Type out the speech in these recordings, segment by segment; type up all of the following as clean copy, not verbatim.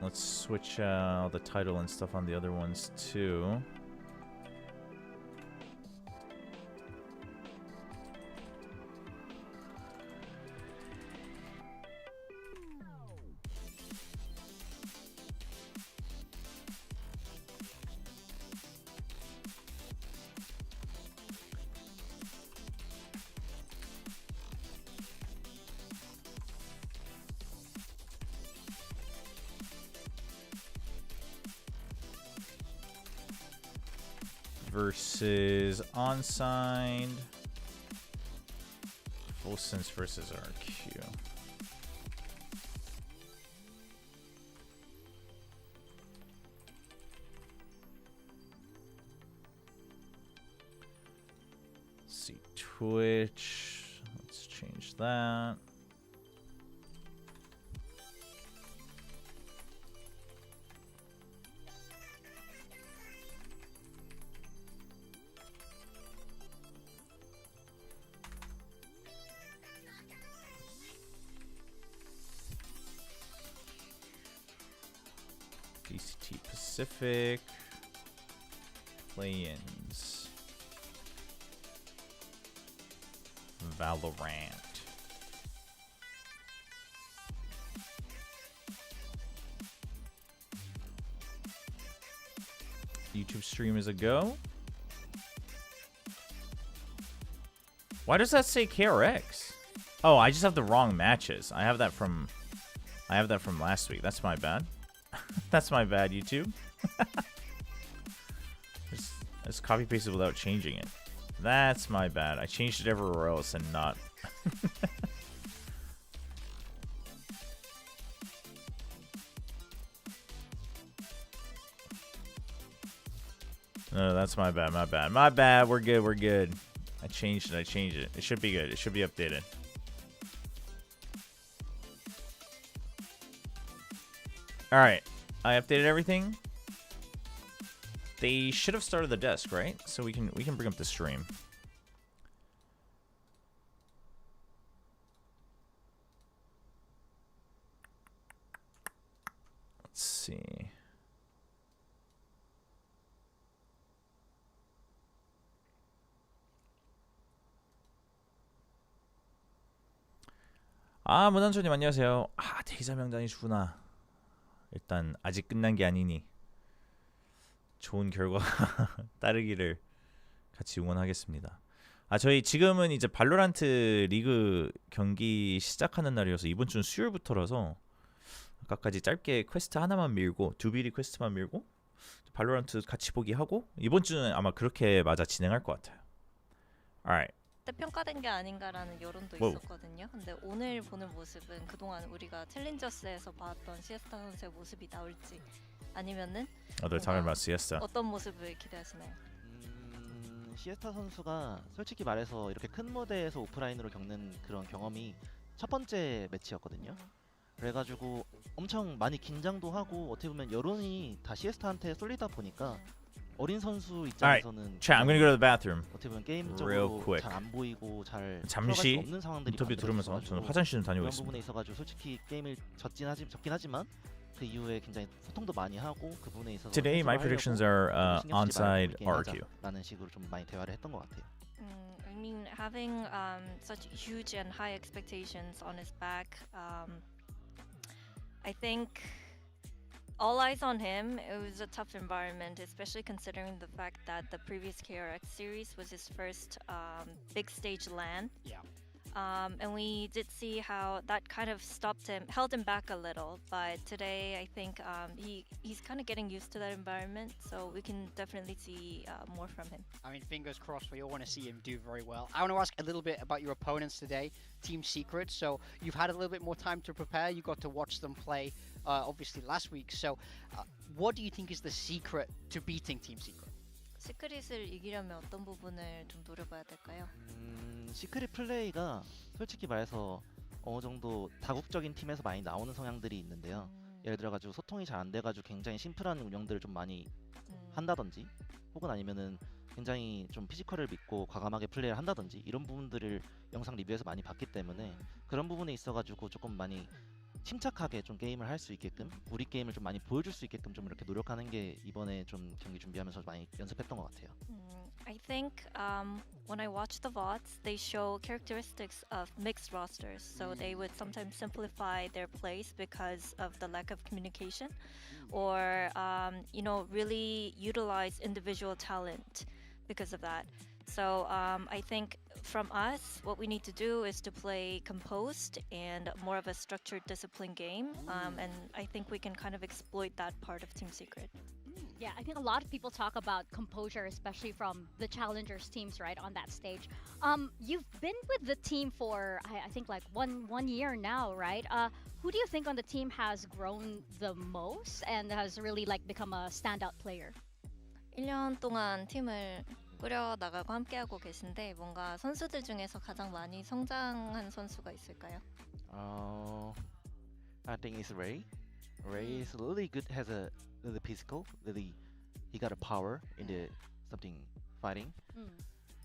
Let's switch the title and stuff on the other ones too. Versus Unsigned. Full Sense versus RRQ. See Twitch. Let's change that. VCT Pacific. Play-ins. Valorant. YouTube stream is a go. Why does that say KRX? Oh, I just have the wrong matches. I have that from last week. That's my bad. That's my bad, YouTube. Just copy pasted without changing it. That's my bad. I changed it everywhere else and not. No, that's my bad. My bad. My bad. We're good. We're good. I changed it. It should be good. It should be updated. All right. I updated everything. They should have started the desk, right? So we can bring up the stream. Let's see. 아, 문한초님 안녕하세요. 아, 대기자 명단이시구나. 일단 아직 끝난 게 아니니 좋은 결과 따르기를 같이 응원하겠습니다. 아, 저희 지금은 이제 발로란트 리그 경기 시작하는 날이어서 이번 주는 수요일부터라서 아까까지 짧게 퀘스트 하나만 밀고 두비리 퀘스트만 밀고 발로란트 같이 보기 하고 이번 주는 아마 그렇게 맞아 진행할 것 같아요. Alright. 평가된 게 아닌가라는 여론도 있었거든요. 근데 오늘 보는 모습은 그동안 우리가 챌린저스에서 봤던 시에스타 선수의 모습이 나올지 아니면은 they're talking about siesta. 어떤 모습을 기대하시나요? 시에스타 선수가 솔직히 말해서 이렇게 큰 무대에서 오프라인으로 겪는 그런 경험이 첫 번째 매치였거든요. 그래가지고 엄청 많이 긴장도 하고 어떻게 보면 여론이 다 시에스타한테 쏠리다 보니까 어린 선수 입장에서는 Chat, I'm gonna go to the bathroom. 어떻게 보면 Real 게임적으로 quick. 잘 안 보이고 잘 잠시 없는 상황들이 인터뷰 들으면서 저는 화장실 좀 그런 다녀오겠습니다. 부분에 있어가지고 솔직히 게임을 졌긴 하지만 그 이후에 굉장히 소통도 많이 하고 그 부분에 있어서 Today my predictions are onside RRQ. 라는 식으로 좀 많이 대화를 했던 것 같아요. I mean, having such huge and high expectations on his back, I think all eyes on him. It was a tough environment, especially considering the fact that the previous KRX series was his first big stage LAN. Yeah. And we did see how that kind of held him back a little. But today, I think he's kind of getting used to that environment, so we can definitely see more from him. I mean, fingers crossed. We all want to see him do very well. I want to ask a little bit about your opponents today, Team Secret. So you've had a little bit more time to prepare. You got to watch them play, obviously last week. So, what do you think is the secret to beating Team Secret? 시크릿을 이기려면 어떤 부분을 좀 노려봐야 될까요? 시크릿 플레이가 솔직히 말해서 어느 정도 다국적인 팀에서 많이 나오는 성향들이 있는데요. 예를 들어가지고 소통이 잘 안 돼가지고 굉장히 심플한 운영들을 좀 많이 한다든지 혹은 아니면은 굉장히 좀 피지컬을 믿고 과감하게 플레이를 한다든지 이런 부분들을 영상 리뷰에서 많이 봤기 때문에 그런 부분에 있어가지고 조금 많이 침착하게 좀 게임을 할 수 있게끔 우리 게임을 좀 많이 보여줄 수 있게끔 좀 이렇게 노력하는 게 이번에 좀 경기 준비하면서 많이 연습했던 것 같아요. I think when I watch the VODs, they show characteristics of mixed rosters. So they would sometimes simplify their plays because of the lack of communication, or really utilize individual talent because of that. So I think from us, what we need to do is to play composed and more of a structured, disciplined game. And I think we can kind of exploit that part of Team Secret. Yeah, I think a lot of people talk about composure, especially from the challengers teams, right, on that stage. You've been with the team for I think like one year now, right? Who do you think on the team has grown the most and has really like become a standout player? 1년 동안 팀을 꾸려 나가고 함께하고 계신데 뭔가 선수들 중에서 가장 많이 성장한 선수가 있을까요? I think it's Ray. Ray is really good, has a really physical, really he got a power in the something fighting,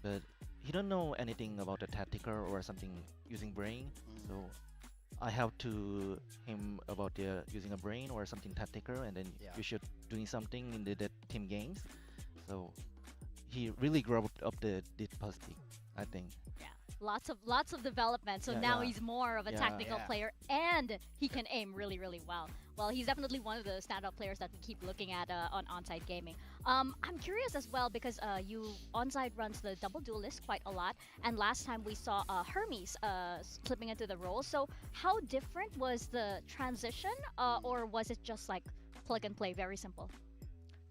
but he don't know anything about the tactical or something using brain. So I help to him about the using a brain or something tactical, and then Yeah. we should doing something in the team games. So he really grew up the positive, I think. Yeah, lots of development. So Yeah, now yeah. he's more of a Yeah. tactical Yeah. player, and he can aim really, really well. Well, he's definitely one of the standout players that we keep looking at on Onside Gaming. I'm curious as well because you Onside runs the double duelist quite a lot, and last time we saw Hermes slipping into the role. So how different was the transition, or was it just like plug and play, very simple?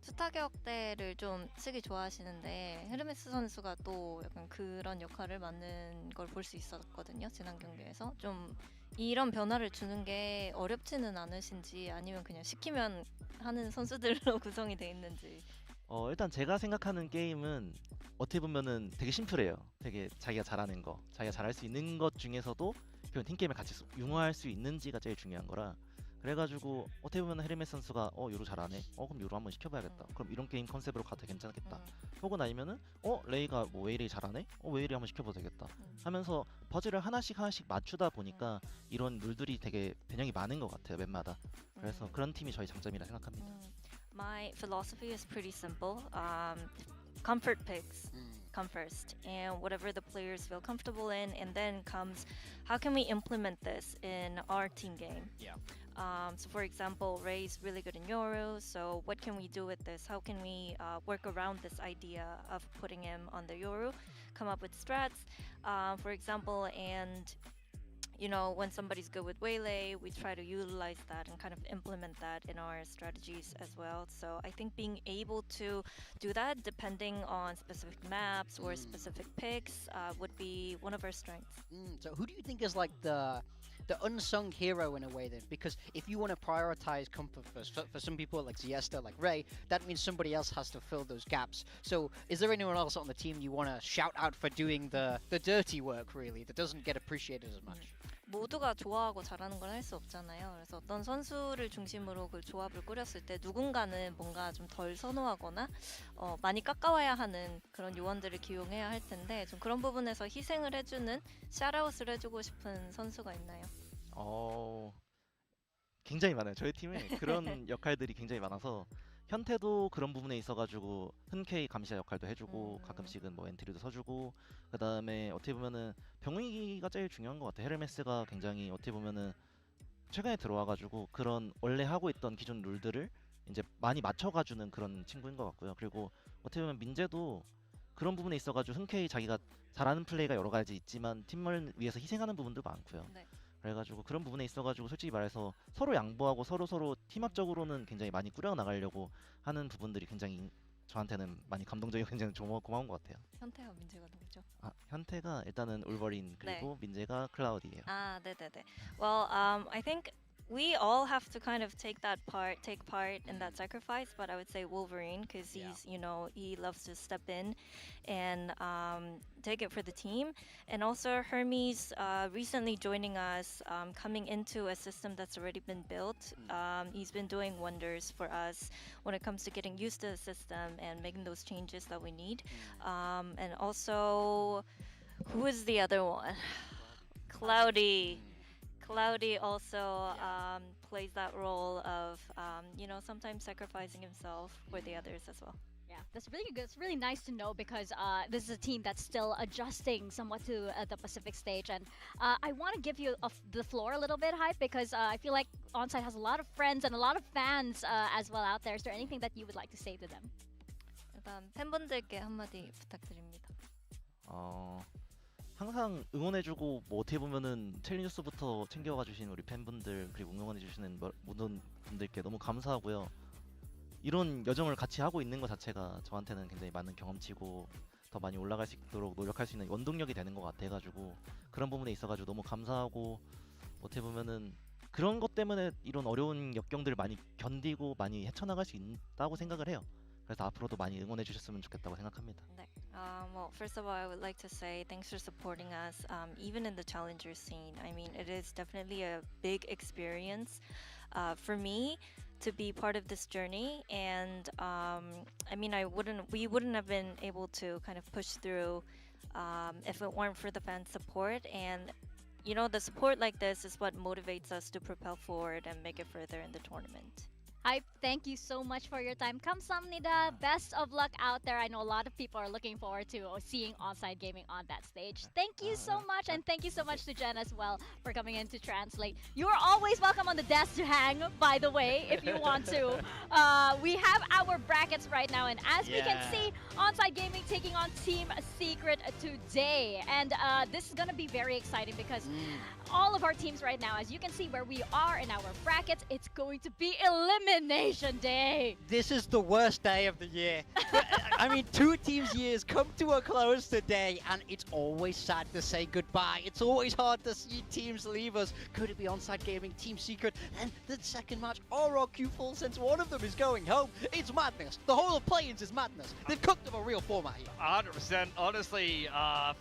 투타격대를 좀 쓰기 좋아하시는데 헤르메스 선수가 또 약간 그런 역할을 맡는 걸 볼 수 있었거든요. 지난 경기에서 좀 이런 변화를 주는 게 어렵지는 않으신지 아니면 그냥 시키면 하는 선수들로 구성이 돼 있는지. 일단 제가 생각하는 게임은 어떻게 보면은 되게 심플해요. 되게 자기가 잘하는 거, 자기가 잘할 수 있는 것 중에서도 그런 팀 게임에 같이 융화할 수 있는지가 제일 중요한 거라. 그래가지고 어떻게 보면 헤르메스 선수가 요로 잘하네. 그럼 요로 한번 시켜봐야겠다. 그럼 이런 게임 컨셉으로 가도 괜찮겠다. 혹은 아니면은 레이가 뭐 왜 이리 잘하네? 왜 이리 한번 시켜봐도 되겠다. 하면서 퍼즐을 하나씩 맞추다 보니까 이런 룰들이 되게 변형이 많은 것 같아요, 맵마다. 그래서 그런 팀이 저희 장점이라 생각합니다. My philosophy is pretty simple. Comfort picks come first, and whatever the players feel comfortable in, and then comes how can we implement this in our team game. Yeah. So for example, Ray's really good in Euro, so what can we do with this? How can we work around this idea of putting him on the Euro, come up with strats, for example, and when somebody's good with Waylay, we try to utilize that and kind of implement that in our strategies as well. So I think being able to do that depending on specific maps or specific picks would be one of our strengths. So who do you think is like the unsung hero in a way then? Because if you want to prioritize comfort first, for some people like Ziesta, like Ray, that means somebody else has to fill those gaps. So is there anyone else on the team you want to shout out for doing the dirty work really that doesn't get appreciated as much? 모두가 좋아하고 잘하는 걸 할 수 없잖아요. 그래서 어떤 선수를 중심으로 그 조합을 꾸렸을 때 누군가는 뭔가 좀 덜 선호하거나 많이 깎아와야 하는 그런 요원들을 기용해야 할 텐데 좀 그런 부분에서 희생을 해주는 샤라웃을 해주고 싶은 선수가 있나요? 굉장히 많아요. 저희 팀에 그런 역할들이 굉장히 많아서 현태도 그런 부분에 있어가지고 흔쾌히 감시자 역할도 해주고 가끔씩은 뭐 엔트리도 서주고 그 다음에 어떻게 보면은 병웅이가 제일 중요한 것 같아요. 헤르메스가 굉장히 어떻게 보면은 최근에 들어와가지고 그런 원래 하고 있던 기존 룰들을 이제 많이 맞춰가주는 그런 친구인 것 같고요. 그리고 어떻게 보면 민재도 그런 부분에 있어가지고 흔쾌히 자기가 잘하는 플레이가 여러 가지 있지만 팀을 위해서 희생하는 부분도 많고요. 네. 그래가지고 그런 부분에 있어가지고 솔직히 말해서 서로 양보하고 서로 팀합적으로는 굉장히 많이 꾸려 나가려고 하는 부분들이 굉장히 저한테는 많이 감동적이고 굉장히 고마운 것 같아요. 현태와 민재가 누구죠? 현태가 일단은 울버린 그리고 민재가 클라우디예요. 네네네. Well, I think we all have to kind of take part in that sacrifice, but I would say Wolverine because he's, he loves to step in and take it for the team. And also Hermes recently joining us, coming into a system that's already been built. He's been doing wonders for us when it comes to getting used to the system and making those changes that we need. And also, who is the other one? Cloudy. Cloudy also plays that role of, sometimes sacrificing himself for the others as well. Yeah, that's really good. It's really nice to know because this is a team that's still adjusting somewhat to the Pacific stage. And I want to give you the floor a little bit, Hype, because I feel like Onside has a lot of friends and a lot of fans as well out there. Is there anything that you would like to say to them? 일단 팬분들께 한마디 부탁드립니다. 항상 응원해주고 뭐 어떻게 보면은 챌린저스부터 챙겨와 주신 우리 팬분들 그리고 응원해주시는 모든 분들께 너무 감사하고요. 이런 여정을 같이 하고 있는 것 자체가 저한테는 굉장히 많은 경험치고 더 많이 올라갈 수 있도록 노력할 수 있는 원동력이 되는 것 같아가지고 그런 부분에 있어가지고 너무 감사하고 어떻게 보면은 그런 것 때문에 이런 어려운 역경들을 많이 견디고 많이 헤쳐나갈 수 있다고 생각을 해요. 그래서 앞으로도 많이 응원해 주셨으면 좋겠다고 생각합니다. 네. Well, first of all, I would like to say thanks for supporting us, even in the challenger scene. I mean, it is definitely a big experience for me to be part of this journey, and we wouldn't have been able to kind of push through if it weren't for the fan support. And the support like this is what motivates us to propel forward and make it further in the tournament. Hype, thank you so much for your time. 감사합니다. Best of luck out there. I know a lot of people are looking forward to seeing Onside Gaming on that stage. Thank you so much, and thank you so much to Jen as well for coming in to translate. You are always welcome on the desk to hang, by the way, if you want to. We have our brackets right now, and as we can see, Onside Gaming taking on Team Secret today. And this is going to be very exciting because all of our teams right now, as you can see where we are in our brackets, it's going to be Elimination Day. This is the worst day of the year. I mean, 2 teams' years come to a close today, and it's always sad to say goodbye. It's always hard to see teams leave us. Could it be Onside Gaming, Team Secret, and the second match, RRQ full sense one of them is going home? It's madness. The whole of play-ins is madness. They've cooked up a real format here. 100%. Honestly,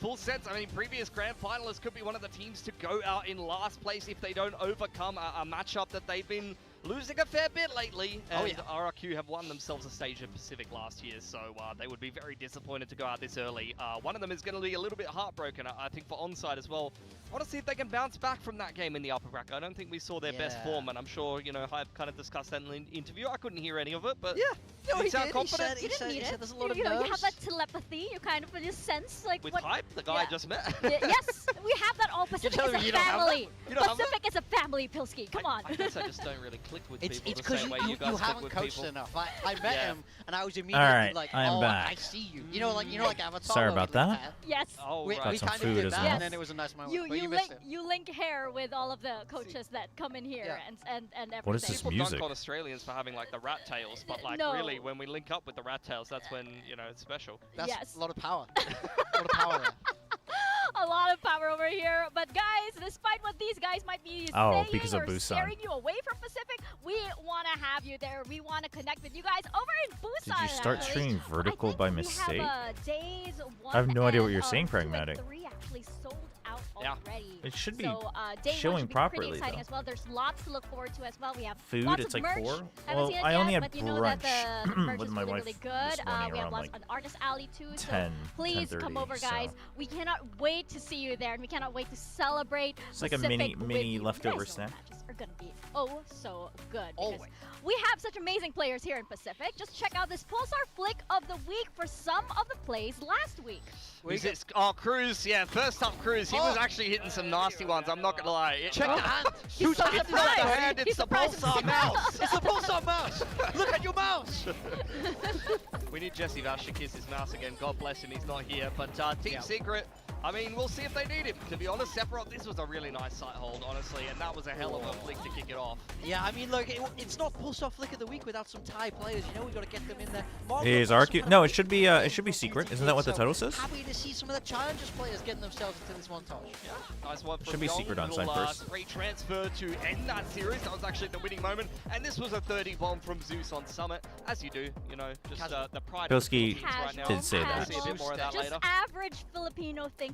full sense. I mean, previous grand finalists could be one of the teams to go out in last place if they don't overcome a matchup that they've been losing a fair bit lately. And RRQ have won themselves a stage in Pacific last year, so they would be very disappointed to go out this early. One of them is going to be a little bit heartbroken, I think, for Onside as well. I want to see if they can bounce back from that game in the upper bracket. I don't think we saw their best form, and I'm sure, Hype kind of discussed that in the interview. I couldn't hear any of it, but No, he he sound did. confident? He said there's a lot of you nerves. have that telepathy. You kind of just sense like with what. Hype, the guy I just met. Yes, we have that all. Pacific telling is me a you don't have that? family. You don't have that? Pacific is a family, Pilski. Come on. I guess I just don't really click with It's people the because same way you guys click haven't with coached people. enough. I met him, and I was immediately Alright, like, I'm oh, back. I see you. You know, like Avatar. Sorry where we about link that. hair. Yes. Oh, We, right. we some kind food of did as that, well. and then it was a nice moment. You but you you missed link it. you link hair with all of the coaches that come in here and everything. What is this People music? dunk on Australians for having like the rat tails, but like No. really, when we link up with the rat tails, that's when it's special. That's Yes. a lot of power. A lot of power there. A lot of power over here, but guys, despite what these guys might be Oh, saying because of or Busan. scaring you away from Pacific, we want to have you there. We want to connect with you guys over in Busan. Did you start actually. streaming vertical I think by we mistake? Have, days I have no idea what and, you're saying, 2 and Pragmatic. 3 actually sold out Yeah. already. It should be so, day showing one should be properly, pretty exciting though. as well. There's lots to look forward to as well. We have Food, lots it's of like merch. 4. Haven't Well, seen it I yet, only had but you know that the merch with is my really, wife really this good. morning We have around lots like on Artist Alley too. 10, so please 10:30, come over, so. guys. We cannot wait to see you there, and we cannot wait to celebrate. It's like a Pacific mini with mini you. leftover You guys know snack. the matches are gonna be oh so good. because Always. We have such amazing players here in Pacific. Just check out this Pulsar Flick of the Week for some of the plays last week. Who's this? Oh, Cruz. Yeah, first up, Cruz. He was actually hitting some nasty ones. I'm not gonna lie. Check the hand. He's so It's not the surprised. hand. It's He's the surprised. pulsar mouse. It's the pulsar mouse. Look at your mouse. We need Jesse Vash to kiss his mouse again. God bless him. He's not here. But Team Yeah. Secret. I mean, we'll see if they need him. To be honest, Sephiroth, this was a really nice sight hold, honestly, and that was a hell of a flick to kick it off. Yeah, I mean, look, it's not pulsar flick of the week without some Thai players. You know, we got to get them in there. Is RQ? No, it should be secret. Isn't that what the title says? Happy to see some of the challengers players getting themselves into this montage. Nice one from Should be Yong. secret on Little, side first. Free transfer to end that series. That was actually the winning moment. And this was a 30 bomb from Zeus on Summit, as you do. Just the pride of the Pilski Philippines right now. did say We'll that. see a bit more of that Just later. average Filipino thinking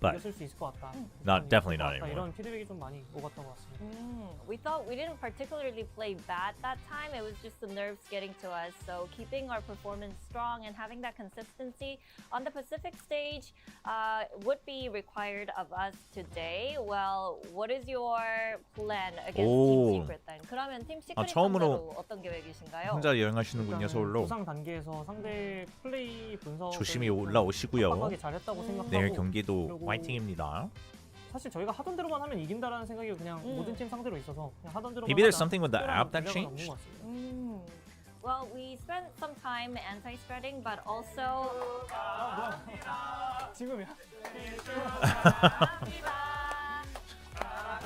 But 이겼을 수 있을 것 같다. definitely not anymore. 이런 피드백이 좀 많이 오갔던 것 같습니다. We thought we didn't particularly play bad that time. It was just the nerves getting to us. So keeping our performance strong and having that consistency on the Pacific stage would be required of us today. Well, what is is your plan against 오. Team Secret then? 그러면 팀 시크릿 처음으로 상대로 어떤 계획이신가요? 혼자 여행하시는군요, 일단은 서울로. 부상 단계에서 상대 플레이 분석 조심히 올라오시고요. 확실하게 잘했다고 생각하고 내일 경기도 그리고 화이팅입니다. 사실 저희가 하던 대로만 하면 이긴다라는 생각이 그냥 모든 팀 상대로 있어서 그냥 하던 대로만 Maybe there's 하자. something with the 특별한 app that 전략은 없는 changed? 것 같습니다. Well, we spent some time anti-spreading, but also 지금이야.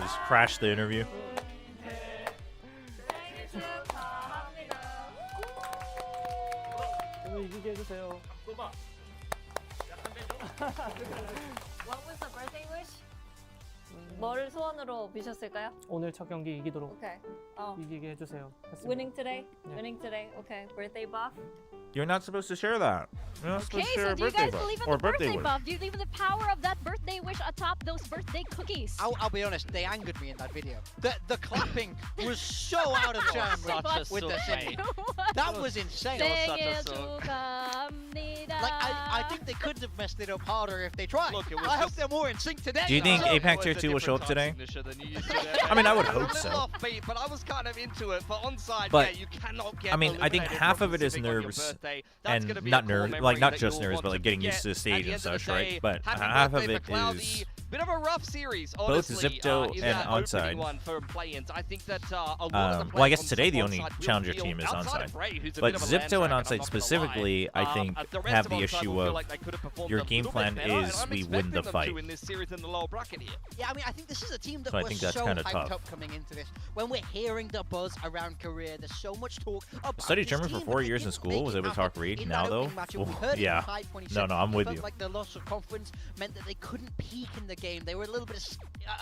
Just crash the interview. 오늘 이기게 해주세요. what was the birthday wish? 뭐를 소원으로 비셨을까요? 오늘 첫 경기 이기도록 Okay. 이기게 해주세요. 했습니다. Winning today. Yeah. Winning today. Okay. Birthday buff. You're not supposed to share that. You're not Okay, supposed to share so a do you birthday guys buff believe in or the birthday birthday wish. buff? Do you believe in the power of that birthday wish atop those birthday cookies? I'll be honest, they angered me in that video. The clapping was so out of turn Such a with the sweet singing. mate. That was insane. 생일 such a song. 축하합니다. Like I think they couldn't have messed it up harder if they tried. Look, it was I hope just- they're more in sync today. Do you think No, Apex it Tier was a 2 will show up different today? time signature than you used to do. I mean, I would A hope little so. offbeat, but I was kind of into it. For onside, But, yeah, you cannot get I mean, I think eliminated half from of it is Pacific on your nerves birthday. That's and gonna be not a core nerves, memory like not that just you'll nerves, want but like to getting used forget. to the At stage the and end of the such, right? day, But happy half of birthday it for Cloudy. is Bit of a rough series, both honestly. Zipto in and that Onside. opening one for play-ins. I think that a lot of the well, I guess players today on the only Onside will challenger feel- team is outside Onside. of Bray, who's a But bit of a Zipto land and track, I'm Onside not gonna lie. specifically, I think, The rest have of the Onside issue will feel of like they could have performed your a game little bit plan better, and is I'm we win expecting the them fight. to in this series in the lower bracket here. Yeah, I mean, I think this is a team that So I was think that's so kinda hyped tough. up coming into this. When we're hearing the buzz around Korea, there's so much talk about Studied this German for team, 4 but they years in didn't school, make was it able to happen talk read. in Now that though, opening matchup. We heard it yeah. in hype when he No, said no, I'm he with felt you. like the loss of confidence meant that they couldn't peak in the game. They were a little bit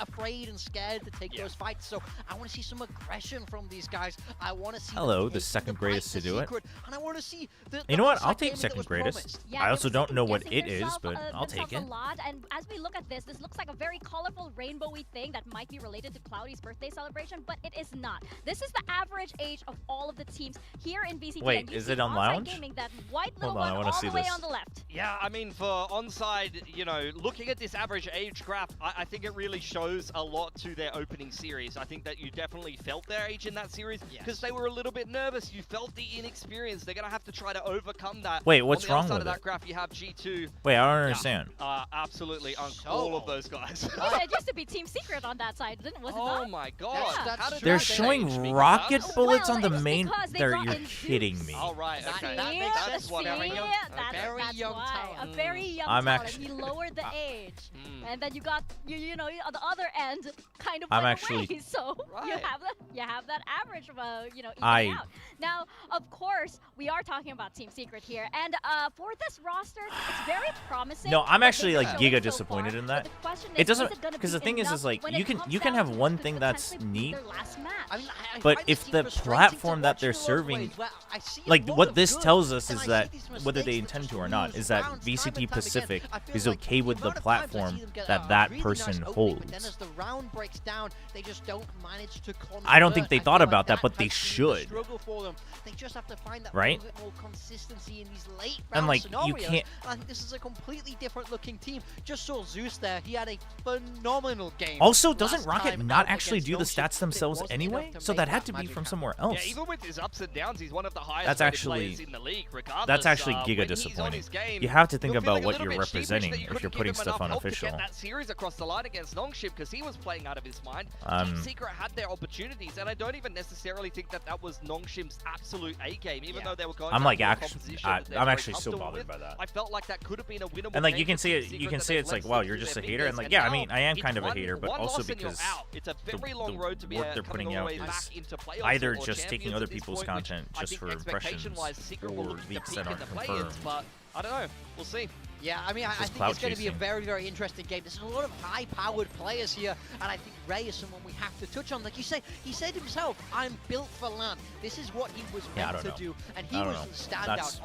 afraid and scared to take those fights. So I want to see some aggression from these guys. I want to see them Hello, the taking second fight greatest to do it. Secret, and I want to see the You know what? onside I'll take gaming that second was greatest. promised. Yeah, I they also were don't know what second-guessing it is, yourself, but I'll take themselves it. a lot. And as we look at this looks like a very colorful rainbowy thing that might be related to Cloudy's birthday celebration, but it is not. This is the average age of all of the teams here in VCT. Wait, and you is see it on Onside Lounge? Gaming, that white little Hold on, I one wanna all see the way this. on the left. Yeah, I mean, for onside, you know, looking at this average age graph, I think it really shows a lot to their opening series. I think that you definitely felt their age in that series because they were a little bit nervous. You felt the inexperience. They're going to have to try to overcome that. Wait, what's On the wrong other side with of it? that graph, you have G2. Wait, I don't understand. Absolutely on So all of those guys. It used to be Team Secret on that side, was it Oh not? my god. That's How did They're that showing change? rocket Because- bullets Well, on the it's main. because they There, brought you're in Zeus. kidding me. All right, That- okay. that makes sense. That's one See? area. That's, Very that's young why. talent. A very young I'm talent. actually- He lowered the age. Mm. And then you got you know on the other end kind of I'm went actually- away. So you Right. have that average of you know I- evening out. Now of course we are talking about Team Secret here, and for this roster it's very promising. No, I'm what actually they've like been showing giga so disappointed far, in but that. the question It is doesn't it gonna because be the thing is enough like when you it can comes you can down have to one this thing that's potentially neat, their last match. I mean, I but find if this team the frustrating platform to that watch they're in a lot of serving, ways, where I see a like lot what of this good, tells us and is I that see these whether they mistakes intend that to or just not lose is that rounds time and VCT time again. Pacific I feel is like okay with the amount of times I see platform them get that a that really person nice opening, holds. but then as the round breaks down, they just don't manage to I don't think convert. they I thought feel like about that, but they has been the should. struggle for them. They just have to find that Right? little bit more consistency in these late And, round like, you scenarios. can't- And I think this is a completely different looking team. Just saw Zeus there. He had a phenomenal game. Also, doesn't last Rocket time not out actually against do the Notion, stats but it themselves wasn't anyway? enough to So make that had to be magic from happen. somewhere Yeah, else. even with his ups and downs, he's one of the highest That's rated actually- players in the league, regardless. That's actually when giga he's on disappointing. his game, You have to think you're about feeling a what little you're bit sheepish representing that you if couldn't you're give putting him stuff enough help to unofficial. get that series across the line against Longship because he was playing out of his mind. Team Secret had their opportunities, and I don't even necessarily think that that was Longship's absolute A game, even though they were going. I'm back like to a actually, composition that they're I'm very actually so comfortable bothered with. by that. I felt like that could have been a winnable. And like game you can for see Team it, you Secret can that see they've it's like, let wow, slip you're through just a their hater, and fingers, like, yeah, I now mean, I am it's kind of a one hater, but loss also and you're because out. It's a very long the road to be work they're coming putting all out the way is back into playoffs either or just taking champions other at this people's point, which content I just think for impressions expectation-wise, Secret will or look to leaks peak that in aren't the play-ins, confirmed. but I don't know. We'll see. Yeah, I mean, I Just think clout it's going to be a chasing. very, very interesting game. There's a lot of high-powered players here, and I think Ray is someone we have to touch on. Like you say, he said himself, "I'm built for LAN." This is what he was Yeah, I meant to don't know. do, and he I don't was know. the standout, That's-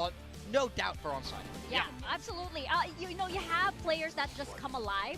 no doubt, for onside. Yeah, absolutely. You know, you have players that just come alive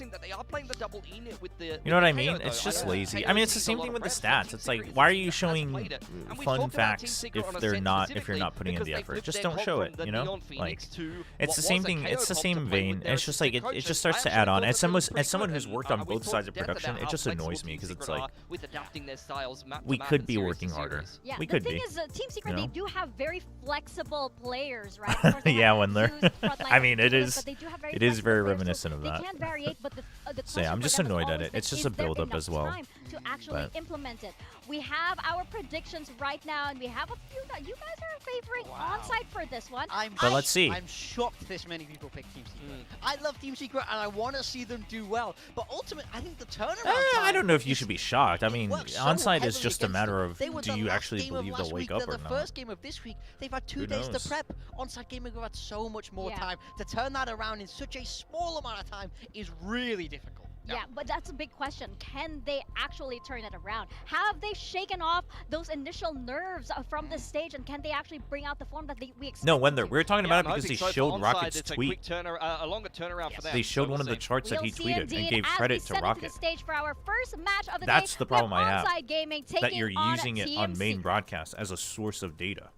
noticing that they are playing the double init with the. You know what I KO, mean? though. It's just know lazy. KO I mean, it's the sees a same lot thing of with the reps, but stats. Team It's like, Secret why are is a team you that has showing played it. And we fun talked about Team facts Secret on if a they're set not specifically putting in because the they've effort? lived Just their don't pod show from it. the You know, Neon like Phoenix to it's what the same was a thing. KO It's the comp to same play vein. with their It's just like assistant it just coaches. starts I to actually add on. thought As that it was someone pretty as someone good, who's and, worked on we both talked sides of depth about production, it how just flexible annoys me Team because it's Secret like are with adapting their styles map to we map could and be series working to harder. series. Yeah, We the could thing be. is, Team Secret, you they know? do have very flexible players, right? Of course, they Yeah, have when they're Zeus, frontline I mean, it duelists, is but they do have very it is flexible very players, so reminiscent of they that. can variate, but the So yeah, question I'm for just them has annoyed at always it. been, It's just is a there build-up enough as well. time to actually But- implement it? We have our predictions right now, and we have a few. You guys are favoring Wow. onside for this one. But let's see. I'm shocked this many people pick Team Secret. I love Team Secret and I want to see them do well, but ultimately, I think the turnaround time I don't know if you is- should be shocked. I it mean, works so onside is heavily just a against matter them. of They were do the you last actually game of believe last they'll wake week, up they're or the not. first game of this week. They've had 2 Who days knows? to prep. Onside gaming have had so much more Yeah. time. To turn that around in such a small amount of time is really difficult. Yeah, but that's a big question. Can they actually turn it around? Have they shaken off those initial nerves from the stage, and can they actually bring out the form that we expect? No, when we're talking about it I'm because they hoping so. For showed onside, Rocket's it's tweet. A quick a longer turnaround for them. They showed so one we'll of the see. charts that We'll he see tweeted indeed and gave as credit we to send Rocket. to the stage for our first match of the That's day. the problem We I have have. Onside Gaming That taking you're on using it Team on main Secret. broadcast as a source of data.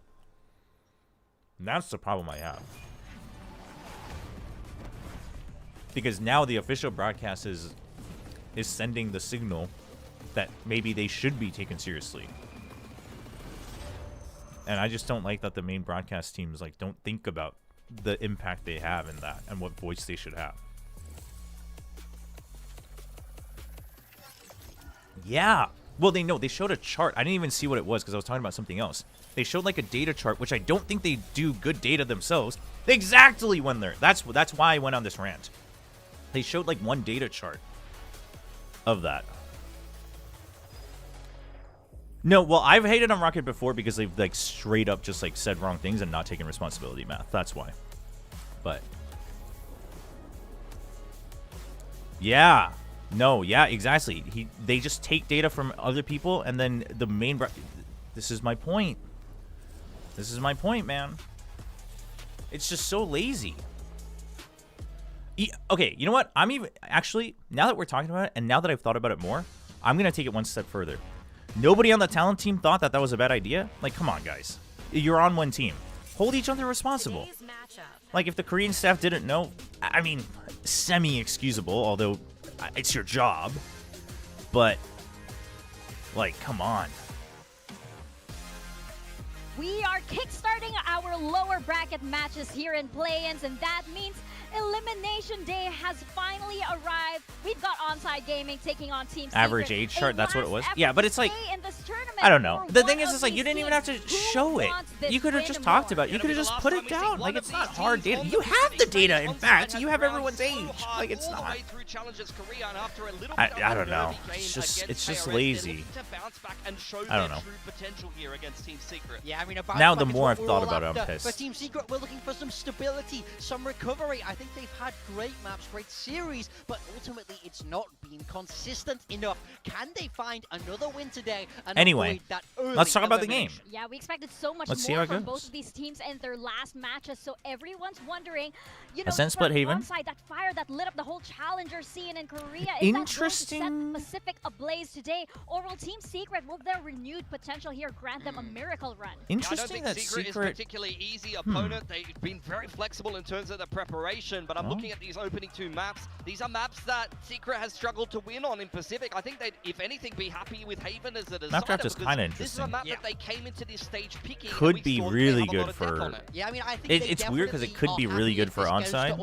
And that's the problem I have. Because now the official broadcast is sending the signal that maybe they should be taken seriously. And I just don't like that the main broadcast teams like don't think about the impact they have in that and what voice they should have. Yeah. Well, they showed a chart. I didn't even see what it was because I was talking about something else. They showed like a data chart, which I don't think they do good data themselves. Exactly when they're that's why I went on this rant. They showed like one data chart of that. No, well, I've hated on Rocket before because they've like straight up just like said wrong things and not taken responsibility, Math. That's why. But yeah. No, yeah, exactly. They just take data from other people and then the main this is my point. This is my point, man. It's just so lazy. Okay, you know what? I'm even actually, now that we're talking about it and now that I've thought about it more, I'm going to take it one step further. Nobody on the talent team thought that was a bad idea? Like, come on, guys. You're on one team. Hold each other responsible. Like, if the Korean staff didn't know, I mean, semi-excusable, although it's your job. But, like, come on. We are kickstarting our lower bracket matches here in play-ins, and that means Elimination Day has finally arrived. We've got Onside Gaming taking on Team Secret. Average age chart, that's what it was. Last Yeah, but it's like, day in this tournament I don't know. for The one thing is, of it's like, these you didn't even have to teams. Who show it. wants this You could have win just talked more? about it. You could have just put it down. Like, it's not hard data. You have the data, in fact. You have everyone's age. Like, it's not. I don't know. It's just lazy. I don't know. Yeah, I mean, a bounce Now, back the is more what I've we're thought all about it, I'm after. pissed. For Team Secret, we're looking for some stability, some recovery. I think they've had great maps, great series, but ultimately it's not been consistent enough. Can they find another win today? And Anyway, avoid that early let's talk about the game. elimination? Yeah, we expected so much Let's see how more it from goes. both of these teams in their last matches, so everyone's wondering, you know, Ascent Split from Haven. Onside, that fire that lit up the whole challenger scene in Korea, is Interesting. that going to set Pacific ablaze today, or will Team Secret, will their renewed potential here grant them a miracle run? Interesting I don't that think Secret is a particularly easy opponent. They've been very flexible in terms of the preparation, but I'm looking at these opening two maps. These are maps that Secret has struggled to win on in Pacific. I think they'd, if anything, be happy with Haven as a decider. Map draft is because kinda This is a interesting. map that they came into this stage picking. and Could we be saw that they really have a lot good of depth for- on it. Yeah, I mean, I think It's weird 'cause it could be really good for Onside,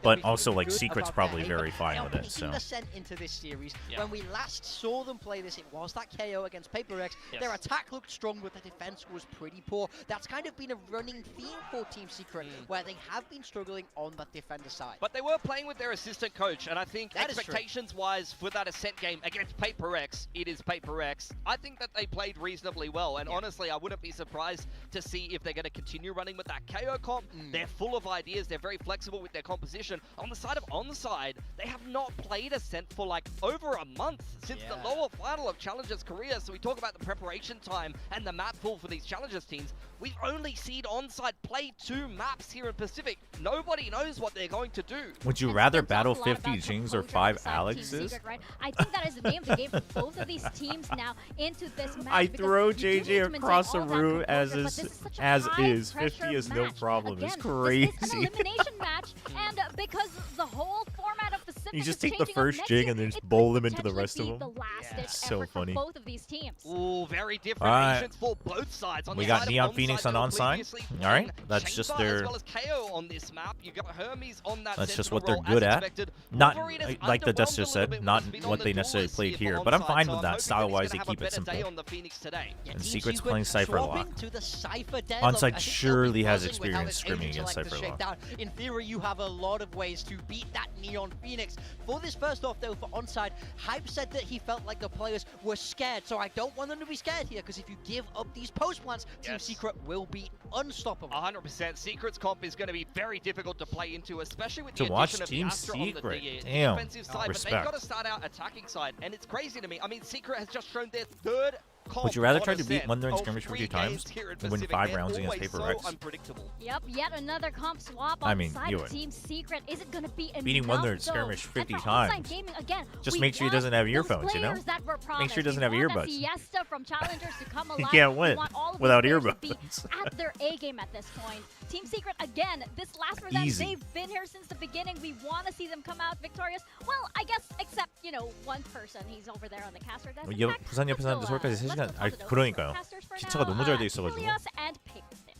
but also, like, Secret's probably very fine with it, so. Ascent into this series. Yeah. When we last saw them play this, it was that KO against Paper X. Yes. Their attack looked strong, but the defense was pretty poor. That's kind of been a running theme for Team Secret, where they have been struggling on that defender side. But they were playing with their assistant coach, and I think That is true. expectations-wise for that Ascent game against Paper X, it is Paper X. I think that they played reasonably well, and honestly, I wouldn't be surprised to see if they're going to continue running with that KO comp. They're full of ideas. They're very flexible with their composition. On the side of Onside, they have not played Ascent for like over a month since the lower final of Challengers Korea. So we talk about the preparation time and the map pool for these Challengers teams. We've only seen Onside play 2 maps here in Pacific. Nobody knows what they're going to do. Would you And rather something battle talks a lot 50 about Jings or composure 5 on the side of Team Alexes? Secret, right? I think that is the name of the game for both of these teams now into this match. I because throw you do need JJ to maintain across the all that room as composure, but is. this is such a As high is. 50 pressure is no match. problem. Again, It's This is crazy. an elimination match, and because the whole format of Pacific You just is take the changing up first next Jing year, and then just it could bowl them into the potentially rest of be them. the last ditch So effort funny. for both of these teams. Ooh, very different Alright. agents for both sides. On We the got side of Neon Onside, Phoenix on they were onside. previously Alright, playing that's just Chamber their- as well as KO on this map. You got Hermes on that That's just Sentinel what they're role good as at. expected. Not Wolverine has like the underwhelmed Dust a just little said, bit not what's been on what the they dual necessarily list played here here. for But I'm Onside, fine so with I'm that. hoping Style-wise, he's they gonna keep have a it better day simple. on the Phoenix today. Yeah, And Team Secret's Secret playing Cypher swapping Lock. to the Cypher deadlock. Onside I think they'll surely be has buzzing with how experience this scrimming agent against selector Cypher shaped Lock. out. In theory, you have a lot of ways to beat that Neon Phoenix. For this first off, though, for onside, Hype said that he felt like the players were scared, so I don't want them to be scared here, because if you give up these post plants, Team Secret will be unstoppable. 100%. Secret's comp is going to be very difficult to play into, especially with To the watch addition of Team the Astra Secret. on the Damn. defensive side, but Respect. they've got to start out attacking side, and it's crazy to me. I mean, Secret has just shown their third comp. Would you rather on try a to beat set one during of skirmish 50 3 times games here in and win Pacific? 5 They're rounds against always Paper so Rex? unpredictable. Yep, yet another comp swap I on mean, side you of would. Team Secret. Is it gonna be enough? Beating one during though? skirmish And 50 for times. Onside Gaming, again, Just we make sure he want doesn't have those earphones, you know? players that were Make sure he promised. doesn't We have want earbuds. a siesta from challengers to come alive. can't We win want all of without these players to be earbuds. at their A game at this point. Team Secret, again, this last for them, Easy. they've been here since the beginning. We want to see them come out victorious. Well, I guess, except, you know, one person. He's over there on the caster desk. In fact, 부산 옆에 사는데 let's 서울까지 go, 3시간. let's 아, go talk to 그러니까요. those casters for 시차가 now. 너무 잘 돼 있어가지고. Helios and Paperthin.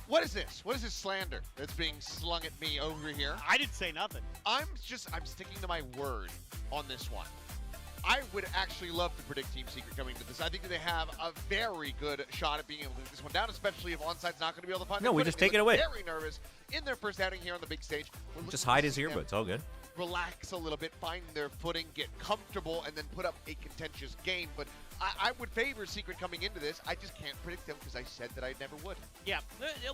What is this? What is this slander that's being slung at me over here? I didn't say nothing. I'm sticking to my word on this one. I would actually love to predict Team Secret coming into this. I think that they have a very good shot at being able to get this one down, especially if Onside's not going to be able to find No, their we footing. just They take it look away. Very nervous in their first outing here on the big stage. We're Just looking hide to his see them earbuds. All good. relax a little bit, find their footing, get comfortable, and then put up a contentious game. But I would favor Secret coming into this. I just can't predict them because I said that I never would. Yeah,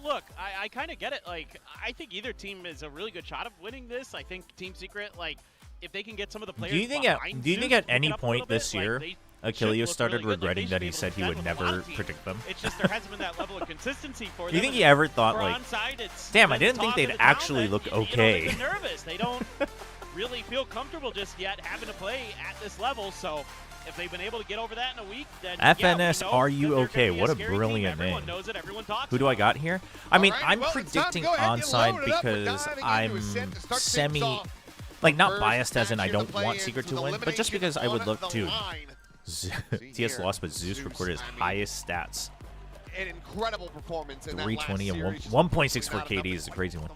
look, I kind of get it. Like, I think either team is a really good shot of winning this. I think Team Secret, like, if they can get some of the players Do you think behind Zeus at to pick any it up a little point this bit, like, year, they should Achilles look started really good. Like, regretting they that should he be said able he to would defend with a lot never of teams. predict them? It's just there hasn't been that level of consistency for Do them. you think and he ever thought, for like, onside, it's damn, I been didn't think talk they'd of the town actually that, look you know, okay. they've been nervous. They don't really feel comfortable just yet having to play at this level. So if they've been able to get over that in a week, then FNS, yeah, we know are that you they're gonna okay? be a What a scary team. brilliant Everyone name. knows it. Everyone talks Who do I about got here? I mean, All right, I'm well, it's time to predicting go ahead and get onside loaded up. We're because diving I'm into a set to start things semi, off. like, not First biased as in I match in the don't want play-ins Secret with to win, but just because I would elimination look on to. the line. TS here, lost, but Zeus recorded his I mean, highest stats. An incredible performance in that 320 last and series. 1.64 KD is a crazy one.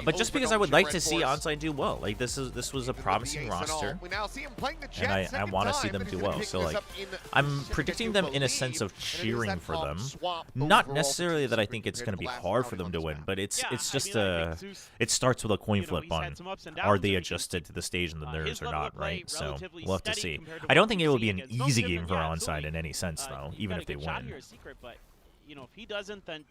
But just because I would like to see onside do well, like this was a promising roster, We now see him playing the and I second want to time, see them but do he's gonna well. pick So this like, up in I'm certificate predicting to them in a sense of believe, and it is cheering that for top them. swap Not overall necessarily for that I Secret think it's compared going to be the last hard for outing them on to this win, map. but it's Yeah, just I mean, I think Zeus, it starts with a coin you know, flip he's on had some ups and are downs, they and he can, adjusted to the stage and the nerves his or level not, of play right? So relatively we'll have to steady see. compared to I don't what think we've it will be seen an against most easy of them. game for Yeah, onside absolutely. in any sense, though, You've even got if they a good shot win. here, Secret, but you know, if he doesn't, then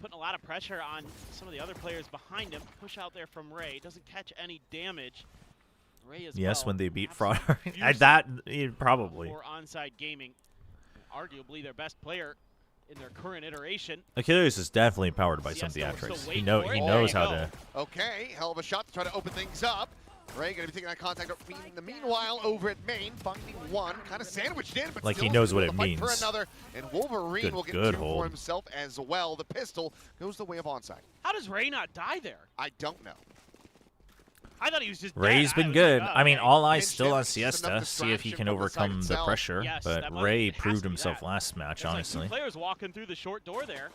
putting a lot of pressure on some of the other players behind him. Push out there from Ray, doesn't catch any damage. Ray as Yes, well. when they beat Absolute Fraud, fierce that probably. for onside gaming, arguably their best player in their current iteration. Achilles is definitely powered by some Siesta, we're still theatrics. waiting He for it. knows There how you to. Okay, hell of a shot to try to open things up. Ray going to be taking that contact up. In the meanwhile, over at main, finding one, kind of sandwiched in, but Like, he still knows what able it to fight for means. another, and Wolverine Good- will get good two for hold. himself as well. The pistol goes the way of onside. How does Ray not die there? I don't know. I thought he was just Ray's dead. been I was good. like, I mean, okay. all eyes Pinched still him, on just enough Siesta. See if he distraction can from the side overcome the itself. pressure. Yes, But that Ray has to proved be himself that. last match, There's honestly. like two players walking through the short door there.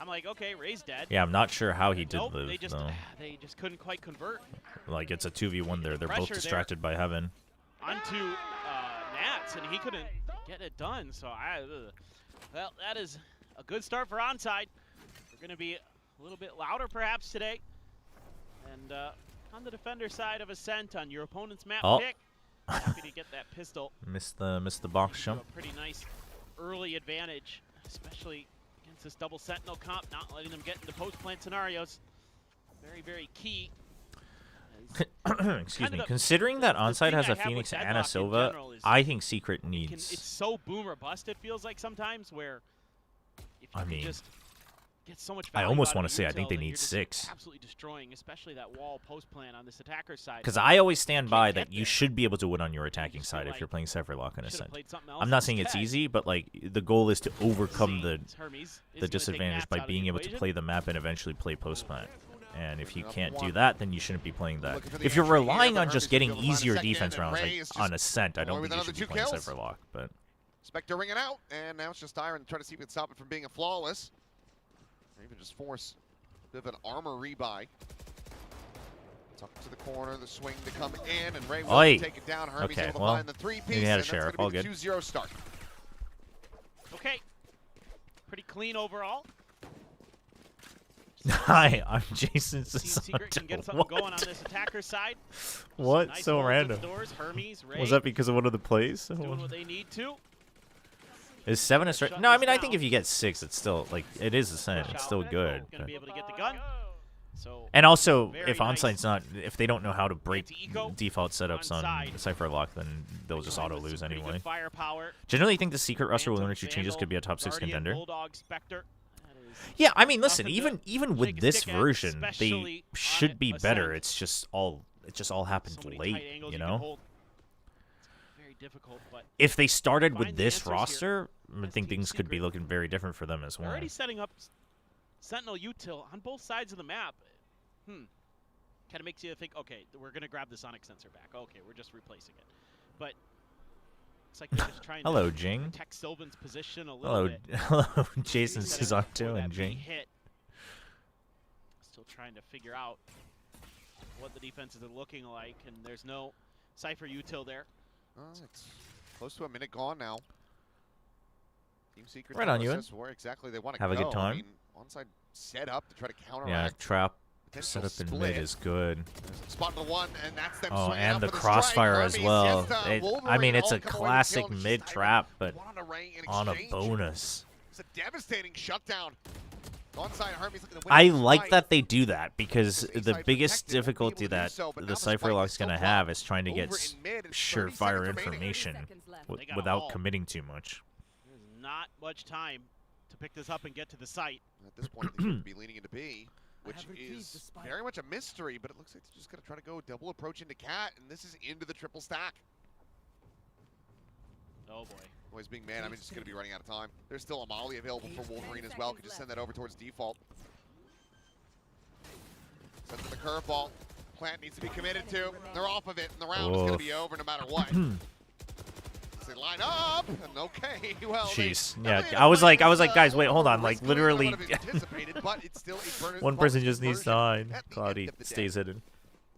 I'm like, okay, Ray's dead. Yeah, I'm not sure how he did Nope, live, they just though. they just couldn't quite convert Like, it's a 2v1 there. They're both pressure there. distracted by Heaven. onto Nats, and he couldn't get it done. So well, that is a good start for onside. We're going to be a little bit louder perhaps today. And on the defender side of Ascent on your opponent's map Oh. pick, happy to get that pistol. Missed the box Into jump. a pretty nice early advantage, especially against this double sentinel comp, not letting them get into post plant scenarios. Very, very key. Excuse kind me. of Considering that the onside thing has I a have Phoenix with and a Deadlock in Silva, general is I think Secret it's needs. so boomer bust, it feels like sometimes, where if you I can mean, just get so much I value almost out want of to say I util, think they then need you're just 6. absolutely destroying, especially that wall post plan on this attacker side. Because I always stand by Can't that get you there. should be able to win on your attacking just feel side if like you're playing Severlock and Should've Ascent. played something else I'm not saying it's instead. easy, but like the goal is to overcome the Hermes is the gonna take disadvantage Nats by out of the being able to equation. play the map and eventually play post plant. And if you Enough can't do one. that, then you shouldn't be playing that. Looking for the If you're entry here, relying but on Hermes just will getting be able to find a easier second, defense and rounds Ray like is just on Ascent, I going don't with think you should be another playing 2 kills. Severlock. But Spectre ringing out, and now it's just Iron trying to see if we can stop it from being a flawless. Or even just force a bit of an armor rebuy. It's up to the corner, the swing to come in, and Ray will Oi. take it down. Hermes Okay, able to well, find the 3-piece, maybe he had a and that's sheriff, gonna all be the good. 2-0 start. Okay. Pretty clean overall. Hi, I'm Jason Team Secret can get something What? going on this attacker side. What? Nice So holds at the random. doors. Hermes, Ray, Was that because of one of the plays? doing what they need to. Is 7 a straight? Shut No, I this mean I think down. if you get 6, it's still like it is a sin. Push It's out. still good. Gonna but- be able to get the gun. So And also, very if nice. onside's not, if they don't know how to break Anti-eco. default setups on Onside. Cypher Lock, then they'll just auto with lose some pretty good anyway. Firepower. Generally, think the secret roster with Phantom, 1 or 2 changes Vandal, could be a top 6 Guardian, contender. Bulldog, Spectre. That is Yeah, I mean, listen, nothing to even shake with a this stick at, version, they especially should on be better. Ascent. It's just all happened So many late, tight angles you can know. hold. It's very difficult, but If they started with Find the this answers here. roster, I As think Team things could be Secret. looking very different for them as they're well. already setting up Sentinel util on both sides of the map. Kind of makes you think, okay, we're gonna grab the Sonic sensor back. Okay, we're just replacing it. But it's like they're just trying Hello, to Jing. protect Sylvan's position a little Hello, bit. hello, Jason Setting Cesaro up for that and big Jing. hit. Still trying to figure out what the defenses are looking like, and there's no Cypher util there. It's close to a minute gone now. Team Secret Right on, Ewan. where exactly they want to Have go. a good I time. mean, onside set up to try to Yeah, counteract. trap Potential setup in split. mid is good. Spot the one, and that's them Oh, swinging and out the for crossfire strike. as Hermes, well. Siesta, I Wolverine mean, it's all a come away with the classic kill, and mid just trap, but one on a ray in on a exchange. bonus. It's a devastating shutdown. Onside, Hermes looking to win I this like fight. that they do that because Because the A-side biggest protected, won't be difficulty able to do that so, but now the the Cypher spike Lock's is still gonna blocked. have is trying to Over get in mid, it's 30 surefire seconds remaining. information They got without all. committing too much. There's not much time to pick this up and get to the site. At this point, they should be leaning into B, which is very much a mystery, but it looks like they're just going to try to go double approach into Cat, and this is into the triple stack. Oh boy. Boys being man, I'm just going to be running out of time. There's still a Molly available for Wolverine as well. Could just send that over towards default. Sends the curveball. Plant needs to be committed to. They're off of it, and the round is going to be over no matter what. They line up, and okay, well. Jeez, they- yeah. they I was like, ended up guys, wait, hold more on. Like, risky than I literally, would have anticipated, but it's still a one person just needs to version hide. at the end Cloudy of the day. stays hidden.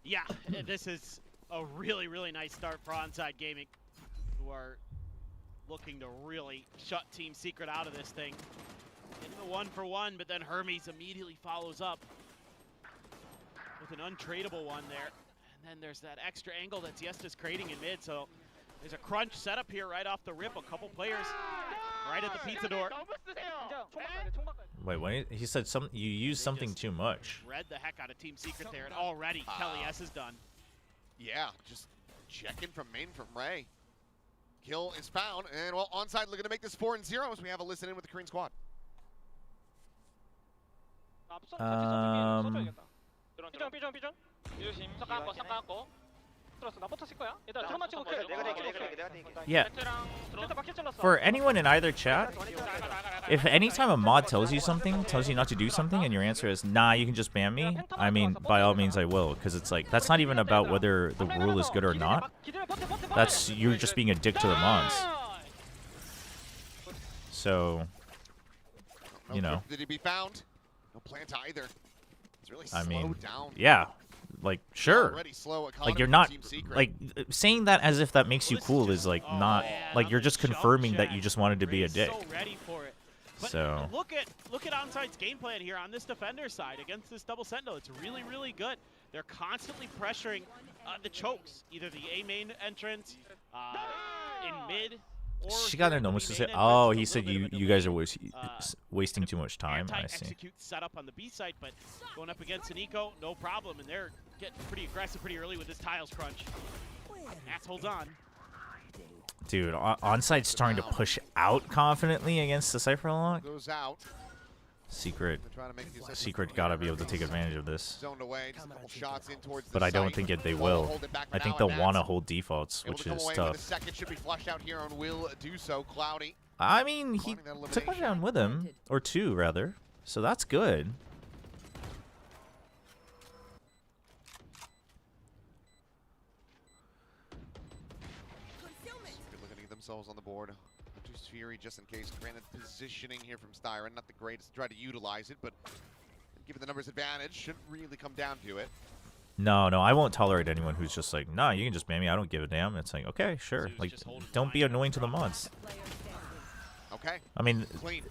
Yeah, this is a really, really nice start for Onside Gaming, who are looking to really shut Team Secret out of this thing. Getting the 1-for-1, but then Hermes immediately follows up with an untradeable one there. And then there's that extra angle that Siesta's creating in mid, so there's a crunch setup here right off the rip. A couple players right at the pizza door. Wait, when he said something, you used They something just too much. Read the heck out of Team Secret there, and already Kelly S is done. Yeah, just checking from main from Ray. Kill is found, and well, onside looking to make this 4-0 as we have a listen in with the Korean squad. Yeah. For anyone in either chat, if anytime a mod tells you something, tells you not to do something, and your answer is, nah, you can just ban me, I mean, by all means I will, because it's like, that's not even about whether the rule is good or not. That's, you're just being a dick to the mods. So, you know. Did he be found? No plant either. It's really I slowed mean, down. yeah, like, sure. Already slow at Like, Connor you're from not, Team Secret. like, saying that as if that makes you cool is, like, not, like, you're just confirming that you just wanted to be a dick. So ready for it. But So. look at Onside's game plan here on this defender side against this double sentinel. It's really, really good. They're constantly pressuring the chokes, either the A main entrance, in mid, or 시간을 너무 the B 쓰세요. main Oh, entrance. he It's a said little bit of a you guys are delay. wasting too much time. I see. Anti-execute setup on the B side, but going up against an eco, no problem, and they're getting pretty aggressive pretty early with this tiles crunch. Nats holds on. Dude, Onside's starting to push out confidently against the Cypher Lock. Goes out. Secret, They're trying to make these Secret gotta be able to take advantage of this. zoned away. Just a couple shots in towards But the I don't site. think they Ball will. hold it back for I think now, they'll and want to Nats hold defaults, able which to come is away with tough. a second should be flushed out here on Will do so. Cloudy. I mean, he Finding that took one elimination. down with him, or two rather, so that's good. Good looking at themselves on the board. Just Fury, just in case. Granted, positioning here from Styron, not the greatest to try to utilize it, but given the numbers advantage, shouldn't really come down to it. No, I won't tolerate anyone who's just like, nah, you can just ban me. I don't give a damn. It's like, okay, sure. So he's Like, just holding don't be line annoying to the drop. mods. Okay, I mean, clean.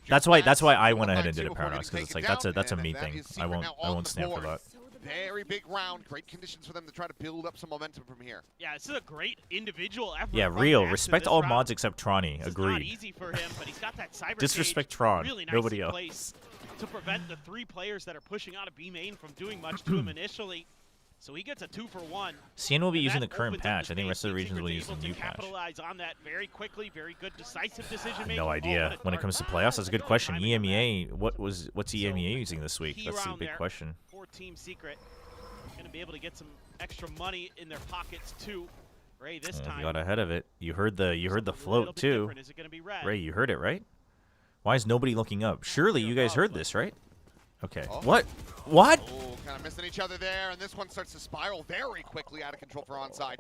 That's why I went ahead and did it Paradox, because it's like that's a me thing. I won't stand for that. Very big round. Great conditions for them to try to build up some momentum from here. Yeah, this is a great individual effort. Yeah, from real. Max in Respect this all round. mods except Tronny. This is not Agreed. easy for him, but he's got that cyber Disrespect cage Tron. really Nobody nicely else. placed to prevent the 3 players that are pushing out of B main from doing much to him initially. So he gets a 2-for-1. CN will be And using the that current opens up patch. I think the rest of the space. regions will Team use the Secret's new able to patch. capitalize on that very quickly. Very good decisive decision making. No idea. When it comes to playoffs, that's a good question. EMEA, what's EMEA using this week? That's the big question. For Team Secret, going to be able to get some extra money in their pockets too. Ray this time You got ahead of it. You heard the float too. Is it going to be red? Ray, you heard it, right? Why is nobody looking up? Surely you guys heard this, right? Okay. Oh. What? What? Oh, kind of missing each other there, and this one starts to spiral very quickly out of control for onside.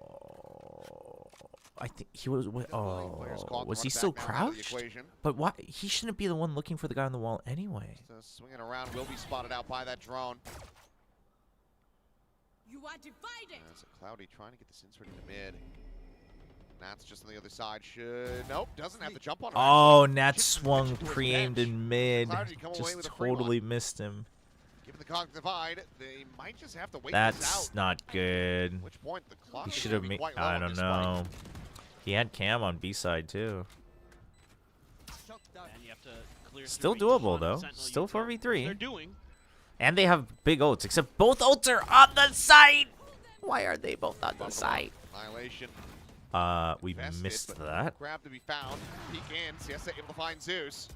I think he was. Players caught Oh, to was run he it still back now out of the crouched? equation. But why? He shouldn't be the one looking for the guy on the wall anyway. So swinging around will be spotted out by that drone. You are divided. It's a Cloudy trying to get this insert into mid. Nat's just on the other side. Nope, doesn't have the jump on him. Oh, actually. Nat Shifts the swung attention towards pre-aimed bench. in mid. Cloudy come away Just with a free one. totally missed him. Given the cog divide, they might just have to wait this That's out. not good. At which point the clock He is should gonna have be made. quite low I on don't this know. spike. He had Cam on B side too. And you have to clear Still through each doable one. though. Sentinel Still units are- 4v3. They're doing. And they have big ults, except both ults are on the side. Why are they both on the side? Annihilation. We Invested, missed but that. Grab to be found. Peek in. Siesta able to find Zeus.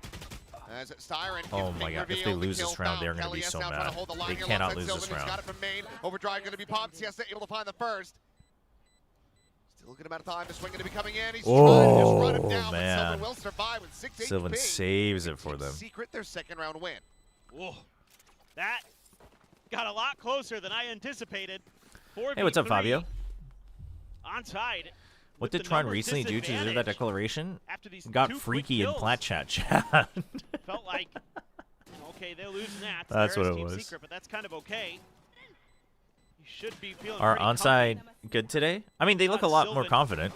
As Styron Oh gives my Ping God, if reveal, they the lose this kill round, found. they're gonna be Kelly S so now trying to mad. hold the They line here cannot alongside lose this Sylvan. He's round. got it from main. Overdrive going to be popped. Siesta able to find the first. Still a good amount of time. The swing going to be coming in. He's trying to just run him down, but man. Sylvan will survive with 6 Sylvan HP. saves it for them. Secret their second round win. Whoa. That got a lot closer than I anticipated. Hey, what's up, 4v3 Fabio? Onside. What with did the Tron numbers recently do to deserve that disadvantage declaration? after these Got 2 quick freaky in kills. plat chat. Felt like, okay, they'll lose Nats. That's There is what it Team was. Secret, but that's kind of okay. You should be feeling Are pretty onside comfy. good today? I mean, they look a Got lot more Sylvan confident.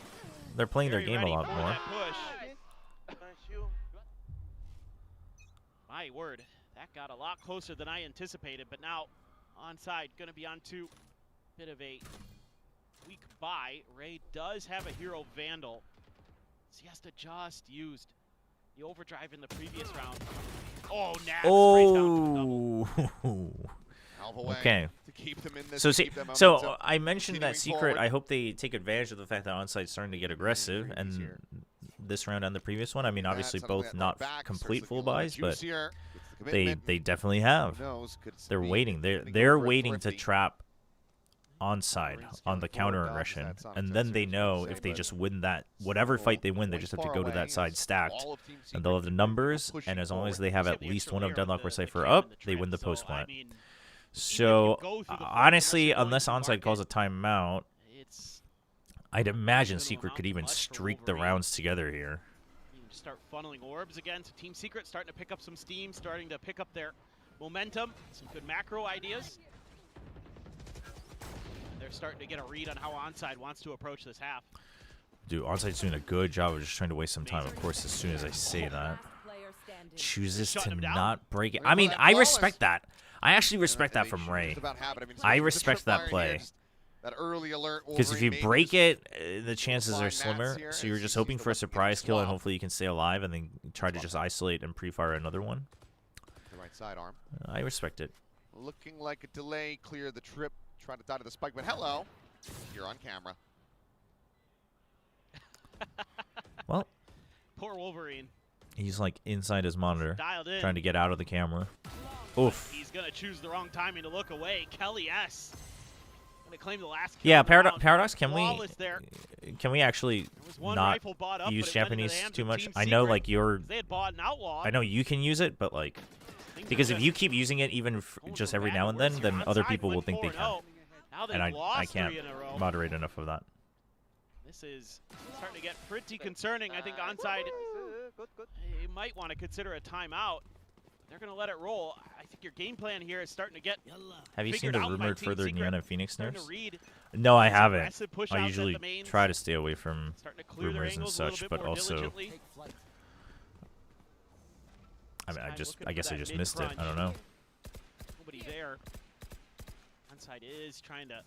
They're playing their very game a ready lot for more. that push. My word, that got a lot closer than I anticipated, but now onside going to be on to bit of a weak buy. Ray does have a hero Vandal. Siesta just used the overdrive in the previous round. Oh, Nats straight down to the double. Oh. Alpha way Okay. to keep them in this, So to see, keep them so momentum I mentioned that continuing Secret. forward. I hope they take advantage of the fact that Onside's starting to get aggressive, Very and easier. this round and the previous one. I mean, That obviously suddenly both that not back complete starts full looking a little buys, but juicier. Gets the commitment. they definitely have. Who knows? Could They're be waiting. They're getting over it waiting to thrifty. trap onside He's on the going forward, counter dodges aggression, that Sonic and Test then they series, know I'd say, if they but just win that whatever still fight they win, they quite just have to far go to away that side as stacked, all of Team and they'll have Secret the numbers. pushing And as long as forward. they have Just at the least extra one of layer of Deadlock or the Cypher cam up, and the they win the trip. post So, I plant. mean, So go through the post, honestly, unless unless you're going to onside calls a timeout, it's I'd imagine Little Secret amount could even much for streak the Wolverine. rounds together here. you can start funneling orbs again. So Team Secret starting to pick up some steam, starting to pick up their momentum. Some good macro ideas. They're starting to get a read on how onside wants to approach this half. Dude, Onside's doing a good job of just trying to waste some time. Of course, as soon as I say that, chooses to Shutting him down. not break it. Wait I for mean, that I flawless. respect that. I actually respect Yeah, that they from should Ray. just about have it. I mean, I especially with the respect that tripwire play. here, just that early alert. Because if you Wolverine break maybe it, the chances are flying Nats slimmer. here So you're as just he hoping sees for a the weapon surprise kill, and swap. hopefully you can stay alive, and then try to just isolate and pre-fire another one. the right side arm. I respect it. Looking like a delay, clear the trip, try to die to the spike, but hello, you're on camera. Well, Poor Wolverine. he's like inside his monitor, Dialed in. trying to get out of the camera. Oof. He's going to choose the wrong timing to look away. Kelly S. Going to claim the last kill. Yeah, of the round. Paradox. Can Flawless there. we actually There was one not rifle bought up, use but it went into the Japanese hands too of much? Team I know, Secret. like you're. They had bought an outlaw. I know you can use it, but like, Things are because if just you keep using it even going just from every bad now to and then, worse. then Your other onside people will went think they 4-0. can, Now they've and I lost can't 3 in a row. moderate enough of that. This is starting to get pretty concerning. I think onside, you might want to consider a timeout. They're going to let it roll. I think your game plan here is starting to get Have you seen figured the out by rumored Team further Secret. Neon and Phoenix Starting to nerfs? read No, I these haven't. aggressive push I outs at usually the mains. try to stay away from Starting to clear their rumors and angles a little such, bit but more also diligently. I mean, Time looking I for guess I that just missed it. I mid-crunch. don't know. Nobody there. Onside is trying to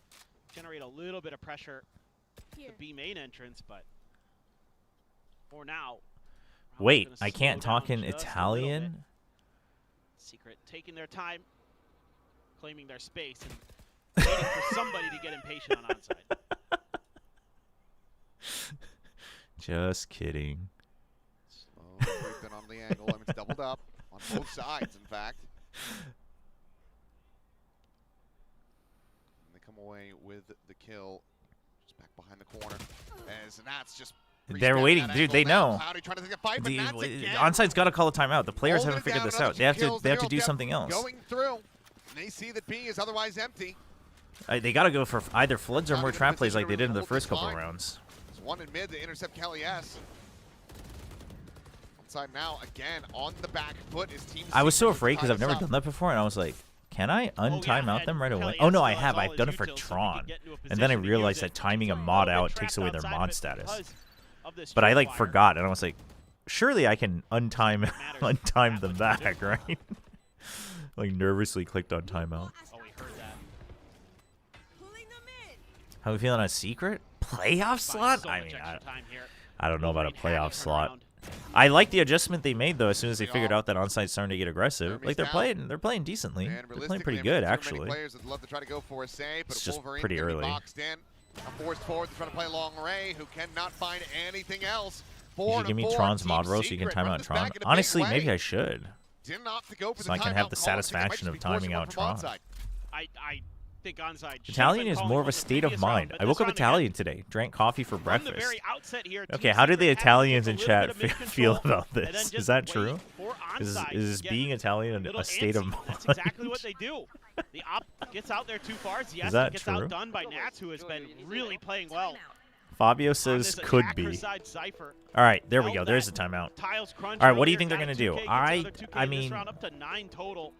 generate a little bit of pressure at the B main entrance, but for now. Wait, gonna I slow can't down talk in just a little bit. Italian? Secret taking their time, claiming their space, and waiting for somebody to get impatient on onside. Just kidding. Slow creeping on the angle. I mean, it's doubled up on both sides, in fact. And they come away with the kill. Just back behind the corner. As Nats just. They're waiting, dude. They know. Cloudy trying to take a fight, but Nats again. Onside's got to call a timeout. The players Holding haven't figured down, this another out. two They have kills. to do something else. Going through. And they see that B is otherwise empty. They got to go for either floods or more Cloudy trap in plays like they did in the hold first this couple line. rounds. There's one in mid to intercept Kelly S. Onside now again on the back foot is Team. I was so Secret to afraid because tie I've never this up. done that before, and I was like, can I untime out and them right away? Kelly Oh no, S I still have. has I've all done it his for utils, so he can Tron, get into a and then I position to realized use that it. timing a He's mod a little out bit takes trapped away their outside, mod but status. because of this But I like tripwire, forgot, and I was like, surely I can untime matters untime them that much back, more. right? Like nervously clicked on timeout. Oh, we heard that. How are we feeling on Secret? Playoff Buys slot? so I much mean, extra time here. I don't know about a Wolverine had playoff to turn slot. around. I like the adjustment they made though. As soon as they They figured all- out that Onside's starting to get aggressive, Jeremy's like they're playing decently. And They're playing realistically, pretty I mean, good there are many actually. players that love to try to go for a save, but It's just Wolverine pretty can be early. boxed in. A forced forward, trying to play long Ray, who cannot find anything else. You should give me Tron's mod roll so you can time out Tron. Honestly, maybe I should. Didn't opt to go for So the I can timeout have the call. I think it might satisfaction just of be forcing timing one out from Tron. onside. I think onside. should have Italian been is calling more of one a the state of previous round, mind. but I this woke up round Italian today. Drank coffee for From the breakfast. very outset here, Okay, Team how do the Secret had to Italians take in a little chat bit of mid feel control about and then this? just Is that wait true? for Is onside is to get being Italian little a state of antsy. mind? That's exactly what they do. The op gets out there too far. Ziesta that gets true? outdone by Nats, who has been really playing well. Fabio On says this could attacker be. side Cypher. All right, there we Held go. There's that the timeout. Tiles crunch All right, what do you earlier, think they're got a gonna do? 2K, gets I another 2K this mean, round up to 9 total.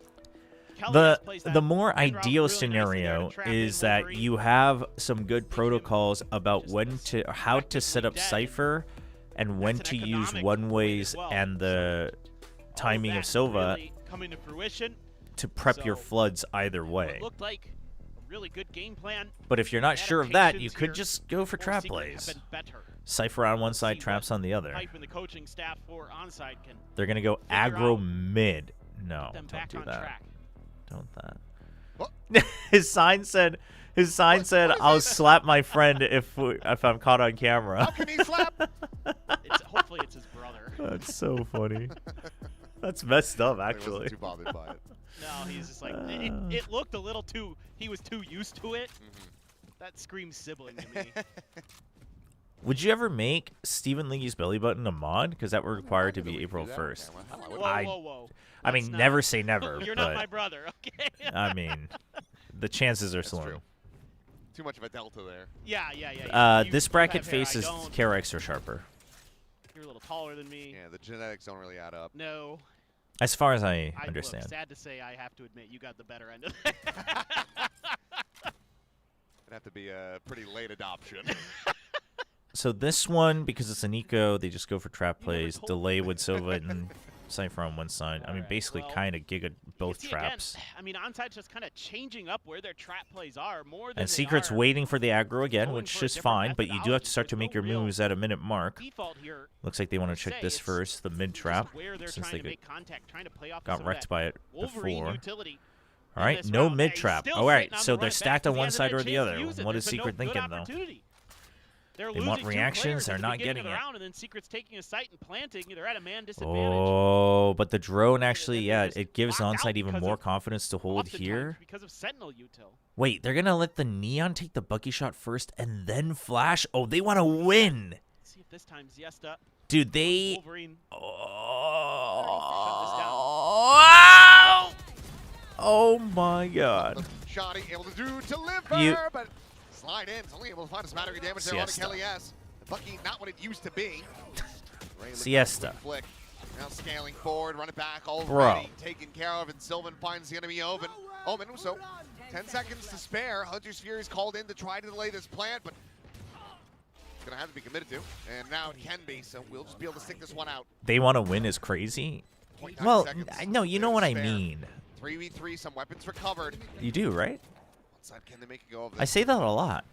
Kelly the has placed that the more mid round ideal really nicely there to scenario trap in is that Wolverine. you have some good protocols about when to how to set up Cypher and when That's to an use economic one play ways as well. and the All timing that of Silva really coming to fruition. to prep your So, floods either way. It looked like a really good game plan. But if you're not sure of that, you Adaptations could here just go for for trap Secret have plays. been better. Cypher on one Let's side, see traps what on the other. Hype and the coaching staff for onside can They're gonna go figure aggro out, mid. No, get them don't back do on that. track. Don't that. What? His sign said, what is "I'll this? slap my friend if I'm caught on camera." How can he slap? Hopefully it's his brother. That's so funny. That's messed up, He wasn't actually. too bothered by it. No, he's just like it looked a little too. He was too used to it. That screams sibling to me. Would you ever make Stephen Leahy's belly button a mod? Because that would require it to That be we April do that on 1st. camera. Hell, I Whoa, wouldn't. I- whoa, whoa! I Let's mean, not- never say never. You're but not my brother, okay? I mean, the chances are That's slim. true. Too much of a delta there. Yeah. You This have bracket hair, I faces don't. Kara extra sharper, You're a little taller than me. Yeah, the genetics don't really add up. No. as far as I Look, understand. sad to say, I have to admit you got the better end of it. It'd have to be a pretty late adoption. So this one, because it's an eco, they just go for trap You never plays, told delay with Silva and Cypher on one side. I mean, Alright, basically well, kind of giga both See, again, traps. I mean, onside's just kind of changing up where their trap plays are more than And they Secret's are waiting for the aggro again, going which for a is different fine, but you do have methodology. to start to There's make no your real moves at a minute mark. default here. Looks like they want to per check se. this It's first, the mid just trap, where they're since trying they to make contact, trying to play off got some wrecked of by it that Wolverine before. utility. All right, this no round. mid He's trap. still All right, sitting on so the they're right stacked back on because he one hasn't side had or a the chance to other. use it. What There's is been no Secret good thinking, though? opportunity. They're They want losing two reactions, players they're at the not beginning of getting the it. round, and then Secret's taking a site and planting. They're at a man disadvantage. Oh, but the drone actually, then yeah, they just it gives locked out onside even because more of- confidence to hold Oftentimes here. because of Sentinel util. Wait, they're gonna let the Neon take the Bucky shot first and then flash? Oh, they want to win. Let's see if this time Ziesta, Dude, they... Wolverine. Oh, oh my god. Shoddy able to deliver, You- but slide in. It's only able to find a smattering of damage there on Siesta. Kelly S. The Bucky, not what it used to be. Ray looking Siesta. for the flick. Now scaling forward, run it back already. Bro. Taken care of, and Sylvan finds the enemy Omen. So 10 seconds to spare. Hunter's Fury is called in to try to delay this plant, but it's going to have to be committed to. And now it can be, so we'll just be able to stick this one out. They want to win is crazy. 0.9 Well, seconds. no, you know what I Spare. mean. 3v3, some weapons recovered. You do, right? Onside, can they make a go of this? I say that a lot.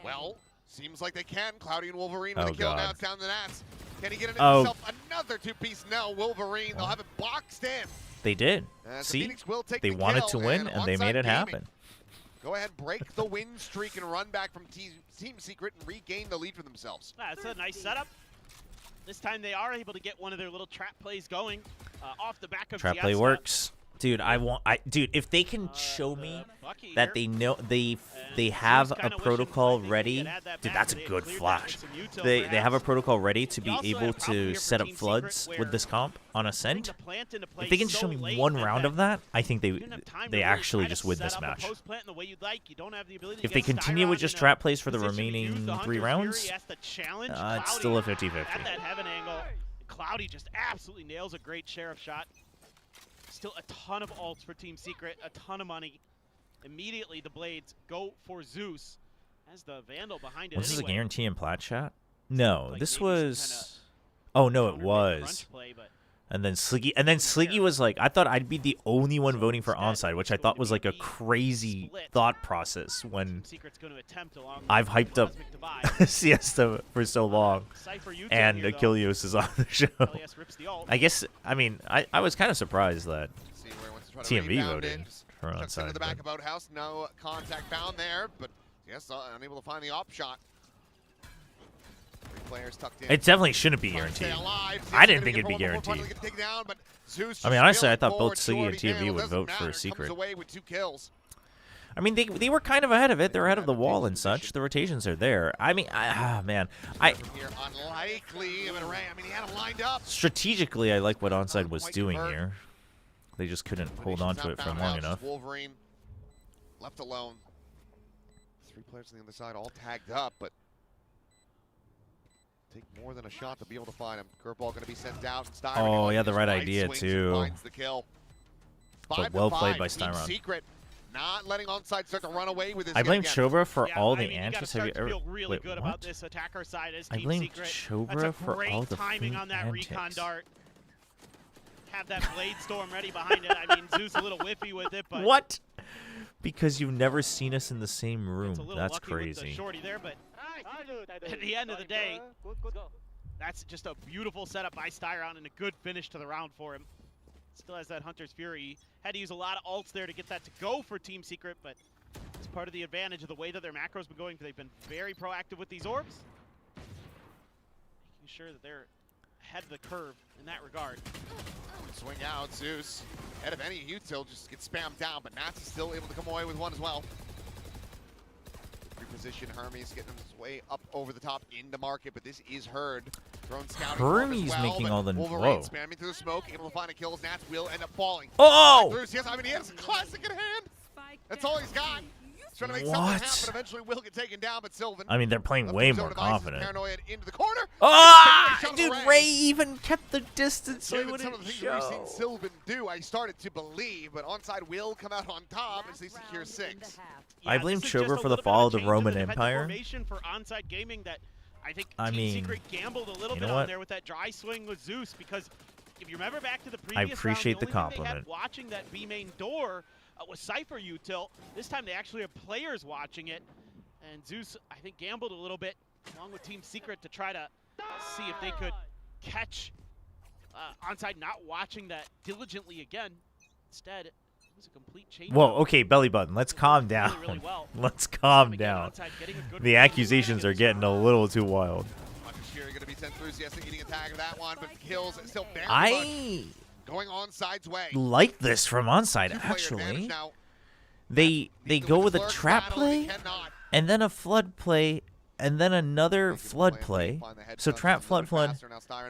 Well, seems like they can. Cloudy and Wolverine Oh, with a kill. Now God. it's down to the Nats. Can he get Oh. himself another two-piece? No, Wolverine. They'll have it boxed in. They did. So See? Phoenix will take They the wanted kill, to win, and they Onside made it Gaming, happen. Go ahead, break the win streak and run back from Team Secret and regain the lead for themselves. That's a nice setup. This time they are able to get one of their little trap plays going off the back of Trap play Siesta. works. Dude, dude, if they can show me Bucky that here. they know they And have Zeus a kinda wishing protocol they could ready, add that dude, back, that's but a they good cleared that flash. with some util They have a perhaps. protocol ready to You be also able had a problem to here for set up Team Secret floods where with this comp on putting Ascent. the plant into play If they can so show me late one that round of that, I think you didn't have time to they really actually try to just win set this up a match. post plant in the way you'd like. You don't have the ability to If they get continue with Styron just in a trap plays for the position to use remaining the 3 Hunter's rounds, Fury as the challenge. it's Cloudy still a at 50-50. that heaven angle. Cloudy just absolutely nails a great sheriff shot. Still a ton of ults for Team Secret, a ton of money. Immediately the blades go for Zeus as the Vandal behind it. Was this a anyway. guarantee in plat chat? No, Like this maybe some was. Oh no, it counter was. crunch play, but And then Sliggy was like, I thought I'd be the only one voting for onside, which I thought was like a crazy thought process when Team Secret's going to attempt along I've the hyped up Cosmic Divide. Siesta for so long, Cypher Util and here, though. Achilles is on the show. Elias rips the ult. I guess, I mean, I was kind of surprised that See where he wants to try to TMV rebound voted it. Just for chucks into onside. the back but- of Outhouse. No contact found there, but yes, unable to find the op shot. 3 players tucked in. It definitely shouldn't be Trying to stay guaranteed. alive. I Zeus didn't gonna think get it'd be one more point, guaranteed. gonna take down, but Zeus I mean, just honestly, I spilling thought both forward. Siggy and Shorty TMV Dale would doesn't vote for matter, Secret. Comes away with 2 kills. I mean, they were kind of ahead of it. They're ahead of the wall and such. The rotations are there. I mean, man, From here, unlikely. I mean, he had him lined up. strategically, I like what onside was Quite doing convert. here. They just couldn't hold on to it for long enough. Wolverine left alone. 3 players on the other side, all tagged up, but take more than a shot to be able to find him. Curveball going to be sent out. And Styron Oh, on he had the his right idea, swings and too. Finds the kill. But 5 to well played 5. by Team Styron. Secret not letting onside start to run away with this. I yet blame again. Chobra for Yeah, all I the mean, you gotta antics. Have start you to ever? feel really Wait, good about what? this attacker side as I Team blame Secret. Chobra That's a for great all the timing free on that recon antics. dart. Have that blade storm ready behind it. I mean, Zeus a little whiffy with it, but What? Because you've never seen us in the same room. it's a little That's lucky with the crazy. shorty there, but at the end of the day, that's just a beautiful setup by Styron and a good finish to the round for him. Still has that Hunter's Fury. He had to use a lot of ults there to get that to go for Team Secret, but it's part of the advantage of the way that their macros been going. They've been very proactive with these orbs, making sure that they're ahead of the curve in that regard. Swing out, Zeus. Head of any util just gets spammed down, but Nats is still able to come away with one as well. Reposition Hermes getting his way up over the top into market, but this is Herd. Thrown scouting for him as Hermes well, making but all the- Wolverine whoa. spamming through the smoke, able to find a kill. Nats will end up falling. Oh! Bruce, yes, I mean, he has a classic in hand. That's all he's got. He's trying to make something What? happen. Eventually will get taken down, but Sylvan. I mean, they're playing left way his own more devices, confident. Paranoid into the corner. Ah! Shot of Dude, Ray. Ray even kept the distance so he Given some wouldn't of the things that we've show. seen Sylvan do, I started to believe, but onside will come out on top as they secure 6. I blame this is just Chobra a for the little bit fall of of a the change in Roman defensive Empire. formation for onside gaming that I think I Team mean, Secret gambled a little you bit know on what? there with that dry swing with Zeus because if you remember back to the I previous appreciate round, the the only thing they compliment. had watching that B main door was Cypher Util. This time they actually have players watching it, and Zeus I think gambled a little bit along with Team Secret to try to see if they could catch onside not watching that diligently again. Instead, it was a complete change. Whoa, okay, belly button. Let's calm down. Really, really well. Let's calm Again, down. onside getting a good The read. accusations are getting a little too wild. Hunter's Fury going to be sent through. Yes, getting a tag of that one, but kills still very much I going onside's way. like this from onside, Two-player actually. advantage now. They Needs to go win with the a clerk's trap battle, he play, cannot. and then a flood play, and then another flood play. So trap, flood,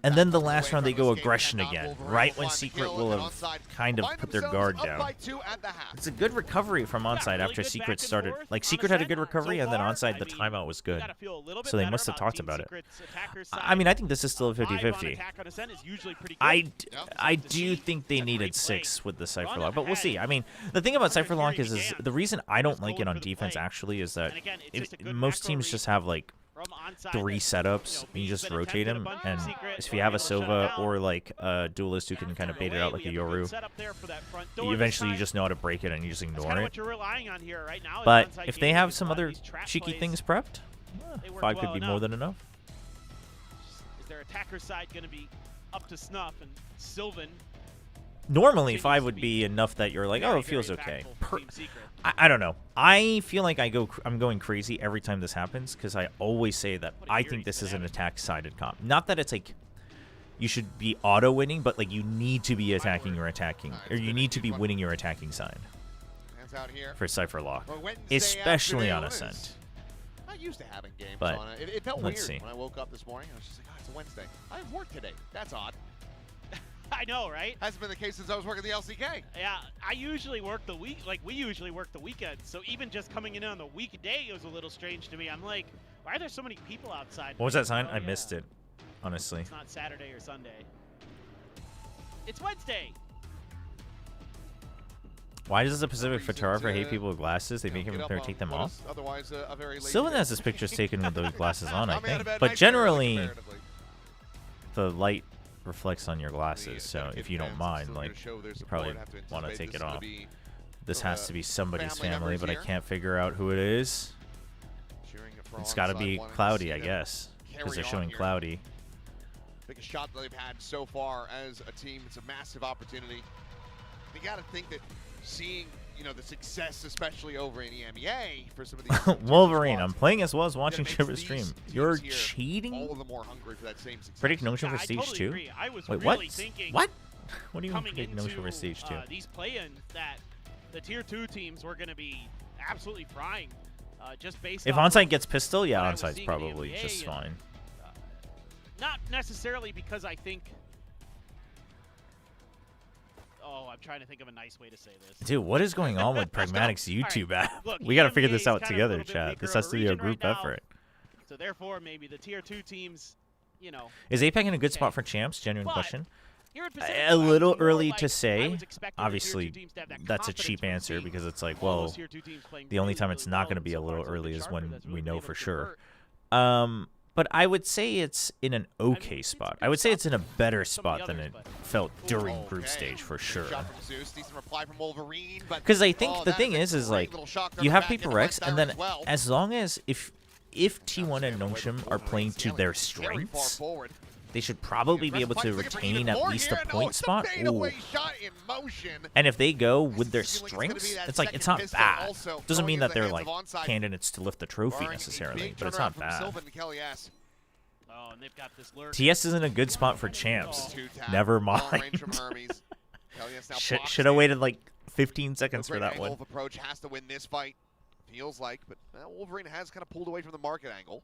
and then the last round they go aggression again, right when Secret will have kind of put their guard down. It's a good recovery from onside really after good Secret back and started. forth Like on Secret had a Ascent good recovery, so and then far. onside I the mean, timeout was good. gotta feel a little bit So they better must have about talked Team about it. Secret's attacker I mean, I side. think this is still a Vibe on 50-50. attack on Ascent is usually pretty good. I Good to do see. think they It's a needed great play. 6 with the Cypher Run Lock, but we'll see. ahead. I mean, the thing about Cypher Hunter's Lock Fury is began. the reason I don't Just like going it on for the defense play. actually is that And again, it's just a good most macro teams read just have like from 3 setups, you just rotate him, and if you have a Sova or like a duelist who can kind of bait it out like a Yoru, eventually you just know how to break it and you just ignore it. But if they have some other cheeky things prepped, 5 could be more than enough. Is their attacker side going to be up to snuff? And Sylvan, Normally 5 would be enough that you're like, oh, it feels okay. I don't know. I feel like I'm going crazy every time this happens because I always say that I think this is an attack-sided comp. Not that it's like you should be auto-winning, but like you need to be attacking your attacking, or you need to be winning your attacking side for Cypher Lock, especially on Ascent. Not used to having games But on it. It felt let's weird see. when I woke up this morning. I was just like, oh, it's a Wednesday. I have work today. That's odd. I know, right? Hasn't been the case since I was working the LCK. Yeah, I usually work the week, like we usually work the weekend. So even just coming in on the weekday was a little strange to me. I'm like, why are there so many people outside? What was that sign? Oh, I missed it, honestly. It's not Saturday or Sunday. It's Wednesday. Why does the Pacific photographer hate people with glasses? They make him take them off? Otherwise, a very lazy Sylvan has his pictures taken with those glasses on, I think. But generally, the light reflects on your glasses, so if you don't mind, like, you probably want to take it off. This has to be somebody's family, but I can't figure out who it is. It's got to be Cloudy, I guess, because they're showing Cloudy. Biggest shot that they've had so far as a team. It's a massive opportunity. You got to think that seeing, you know, the success, especially over in EMEA, for some of these Wolverine, I'm playing as well as watching Chobra stream. You're here cheating? all of them more hungry for that same success. Predict no for I stage totally 2? agree. I was Wait, really what? thinking What? What do you mean coming predict no into for stage 2? these play-ins that the tier 2 teams were going to be absolutely frying, just based If off Onside gets pistol, yeah, what I was Onside's seeing in probably NBA just and, fine. Not necessarily because I think. Oh, I'm trying to think of a nice way to say this. Dude, what is going on with Pragmatic's YouTube app? Look, We got to figure EMEA this is out kind of a together, little bit chat. weaker This of has a to be a region group right now. effort. So therefore, maybe the tier 2 teams, you know. Is APAC in a good spot for champs? Genuine But question. here in Pacific, A little more early like to I say. was expecting the tier 2 Obviously, teams to have that that's a confidence cheap from answer seeing because it's like, all well, those tier 2 teams playing the only really, time really it's not well, going to be and a so little far it's early is Sharper when that's we really know been for able to sure. convert. But I would say it's in an okay it's spot. a I would say good it's in a better some of the spot than it others, felt during Okay. group stage for sure. Shot from Zeus, decent reply from Wolverine, but Because I think the that thing a is great like little shotgun you have back Paper into Rex, West and Tower then as well. as long as if T1 and Nongshim are playing to their Very far strengths, forward. they should probably be able to retain at least a point spot. Ooh. Shot in motion. And if they go with their Feeling it's gonna be strengths, that it's like second it's not pistol bad. also Doesn't going mean into that the they're hands like of Onside. candidates to lift the trophy Barring a necessarily, big but it's turnaround not from bad. Sylvan and Kelly S. Oh, and they've got this lurk. TS is in a good spot for champs. Two tap, Never long mind. range from Hermes. Kelly S now blocks Should have in. waited like 15 No seconds for great that angle one. of approach, has to win this fight. Feels like, but Wolverine has kind of pulled away from the market angle.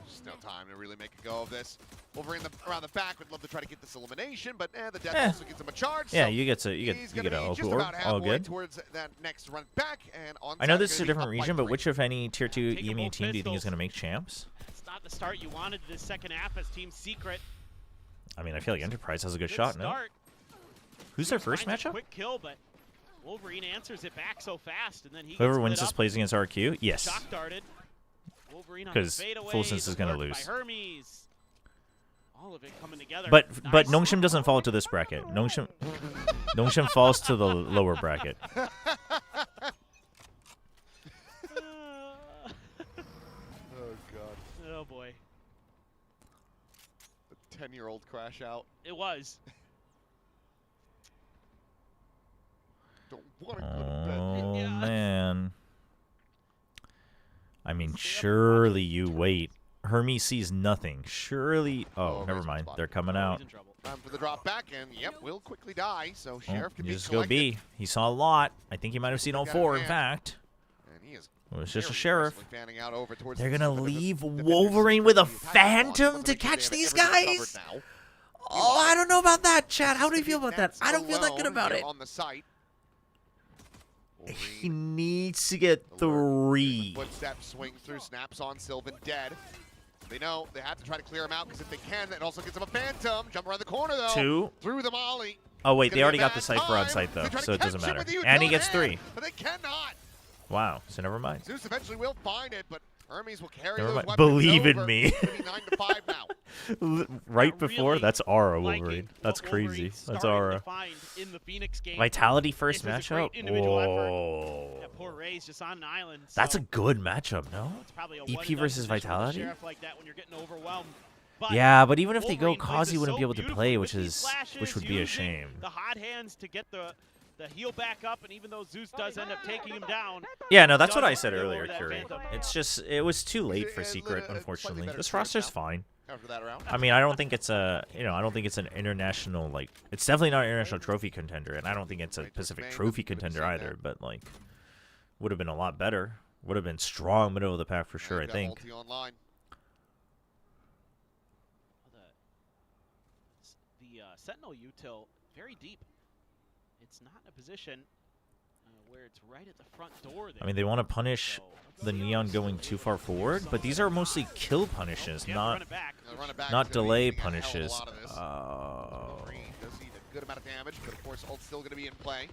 Just no time to really make a go of this. Wolverine around the back would love to try to get this elimination, but the death also gets him a charge. Yeah, so you get he's a gonna be Oku just orb. about All halfway good. towards that next run back, and I know Onside this is a gonna be different up by region, but 3. which, if any, tier 2 Take 'em EMEA both team do you think is pistols. going to make champs? It's not the start you wanted this second half as Team Secret. I mean, I feel like Enterprise has a good Good shot, no? start. Who's their first Finds a matchup? Quick kill, but Wolverine answers it back so fast, and then he Whoever gets wins lit this up. plays against RQ? Yes. Shock darted. Wolverine on the 'Cause fadeaway, Full Sense the is gonna lurk by lose. Hermes. All of it coming together. But Nice. Nongshim doesn't fall to this bracket. Nongshim falls to the lower bracket. Oh god. Oh boy, The 10-year-old crash out. it was. Don't want to go to bed. Oh Yeah. man. I mean, surely you wait. Hermes sees nothing. Surely. Oh, never Hermes mind. spot. They're coming Oh, out. he's in trouble. Time for the drop back, and yep, will quickly die. So Oh, Sheriff can you be just go collected. B. He saw a lot. I think he might have seen all Got a 4, in man. fact. And he is It was just a very sheriff. aggressively fanning out over towards They're the gonna defenders. leave Defenders Wolverine with a secretly attacking phantom Bond, to but they catch have these everything guys? covered now. Oh, I don't know about that, Chad. How do you feel about that? Nets I don't feel that good alone about here it. On the site. He Wolverine, needs to get the lurk, 3. Footsteps swing through, snaps on Sylvan, dead. They know they have to try to clear him out because if they can, that also gets him a phantom. Jump around the corner though. 2. Through the molly. Oh wait, It's they gonna already be a got the bad Cypher on time. site though, They try to so it doesn't catch him matter. with the And he utility gets hand, 3. But they cannot. Wow, so never mind. Zeus eventually will find it, but Hermes will carry Never those mind. weapons Believe in over. me. It's gonna be 9-5 now. Right Not before, really that's Aura liking Wolverine. what That's Wolverine crazy. That's started to Aura. find in the Phoenix game. Vitality first This is a great matchup? individual effort. Whoa. Yeah, poor Ray's just on an island. That's a so good matchup, no? it's probably a EP one-and-done versus position with a Vitality? sheriff like that when you're getting overwhelmed. But Yeah, but even if they go, Wolverine plays Kazi it wouldn't so be able to beautifully play, with which these flashes, would be a using shame. The hot hands to get the heal back up, and even though Zeus does end up taking him down. Yeah, no, that's what does I said go earlier, over that Curie. Phantom. It's just, it was too late for It's a Secret, slightly unfortunately. better This Secret roster's now. fine. After that round. I mean, I don't think it's a, I don't think it's an international, like, it's definitely not an international trophy contender, and I don't think it's a Pacific Trophy contender either, but, like, would have been a lot better. Would have been strong middle of the pack for sure, I They've got think. ulti online. The Sentinel util very deep. It's not in a position where it's right at the front door there. I mean, they want to punish So, the Neon going too far forward, but these are mostly kill punishes, yeah, not run it back. Run it back. not It's gonna be delay eating a hell of a punishes. lot of this. Oh. Green does eat a good amount of damage, but of course ult's still going to be in play.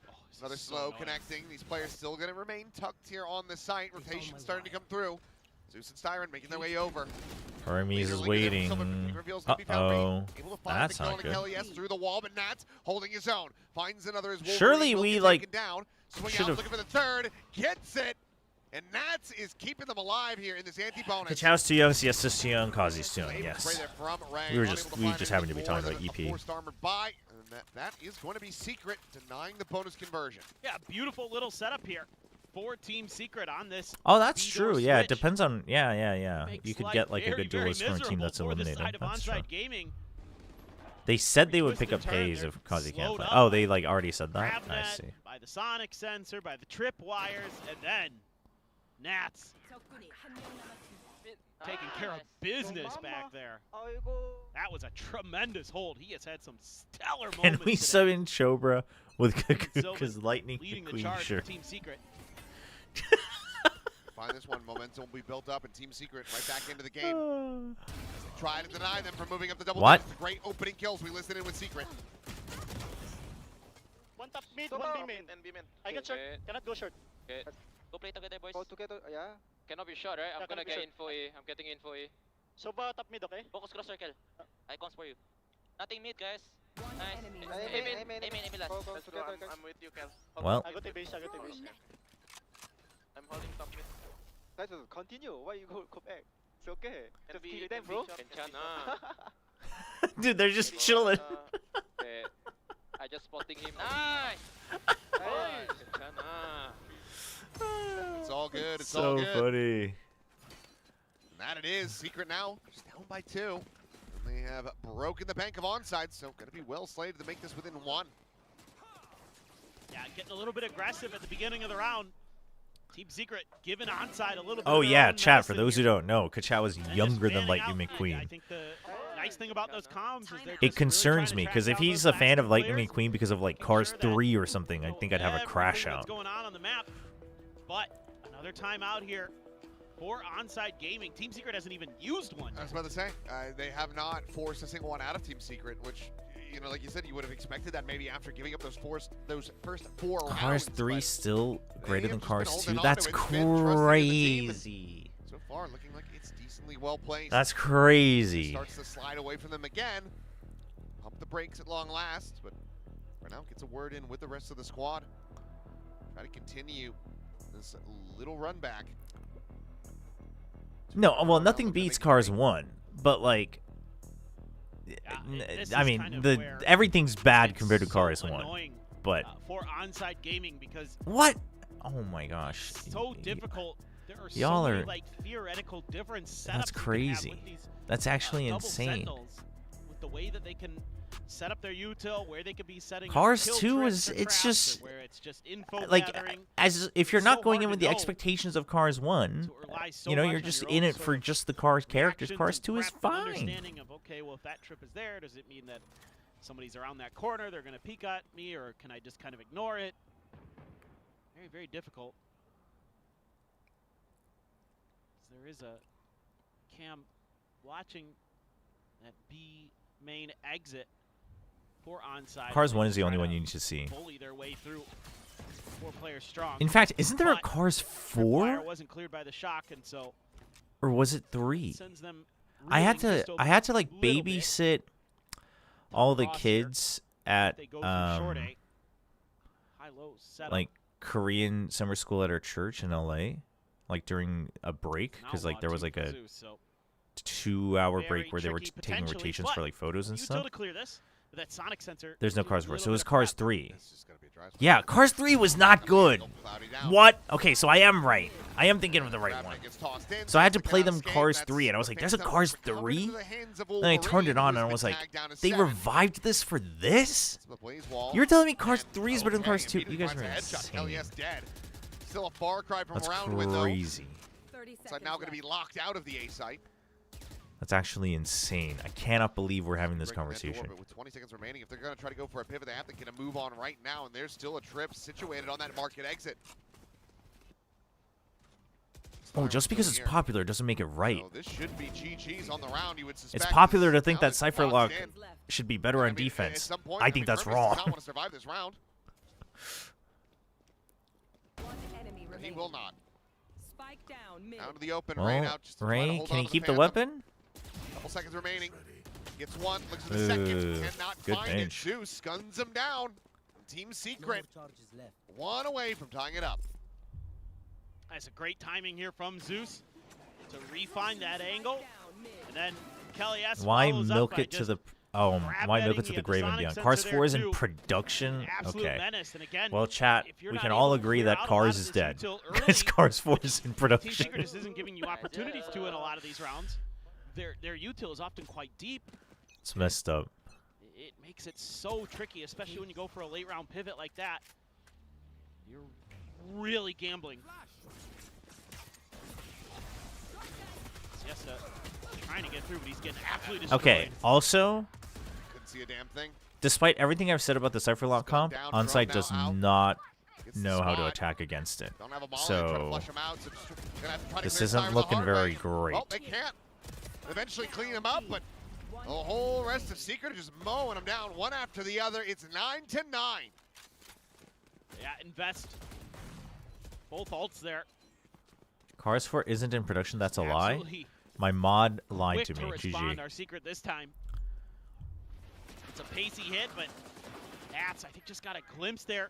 Oh, this Another is so slow annoying. connecting. These players still going to remain tucked here on the site. Rotation starting to come through. Zeus and Styron making their way over. Hermes is Leader waiting. Uh-oh. That's not good. Hell yes, through the wall, but Nats holding his own. Finds another as Wolverine Surely will we, get like, taken down. Swing out, should've- looking for the third. Gets it. And Nats is keeping them alive here in this anti-bonus. Kachow's too young, Siesta's too young, Kazi's too young, Able to yes. spray there from Ray. We were Unable just- to we find just anything happened to be talking more about than EP. a forced armored buy, and that is going to be Secret, denying the bonus conversion. Yeah, beautiful little setup here for Team Secret on this. Oh, that's B-door true. Yeah, it switch. depends on. Yeah. Makes You could life get like a very, good very duelist from a team miserable that's for the eliminated. side of That's true. Onside Gaming. They said they would Twist pick up and turn, pays they're if Kazi can't slowed play. up Oh, by they like already said that. Grab I net, see. by the sonic sensor, by the trip wires, and then Nats taking care of business back there. That was a tremendous hold. He has had some stellar moments. Can we today. sub in Chobra with Sylvan Kakuka's Lightning leading the McQueen charge shirt? for Team Secret. Find this one, momentum will be built up, and Team Secret right back into the game. Try to deny them from moving up the double. What? Deuce. Great opening kills. We listed in with Secret. One top mid, one B main. And B main. I can short, cannot go short. Okay. Go play together, boys. Go together, yeah. Cannot be short, right? I'm Yeah, gonna cannot be get short. info A. I'm getting info A. So top mid, okay? Focus cross circle. Icons for you. Nothing mid, guys. Nice. Aim main, last. Go, Let's go. together, guys. I'm with you, Kel. Well, I got the base, I got the base. I'm holding top mid. Guys, continue. Why you go back? It's okay. Can Just be, kill can them, be bro. short, can be. dude, they're just chilling. Okay. I just spotting him. Nice. Nice. It's all good. It's all So good. funny. And that it is. Secret now just down by 2. And they have broken the bank of onside, so going to be well slated to make this within 1. Yeah, getting a little bit aggressive at the beginning of the round. Team Secret giving onside a little bit. Oh of their yeah, own chat. For medicine those who here. don't know, Kachow is And just younger than fanning Lightning out. I McQueen. think the nice thing about those comms is they're just It really concerns trying me to because track if down he's those a fan of faster Lightning players, McQueen because of like making Cars sure that 3 or something, I know think I'd have a crash everything out. that's going on the map. But another timeout here for Onside Gaming. Team Secret hasn't even used one. I was about to say, they have not forced a single one out of Team Secret, which, you know, like you said, you would have expected that maybe after giving up those first 4 rounds. Cars 3 but still greater than have just been Cars holding 2? on That's to it. It's been trusting in the team, and crazy. So far, looking like it's decently well placed. That's crazy. Starts to slide away from them again. Pump the brakes at long last, but for now gets a word in with the rest of the squad. Try to continue this little run back. No, well, nothing beats Cars 1, but like, This I is mean, kind of where everything's bad it's compared to so Cars 1. annoying, But for Onside Gaming because what? Oh my gosh. so difficult. There are Y'all so many are- like theoretical different setups. That's you can have crazy. with these, That's actually double insane. Sentinels, with the way that they can set up their util, where they could be setting up Cars kill 2 trips is or it's traps, just or where it's just info like gathering. as if you're It's not so going hard in to with the know. expectations of Cars 1, So it relies so you know, much you're on just your in own it sort for of just the Cars characters. reactions Cars and 2 is prep and fine. Understanding of, okay, well, if that trip is there, does it mean that somebody's around that corner, they're going to peek at me, or can I just kind of ignore it? Very, very difficult. There is a cam watching that B main exit for onside. Cars They 1 is the try only to one you need to see. bully their way through 4 players strong. In fact, isn't there a But Cars Tripwire 4? wasn't cleared by the shock, and so Or was it 3? sends them I had reeling to just I had to like a little bit. babysit all the Tough cross here. kids at They go through short A. High-low setup. like Korean summer school at our church in LA, like during a break, Now because like there was Latu like for a Zeus, so 2-hour very break where they were tricky taking potentially, rotations but for like photos and Util stuff. to clear this, but that sonic sensor There's no gives you Cars a 4, little so it was bit of Cars prep. 3. This is gonna be a dry spell. Yeah, Cars 3 was not good. Cloudy down. What? Okay, so I am right. I am thinking of the right Grabber one. gets tossed in, So I had to Phantom play cannot them escape. Cars That's 3, and I was like, there's a Phantom Cars recovered 3? into the hands of Then I turned it Wolverine, on, who and I has was been like, tagged down to they 7. revived this for this? The blaze wall. You were telling me Cars And 3 is better than okay, Cars 2? You immediately guys are finds a headshot. Hell insane. yes, dead. Still a far cry from That's round window. crazy. It's like now going to be locked out of the A site. That's actually insane. I cannot believe we're having this Breaking that door, conversation. but with 20 seconds remaining, if they're going to try to go for a pivot, they have to get a move on right now, and there's still a trip situated on that market exit. Oh, just because it's popular doesn't make it right. So this should be GG's on the round, you would suspect. It's popular to think Now that it's Cypher locked Lock in. should be better I on mean, at defense. some point, I think that's Hermes does not wrong. want to survive this round. And he will not. Down to the open, Rain Well, out just to try to Ray, hold can on he to keep the Phantom. weapon? Couple seconds remaining. Gets one, looks for the second, Ooh, cannot good find pinch. it. Zeus guns him down. Team Secret, one away from tying it up. That's a great timing here from Zeus to refine that angle, and then Kelly S. Why follows up milk by it to just the grab why milk netting. it to You the have grave and sonic beyond? sensor Cars there 4 is in too. production. Absolute Okay. menace. And again, Well, chat, if you're we not can able all to agree clear that out a lot Cars of is this dead. util Because early, Cars 4 is in Team production. Secret just isn't giving you opportunities to in a lot of these rounds. Their util is often quite deep. It's messed up. It makes it so tricky, especially when you go for a late round pivot like that. You're really gambling. Siesta trying to get through, but he's getting absolutely destroyed. Okay, also, Couldn't see a damn thing. despite everything I've said about the Cypher Lock comp, down, Onside drone does now out. not Gets the know how to spot. attack against it. Don't have a molly, trying to So, flush him out, so just gonna have to try to this clear isn't Cypher the looking hard very way. great. Oh, they can't. Eventually clean him up, but the whole rest of Secret are just mowing him down one after the other. It's 9-9. Yeah, invest. Both ults there. Cars 4 isn't in production, that's a lie. Absolutely My mod lied quick to me. respond. GG. Our Secret this time. It's a pacey hit, but Nats, I think, just got a glimpse there.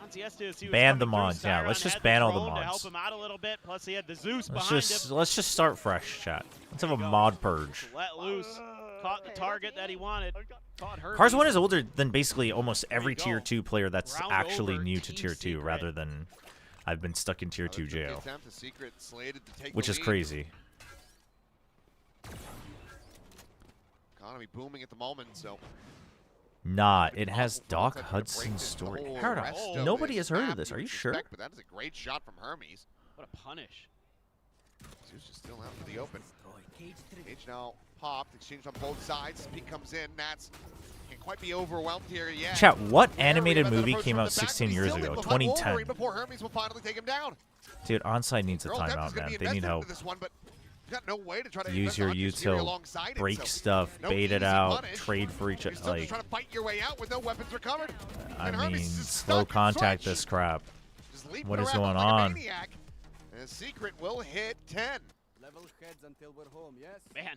On Siesta as he was Ban the coming through, mods, yeah, let's Styron just had ban all the drone to help mods. him out a little bit. Plus, he had the Zeus Let's behind just him. let's just start fresh, chat. Let's have a mod purge. Let loose. Caught the target that he wanted. Caught Hermes. Cars 1 is older than basically almost every go. Tier 2 player that's Round actually over, new to Team Tier 2, Secret. rather than I've been stuck in Tier 2 Another tricky jail, attempt. The Secret slated to take which the is lead. crazy. Economy booming at the moment, so Nah, it has Possible Doc for Onside to break Hudson's this story. whole Paradox. rest of Nobody this has heard map, of this. Are you would sure? suspect, but that is a great shot from Hermes. What a punish. Zeus is still out for the open. Cage now popped, exchange on both sides. Peek comes in. Nats can't quite be overwhelmed here yet. Chat, what Very animated about that movie approach came from out the back, 16 but he's years still ago? able to find 2010. Wolverine before Hermes will finally take him down. Dude, Onside needs a Girl Depth is timeout, gonna man. be They need invested help. into this one, but got no way to try to Use invest your on Fury util, alongside it, break so stuff, no bait it easy out, punish. trade for each You're other. still just Like, trying to fight your way out with no weapons recovered. I And Hermes mean, is just slow stuck in contact switch. this crap. Just leaping What is around going like on? a maniac. And the Secret will hit 10. Level heads until we're home, yes? Man.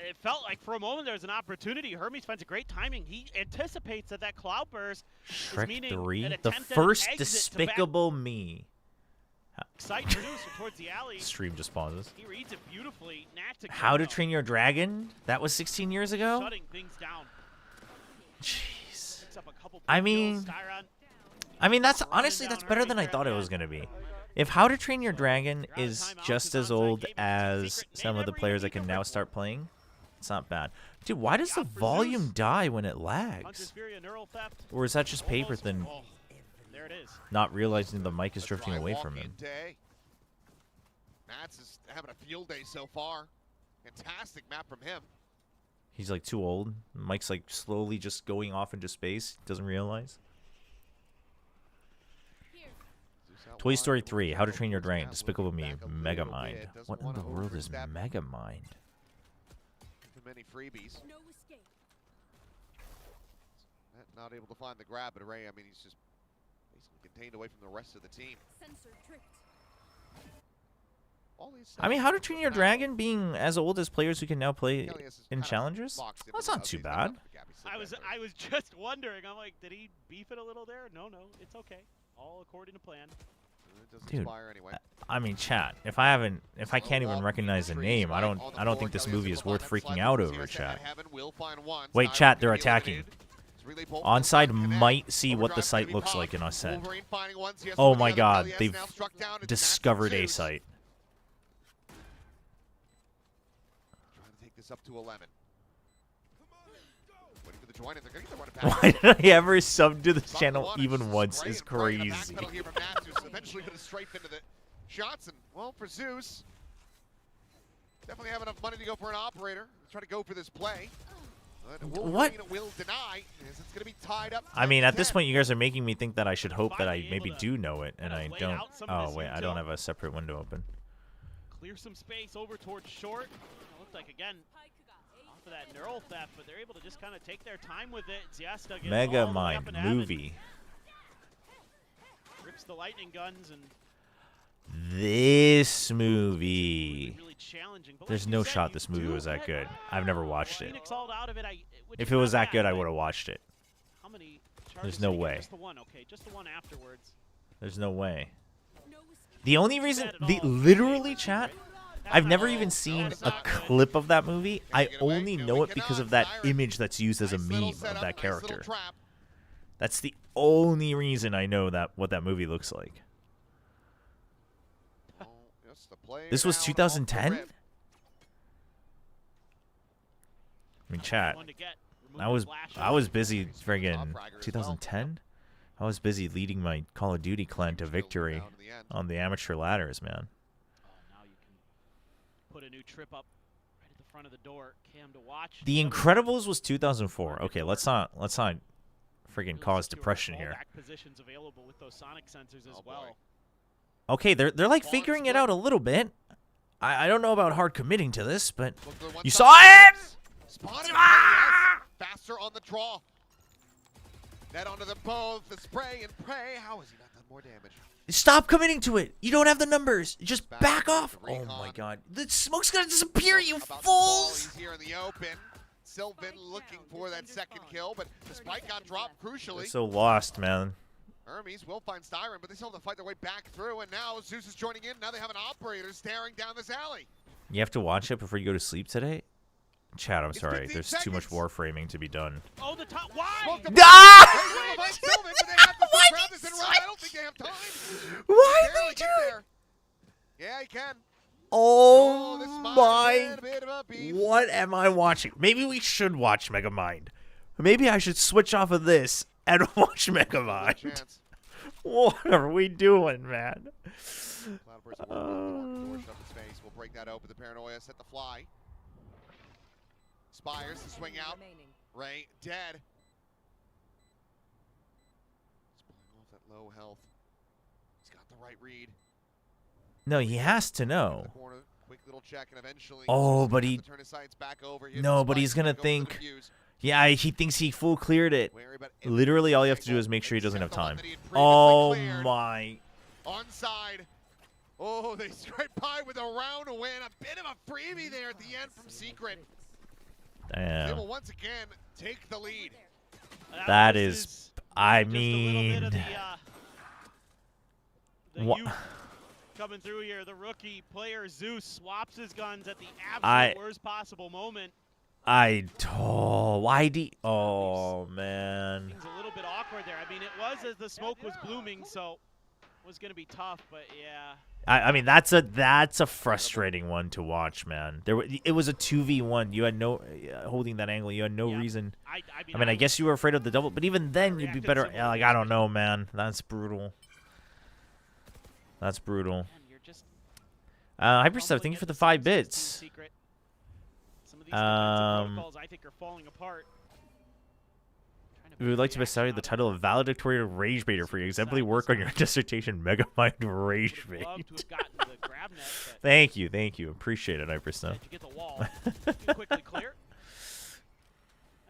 It felt like for a moment there was an opportunity. Hermes finds a great timing. He anticipates that cloudburst is Shrek meaning 3? an The attempt at an first exit to back Despicable Me. Sight producer towards the alley. Stream just pauses. He reads it beautifully. Nats again, How to though, Train Your Dragon? That was 16 years ago? shutting things down. Jeez. Picks up a couple I big mean, kills. Styron that's running honestly down that's better than I Hermes thought it there. was gonna be. If How to Train Your Dragon You're out of is timeout just because as Onside old gave it to Team as Secret. some Name of the every players that can illegal now rip. start playing, it's not bad. Dude, why does the Out for volume Zeus. die when it Hunter's lags? Fury, a neural theft. Or is that just paper Almost- than oh, there it is. not realizing the mic is A drifting dry away walk from in him? day. Nats is having a field day so far. Fantastic map from him. He's like too old. Mike's like slowly just going off into space. Doesn't realize. Zeus out Toy wide, Story Wolverine 3, How to down Train Your low, Dragon, down, Despicable looking Me, back a little Megamind. bit, doesn't What in wanna the world is overstep Megamind? too many freebies. not able to find the grab, but Ray, I mean, he's just basically contained away from the rest of the team. I mean, how to Train Your Dragon being as old as players who can now play in challengers? That's not too bad. I was just wondering. I'm like, did he beef it a little there? No, it's okay. All according to plan. Dude, I mean, chat. If I can't even recognize a name, I don't think this movie is worth freaking out over, chat. Wait, chat, they're attacking. Onside might see what the site looks like in Ascent. Oh my god, they've discovered a site. Up to 11. Waiting for the join, and they're gonna get the run it back. Why did I ever sub to this channel even once is crazy. Eventually gonna strafe into the shots, and well, for Zeus, definitely have enough money to go for an operator. Try to go for this play. What? Will deny, as it's gonna be tied up. I mean, at this point, you guys are making me think that I should hope that I maybe do know it, and I don't. Oh wait, I don't have a separate window open. Clear some space over towards short. Looked like again off of that neural theft, but they're able to just kind of take their time with it. Ziesta gets Mega all the way Mind up and having. movie. Rips the lightning guns and this movie. really challenging. But There's like no you said, shot you this movie do was that get good. I've never watched it. Phoenix all out of it. If it was that good, I would have watched it. How many There's no way. Just the one, okay, just the one afterwards. There's no way. The only reason, literally, chat, I've never even seen a clip of that movie. I only know it because of that image that's used as a meme of that character. That's the only reason I know what that movie looks like. This was 2010? I mean, chat, I was busy friggin' 2010? I was busy leading my Call of Duty clan to victory on the amateur ladders, man. Now you can put a new trip up right at the front of the door. Cam to watch. The Incredibles was 2004. Okay, let's not friggin' cause depression here. Positions available with those sonic sensors as well. Okay, they're like figuring it out a little bit. I don't know about hard committing to this, but you saw it. Faster on the draw. Net onto them both. The spray and pray. How has he not done more damage? Stop committing to it. You don't have the numbers. Just back off. Oh my god. The smoke's gonna disappear, you fools. He's here in the open. Sylvan looking for that second kill, but the spike got dropped crucially. They're so lost, man. Hermes will find Styron, but they still have to fight their way back through, and now Zeus is joining in. Now they have an operator staring down this alley. You have to watch it before you go to sleep today? Chad, I'm sorry. There's too much warframing to be done. Oh, the top. Why? Ah! Why did they do it? Yeah, he can. Oh my. What am I watching? Maybe we should watch Megamind. Maybe I should switch off of this and watch Megamind. What are we doing, man? We'll break that open. The paranoia set the fly. Spires to swing out. Ray dead. He's playing off that low health. He's got the right read. No, he has to know. Quick little check and eventually Oh, but he. turn his sights back over. No, but he's gonna think. Yeah, he thinks he full cleared it. Literally, all you have to do is make sure he doesn't have time. Oh my. Onside. Oh, they scraped by with a round to win. A bit of a freebie there at the end from Secret. Damn. They will once again take the lead. That is, I mean, what? Coming through here, the rookie player Zeus swaps his guns at the absolute worst possible moment. Oh man. Things a little bit awkward there. I mean, it was as the smoke was blooming, so it was gonna be tough. But yeah. I mean, that's a frustrating one to watch, man. It was a 2v1. You had no holding that angle. You had no reason. I mean, I guess you were afraid of the double, but even then, you'd be better. Like, I don't know, man. That's brutal. That's brutal. Hyperstar, thank you for the 5 bits. I think are falling apart. We would like to bestowed the title of valedictorian rage baiter for your exemplary work on your dissertation, Megamind Rage Bait. Thank you. Appreciate it, Hyperstar. Get the wall. Quickly clear.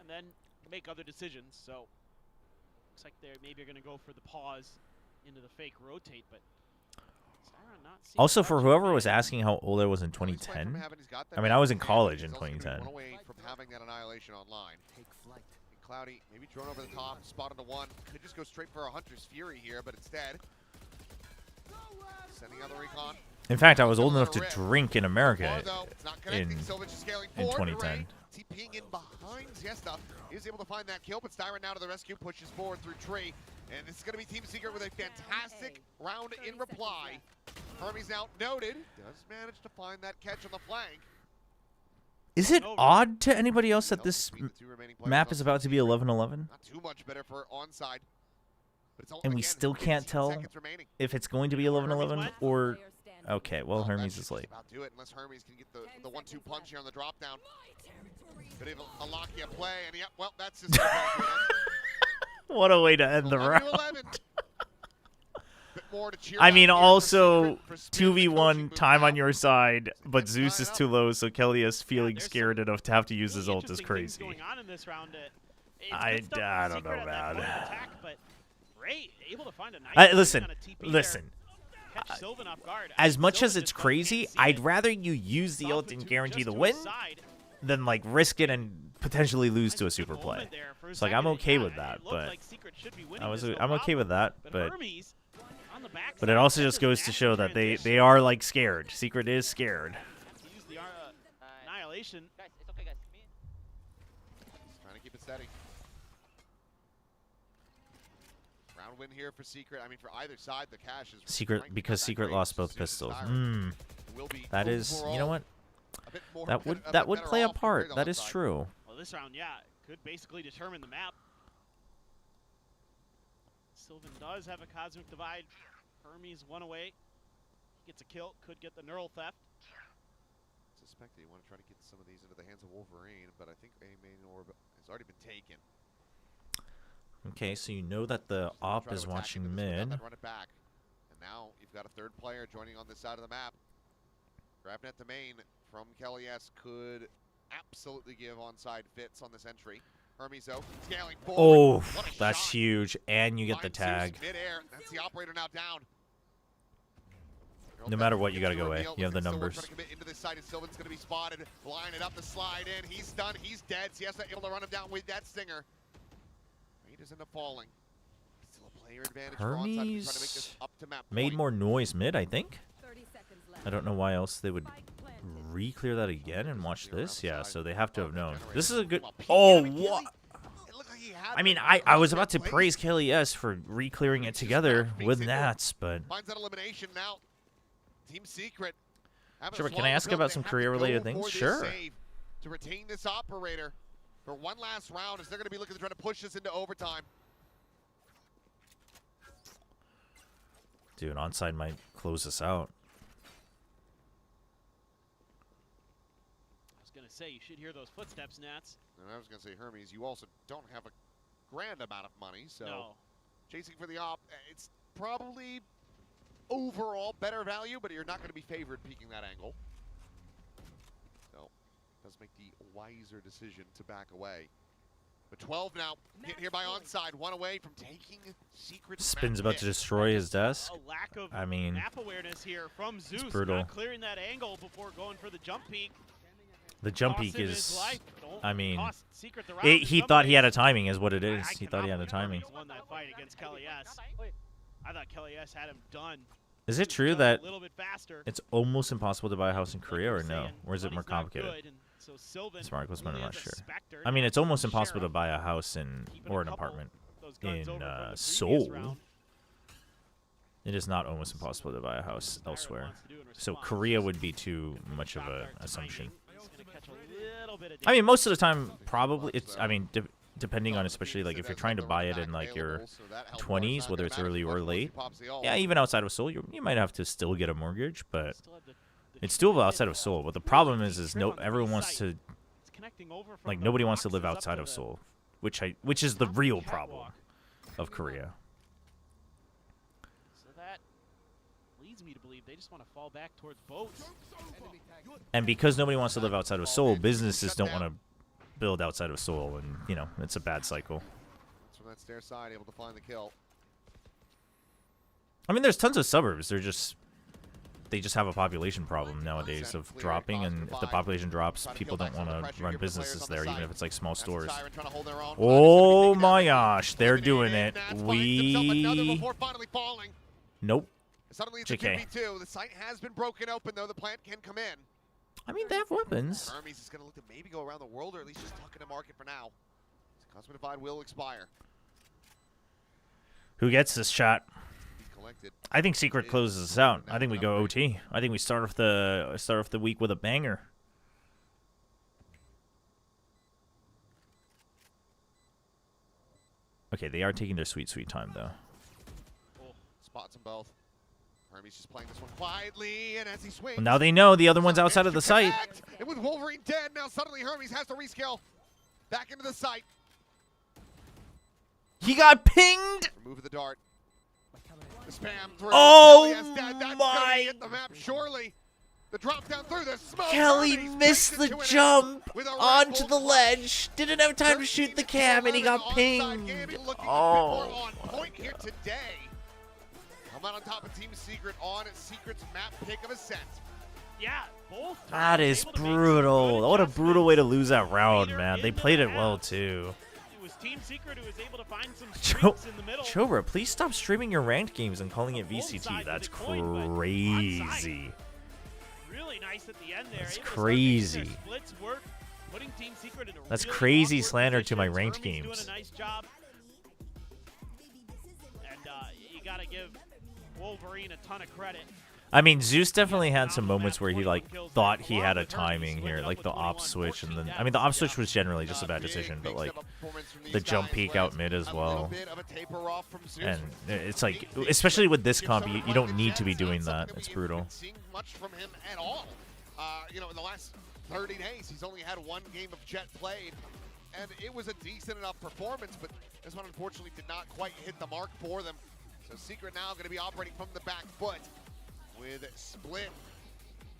And then make other decisions. So Looks like they're maybe going to go for the pause into the fake rotate, but Siren not seeing Also, much for of whoever it. was asking how old I was in 2010, I mean, I was in college in 2010. Away from having that annihilation online. Take flight. Cloudy, maybe drone over the top, spotted a one. Could just go straight for a Hunter's Fury here, but instead, sending out the recon. In fact, I was old enough to drink in America in 2010. TPing in behind Siesta. He was able to find that kill, but Styron now to the rescue, pushes forward through tree. And this is going to be Team Secret with a fantastic round in reply. Hermes now noted, does manage to find that catch on the flank. Is it odd to anybody else that this map is about to be 11-11? Not too much better for onside. But it's all, And we again, still can't 15 tell seconds remaining. if it's going to be 11-11 or... Okay, well, Hermes is late. About do it unless Hermes can get the 1-2 punch here on the drop down. But if Alakia play, and yeah, well, that's just What a way to end the round. I mean, also 2v1 time on your side, but Zeus is too low, so Kelly is feeling scared enough to have to use his ult is crazy. I don't know, man. Listen. As much as it's crazy, I'd rather you use the ult and guarantee the win than like risk it and potentially lose to a super play. So like I'm okay with that, but I'm okay with that, but it also just goes to show that they are like scared. Secret is scared. Annihilation. Guys, it's okay, guys. Trying to keep it steady. Round win here for Secret. I mean, for either side, the cash is Secret, because Secret lost both pistols. That is, you know what? That would play a part. That is true. Well, this round, yeah, could basically determine the map. Sylvan does have a Cosmic Divide. Hermes one away. Gets a kill, could get the neural theft. Suspect that you want to try to get some of these into the hands of Wolverine, but I think a main orb has already been taken. Okay, so you know that the op is watching mid. Run it back. And now you've got a third player joining on this side of the map. Grabbing at the main from Kelly S could absolutely give onside fits on this entry. Hermes though, scaling forward. Oh, that's huge. And you get the tag. Mid-air. That's the operator now down. No matter what, you gotta go away. You have the numbers. Into this side, and Sylvan's gonna be spotted. Line it up the slide in. He's done. He's dead. Siesta able to run him down with that stinger. He does end up falling. Still a player advantage for onside. Trying to make this up to map Made point. more noise mid, I think. I don't know why else they would re-clear that again and watch this. Yeah, so they have to have known. This is a good... Oh, what? I mean, I was about to praise Kelly S for re-clearing it together with Nats, but... Finds that elimination now. Team Secret. Chobra, can I ask about some career-related things? Sure. To retain this operator for one last round, as they're going to be looking to try to push this into overtime. Dude, onside might close us out. I was going to say, you should hear those footsteps, Nats. And I was going to say, Hermes, you also don't have a grand amount of money, so No. chasing for the op, it's probably overall better value, but you're not going to be favored peeking that angle. So, does make the wiser decision to back away. But 12 now, hit here by onside, one away from taking Secret. Spin's about to destroy his desk. A lack of I mean, map awareness here from Zeus. it's brutal. Not clearing that angle before going for the jump peek. The jump Costing peek his is... life. I mean, Cost Secret the round in he some thought he had a ways. timing is what it is. He thought he had a Hermes timing. won that fight against Kelly S. I thought Kelly S had him done. Is it true A that little bit faster. it's almost impossible to buy a house in Like Korea we're or no? saying, Or is it more money's not complicated? good, and so Sylvan Smart Questman, I'm really not has a sure. specter, I mean, it's almost Sheriff, impossible to buy a house in keeping or a an couple apartment those guns in over from the previous Seoul. round. It is not almost impossible to buy a house Siren elsewhere. wants to do in So response. Korea would be too much of Shot an dart assumption. timing. He's gonna catch a little bit of I mean, damage. most of the time, probably it's. I mean, depending on especially like if you're trying to buy it in like your 20s, whether it's early or late. Yeah, even outside of Seoul, you might have to still get a mortgage, but Still have the it's doable outside of Seoul. But the problem is no everyone wants to It's connecting over from like the nobody wants to live boxes up outside to of the Seoul, which is the top real catwalk. problem of Korea. So that leads me to believe they just want to fall back towards boats. And because nobody wants to live outside of Seoul, businesses don't want to build outside of Seoul, and you know it's a bad cycle. That's from that stair side, able to find the kill. I mean, there's tons of suburbs. They just have a population problem nowadays of dropping, and if the population drops, people don't want to run businesses there, even if it's like small stores. Oh my gosh, they're doing it. Nope. Suddenly it's a 2v2. The site has been broken open, though. The plant can come in. I mean, they have weapons. Hermes is going to look to maybe go around the world, or at least just tuck into market for now. Cosmic Divide will expire. Who gets this shot? Collected. I think Secret closes us out. I think we go OT. I think we start off the week with a banger. Okay, they are taking their sweet time though. Spots them both. Hermes just playing this one quietly, and as he swings. Well, now they know the other one's outside of the site. And with Wolverine dead, now suddenly Hermes has to reskill. Back into the site. He got pinged. Remove the dart. The spam through. Oh That's my! hit the map surely. The drop down through the smoke. Kelly Hermes missed brings the it to an jump end with a onto Red the Bull ledge. Didn't have time to shoot the cam, and he got pinged. Oh. On point here today. Come out on top of Team Secret on Secret's map pick of Ascent. Yeah, both. That is brutal. What a brutal way to lose that round, man. They played it well too. It was Team Secret who was able to find some streaks in the middle. Chobra, please stop streaming your ranked games and calling it VCT. That's crazy. Really nice at the end there. That's crazy. That's crazy slander to my ranked games. Doing a nice job. And you gotta give Wolverine a ton of credit. I mean, Zeus definitely had some moments where he like thought he had a timing here, like the op switch, and then I mean the op switch was generally just a bad decision, but like the jump peek out mid as well. And it's like, especially with this comp, you don't need to be doing that. It's brutal. Much from him at all. You know, in the last 30 days, he's only had one game of Jet played, and it was a decent enough performance, but this one unfortunately did not quite hit the mark for them. So Secret now going to be operating from the back foot, with Split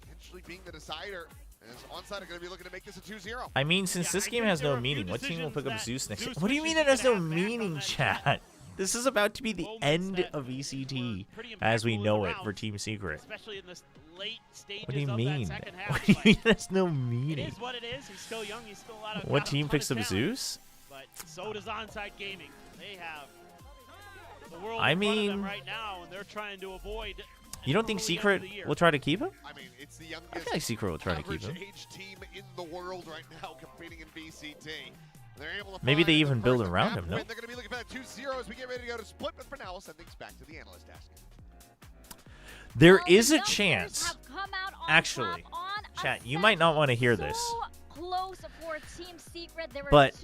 potentially being the decider. As Onside are going to be looking to make this a 2-0. I mean, since this game has no meaning, what team will pick up Zeus next? What do you mean it has no meaning, chat? This is about to be the end of VCT as we know it for Team Secret. Especially in this late stages. What do you mean? What do you mean there's no meaning? It is what it is. He's still young. He's still a lot of. What team picks up Zeus? But so does Onside Gaming. They have the world I in front of mean, them right now, and they're trying to avoid. You don't think Secret will try to keep him? I mean, it's the youngest I feel like Secret will try to keep him. age team in the world right now competing in VCT. They're able to Maybe they find even the build first around map him, no? win. They're going to be looking for that 2-0 as we get ready to go to Split, but for now, we'll send things back to the analyst desk. There is a chance. Actually, chat, you might not want to hear this. But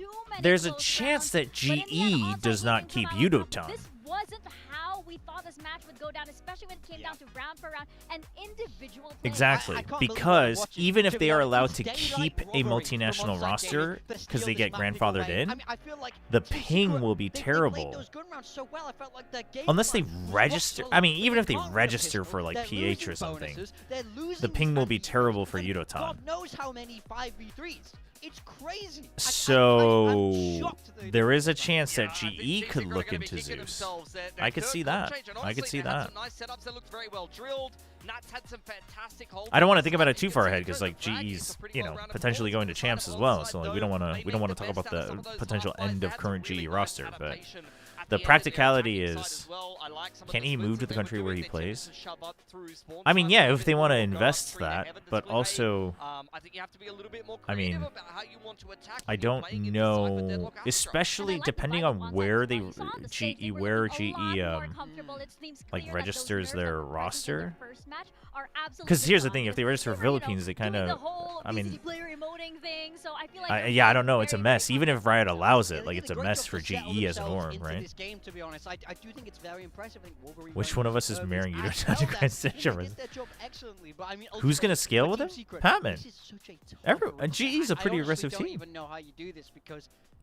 there's a chance that GE does not keep Yudotan. This wasn't how we thought this match would go down, especially when it came down to round for round and individual play. Exactly, because even if they are allowed to keep a multinational roster because they get grandfathered in, the ping will be terrible. Unless they register, I mean, even if they register for like PH or something, the ping will be terrible for Yudotan. God knows how many 5v3s. It's crazy. So there is a chance that GE could look into Zeus. I could see that. I could see that. I don't want to think about it too far ahead because like GE's, you know, potentially going to champs as well. So like we don't want to talk about the potential end of current GE roster, but the practicality is, can he move to the country where he plays? I mean, yeah, if they want to invest that, but also, I mean, I don't know, especially depending on where they like registers their roster. Because here's the thing, if they register for Philippines, they kind of, I mean, yeah, I don't know, it's a mess. Even if Riot allows it, like it's a mess for GE as a norm, right? Game, to be honest. I do think it's very impressive. I think Wolverine Which one of us is marrying you to Grand Century? I mean, who's gonna scale with him? Patman. GE's a pretty aggressive I don't team. even know how you do this because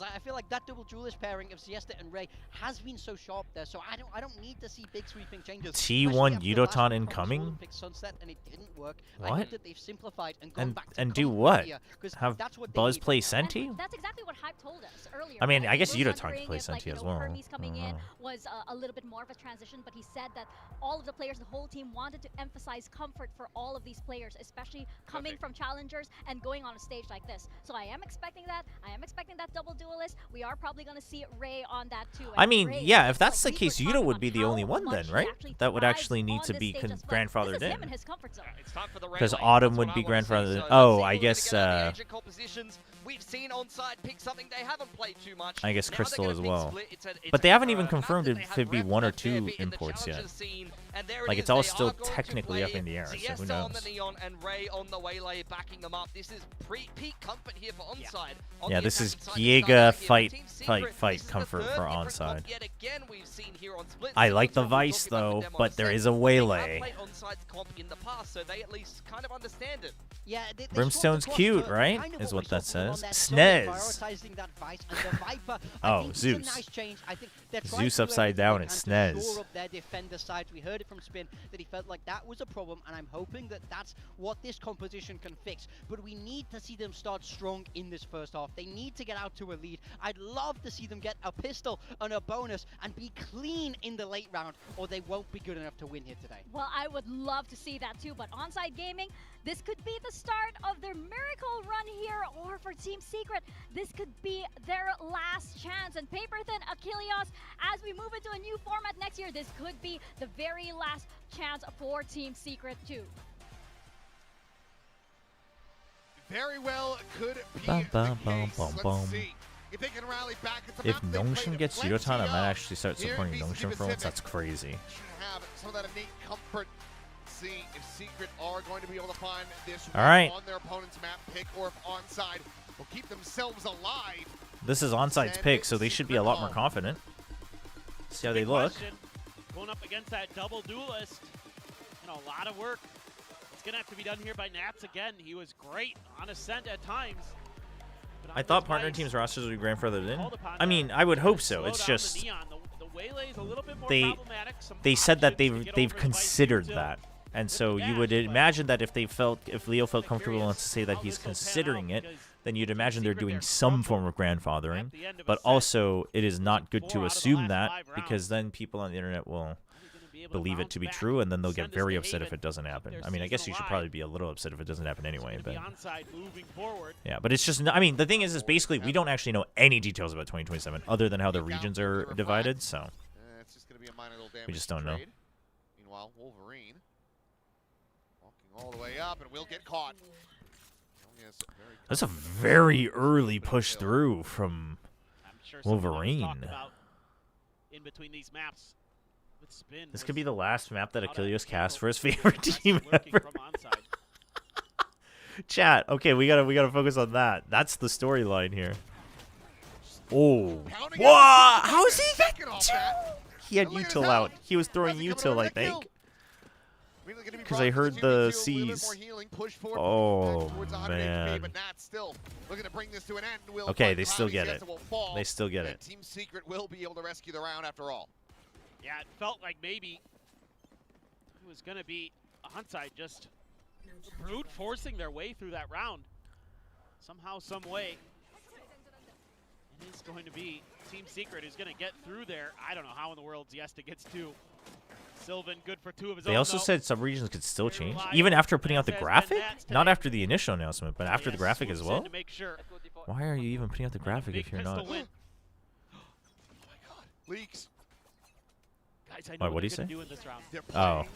because I feel like that double duelist pairing of Siesta and Ray has been so sharp there. So I don't need to see big sweeping changes. T1 especially after Yudotan last week when incoming? Solon picked Sunset and it didn't work. I What? think that they've simplified and gone back to And do common what? here, 'cause Have that's what they Buzz need. play Senti? That's exactly what Hype told us earlier. I mean, right? I guess We were Yudotan wondering can play if, like, Senti you as know, well. Hermes coming in Uh-huh. was a little bit more of a transition, but he said that all of the players, the whole team wanted to emphasize comfort for all of these players, especially coming from challengers and going on a stage like this. So I am expecting that. I am expecting that double duelist. We are probably going to see Ray on that too. I And mean, Ray, yeah, like, if that's the we were case, Yuta talking would on be the how only one much then, he right? actually That would thrives actually need on to this be stage as well. grandfathered This is him in. in his comfort zone. It's time for the Because relay. Autumn That's would what be I wanna see. grandfathered. So Oh, let's see I who guess, they're gonna get out of the agent compositions. We've seen Onside pick something they haven't played too much. I guess Now they're Crystal gonna as pick well. Split. It's But they haven't even map that confirmed they if have it'd be repped one or a fair two bit in the imports yet. challenger scene, and there it Like, is. it's all They still are going to technically up play in the air, so who Siesta on the knows? Neon and Ray on the Waylay backing them up. This is peak comfort here for Onside. On Yeah, the this is attacking side, they start Giga out here fight, for Team Secret. fight This is the comfort third for different Onside. comp yet again we've seen here on Split. I Similar like to the what we were Vice talking about though, with them on but there set. is a They have Waylay. played Onside's comp in the past, so they at least kind of understand it. Yeah, they Brimstone's scored cute, to right? kind of Is what what we that saw from says. them on their Snez. side, prioritizing that Vice and the Viper. Oh, I think Zeus. It's a nice change. I think they're trying Zeus to do upside everything down, they it's can to Snez. shore up their defender sides. We heard it from Spin that he felt like that was a problem, and I'm hoping that that's what this composition can fix. But we need to see them start strong in this first half. They need to get out to a lead. I'd love to see them get a pistol and a bonus and be clean in the late round, or they won't be good enough to win here today. Well, I would love to see that too, but Onside Gaming, this could be the start of their miracle run here, or for Team Secret, this could be their last chance. And Paperthin, Achilles, as we move into a new format next year, this could be the very last chance for Team Secret too. Very well could be Bum, bum, the bum, case. bum, Let's bum. see if they can rally back. It's a If map they played Nongshin gets plenty Yudotan, I might of actually start here in supporting VCT Nongshin for once. Pacific. That's crazy. Have some of that innate comfort. See if Secret are going to be able to find this All right. on their opponent's map pick, or if Onside will keep themselves alive. This is Onside's Send pick, so they should be a lot more Secret confident. See how they Big look. question. Going up against that double duelist. You know, a lot of work. It's going to have to be done here by Nats again. He was great on Ascent at times. But I on thought this partner Vice, teams rosters would be grandfathered in. called upon I to mean, I would hope so. slow It's down the just Neon. The Waylay is a little bit more they problematic. Some they said that options to get they've over the Vice considered until that. And with so the you would dash, but imagine that if Leo felt comfortable enough to say that how he's this will pan considering out, it, because then you'd Team imagine they're Secret, doing they're some form of struggled grandfathering. at the end of a But set. also, it is not good 4 to out of the assume last that 5 because rounds. then people on the internet will Are we gonna be able to believe it bounce to be back, true, and then they'll send get us very to upset if Haven, it doesn't keep happen. their I mean, I guess season you should alive? probably be a little upset if it doesn't happen anyway. It's But gonna be Onside moving forward. yeah, but it's just, I mean, the thing is basically we don't actually know any details about 2027 other than how the regions are divided. So It's just going to be a minor little damage. we just don't know. trade. Meanwhile, Wolverine walking all the way up and will get caught. Only has some very That's a confident very early push through from I'm sure something that was Wolverine. talked about in between these maps with Spin. This was could be the last map that how to Achilles handle cast for his favorite aggressive team lurking ever. from Onside. Chat. Okay, we gotta focus on that. That's the storyline here. Oh, Pounding what? out. How is he Second get off two? that. He had And look at util his out. health. He was throwing How's he coming util, over I that kill? think. Immediately gonna be 'Cause brought I to heard 2v2, the a little bit more C's. healing, push forward, Oh, back towards 100 man. HP, but Nats still looking to bring this to an end. Will Okay, find they still Cloudy, get Siesta it. will fall, They still get and it. Team Secret will be able to rescue the round after all. Yeah, it felt like maybe it was going to be Onside just brute forcing their way through that round. Somehow, some way. It is going to be Team Secret who's going to get through there. I don't know how in the world Ziesta gets 2. Sylvan, good for 2 of his own. They also though. said some regions could still change, reliable. even after putting out the Nats has graphic. been Nats Not today. after the initial announcement, but after the Yes, graphic as swoops in well. to make sure. Why are you even putting out the graphic Big if you're pistol not? win. Leaks. Guys, I know Why, what what'd they're he gonna do in this round. They're Oh. playing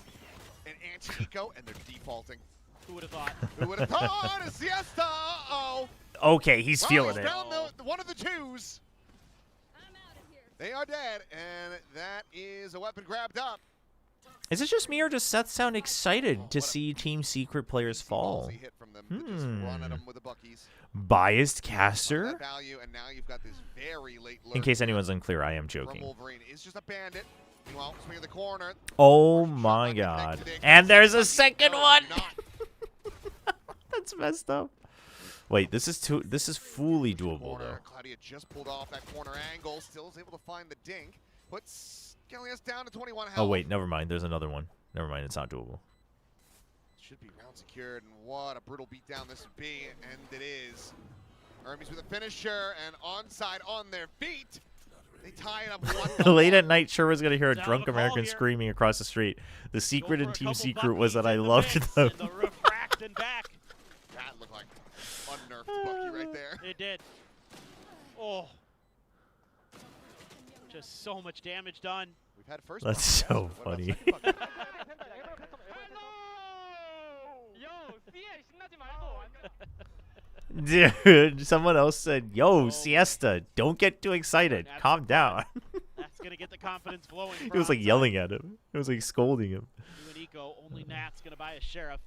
an anti-eco, and they're defaulting. Who would have thought? Who would have thought? A Siesta! Uh-oh. Okay, he's Well, feeling he's it. down one of the twos. They are dead, and that is a weapon grabbed up. Is it just me or does Seth sound excited to see Team Secret players fall? Ballsy hit from them that just run at 'em with the buckies. Biased That caster? value, and now you've got this very late In lurk case anyone's unclear, I am from joking. Wolverine. It's just a bandit. Meanwhile, swing in the corner. Oh my god. And there's a second one! Not That's messed up. Wait, this is fully doable corner. though. Claudia just pulled off that corner angle. Still is able to find the dink. Puts Gillias down to 21 health. Oh wait, never mind. There's another one. Never mind, it's not doable. Should be round secured, and what a brutal beatdown this would be, and it is. Hermes with a finisher, and Onside on their feet. They tie it up 1-1. Late at night, sure was gonna hear a Down drunk the ball American here. screaming across the street. The secret Go in for a Team couple Secret was that Buckies I in the loved mix, them. and the refract and back. That looked like unnerved Bucky right there. It did. Oh. Just so much damage done. We've had first. That's Bucky. so What about funny. second Bucky? Dude, someone else said, "Yo, Oh. Siesta, don't get too excited. That's Calm down." That's gonna get the confidence flowing. It was like yelling at him. It was like scolding him. You and Eco, only Nat's gonna buy a sheriff.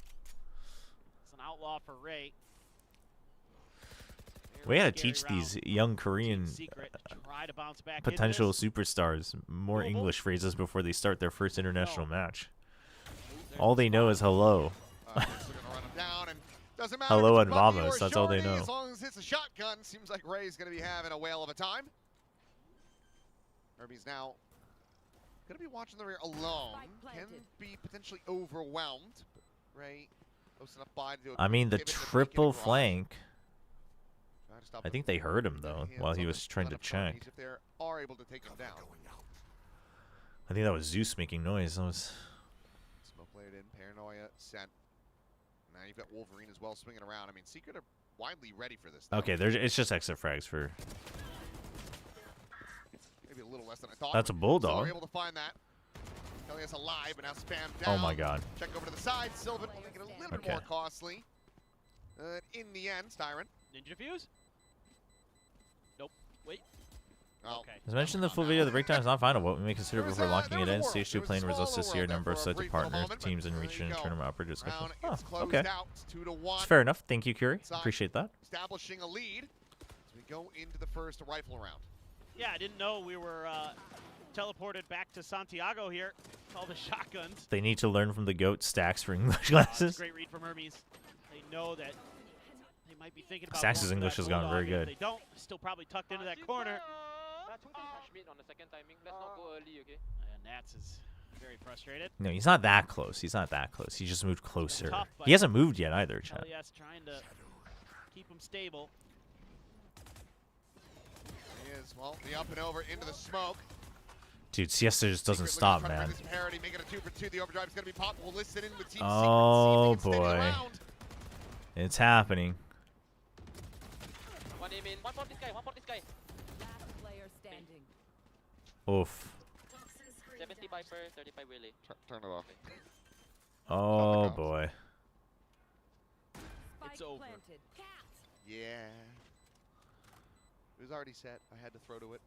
It's an outlaw for Ray. We gotta Scary teach round. these young Team Korean Secret try to bounce back potential into this. superstars more Doable? English phrases before they start their first international match. There's All they know is hello. They're gonna run him down, and doesn't matter Hello if and it's Bucky vamos, or that's all they Shorty, know. As long as it's a shotgun, seems like Ray's gonna be having a whale of a time. Herbie's now gonna be watching the rear alone. Can be potentially overwhelmed. But Ray posting up by to do a I mean, the pivot to break into triple garage. flank. Trying to stop I him think they heard him though getting while hands he on was the trying to lineup parties check. If they are able to take him down. I think that was Zeus making noise. That was. Smoke layered in, paranoia sent. Now you've got Wolverine as well swinging around. I mean, Secret are widely ready for this. Okay, it's just exit frags for. Maybe a little less than I thought. That's a So bulldog. we're able to find that. Kelly's alive, but now spam Oh down. my god. Check over to the side. Sylvan will make it a little bit Okay. more costly. In the end, Styron. Ninja fuse? Nope. Wait. Oh, Okay. As mentioned, the full video of the breakdown is not final. What we may consider There was before a- locking there it was a in. Stage 2 world. playing There was a results this small year, world there number of for a selected brief little partners, moment, teams in but region, there you go. tournament operators. Round Oh, is closed okay. out. 2-1. It's fair enough. Thank you, Curie. Inside. Appreciate that. Establishing a lead as we go into the first rifle round. Yeah, I didn't know we were teleported back to Santiago here. All the shotguns. They need to learn from the GOAT stacks for English It's a classes. great read from Hermes. They know that they might be thinking about Stacks' going for English that has gotten very bulldog, and good. If they don't, still probably tucked into that corner. Schmidt on the second timing. Let's not go early, okay? And Nats is very frustrated. No, he's not that close. He's not that close. He just moved closer. tough, but He hasn't moved yet either, Chad. LES trying to keep him stable. He is, well, the up and over into the smoke. Dude, Siesta just doesn't Secret stop, looking to try to man. bring this parity, make it a 2 for 2. The overdrive is going to be popped. We'll listen in with Team Oh, Secret. See if they can stay boy. around. It's happening. One aim in. One port this guy. One port this guy. Oof. 70 Viper, 35 Willy. Turn it off. Oh, boy. It's over. Yeah. It was already set. I had to throw to it.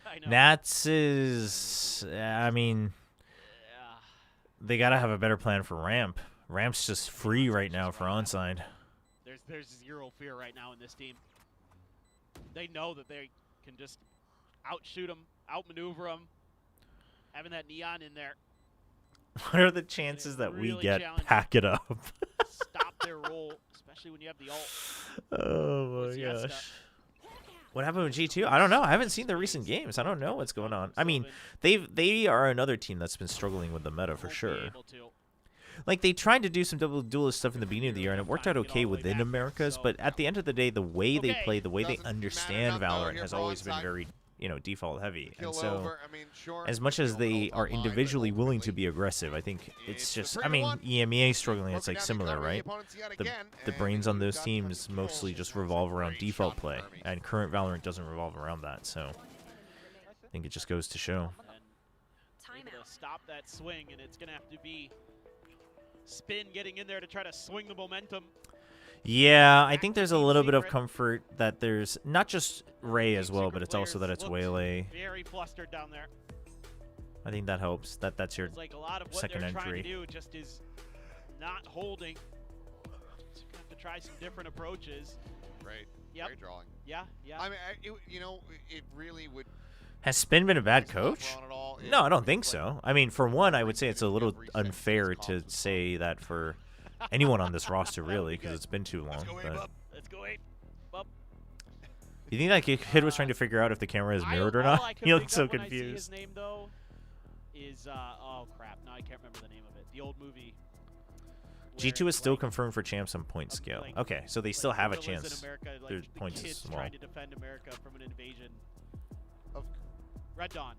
I know. Nats is. I mean, Yeah. they got to have a better plan for ramp. Ramp's just free right now for onside. There's zero fear right now in this team. They know that they can just outshoot them, outmaneuver them. Having that neon in there, What are the chances that we really get challenging. pack it up? stop their roll, especially when you have the ult. Oh my Siesta. gosh. What happened with G2? I don't know. I haven't seen the recent games. I don't know what's going on. I mean, they are another team that's been struggling with the meta for Won't be sure. able to. Like, they tried to do some double duelist stuff in the beginning of the year, and it worked out okay within Americas, but at the end of the day, the way they play, the way they Doesn't understand matter enough, though, Valorant here has for always been onside. very, default heavy. Kill And so, over. I mean, sure. as much as they Overall are top line, but individually willing to ultimately, be aggressive, I think it's it's just, a I mean, 3-1. EMEA struggling, it's Broken like down the similar, economy, right? opponents yet The again, and brains on we've those got teams control. mostly just That's a revolve around great default shot play, from Hermes. and current Valorant doesn't revolve around that, so I think it just goes to show. And able to stop that swing, and it's going to have to be Spin getting in there to try to swing the momentum. Yeah, I think there's a little bit of comfort that there's not just Ray as well, but it's also that it's Waylay. Very flustered down there. I think that helps. That's your It's like a lot of what second they're entry. trying to do just is not holding. So you're gonna have to try some different approaches. Great. Yep. Great drawing. Yeah, yeah. I mean, it really would. Has Spin been a bad It's not coach? wrong at all. No, I don't It's think like so. I mean, for one, I would say it's a little every sentence unfair is to complex. say that for anyone on this roster, really, because it's been too long. Let's go, But Abe. Let's go 8. Bub. you think that kid was trying to figure out if the camera is mirrored or all not? I can He think looks so of when I see confused. his name though is oh crap, no I can't remember the name of it. The old movie. G2 where, is still like, confirmed for champs on point scale. like- Okay, so they still like have a gorillas in chance. America, like Their the points is kids small. trying to defend America from an invasion. Of Red Dawn.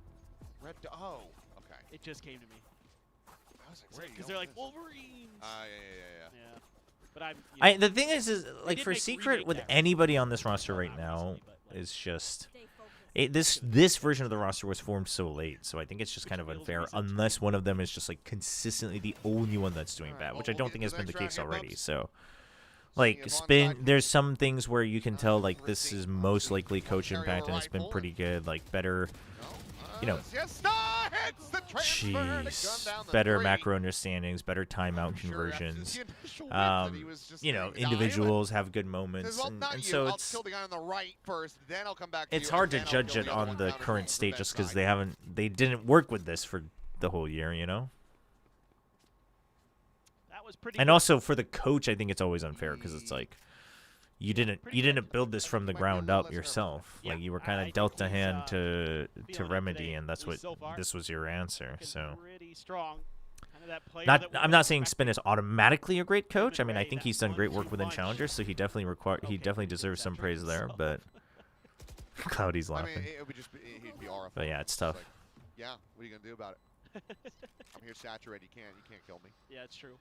Oh, okay. It just came to me. I was like, where are you Because going they're with like this? Wolverines. Yeah. Yeah. But I'm. The thing is like did for make Secret remake with that anybody on this roster Well, right not now recently, but, like, is just this version of the roster was formed so late, so I think it's just kind of feels unfair recent. unless one of them is just like consistently the only one that's doing All right, bad, which well, I we'll don't get think into has the been the next case round here, already. Bubs. So Seeing like if spin, onside- there's some things where you can tell like this Received. is most likely One coach carry impact over and it's been rifle pretty good, like better, No, you know, Siesta hits the transfer to gun jeez, down the better three. macro understandings, better timeout I'm sure after conversions. the initial whip that he was just You know, saying, "Nah, individuals have good Says, moments, well, and not you. so I'll it's kill the guy on the right first, then I'll come back to it's you, hard and to then I'll judge kill it the other on one the counter current from state that just because side. they didn't work with this for the whole year, you know. That was pretty. And good. also for the coach, I think it's always unfair because it's like you didn't build this from the ground up yourself. Yeah, Like you were I kind think of dealt a he's, hand to feeling it remedy, today, and that's at what least so far. this was your answer. Looking So pretty strong. Kind of that player not that we I'm were not saying expecting. Spin is automatically a great coach. I mean, I Ray, think that he's done great work 1-2 within punch. challengers, so he definitely Okay, definitely deserves some praise there. so- But Cloudy's I laughing. mean, it would just be, he'd be horrified. But yeah, it's Just tough. like, yeah, what are you gonna do about it? I'm here saturated. You can't kill me. Yeah, it's true.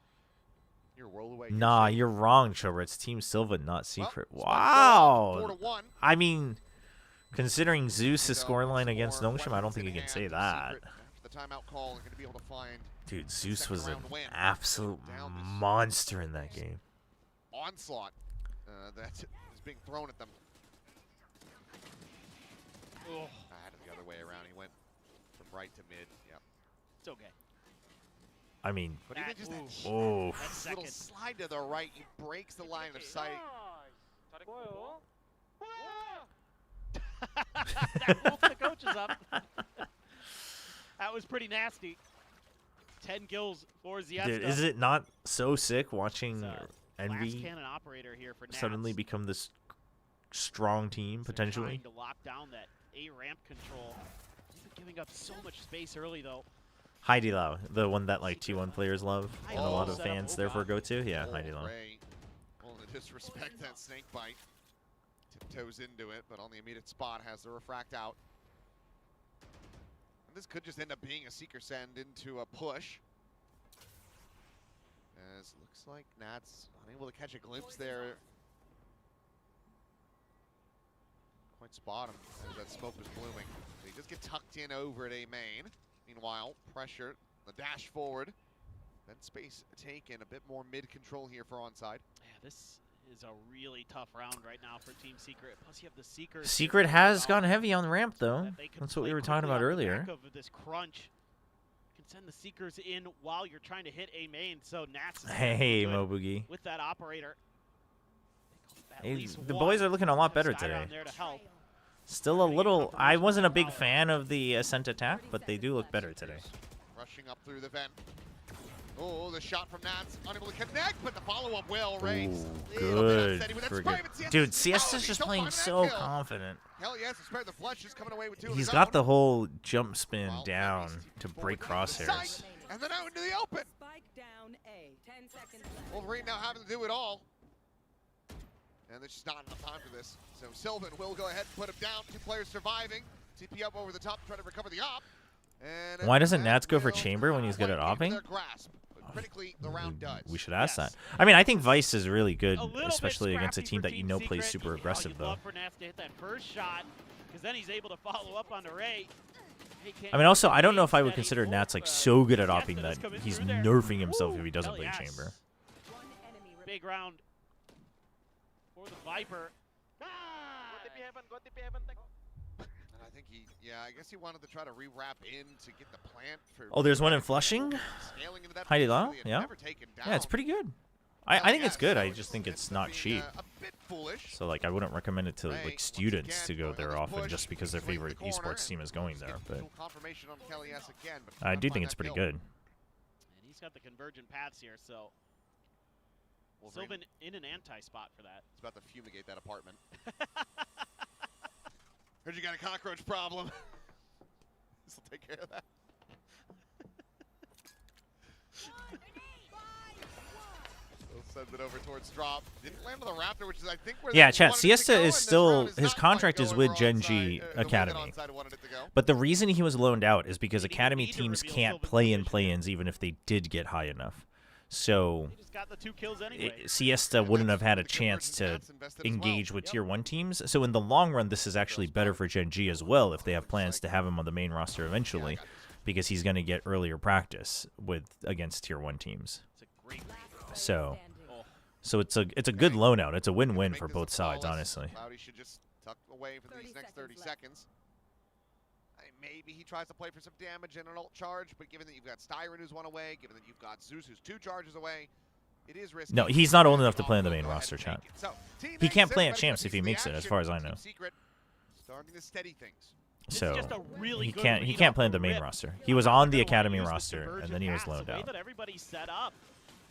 You're a world away. Nah, you're wrong, Chobra. It's Team Silva, not Secret. Well, Wow. 4-1. I mean, considering Zeus' So, scoreline some against more Nongshim, I don't weapons think you in can hand say for that. Secret. After the timeout call, they're gonna be able to find Dude, Zeus second was an round win. absolute Down this monster in that game. onslaught that is being thrown at them. Oh, I had it the other way around. He went from right to mid. Yep. it's okay. I mean, But even just that oh, That little second. slide to the right, he breaks the line of sight. That woke the coaches up. That was pretty nasty. 10 kills for Ziesta. dude, is it not so sick watching Last Envy cannon operator here for Nats. suddenly become this strong team They're potentially? trying to lock down that A ramp control. They're giving up so much space early though. Heidi Lau, the one that like T1 players love and a lot of Setup, fans oh therefore God. go to. Yeah, Oh, Heidi Lau. Ray willing to disrespect that snake bite. Tiptoes into it, but on the immediate spot has the refract out. And this could just end up being a seeker send into a push. As it looks like Nats unable to catch a glimpse there. Quite spot him as that smoke was blooming. He does get tucked in over at A main. Meanwhile, pressure, the dash forward. Then space taken, a bit more mid-control here for onside. Yeah, this is a really tough round right now for Team Secret. Plus you have the Seekers. Secret has gone heavy on the ramp so though. that they can That's what we play were talking quickly about on the earlier. back of this crunch. You can send the Seekers in while you're trying to hit A main. So Nats is Hey, good Mobugi. with that operator. At Hey, least the one. boys are looking a lot better Sky down today. there to help. Still a little. I wasn't a big fan of the Ascent attack, but they do look better today. Rushing up through the vent. Oh, the shot from Nats, unable to connect, but the follow-up will. Ray, Ooh, little bit good unsteady with that friggin'. spray, but Siesta's Dude, solid. Siesta's He's just still playing finding that so kill. confident. Hell yes, the spare the flush is coming away with two of He's his got own. the whole jump spin Well, down Enemies to forward break into the sight, crosshairs. and then out into the open. Spike down A. 10 seconds left. Wolverine now having to do it all. And there's just not enough time for this. So Sylvan will go ahead and put him down. Two players surviving. TP up over the top to try to recover the op. And Why doesn't that Nats go for will chamber when he's good at quite into opping? their grasp. But critically, the round does. We should ask Yes. that. I mean, I think Vice is really good, A little bit especially against a scrappy team for that you Team know plays Secret. super Oh, aggressive you'd though. love for Nats to hit that first shot, because then he's able to follow up onto Ray. Ray can't I mean, also, I don't know keep if I would steady. consider Nats like Oh, so good at Siesta opping just that coming he's through there. nerfing himself if he Woo, doesn't hell play yes. chamber. One enemy Big round for the Viper. And I think I guess he wanted to try to re-wrap in to get the plant for. Oh, there's one in Flushing? Scaling into that Heidi position Lau? that he had Yeah. never taken down. Yeah, it's pretty good. I think it's good. I just think it's not cheap. A bit foolish. So like I wouldn't recommend it to Ray, like once students again, to go going on there this often push, just because their swings the favorite corner, esports team is going there. But Full confirmation on Kelly S again, but I trying do to think find it's that pretty kill. good. And he's got the convergent paths here, so Wolverine Sylvan in an anti-spot for that. is about to fumigate that apartment. Heard you got a cockroach problem. This will take care of that. So Sends it over towards drop. Didn't land on the Raptor, which is I think where Yeah, they chat. wanted it to Siesta go, and is this still round is his not quite contract is going with where Gen onside, G the Academy. onside wanted it to go. But the reason he was loaned out is because They didn't academy need to teams reveal can't Sylvan's play in position. play-ins even if they did get high enough. So He just got the 2 kills anyway. Siesta wouldn't have had a chance to engage with Tier 1 teams. So in the long run, this is actually better for Gen G as well if they have plans to have him on the main roster eventually, because he's going to get earlier practice against Tier 1 teams. It's a great So Oh. so it's a good loan out. It's a win-win Make for this both a sides, flawless. honestly. Cloudy should just tuck away for these 30 next 30 seconds left. seconds. Maybe he tries to play for some damage and an ult charge, but given that you've got Styron who's 1 away, given that you've got Zeus who's 2 charges away, it is risky. No, he's not old enough to play on the main Go ahead roster, and chat. take it. So, Team He X, can't play at everybody champs got if he piece of makes the it, as action. far as I Team know. Secret starting to steady things. This is So just a really he good can't read play on the off main rip. roster. He was on the They're gonna academy use this roster, and conversion then he was pass, loaned the way out. that everybody's set up.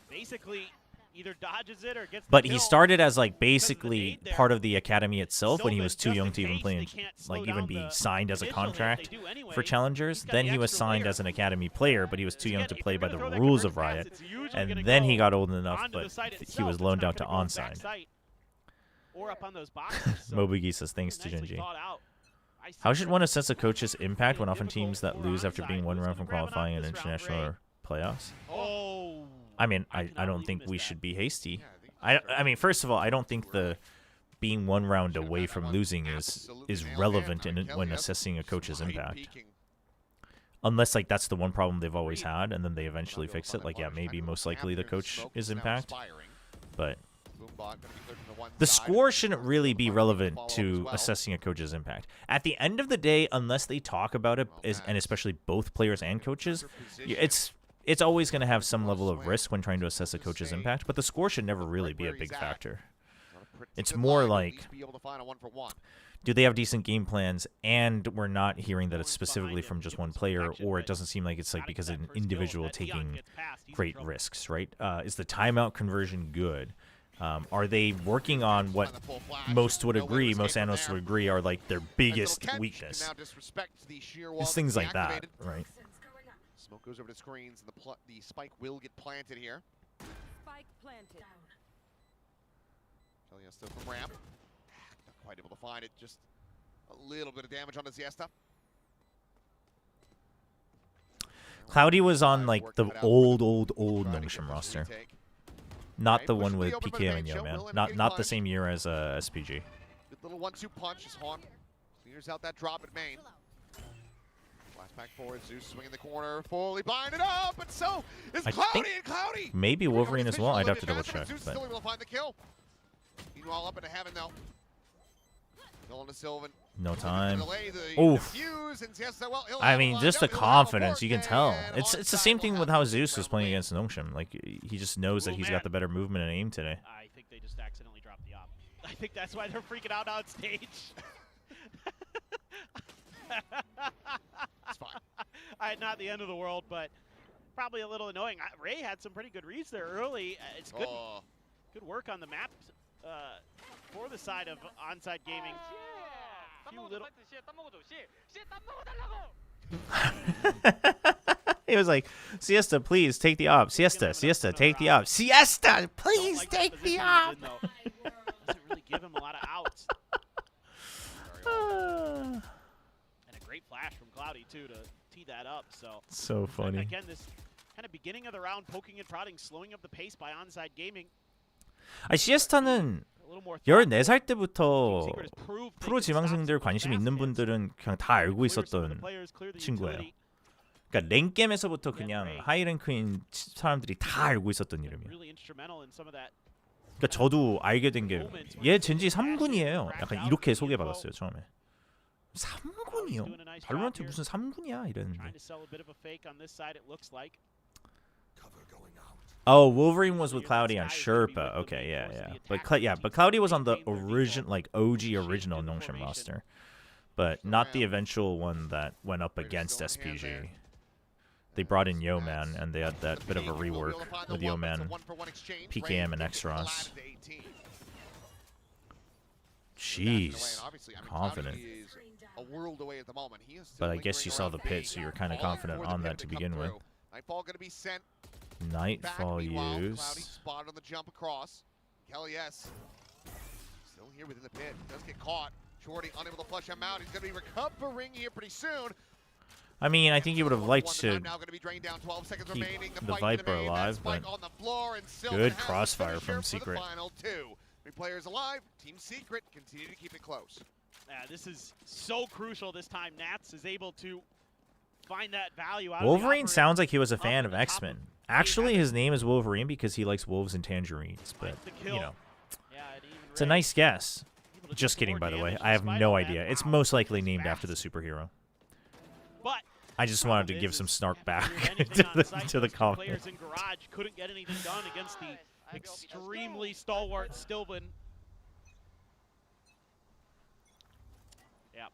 Basically, either dodges it or gets the But he kill. started as like because of the basically nade there. part of the academy itself when he was too Sylvan, young just to in even case play, they in, can't slow like even down be the signed as a initial hit, contract they do anyway. for challengers. He's got Then the he was extra signed layer. as an academy player, but he was too young Again, to if play you're by gonna the throw that rules of conversion Riot. pass, it's usually And gonna then he go got old enough, onto the but site he itself. was It's loaned not out to gonna go back onside. site or up on those boxes. So Mobugi says thanks to Gen nicely G. thought out. I see How should from one assess a coach's impact when really often teams that difficult lose for after being onside. one Who's round gonna from grab it off qualifying in this round, international Ray? or playoffs? Oh. I mean, I I cannot don't believe think he we missed should that. be hasty. Yeah, I think I mean, first of all, I don't think the being 1 round away from losing is absolutely nailed relevant in. in Hell when yes. assessing a coach's Slide impact. peeking. Unless like that's the one problem they've always had, and then they eventually fix it. Like, yeah, maybe most likely the coach is impact, but the score shouldn't really be relevant to assessing a coach's impact. At the end of the day, unless they talk about it, and especially both players and coaches, it's always going to have some level of risk when trying to assess a coach's impact, but the score should never really be a big factor. It's more like, do they have decent game plans, and we're not hearing that it's specifically from just one player, or it doesn't seem like it's like because of an individual taking great risks, right? Is the timeout conversion good? Are they working on what most would agree, most analysts would agree, are like their biggest weakness? It's things like that, right? Smoke goes over to screens, and the spike will get planted here. Spike planted. Kelly still from ramp. Not quite able to find it. Just a little bit of damage on the Siesta. Cloudy was on like the old Notion roster, not the one with PKM and Yo Man, not the same year as SPG. Good little 1-2 punch as Hawn clears out that drop at main. Back forward, Zeus swinging the corner, fully binding up, but so is I Cloudy think and Cloudy. maybe Wolverine as well. I'd have to double Zeus check, is but still able to find the kill. Meanwhile, up into heaven though. Going to Sylvan. no time. Delay the Oof. defuse, and Siesta, well, he'll I have mean, a just the lined up, he'll have a confidence, you can fork, tell. and It's the onside same will thing have with it. how Zeus was playing Win. against Notion. Like, he just knows that Cool, he's man. got the better movement and aim today. I think they just accidentally dropped the op. I think that's why they're freaking out on stage. It's fine. Not the end of the world, but probably a little annoying. Ray had some pretty good reads there early. It's good, Oh, good work on the map for the side of onside gaming. Few little. He was like, Siesta, please take the op. Siesta, take the op. Siesta, please Like that take the position op. he's in, though. Doesn't really give him a lot of outs. And a great flash from Cloudy too to tee that up. So funny. Again, this kind of beginning of the round, poking and prodding, slowing up the pace by onside gaming. 아, 시에스타는 A little more 14살 때부터 Secret has proved they 프로 can stop 지망생들 some 관심 fast 있는 hits. 분들은 그냥 다 알고 Clear some of the 있었던 players, clear the 친구예요. utility. 그러니까 랭겜에서부터 그냥 하이랭크인 사람들이 다 알고 있었던 이름이에요. Really instrumental in some of that. 그러니까 저도 알게 된 게 얘 젠지 3군이에요. 약간 이렇게 소개받았어요 처음에. 3군이요? 발로란트 무슨 3군이야 이랬는데. Trying to sell a bit of a fake on this side, it looks like. Oh, Wolverine was with Cloudy on Sherpa. Okay, yeah. But Cloudy was on the original, like OG original Nongshan roster, but not the eventual one that went up against SPG. They brought in Yo Man, and they had that bit of a rework with Yo Man, PKM, and Xros. Jeez, confident. But I guess you saw the pit, so you were kind of confident on that to begin with. Nightfall going to be sent. Nightfall Meanwhile, use. Cloudy spotted on the jump across. Kelly S. Still here within the pit. Does get caught. Jordy unable to flush him out. He's going to be recovering here pretty soon. I mean, I think he would have liked to Now going to be drained down. 12 seconds keep remaining. the Viper alive, but on the floor, and Sylvan good has the crossfire finisher from for the Secret. final two. 3 players alive. Team Secret continue to keep it close. This is so crucial this time. Nats is able to find that value out Wolverine of the sounds like he was a fan up of the top X-Men. Actually, his name is Wolverine because he likes wolves and tangerines, but, you know, it's a nice guess. Just kidding, by the way. I have no idea. It's most likely named after the superhero. But I just wanted to give some snark back to the comment. Players in garage couldn't get anything done against the extremely stalwart Sylvan. Yeah.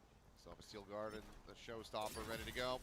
So Steel Guard and the Showstopper ready to go.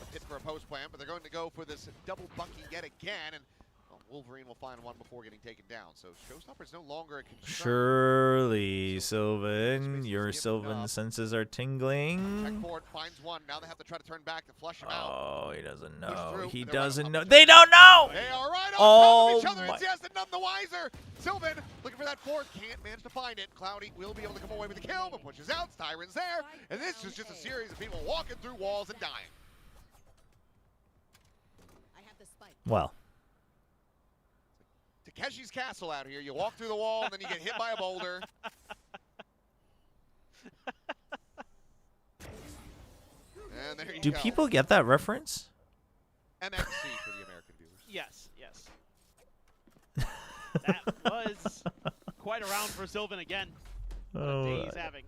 A hit for a post plan, but they're going to go for this double bunky yet again, and well, Wolverine will find one before getting taken down. So Showstopper's no longer a concern. Surely, Sylvan, your Sylvan senses are tingling. Checkboard finds one. Now they have to try to turn back to flush him out. Oh, he doesn't know. Through, He and they're right doesn't on know. top of They each other. don't know! They are right on Oh, top of each other. my. It's yes, and none the wiser. Sylvan looking for that fourth. Can't manage to find it. Cloudy will be able to come away with the kill, but pushes out. Styron's there. And this is just a series of people walking through walls and dying. Well, Takeshi's Castle out here. You walk through the wall, and then you get hit by a boulder. And there you do go. people get that reference? MXC for the American viewers. Yes, yes. That was quite a round for Sylvan again. What a day he's having.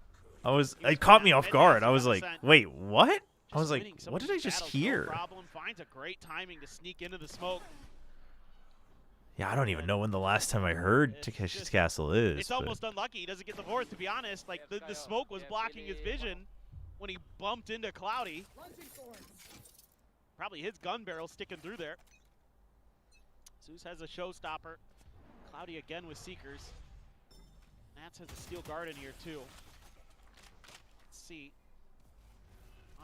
It caught me off guard. I was like, 100%. wait, what? I was like, Winning some what of did I these just battles, no hear? problem. Finds a great timing to sneak into the smoke. Yeah, I don't even know when the last time I heard It's Takeshi's just- Castle is. It's but- almost unlucky he doesn't get the fourth, to be honest. Like, the smoke was blocking his vision when he bumped into Cloudy. Probably his gun barrel sticking through there. Zeus has a showstopper. Cloudy again with Seekers. Nats has a steel guard in here, too. Let's see.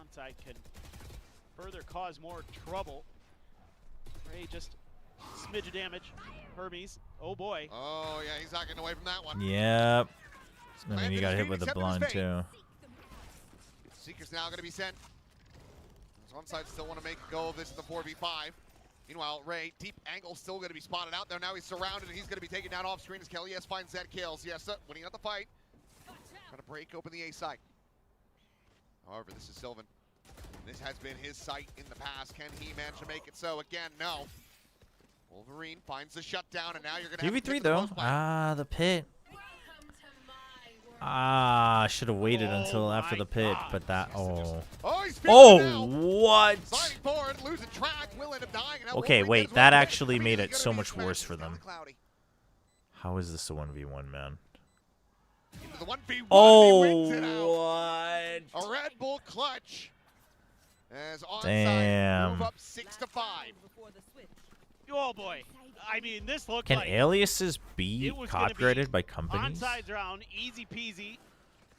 Onside can further cause more trouble. Ray just smidge of damage. Hermes. Oh, boy. Oh, yeah, he's not getting away from that one. Yep. I mean, Planted you got his hit feet, with the accepted his blind, fate. too. Seeker's now going to be sent. One side still want to make a go of this in the 4v5. Meanwhile, Ray, deep angle, still going to be spotted out there. Now he's surrounded, and he's going to be taken down off screen as Kelly S finds that kills. Yes, winning out the fight. Trying to break open the A site. However, this is Sylvan. This has been his sight in the past. Can he manage to make it so? Again, no. Wolverine finds the shutdown, and now you're going to have to 3v3 get to the though. post plan. Ah, the pit. Ah, should have waited until after the pit, but that. Oh. Oh, he's feeling it Oh, now. what? Sliding forward, losing track, will end up dying. And now Okay, Wolverine wait. gets That one hit. actually made it Immediately so gonna be much smashed. worse for It's down them. to Cloudy. How is this a 1v1, man? Into the 1v1, Oh, he wins it out. what? A Red Bull clutch. As onside Damn. move up 6-5. Oh, boy. I mean, this looked Can like aliases be it was gonna be copyrighted by companies? onside round, easy peasy.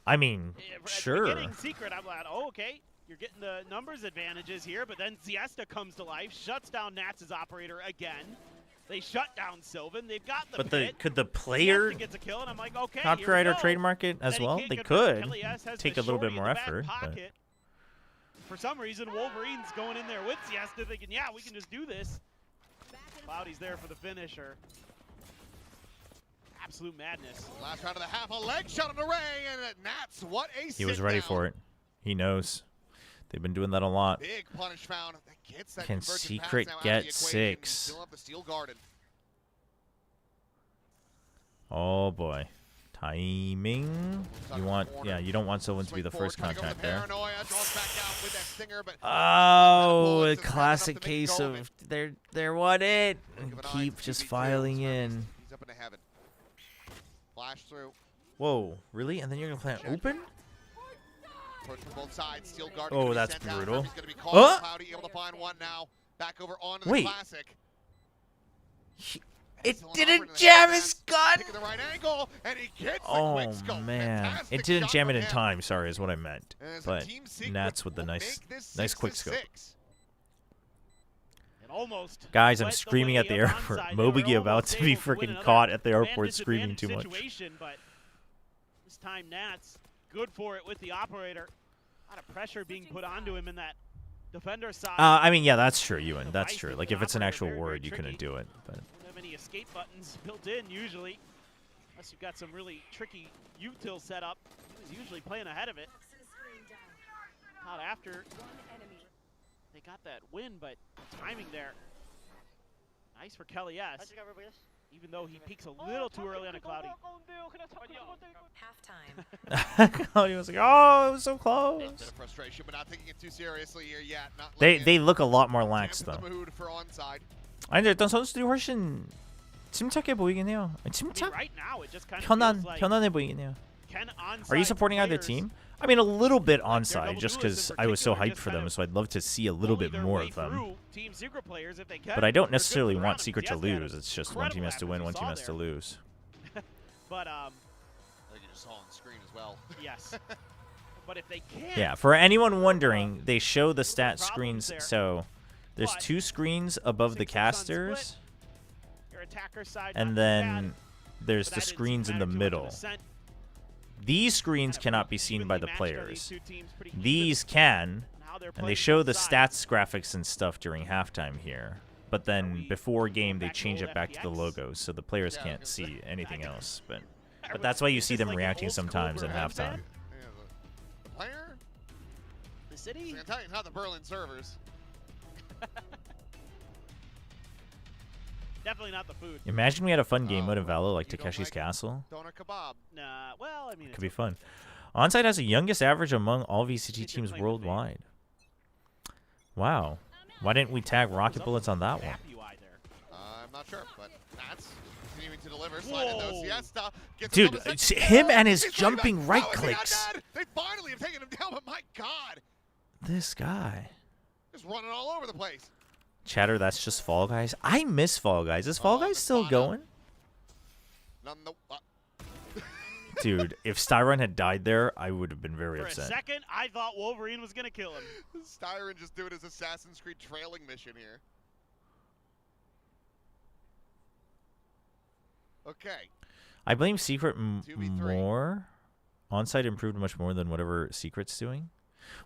I mean, At the sure. beginning, Secret, I'm like, oh, okay. You're getting the numbers advantages here, but then Siesta comes to life, shuts down Nats' operator again. They shut down Sylvan. They've got the But pit. could the player Siesta gets a kill, and I'm like, okay, copyright here or we go. trademark it as Then he well? can't They convert. could. Kelly S has Take the a little bit shorty in more the back effort. But. pocket. For some reason, Wolverine's going in there with Siesta thinking, yeah, we can just do this. Cloudy's there for the finisher. Absolute madness. Last round of the half, a leg shot on the Ray, and Nats, what a He was ready sit-down. for it. He knows. They've been doing that a lot. Big punish found. That gets that Can convergent Secret pass now out of get the equation. 6? Still have the Steel Garden. Oh boy. Timing. You want, yeah, you don't want Sylvan to be the first contact there. Paranoia, draws back out with that stinger, but Oh, a bullets, it's not classic enough to make case go of of they're what it Blink of an eye, keep just 2v2, filing Hermes, in. He's up into heaven. Flash through. Whoa, really? And then you're gonna play it open? Approach from both sides. Steel Guard. Oh, gonna be that's sent out. brutal. Hermes gonna be called. Huh? Cloudy able to find one now. Back over onto the Wait. classic. It Excellent didn't offer to the jam headman. his gun. Picking the right angle, and he gets the Oh quick scope. man, Fantastic it didn't shot jam it from in him. time. Sorry, is what I meant. As But Team Secret Nats with the will nice make this quick scope. 6-6. But almost. Guys, I'm went the screaming way at the of airport. onside. They were Mobigy about almost to be able to win freaking another caught at the man airport screaming too disadvantage much. situation, but this time Nats good for it with the operator. A lot of pressure being put onto him in that defender side. I mean, yeah, that's true, Ewan. That's Device true. with Like, the if it's an operator, actual very, very word, you tricky. couldn't do it. But Don't have any escape buttons built in usually, unless you've got some really tricky util set up. He was usually playing ahead of it. Not after they got that win, but timing there. Nice for Kelly S. Even though he peaks a little too early on a Cloudy. Halftime. Cloudy was like, "Oh, it was so A close." bit of frustration, but not taking it too seriously here yet. Not They look a lot more lax the though. mood for onside. 아니 근데 일단 선수들이 훨씬 침착해 보이긴 해요. I mean, 침착? right now it just kind of 편안, feels like 편안해 보이긴 해요. can Are you onside supporting either players team? I mean, a little bit like their onside, double just duelists because in I was so particular hyped just for kind them, of so I'd love to see a little bully bit their more way of them. through Team Secret players if they can. But I don't They're good necessarily for the want round. Secret to Yes, they had lose. an It's just one team has to incredible win, effort one you team saw has to there. lose. But I think you just saw on the screen as well. yes. But if they can, Yeah, for anyone wondering, they show the stat problems screens. there. So there's But 2 screens above the 6-6 on casters, split, your attacker side and not too then bad, there's but the that didn't screens in matter the too much on middle. ascent. These screens Kind of cannot be seen by evenly the matched are these players. two teams, pretty even These can, on how they're and they playing show the inside. stats graphics and stuff during halftime here. But then before game, they change it back to the logos, so the players Yeah, can't because see anything else. But Everyone- that's why you is see this them like an reacting old school sometimes in Berlin halftime. fan? Yeah, the player? The city? I'm telling you, not the Berlin servers. Definitely not the food. Imagine we had a fun game mode in well, Valo like you don't Takeshi's like Castle. Doner kebab. Nah, well, I mean, Could be fun. Onside has the youngest average among all VCT It's your teams claim to fame. worldwide. Wow. Why didn't we tag rocket bullets on that one? I'm not sure, but that's continuing to deliver. Sliding those Whoa. Siesta. Gets Dude, himself a it's second him kill. and his He's jumping leaving. right How is he not clicks. dead? They finally have taken him down, but my God, This guy. just running all over the place. Chatter, that's just Fall Guys. I miss Fall Guys. Is Fall Guys still going? None the, Dude, if Styron had died there, I would have been very For a upset. second, I thought Wolverine was going to kill him. Styron just doing his Assassin's Creed trailing mission here. Okay. I blame Secret 2v3. more. Onside improved much more than whatever Secret's doing.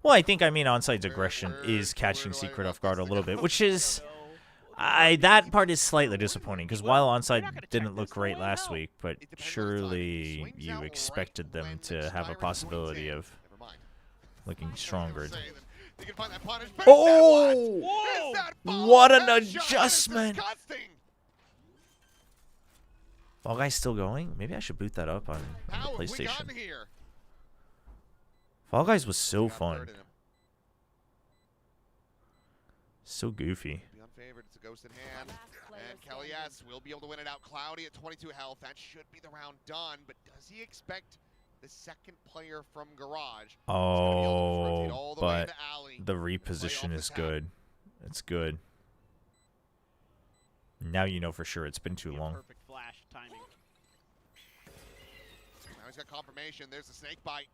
Well, I think, Onside's aggression is catching Secret off guard a little bit, which is... that part is slightly disappointing, because while Onside didn't look great last week, but surely you expected them to have a possibility of looking stronger. You can find that punish. Oh! Whoa! What an adjustment! Fall Guys still going? Maybe I should boot that up on the How have we PlayStation. gotten here? Fall Guys was so Got fun. third in him. So goofy. Be unfavored. It's a ghost in hand. And Kelly S will be able to win it out. Cloudy at 22 health. That should be the round done. But does he expect the second player from Garage? Oh, but the reposition is good. It's good. Now you know for sure it's been too long. Perfect flash timing. Now he's got confirmation. There's the snake bite.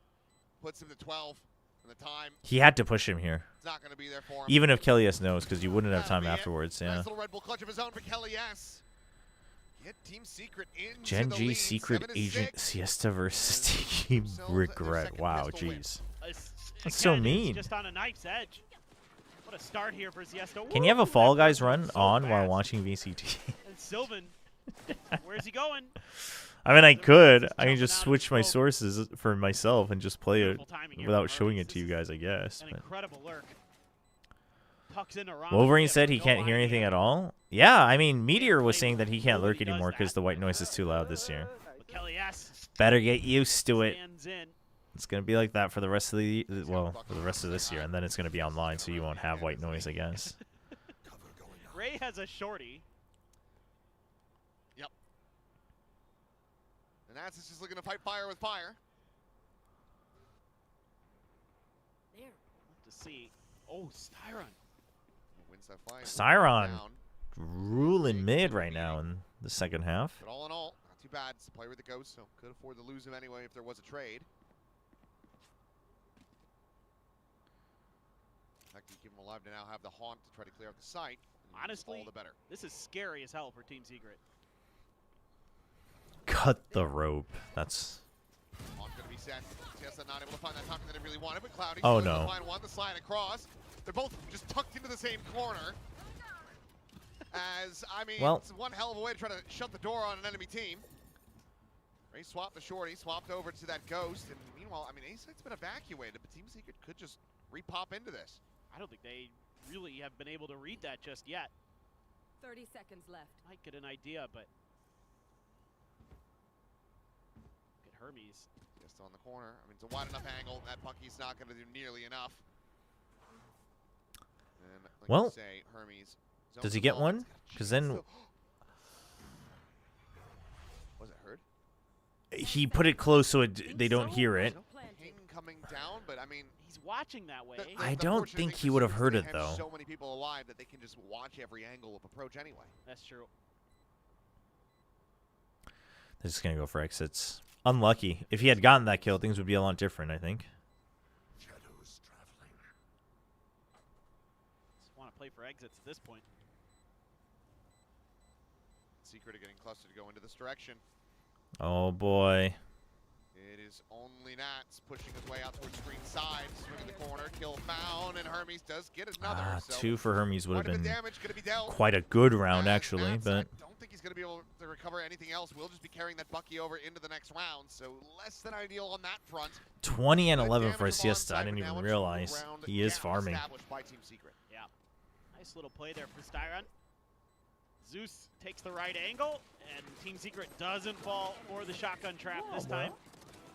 Puts him to 12. And the time. He had to push him here. It's not going to be there for him. Even if Kelly S knows, because you wouldn't have That'll time be it. afterwards. Yeah. Nice little Red Bull clutch of his own for Kelly S. Get Team Secret into Gen the G lead, Secret 7-6. Agent Siesta versus Team Regret. Wow, jeez. That's so mean. Just on a knife's edge. What a start here for Siesta. Can you have a Fall That Guys person run was so on while fast. watching VCT? And Sylvan, where's he going? I could. I can just switch my sources for myself and just play it without showing it to you guys, I guess. An But incredible lurk. Tucks in around Wolverine the said he no can't hear idea. anything at all. Yeah, Meteor was saying that he can't lurk anymore because the white noise is too loud this year. But Kelly S Better get used to it. stands in. It's gonna be like that for the rest of the for the rest of this year, and then it's gonna be online, so you won't have white noise, I guess. Ray has a shorty. Yep. And that's just looking to fight fire with fire. To see. Oh, Styron. Wins that fight. Styron Down. ruling mid right now in the second half. But all in all, not too bad. It's a player with the ghost, so could afford to lose him anyway if there was a trade. In fact, you keep him alive to now have the haunt to try to clear out the site. Honestly, all the better. this is scary as hell for Team Secret. Cut the rope. That's. One's going to be set. Siesta not able to find that timing that they really wanted, but Cloudy Oh, still able no. to find one. The slide across. They're both just tucked into the same corner. As, I mean, Well. it's one hell of a way to try to shut the door on an enemy team. Ray swapped the shorty, swapped over to that ghost, and meanwhile, I mean, A-Site's been evacuated, but Team Secret could just re-pop into this. I don't think they really have been able to read that just yet. 30 seconds left. Might get an idea, but look at Hermes. Just on the corner. I mean, it's a wide enough angle. That Bucky's not going to do nearly enough. And like Well, you say, Hermes. Does he get one? Because then Was it heard? he put it close so they don't hear it. Ping coming down, but I mean, He's watching that way. I the don't fortunate think thing he for would have Secret is heard they it, have though. So many people alive that they can just watch every angle of approach anyway. That's true. They're just gonna go for exits. Unlucky. If he had gotten that kill, things would be a lot different, I think. Just want to play for exits at this point. Secret are getting clustered to go into this direction. Oh boy. It is only Nats pushing his way out towards screen side, swinging the corner, kill found, and Hermes does get another. So Two for Hermes would have quite a bit been damage gonna be dealt. quite a good round, As actually, Nats, but I don't think he's gonna be able to recover anything else. We'll just be carrying that Bucky over into the next round, so less than ideal on that front. 20 and Good 11 damage for a from siesta. I onside, didn't but now even a realize two-round he is gap farming. established by Team Secret. Yeah. Nice little play there for Styron. Zeus takes the right angle, and Team Secret doesn't fall for the shotgun trap this time.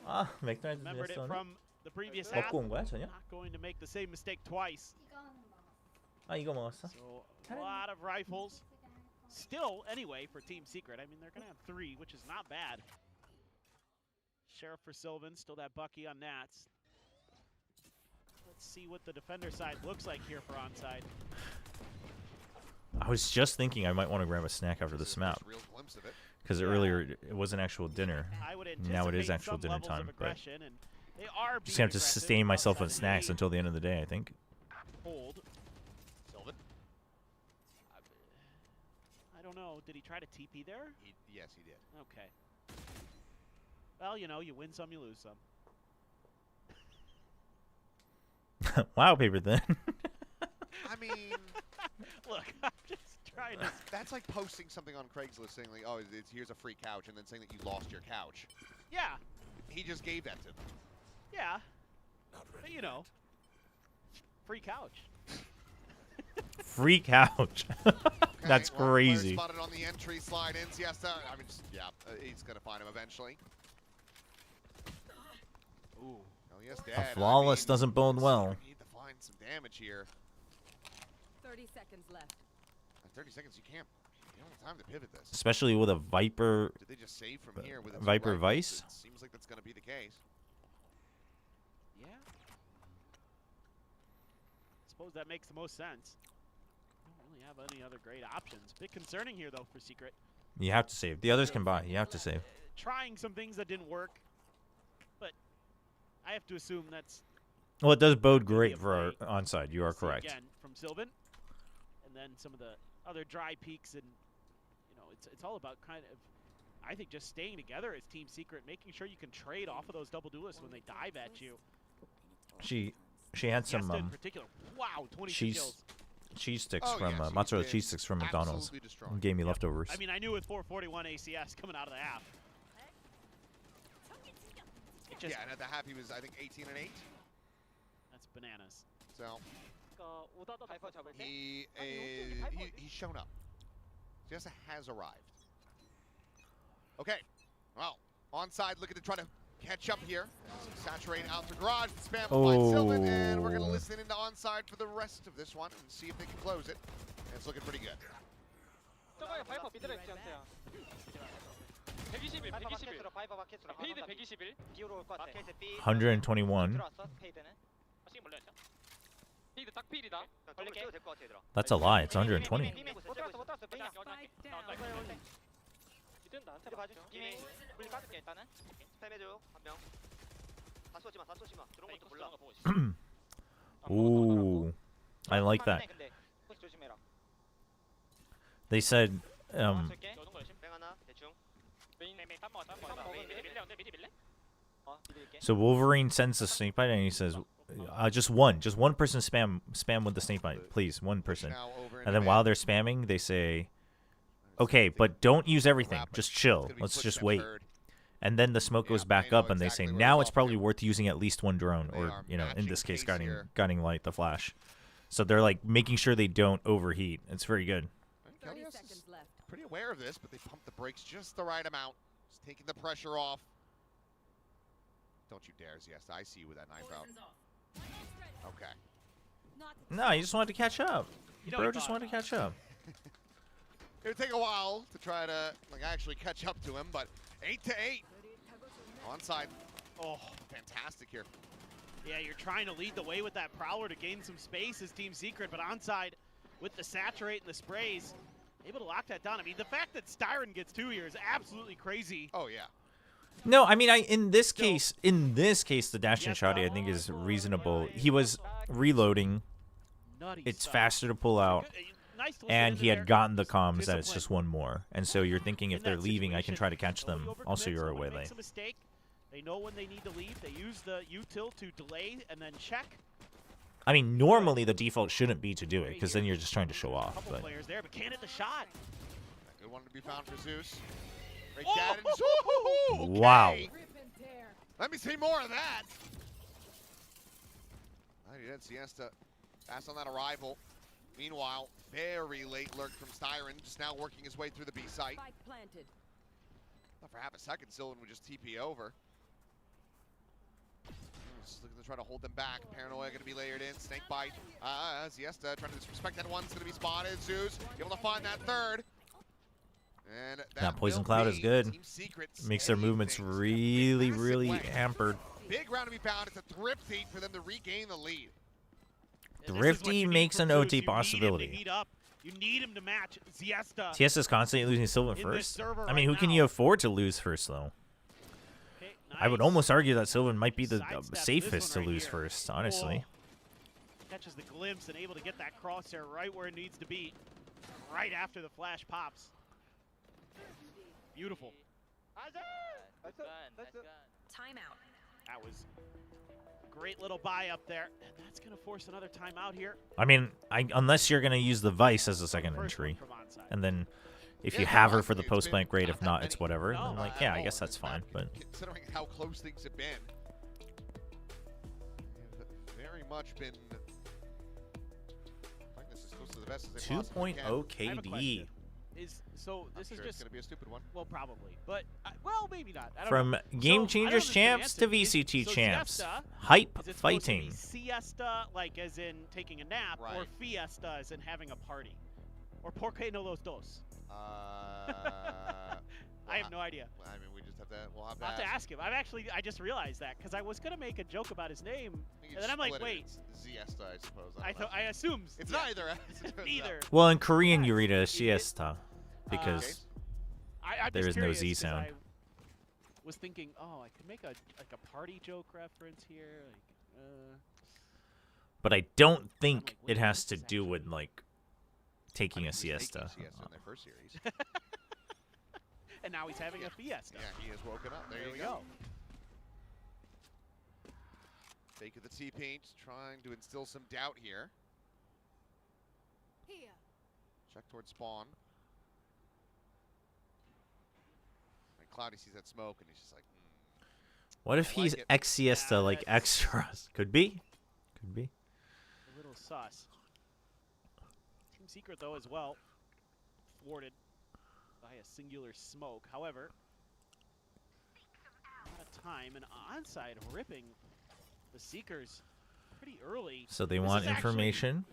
아, 맥도날드 Remembered it 됐어. from the previous half. 먹고 온 거야, 전혀? Not going to make the same mistake twice. 아, 이거 먹었어. So a lot of rifles. Still, anyway, for Team Secret. I mean, they're going to have 3, which is not bad. Sheriff for Sylvan, still that Bucky on Nats. Let's see what the defender side looks like here for onside. I was just thinking I might want to grab a snack after this map. Real glimpse of it. Because earlier it wasn't actual dinner. I would Now it is anticipate actual some dinner levels of time. But aggression, and they are just gonna have to being sustain aggressive. myself with Bucks snacks may until the end of the day, I think. hold. Sylvan? I don't know. Did he try to TP there? Yes, he did. Okay. Well, you know, you win some, you lose some. Wow, paper thin. I mean, Look, I'm just trying to. that's like posting something on Craigslist saying like, "Oh, here's a free couch," and then saying that you lost your couch. Yeah, He just gave that to them. yeah. But you know, free couch. Free couch. That's Okay, well, player crazy. Spotted on the entry slide in. Siesta. I mean, he's gonna find him eventually. Ooh. Oh yes, Dad. A flawless doesn't bode well. We need to find some damage here. 30 seconds left. 30 seconds. You can't. You don't have time to pivot this. Especially with a Viper. Did they just save from here with its Viper rifles? Vice? It seems like that's gonna be the case. Yeah. Suppose that makes the most sense. Don't really have any other great options. Bit concerning here though for Secret. You have to save. The others can buy. You have to save. Trying some things that didn't work, but I have to assume that's Well, it does bode gonna be great a for our play. onside. You are See correct. again from Sylvan, and then some of the other dry peaks, and you know it's all about kind of, I think, just staying together as Team Secret, making sure you can trade off of those double duelists when they dive at you. She had some Fiesta in particular. Wow, 22 cheese kills. cheese sticks Oh, from yes, he's mozzarella been cheese sticks from McDonald's. absolutely destroyed. And gave me leftovers. I mean, I knew with 441 ACS coming out of the half. It just, Yeah, and at the half he was, I think, 18 and 8. that's bananas. So 파이퍼 잡을 때 he's shown up. Siesta has arrived. Okay, well, onside looking to try to catch up here. Saturate out the garage, spam behind Sylvan, and we're gonna listen into onside for the rest of this one and see if they can close it. And it's looking pretty good. 저거에 파이퍼 미드를 지었어요 121 파이퍼 121 바켓으로 파이퍼 바켓으로 페이드 121 기어로 올것 같아. 마켓에 B 121. 들어왔어 페이드는. 지금 몰랐죠? 페이드 딱 필이다 걸리 끼워도 될것 같아 얘들아. That's a lie. It's 120. 못 들어왔어 못 들어왔어 빙이야. Spike down. 이든 나한테 이제 봐줘. 봐줘 이미 불 깎을게 일단은. 스팸해줘 한 명. 다 쏘지 마, 다 쏘지 마. 들어온 것도 몰라. 보고 있어 Ooh. I like that. 근데 혹시 조심해라. They said 쓸게. 뺑 하나 대충. so Wolverine sends the snake bite and he says just one person spam with the snake bite, please, one person. Now over And then while they're spamming, they say, okay, but don't use everything, just chill, let's just wait. And then the smoke goes back up and they say now it's probably worth using at least one drone, or you know, in this case guiding light, the flash. So they're like making sure they don't overheat. It's very good. 30 seconds left. Pretty aware of this, but they pump the brakes just the right amount. Just taking the pressure off. Don't you dare, Ziesta. I see you with that knife out. Okay. No, he just wanted to catch up. Bro just wanted to catch up. It would take a while to try to actually catch up to him, but 8-8. Onside. Oh, fantastic here. Yeah, you're trying to lead the way with that Prowler to gain some space as Team Secret, but onside with the saturate and the sprays, able to lock that down. I mean, the fact that Styron gets 2 here is absolutely crazy. Oh, yeah. No, I mean, in this case, the dash and shotty I think is reasonable. He was reloading. It's faster to pull out. And he had gotten the comms that it's just one more. And so you're thinking if they're leaving, I can try to catch them. Also, you're away lane. They know when they need to leave. They use the util to delay and then check. I mean, normally the default shouldn't be to do it, because then you're just trying to show off. Couple players there, but can't hit the shot. Good one to be found for Zeus. Right Oh! down and Wow. Let me see more of that. Siesta pass on that arrival. Meanwhile, very late lurk from Styron, just now working his way through the B site. Not for half a second, Sylvan would just TP over. Just looking to try to hold them back. Paranoia going to be layered in. Snake bite. Siesta trying to disrespect that one's going to be spotted. Zeus able to find that third. And that poison cloud is good. Makes their movements really, really hampered. Big round to be found. It's a thrifty for them to regain the lead. Thrifty makes an OT possibility. You need him to match Ziesta. TS is constantly losing Sylvan first. I mean, who can you afford to lose first, though? Okay, nice. I would almost argue that Sylvan might be the safest to lose first, honestly. Catches the glimpse and able to get that crosshair right where it needs to be, right after the flash pops. Beautiful. Timeout. That was a great little buy up there. That's going to force another timeout here. I mean, unless you're going to use the Vice as a second entry. And then if you have her for the post-plant, great. If not, it's whatever. And then, like, yeah, I guess that's fine. But considering how close things have been, very much been. I think this is close to the best as they possibly can. 2.0 KD. So this is Sure it's just going to be a stupid one. well, probably, but well, maybe not. I don't From know. Game So, I Changers don't champs to understand. VCT So champs, Siesta, hype is it supposed to fighting. be siesta, like as in taking a nap, or Right. fiesta as in having a party, or por qué no los dos? I have no idea. I mean, we just have to. We'll have to I'll have to ask. ask him. I just realized that because I was gonna make a joke about his name, and then I'm like, wait. It's Ziesta, I suppose. I assume It's yeah. neither. as it turns out. Neither. Well, in Korean, you read a siesta because I'm there just is no curious Z 'cause sound. I was thinking, oh, I could make a party joke reference here, but I don't think it has to do with like taking a siesta. Siesta in their first series. and now he's having a fiesta. Yeah, he has woken up. There you we go. Fake of the T-paint, trying to instill some doubt here. Check towards spawn. And Cloudy sees that smoke, and he's just like, What if I like he's it. ex siesta like extras? Could be. Could be. A little sus. Team Secret, though, as well, thwarted by a singular smoke. However, out of time, and onside ripping the Seekers pretty early. So they This want is actually information.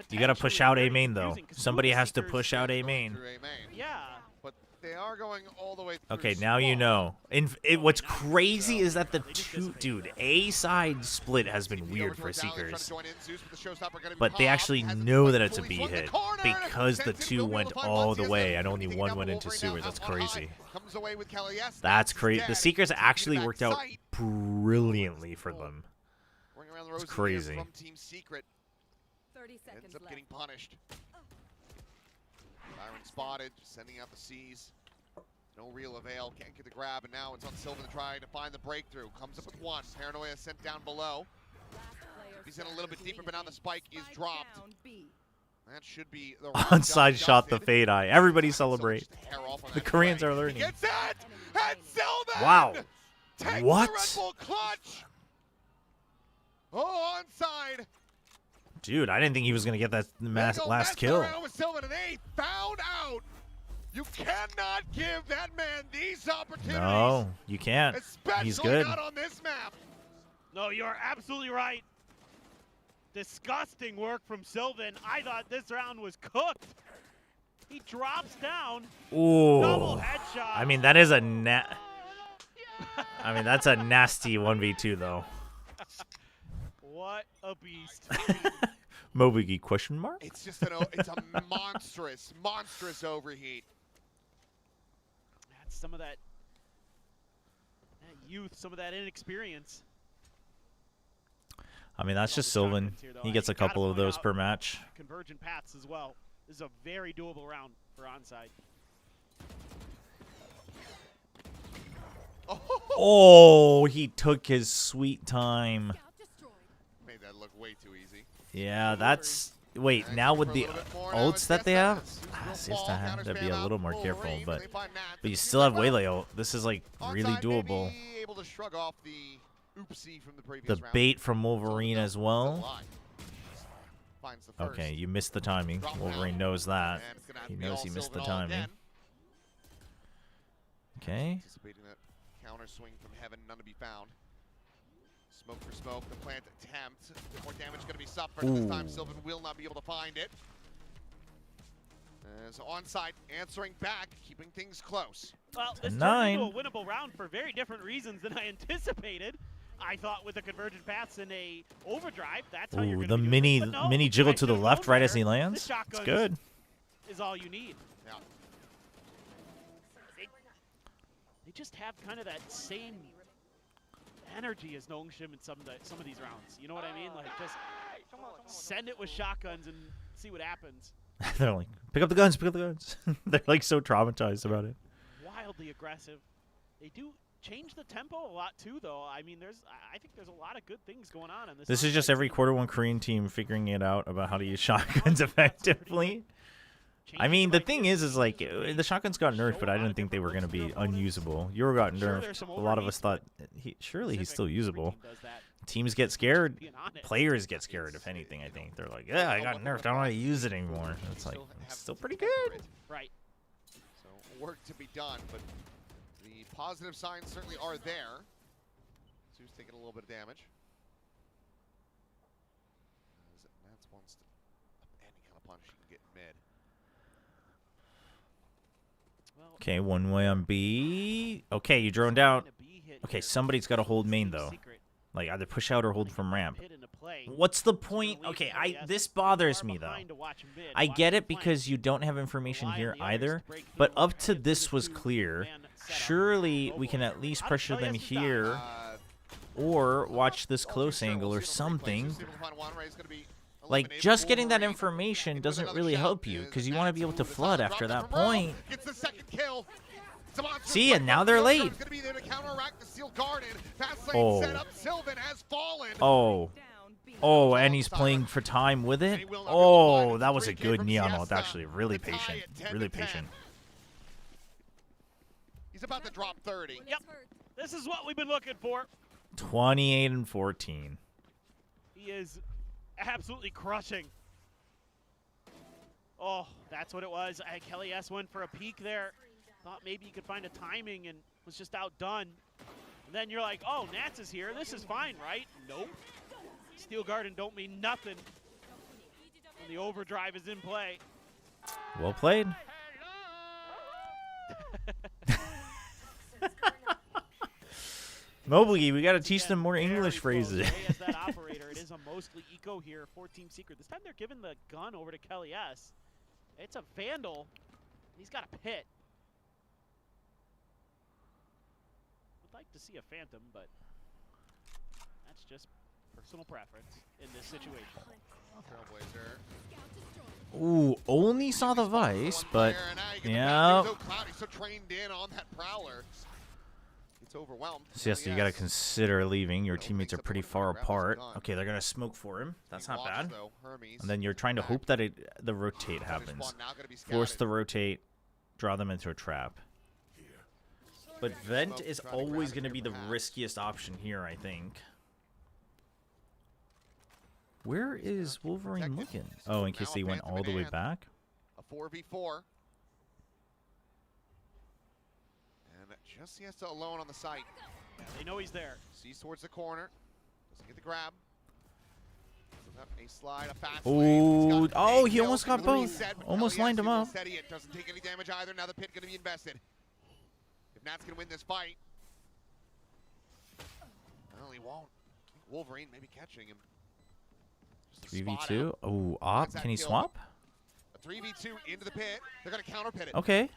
You gotta push out A main though. Somebody has to push out A main. through A main. Yeah. But they are going all the way through Okay, now you spawn. know. What's crazy is that the dude, A side split has been weird for Seekers. But they actually know that it's a B hit because the two went all the way and only one went into sewers. That's crazy. That's crazy. The Seekers actually worked out brilliantly for them. It's crazy. From Team Secret 30 seconds ends up left. getting punished. Byron spotted, sending out the C's. No real avail, can't get the grab, and now it's on Sylvan to try to find the breakthrough. Comes up with one, Paranoia sent down below. He's in a little bit deeper, but now the spike is dropped. That should be the Onside shot the fade eye. Everybody celebrate. So The Koreans are learning. Gets it! And Sylvan! Wow. Takes What? the Red Bull clutch! Oh, onside! Dude, I didn't think he was going to get that last kill. With Sylvan, and they found out you cannot give that man these opportunities. No, you can't. Especially He's good. not on this map. No, you're absolutely right. Disgusting work from Sylvan. I thought this round was cooked. He drops down. Ooh. Double headshot. I mean, that is a I mean, that's a nasty 1v2 though. What a beast. Mobugi question mark? It's just it's a monstrous overheat. That's some of that youth, some of that inexperience. I mean, that's just Sylvan. He gets a couple of those per match. Convergent paths as well. This is a very doable round for onside. Oh, he took his sweet time. Made that look way too easy. Yeah, that's... Wait, now with the ults that they have? Siesta had to be a little more careful, but you still have Waylay ult. This is, like, really doable. Able to shrug off the oopsie from the previous The round. bait from Wolverine as well. Finds the first. Okay, you missed the timing. Wolverine knows that. He knows he missed the timing. Okay. Anticipating that counter swing from heaven, none to be found. Smoke for smoke, the plant attempt. More damage going to be suffered. This time Sylvan will not be able to find it. So onside, answering back, keeping things close. Well, this turned into a winnable round for very different reasons than I anticipated. I thought with the convergent paths and a overdrive, that's how you're going to the mini jiggle to the left right as he lands. It's good. Is all you need. Yeah. They just have kind of that same energy as Nongshim in some of these rounds. You know what I mean? Like, just send it with shotguns and see what happens. They're like, pick up the guns, pick up the guns. They're like so traumatized about it. Wildly aggressive. They do change the tempo a lot too, though. I mean, I think there's a lot of good things going on in this. This is just every quarter one Korean team figuring it out about how to use shotguns effectively. I mean, the thing is like, the shotguns got nerfed, but I didn't think they were going to be unusable. Euro got nerfed. A lot of us thought, surely he's still usable. Teams get scared. Players get scared, if anything, I think. They're like, yeah, I got nerfed. I don't want to use it anymore. It's like, it's still pretty good. Right. So work to be done, but the positive signs certainly are there. Sue's taking a little bit of damage. That's one any kind of punch you can get mid. Okay, one way on B. Okay, you droned out. Okay, somebody's got to hold main, though. Like, either push out or hold from ramp. What's the point? Okay, this bothers me, though. I get it because you don't have information here either, but up to this was clear. Surely we can at least pressure them here or watch this close angle or something. Like, just getting that information doesn't really help you because you want to be able to flood after that point. See, and now they're late. Oh. Oh. Oh, and he's playing for time with it? Oh, that was a good neon ult, actually. Really patient. Really patient. He's about to drop 30. Yep. This is what we've been looking for. 28 and 14. He is absolutely crushing. Oh, that's what it was. Kelly S went for a peek there. Thought maybe he could find a timing and was just outdone. And then you're like, oh, Nats is here. This is fine, right? Nope. Steel Garden don't mean nothing when the overdrive is in play. Well played. Mobley, we got to teach them more English phrases. As that operator, it is a mostly eco here for Team Secret. This time they're giving the gun over to Kelly S. It's a Vandal. He's got a pit. Would like to see a Phantom, but that's just Personal preference in this situation. Trailblazer. Ooh, only saw the Vice, but Yeah. yeah. So Cloudy, so trained in on that Prowler. It's overwhelmed. So yes, you gotta consider leaving. Your teammates are pretty far apart. Okay, they're gonna smoke for him. That's not bad. And then you're trying to hope that the rotate happens. Force the rotate, draw them into a trap. But Vent is always gonna be the riskiest option here, I think. Where is Wolverine looking? Oh, in case they went all the way back? A 4v4. And just Siesta alone on the site. Yeah, they know he's there. Sees towards the corner. Doesn't get the grab. A slide, a fast Oh, oh, he almost got both. Almost lined him up. It doesn't take any damage either. Now the pit going to be invested. If Nat's going to win this fight. Well, he won't. Wolverine maybe catching him. 3v2. Oh, op. Can he swap? A 3v2 into the pit. They're going to counter pit it. Okay.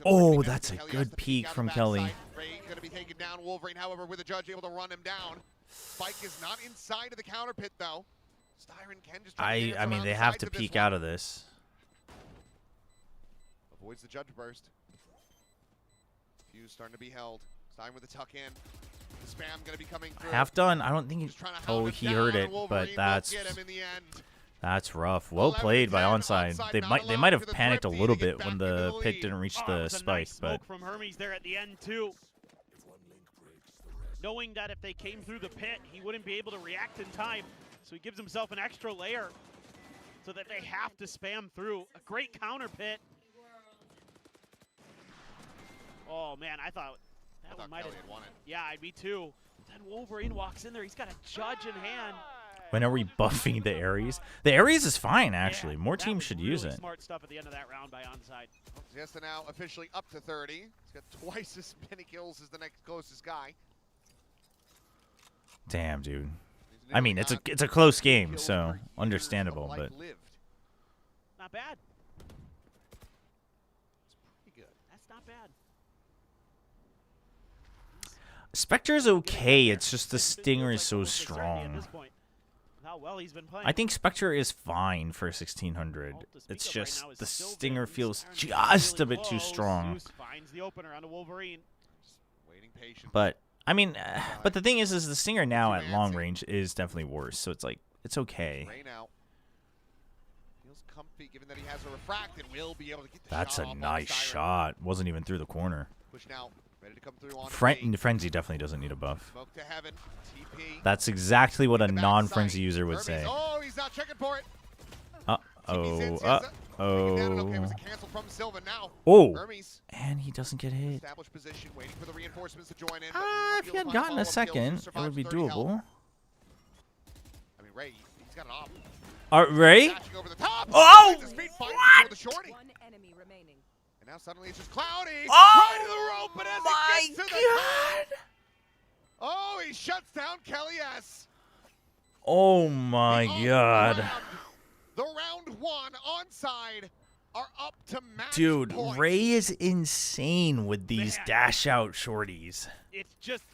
Oh, that's a good peek from Kelly. Ray going to be taken down. Wolverine, however, with the judge able to run him down. Spike is not inside of the counter pit, though. Styron can just I mean, they have to peek out of this. Avoids the judge burst. Fuse starting to be held. Styron with the tuck in. The spam going to be coming through. Half done. I don't think he... Oh, he heard it, but that's rough. Well played by Onside. They might have panicked a little bit when the pit didn't reach the spike, but From Hermes there at the end too. Knowing that if they came through the pit, he wouldn't be able to react in time, so he gives himself an extra layer so that they have to spam through. A great counter pit. Oh man, I thought that one might have won it. Yeah, me too. Then Wolverine walks in there. He's got a judge in hand. when are we buffing the Ares? The Ares is fine, actually. More teams should use it. Smart stuff at the end of that round by Onside. Siesta now officially up to 30. He's got twice as many kills as the next closest guy. Damn, dude. I mean, it's a close game, so understandable, but not bad. It's pretty good. That's not bad. Spectre's okay. It's just the Stinger is so strong. How well he's been playing. I think Spectre is fine for 1600. It's just the Stinger feels just a bit too strong. Finds the opener on a Wolverine. Waiting patiently. But I mean, but the thing is the Stinger now at long range is definitely worse. So it's like it's okay. Ray now feels comfy given that he has a refract and will be able to get the That's shot a off on nice Styron. shot. Wasn't even through the corner. Push now. Ready to come through on Frenzy definitely doesn't need a buff. Smoke to heaven. TP. That's exactly what a non-Frenzy user would say. Oh, he's not checking for it. Uh-oh. Okay, was it canceled from Silva now? Oh. Hermes. And he doesn't get hit. Established position, waiting for the reinforcements to join in. If he had gotten a second, it would be doable. I mean, Ray, he's got an op. Ray? Over the top. Oh! What? The shorty. One enemy remaining. And now suddenly it's just Cloudy. Oh! Right to the rope, but as My he gets to the God! Oh, he shuts down Kelly S. Oh my God. The round one onside are up to match Dude, point. Ray is insane with these dash out shorties. It's just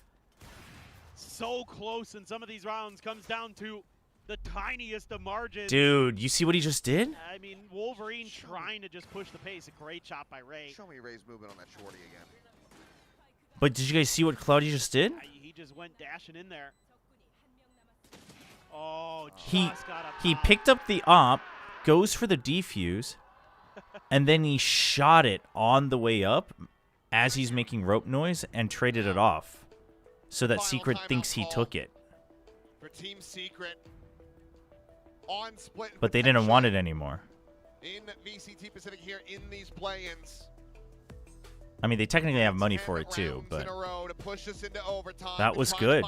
so close in some of these rounds. Comes down to the tiniest of margins. Dude, you see what he just did? I mean, Wolverine trying to just push the pace. A great shot by Ray. Show me Ray's movement on that shorty again. But did you guys see what Cloudy just did? He just went dashing in there. Oh, He just got a pop. picked up the op, goes for the defuse, and then he shot it on the way up as he's making rope noise and traded it off so that Secret thinks he took it. For Team Secret on split. But they didn't want it anymore. In VCT Pacific here in these play-ins. I mean, they technically have money for it too, but that was good.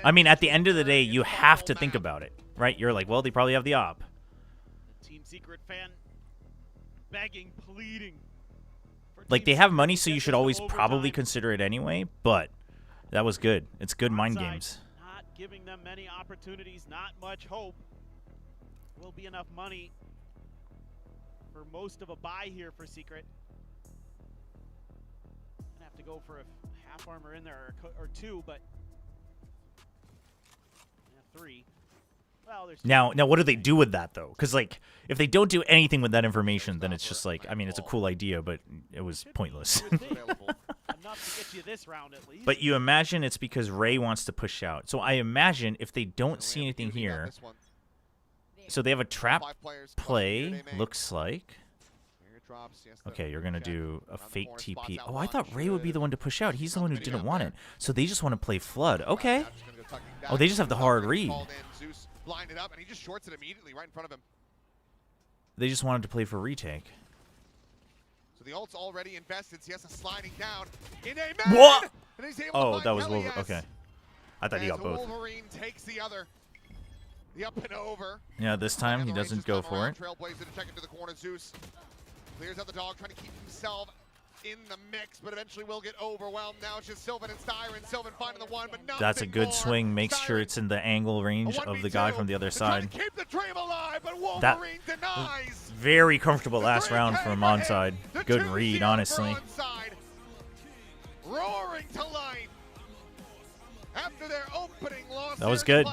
I mean, at the end of the day, you have to think about it, right? You're like, well, they probably have the op. Team Secret fan begging, pleading. Like, they have money, so you should always probably consider it anyway, but that was good. It's good mind games. Not giving them many opportunities, not much hope. Will be enough money for most of a buy here for Secret. Gonna have to go for a half armor in there or two, but 3. Well, there's Now, what do they do with that though? Because like, if they don't do anything with that information, then it's just like, I mean, it's a cool idea, but it was pointless. enough to get you this round at least. But you imagine it's because Ray wants to push out. So I imagine if they don't see anything here, so they have a trap play, looks like. Okay, you're gonna do a fake TP. Oh, I thought Ray would be the one to push out. He's the one who didn't want it. So they just want to play Flood. Okay. Oh, they just have the hard read. Lined it up, and he just shorts it immediately right in front of him. They just wanted to play for retake. So the ult's already invested. Siesta sliding down in a man. What? And he's able Oh, to that was find Wolverine. Okay. I thought he got both. Wolverine takes the other. The up and over. Yeah, this time he doesn't go for it. Trailblazer to check into the corner. Zeus clears out the dog, trying to keep himself in the mix, but eventually will get overwhelmed. Now it's just Sylvan and Styron. Sylvan finding the one, but nothing That's a good more. swing. Makes sure it's in the angle range of the guy from the other side. Keep the dream alive, but Wolverine That denies. very comfortable last round from onside. Good read, honestly. Roaring to life after their opening loss. That was good.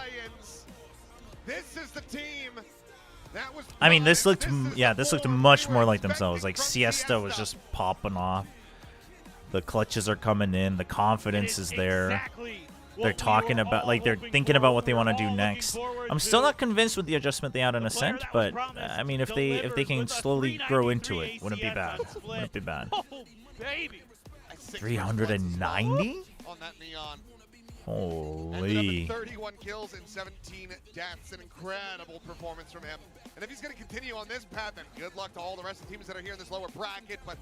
This is the team. That was I mean, this looked, yeah, this looked much more like themselves. Like Siesta was just popping off. The clutches are coming in. The confidence is there. They're talking about, like, they're thinking about what they want to do next. I'm still not convinced with the adjustment they had on Ascent, but I mean, if they can slowly grow into it, wouldn't be bad. Wouldn't be bad. 390? On that neon. Holy. 31 kills and 17 deaths. An incredible performance from him. And if he's going to continue on this path, then good luck to all the rest of the teams that are here in this lower bracket. But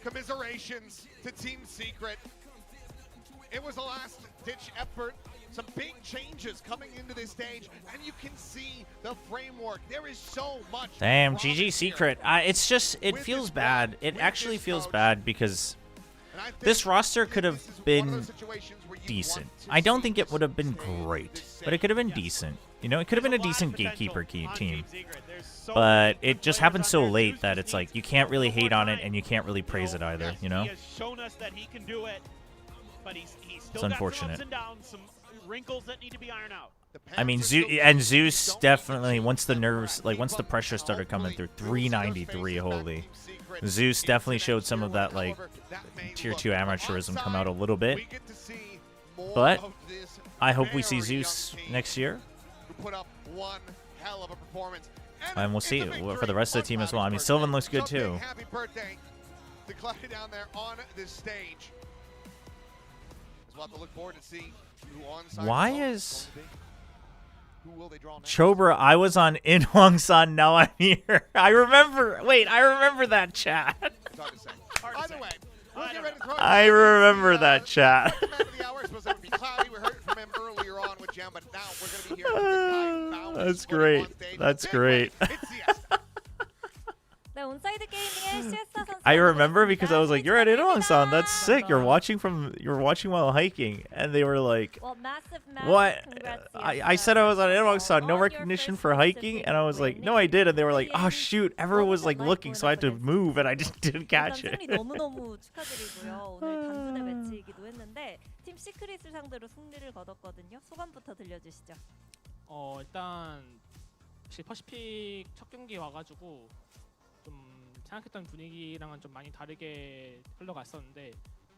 commiserations to Team Secret. It was a last-ditch effort. Some big changes coming into this stage, and you can see the framework. There is so much. Damn, GG Secret. It's just, it feels bad. It actually feels bad because this roster could have been decent. I don't think it would have been great, but it could have been decent. You know, it could have been a decent gatekeeper team. But it just happened so late that it's like, you can't really hate on it and you can't really praise it either, you know? He has shown us that he can do it, but he's still It's unfortunate. got some ups and downs, some wrinkles that need to be ironed out. I mean, Zeus definitely, once the nerves, like once the pressure started coming through, 393, holy. Zeus definitely showed some of that, like, tier 2 amateurism come out a little bit. But I hope we see Zeus next year. Put up one hell of a performance. And we'll see for the rest of the team as well. I mean, Sylvan looks good too. Happy birthday to Clyde down there on this stage. We'll have to look forward to see who onside. Why is who will they draw next? Chobra? I was on Inwang-san, now I'm here. I remember. Wait, I remember that chat. Either way, we'll get ready to throw I remember that chat. That's great. That's great. 네, 온사이드 게이밍의 시에스타 선수. I remember because I was like, "You're at Inwang-san. That's sick. You're watching while hiking." And they were like, Well, massive "What?" congrats, I said I was on Inwang-san. No recognition for hiking, and I was like, "No, I did." And they were like, "Oh shoot!" Everyone was like looking, so I had to move, and I just didn't catch it. 승리 너무너무 축하드리고요. 오늘 단순의 매치이기도 했는데 팀 시크릿을 상대로 승리를 거뒀거든요. 소감부터 들려주시죠. 일단 퍼시픽 첫 경기 와가지고 좀 생각했던 분위기랑은 좀 많이 다르게 흘러갔었는데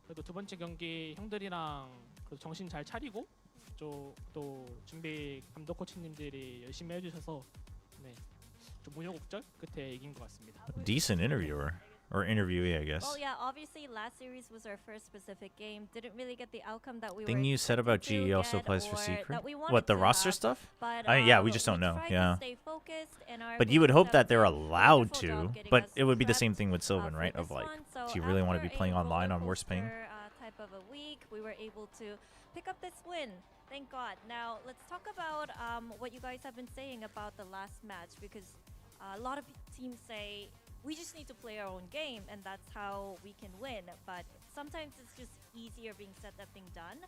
그래도 두 번째 경기 형들이랑 정신 잘 차리고 또 준비 감독 코치님들이 열심히 해주셔서 네, 좀 우여곡절 끝에 이긴 것 같습니다. Decent interviewer. Or interviewee, I guess. Well, yeah, obviously last series was our first specific game. Didn't really get the outcome that we Thing were you said about expecting GE to also get applies for or Secret? that we wanted What, the to roster have. stuff? But, Yeah, we just we don't know. tried to Yeah. stay focused and our But you would belief hope that they're we did a allowed wonderful to. job getting But us it would be the prepped, same thing with Sylvan, for right? this Of like, one. So do you really want to be after playing a online on worst ping? rollercoaster, type of a week, we were able to pick up this win. Thank God. Now let's talk about what you guys have been saying about the last match, because a lot of teams say we just need to play our own game and that's how we can win. But sometimes it's just easier being said than being done.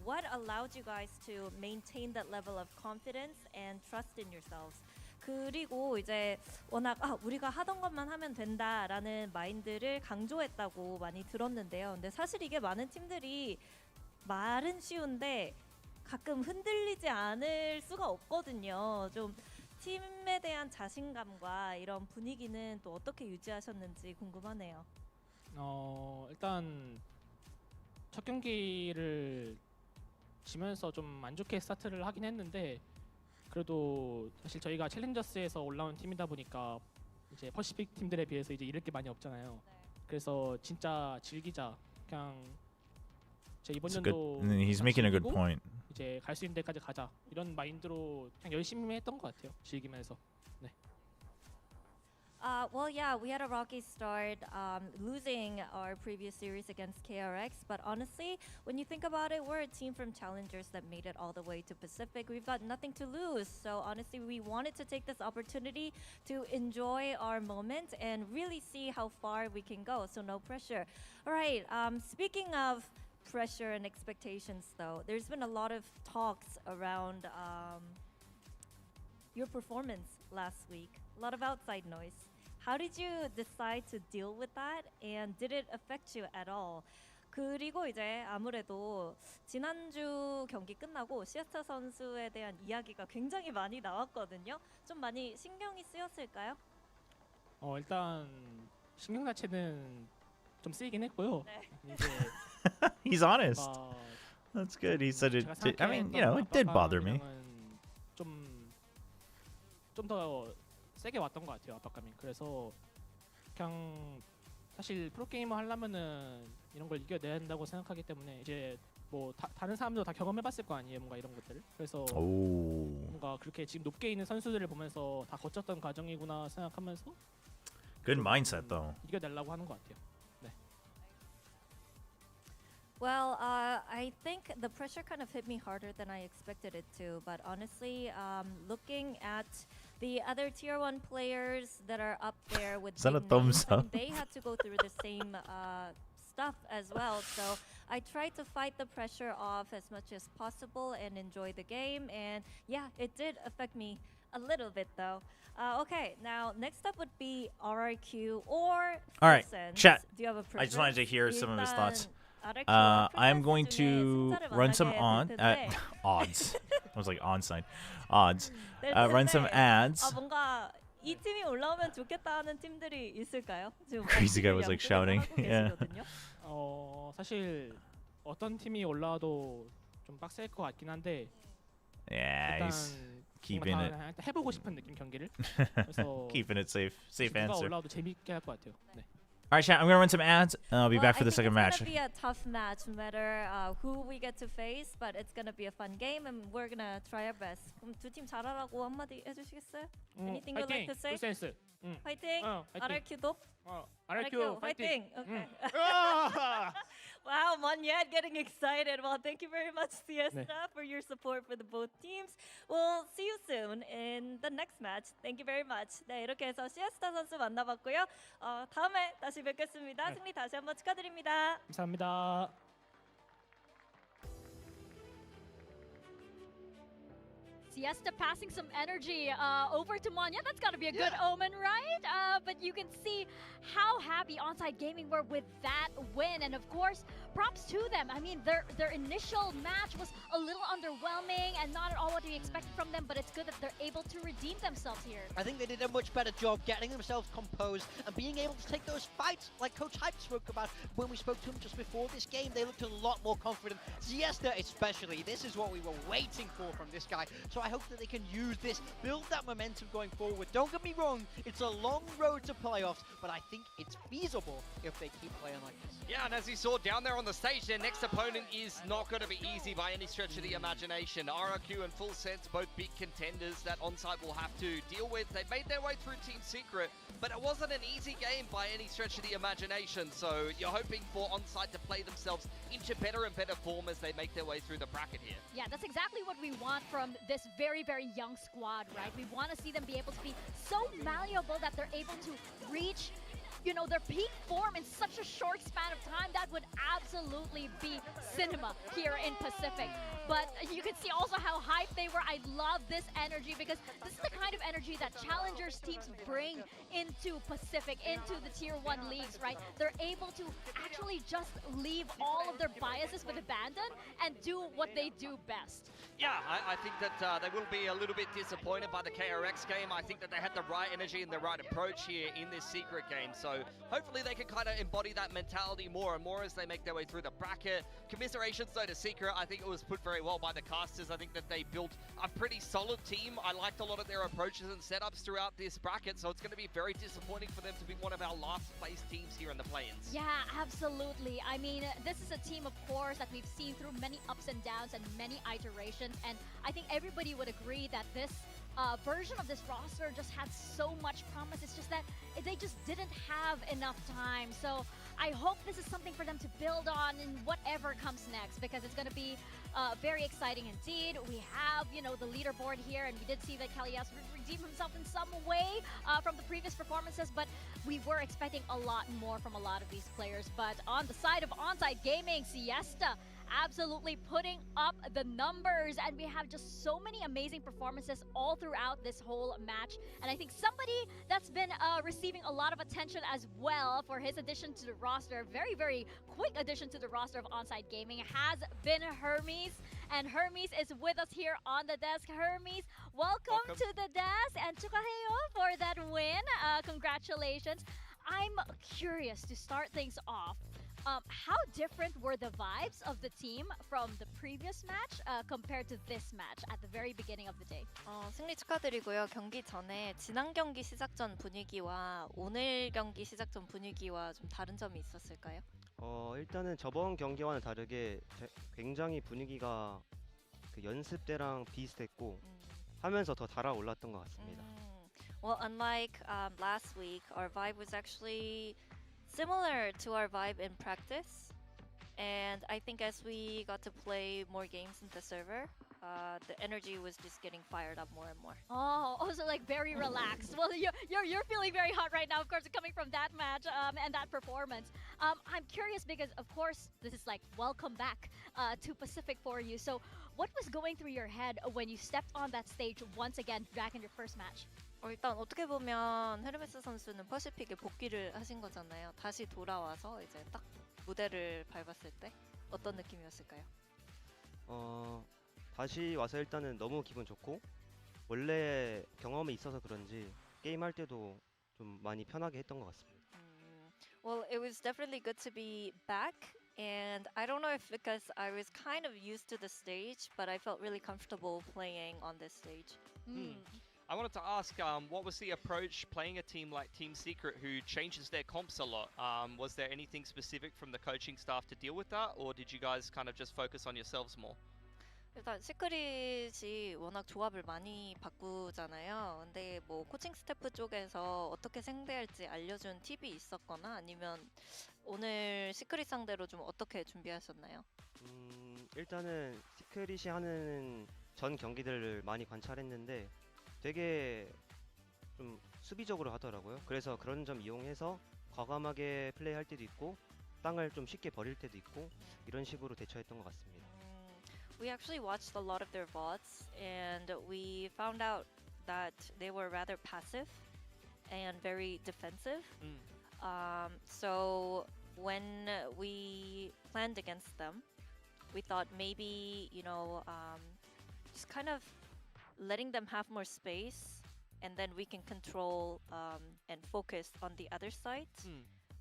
What allowed you guys to maintain that level of confidence and trust in yourselves? 그리고 이제 워낙 우리가 하던 것만 하면 된다라는 마인드를 강조했다고 많이 들었는데요. 근데 사실 이게 많은 팀들이 말은 쉬운데 가끔 흔들리지 않을 수가 없거든요. 좀 팀에 대한 자신감과 이런 분위기는 또 어떻게 유지하셨는지 궁금하네요. 일단 첫 경기를 지면서 좀 안 좋게 스타트를 하긴 했는데 그래도 사실 저희가 챌린저스에서 올라온 팀이다 보니까 이제 퍼시픽 팀들에 비해서 이제 잃을 게 많이 없잖아요. 그래서 진짜 즐기자. 그냥 제 이번 It's a good. 연도 He's making a good 즐기고 point. 이제 갈 수 있는 데까지 가자. 이런 마인드로 그냥 열심히 했던 것 같아요. 즐기면서. 네. Well, yeah, we had a rocky start, losing our previous series against KRX. But honestly, when you think about it, we're a team from Challengers that made it all the way to Pacific. We've got nothing to lose. So honestly, we wanted to take this opportunity to enjoy our moment and really see how far we can go. So no pressure. All right. Speaking of pressure and expectations, though, there's been a lot of talks around your performance last week. A lot of outside noise. How did you decide to deal with that, and did it affect you at all? 그리고 이제 아무래도 지난주 경기 끝나고 시에스타 선수에 대한 이야기가 굉장히 많이 나왔거든요. 좀 많이 신경이 쓰였을까요? 일단 신경 자체는 좀 쓰이긴 했고요. 네. 이제 He's honest. 뭔가 That's good. He said it. 제가 I mean, you know, it did bother me. 좀더 세게 왔던 것 같아요. 압박감이. 그래서 그냥 사실 프로게이머 하려면은 이런 걸 이겨내야 된다고 생각하기 때문에 이제 뭐 다른 사람도 다 경험해봤을 거 아니에요. 뭔가 이런 것들을. 그래서 Oh. 뭔가 그렇게 지금 높게 있는 선수들을 보면서 다 거쳤던 과정이구나 생각하면서 Good mindset though. 이겨내려고 하는 것 같아요. 네. Well, I think the pressure kind of hit me harder than I expected it to. But honestly, looking at the other tier 1 players that are up there with Is that a big thumbs names, I mean, up? they had to go through the same stuff as well. So I tried to fight the pressure off as much as possible and enjoy the game. And yeah, it did affect me a little bit though. Okay, now next up would be RRQ or All right, Sense. chat. Do you have a I just wanted to preference? hear some of his thoughts. RRQ I'm going to run some on odds. I was like on sign. Odds. Run some ads. 뭔가 이 팀이 올라오면 좋겠다 하는 팀들이 있을까요? 지금 Crazy guy was like 양쪽에서 shouting. 하고 Yeah. 계시거든요. 사실 어떤 팀이 올라와도 좀 빡셀 것 같긴 한데 Yeah, 일단 he's keeping it. 일단 해보고 싶은 느낌 경기를. 그래서 Keeping it safe. Safe 누가 answer. 올라와도 재밌게 할 것 같아요. 네. All right, chat. I'm gonna run some ads, and I'll be back for the second match. It's gonna be a tough match, no matter who we get to face, but it's gonna be a fun game, and we're gonna try our best. 그럼 두 팀 잘하라고 한마디 해주시겠어요? Anything you'd like to say? 센스. 화이팅! 화이팅. RRQ도? RRQ 화이팅. Okay. Wow, Monyet getting excited. Well, thank you very much, Siesta, for your support for the both teams. We'll see you soon in the next match. Thank you very much. 네, 이렇게 해서 시에스타 선수 만나봤고요. 다음에 다시 뵙겠습니다. 승리 다시 한번 축하드립니다. 감사합니다. Siesta passing some energy over to Manya. That's got to be a good omen, right? But you can see how happy Onside Gaming were with that win. And of course, props to them. I mean, their initial match was a little underwhelming and not at all what we expected from them, but it's good that they're able to redeem themselves here. I think they did a much better job getting themselves composed and being able to take those fights like Coach Hype spoke about when we spoke to him just before this game. They looked a lot more confident. Siesta especially, this is what we were waiting for from this guy. So I hope that they can use this, build that momentum going forward. Don't get me wrong, it's a long road to playoffs, but I think it's feasible if they keep playing like this. Yeah, and as you saw down there on the stage, their next opponent is not going to be easy by any stretch of the imagination. RRQ and Full Sense, both big contenders that Onside will have to deal with. They made their way through Team Secret, but it wasn't an easy game by any stretch of the imagination. So you're hoping for Onside to play themselves into better and better form as they make their way through the bracket here. Yeah, that's exactly what we want from this very, very young squad, right? We want to see them be able to be so malleable that they're able to reach you know, their peak form in such a short span of time, that would absolutely be cinema here in Pacific. But you can see also how hyped they were. I love this energy because this is the kind of energy that challengers teams bring into Pacific, into the Tier 1 leagues, right? They're able to actually just leave all of their biases with abandon and do what they do best. Yeah, I think that they will be a little bit disappointed by the KRX game. I think that they had the right energy and the right approach here in this secret game. So hopefully they can kind of embody that mentality more and more as they make their way through the bracket. Commiserations though to Secret. I think it was put very well by the casters. I think that they built a pretty solid team. I liked a lot of their approaches and setups throughout this bracket. So it's going to be very disappointing for them to be one of our last place teams here in the play-ins. Yeah, absolutely. I mean, this is a team, of course, that we've seen through many ups and downs and many iterations. And I think everybody would agree that this version of this roster just had so much promise. It's just that they just didn't have enough time. So I hope this is something for them to build on in whatever comes next, because it's going to be very exciting indeed. We have, you know, the leaderboard here, and we did see that Kalias redeemed himself in some way from the previous performances, but we were expecting a lot more from a lot of these players. But on the side of Onsite Gaming, Siesta absolutely putting up the numbers, and we have just so many amazing performances all throughout this whole match. And I think somebody that's been receiving a lot of attention as well for his addition to the roster, very, very quick addition to the roster of Onsite Gaming, has been Hermes. And Hermes is with us here on the desk. Hermes, welcome to the desk, and 축하해요 for that win. Congratulations. I'm curious to start things off. How different were the vibes of the team from the previous match compared to this match at the very beginning of the day? 승리 축하드리고요. 경기 전에 지난 경기 시작 전 분위기와 오늘 경기 시작 전 분위기와 좀 다른 점이 있었을까요? 일단은 저번 경기와는 다르게 굉장히 분위기가 그 연습 때랑 비슷했고 하면서 더 달아올랐던 것 같습니다. Well, unlike last week, our vibe was actually similar to our vibe in practice, and I think as we got to play more games in the server, the energy was just getting fired up more and more. Oh, also like very relaxed. Well, you're feeling very hot right now, of course, coming from that match and that performance. I'm curious because, of course, this is like welcome back to Pacific for you. So, what was going through your head when you stepped on that stage once again back in your first match? 일단 어떻게 보면 헤르메스 선수는 퍼시픽에 복귀를 하신 거잖아요. 다시 돌아와서 이제 딱 무대를 밟았을 때 어떤 느낌이었을까요? 다시 와서 일단은 너무 기분 좋고, 원래 경험이 있어서 그런지 게임할 때도 좀 많이 편하게 했던 것 같습니다. Well, it was definitely good to be back, and I don't know if because I was kind of used to the stage, but I felt really comfortable playing on this stage. I wanted to ask, what was the approach playing a team like Team Secret who changes their comps a lot? Was there anything specific from the coaching staff to deal with that, or did you guys kind of just focus on yourselves more? 일단 시크릿이 워낙 조합을 많이 바꾸잖아요. 근데 뭐 코칭 스태프 쪽에서 어떻게 상대할지 알려준 팁이 있었거나 아니면 오늘 시크릿 상대로 좀 어떻게 준비하셨나요? 일단은 시크릿이 하는 전 경기들을 많이 관찰했는데 되게 좀 수비적으로 하더라고요. 그래서 그런 점 이용해서 과감하게 플레이할 때도 있고 땅을 좀 쉽게 버릴 때도 있고 이런 식으로 대처했던 것 같습니다. We actually watched a lot of their VODs, and we found out that they were rather passive and very defensive. So when we planned against them, we thought maybe, you know, just kind of letting them have more space, and then we can control and focus on the other side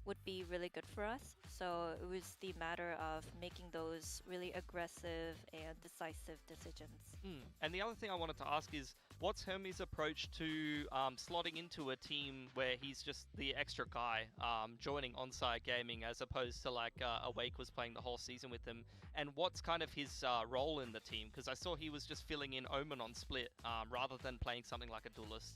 would be really good for us. So it was the matter of making those really aggressive and decisive decisions. And the other thing I wanted to ask is, what's Hermes' approach to slotting into a team where he's just the extra guy, joining Onsite Gaming as opposed to like Awake was playing the whole season with him? And what's kind of his role in the team? Because I saw he was just filling in Omen on Split rather than playing something like a duelist.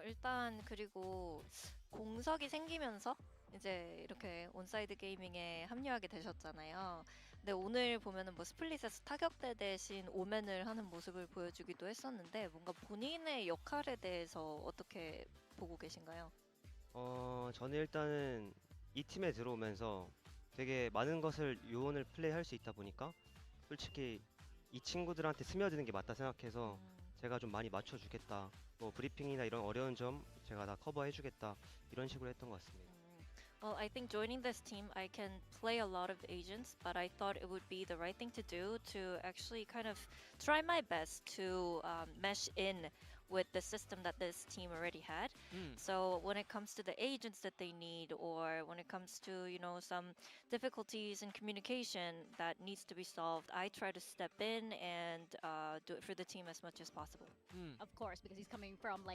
일단 그리고 공석이 생기면서 이제 이렇게 온사이드 게이밍에 합류하게 되셨잖아요. 근데 오늘 보면은 뭐 스플릿에서 타격대 대신 오맨을 하는 모습을 보여주기도 했었는데 뭔가 본인의 역할에 대해서 어떻게 보고 계신가요? 저는 일단은 이 팀에 들어오면서 되게 많은 것을 요원을 플레이할 수 있다 보니까 솔직히 이 친구들한테 스며드는 게 맞다 생각해서 제가 좀 많이 맞춰주겠다. 뭐 브리핑이나 이런 어려운 점 제가 다 커버해주겠다. 이런 식으로 했던 것 같습니다. Well, I think joining this team, I can play a lot of agents, but I thought it would be the right thing to do to actually kind of try my best to mesh in with the system that this team already had. So when it comes to the agents that they need, or when it comes to, you know, some difficulties in communication that needs to be solved, I try to step in and do it for the team as much as possible. Of course, because he's coming from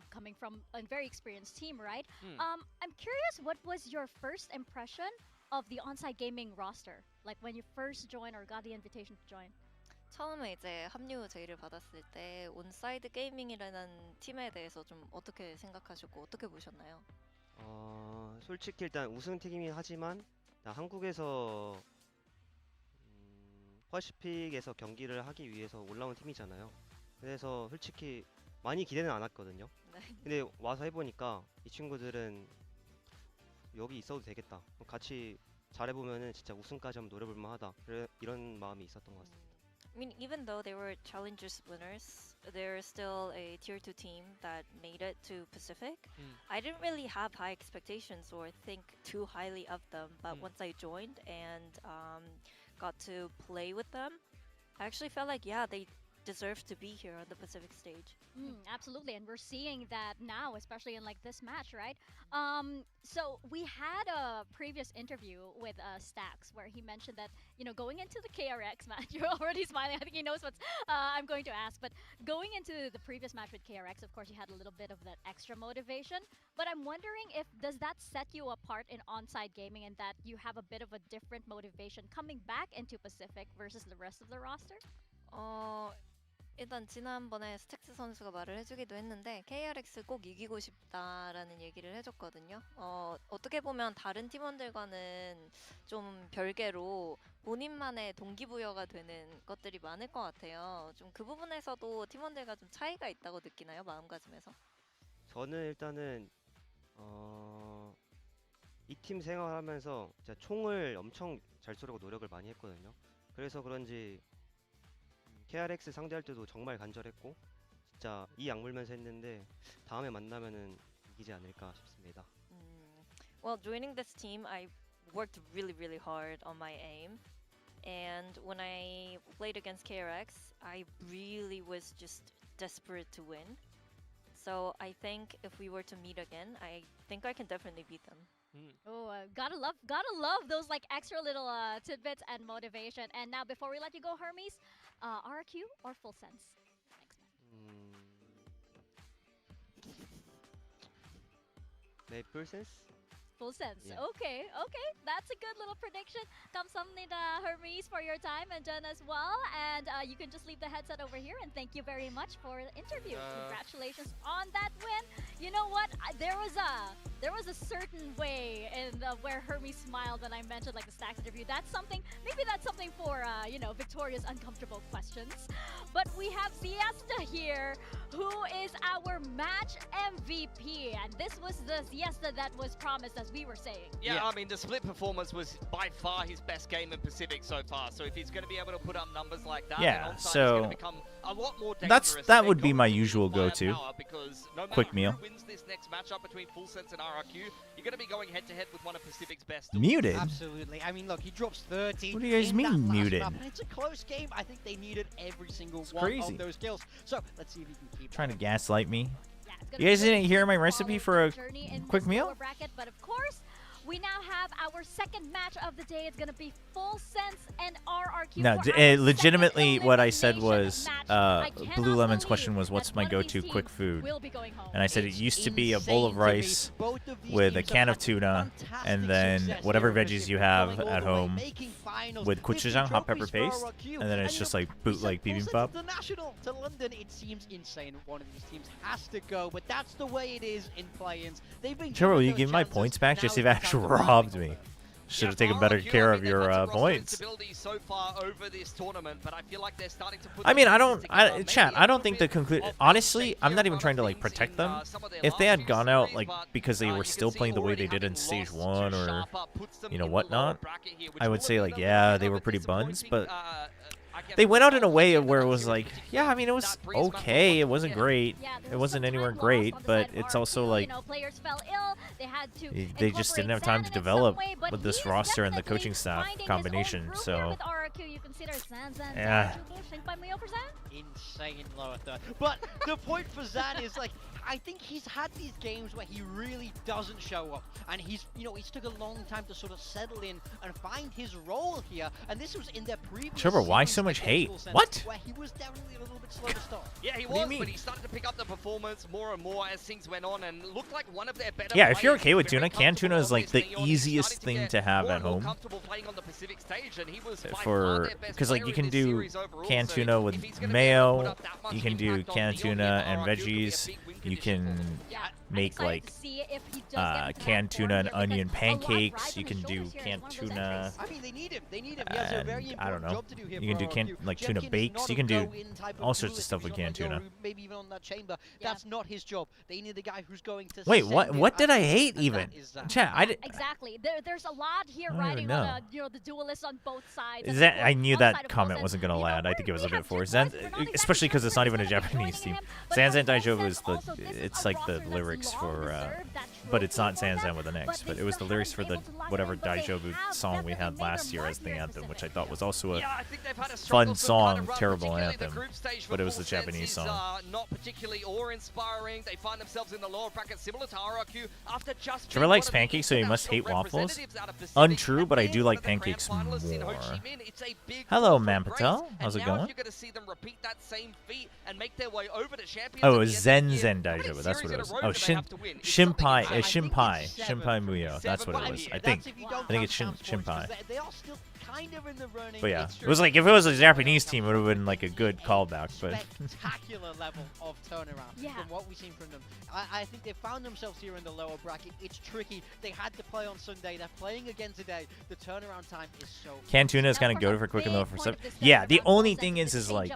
coming from a very experienced team, right? I'm curious, what was your first impression of the on-site gaming roster? Like when you first joined or got the invitation to join? 처음에 이제 합류 제의를 받았을 때 온사이드 게이밍이라는 팀에 대해서 좀 어떻게 생각하시고 어떻게 보셨나요? 솔직히 일단 우승팀이긴 하지만 한국에서 퍼시픽에서 경기를 하기 위해서 올라온 팀이잖아요. 그래서 솔직히 많이 기대는 않았거든요. 네. 근데 와서 해보니까 이 친구들은 여기 있어도 되겠다. 같이 잘해보면은 진짜 우승까지 한번 노려볼 만하다. 이런 마음이 있었던 것 같습니다. I mean, even though they were Challengers winners, they're still a Tier 2 team that made it to Pacific. I didn't really have high expectations or think too highly of them, but once I joined and got to play with them, I actually felt like, yeah, they deserve to be here on the Pacific stage. Absolutely, and we're seeing that now, especially in like this match, right? So we had a previous interview with Stax where he mentioned that, you know, going into the KRX match, you're already smiling. I think he knows what I'm going to ask. But going into the previous match with KRX, of course, you had a little bit of that extra motivation. But I'm wondering if does that set you apart in on-site gaming, and that you have a bit of a different motivation coming back into Pacific versus the rest of the roster? 일단 지난번에 스택스 선수가 말을 해주기도 했는데 KRX 꼭 이기고 싶다라는 얘기를 해줬거든요. 어떻게 보면 다른 팀원들과는 좀 별개로 본인만의 동기부여가 되는 것들이 많을 것 같아요. 좀 그 부분에서도 팀원들과 좀 차이가 있다고 느끼나요? 마음가짐에서? 저는 일단은 이 팀 생활하면서 진짜 총을 엄청 잘 쏘려고 노력을 많이 했거든요. 그래서 그런지 KRX 상대할 때도 정말 간절했고 진짜 이 악물면서 했는데 다음에 만나면은 이기지 않을까 싶습니다. Well, joining this team, I worked really hard on my aim. And when I played against KRX, I really was just desperate to win. So I think if we were to meet again, I think I can definitely beat them. Oh, gotta love those like extra little tidbits and motivation. And now, before we let you go, Hermes, RRQ or Full Sense? Maple Sense? Full Sense. Yeah. Okay, that's a good little prediction. 감사합니다, Hermes, for your time, and Jen as well. And you can just leave the headset over here. And thank you very much for the interview. Congratulations on that win. You know what? There was a certain way in where Hermes smiled when I mentioned like the Stax interview. Maybe that's something for Victoria's uncomfortable questions. But we have Siesta here, who is our match MVP, and this was the Siesta that was promised, as we were saying. Yeah, I mean, the split performance was by far his best game in Pacific so far. So if he's going to be able to put up numbers like that, Yeah, then so it's going to become a lot more dangerous. that would be my usual go-to. No Quick meal. Who wins this next matchup between Full Sense and RRQ, you're going to be going head-to-head with one of Pacific's best. Muted? Absolutely. I mean, look, he drops 30. What do you guys in that mean, last muted? round, and it's a close game. I think they needed every single one crazy. of those kills. So let's see if he can keep Trying to that. gaslight me. Yeah, it's gonna You guys be didn't hear my follow recipe for a the journey in quick this meal? lower bracket, but of course, we now have our second match of the day. It's gonna be Full Sense and RRQ. No, for our legitimately, second what I said elimination was, match. I cannot Blue Lemon's believe question was, "What's that my one of these go-to teams quick food?" will be going home. And I said it It's used to be a bowl of insane to me. rice Both of these with a teams can have of had tuna, fantastic and then success whatever here in veggies Pacific, you have going all at the way, home making finals, with 50 gochujang, hot pepper trophies for paste, RRQ. and then it's And just look, like we said bootleg Full Sense bibimbap. International to London. It seems insane. One of these teams has to go, but that's the way it is in play-ins. They've been Chobra, will given you those give my chances, points back now just it's if time actually to rise robbed above me? them. Should have taken better care of your points. So far over this tournament, but I feel like they're starting to put I mean, chat, I don't think the conclusion. Honestly, I'm not even trying to like protect them. If they had gone out like because they were still playing the way they did in stage 1 or you know whatnot, I would say like yeah, they were pretty buns, but they went out in a way where it was like, yeah, I mean, it was okay. It wasn't great. It wasn't anywhere great, but it's also like they just didn't have time to develop with this roster and the coaching staff combination. So yeah. Insane lower third. But the point for Zan is like, I think he's had these games where he really doesn't show up, and he's took a long time to sort of settle in and find his role here. And this was in their previous. Chobra, why so much hate? What? Where he was definitely a little bit slow to start. Yeah, he was, but he started to pick up the performance more and more as things went on, and looked like one of their better. Yeah, if you're okay with tuna, canned tuna is like the easiest thing to have at home. Because like you can do canned tuna with mayo, you can do canned tuna and veggies, you can make like canned tuna and onion pancakes, you can do canned tuna. I mean, they need him. They need him. He has a very important I don't know. job to do here. You can do tuna bakes. You can do all sorts of stuff with canned tuna. Maybe even on that chamber. That's not his job. They need the guy who's going to. Wait, what did I hate even? Chat, Exactly. There's a lot here riding on the duelists on both sides. I knew that comment wasn't gonna land. I think it was a bit forced, especially because it's not even a Japanese team. Zanzan Daijoubu is it's like the lyrics for, but it's not Zanzan with an X. But it was the lyrics for the whatever Daijoubu song we had last year as the anthem, which I thought was also a fun song, terrible anthem, but it was the Japanese song. Not particularly awe-inspiring. They find themselves in the lower bracket, similar to RRQ. After just Trevor likes pancakes, so he must hate waffles. Untrue, but I do like pancakes more. Hello, Man Patel. How's it going? Oh, it was Zen Daijoubu. That's what it was. Oh, Shinpai Muyo. That's what it was. I think it's Shinpai. But yeah, it was like if it was a Japanese team, it would have been like a good callback. But spectacular level of turnaround from what we've seen from them. I think they found themselves here in the lower bracket. It's tricky. They had to play on Sunday. They're playing again today. The turnaround time is so. Canned tuna is kind of goaded for quick and low for 7. Yeah, the only thing is like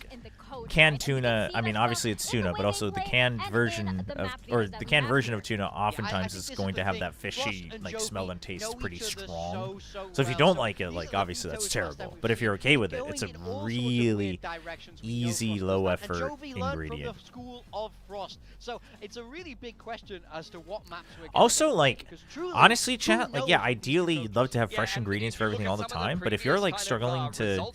canned tuna. I mean, obviously it's tuna, but also the canned version of tuna oftentimes is going to have that fishy like smell and taste pretty strong. So if you don't like it, like obviously that's terrible. But if you're okay with it, it's a really easy low effort ingredient. So it's a really big question as to what maps we're also like honestly chat, like yeah, ideally you'd love to have fresh ingredients for everything all the time, but if you're like struggling to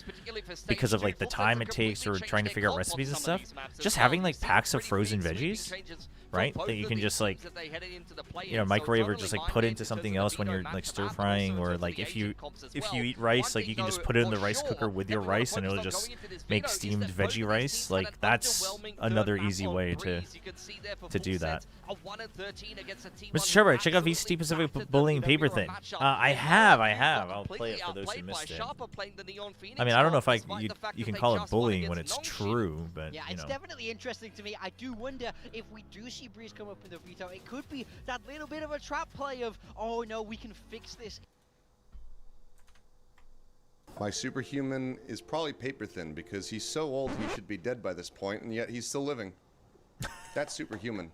because of like the time it takes or trying to figure out recipes and stuff, just having like packs of frozen veggies, right, that you can just like microwave or just like put into something else when you're like stir frying, or like if you eat rice, like you can just put it in the rice cooker with your rice and it'll just make steamed veggie rice. Like that's another easy way to do that. Mr. Chobra, check out VCT Pacific Bullying Paper Thin. I have. I'll play it for those who missed it. I mean, I don't know if you can call it bullying when it's true, but yeah, it's definitely interesting to me. I do wonder if we do see Breeze come up in the veto, it could be that little bit of a trap play of, oh no, we can fix this. My superhuman is probably paper thin because he's so old he should be dead by this point, and yet he's still living. That's superhuman.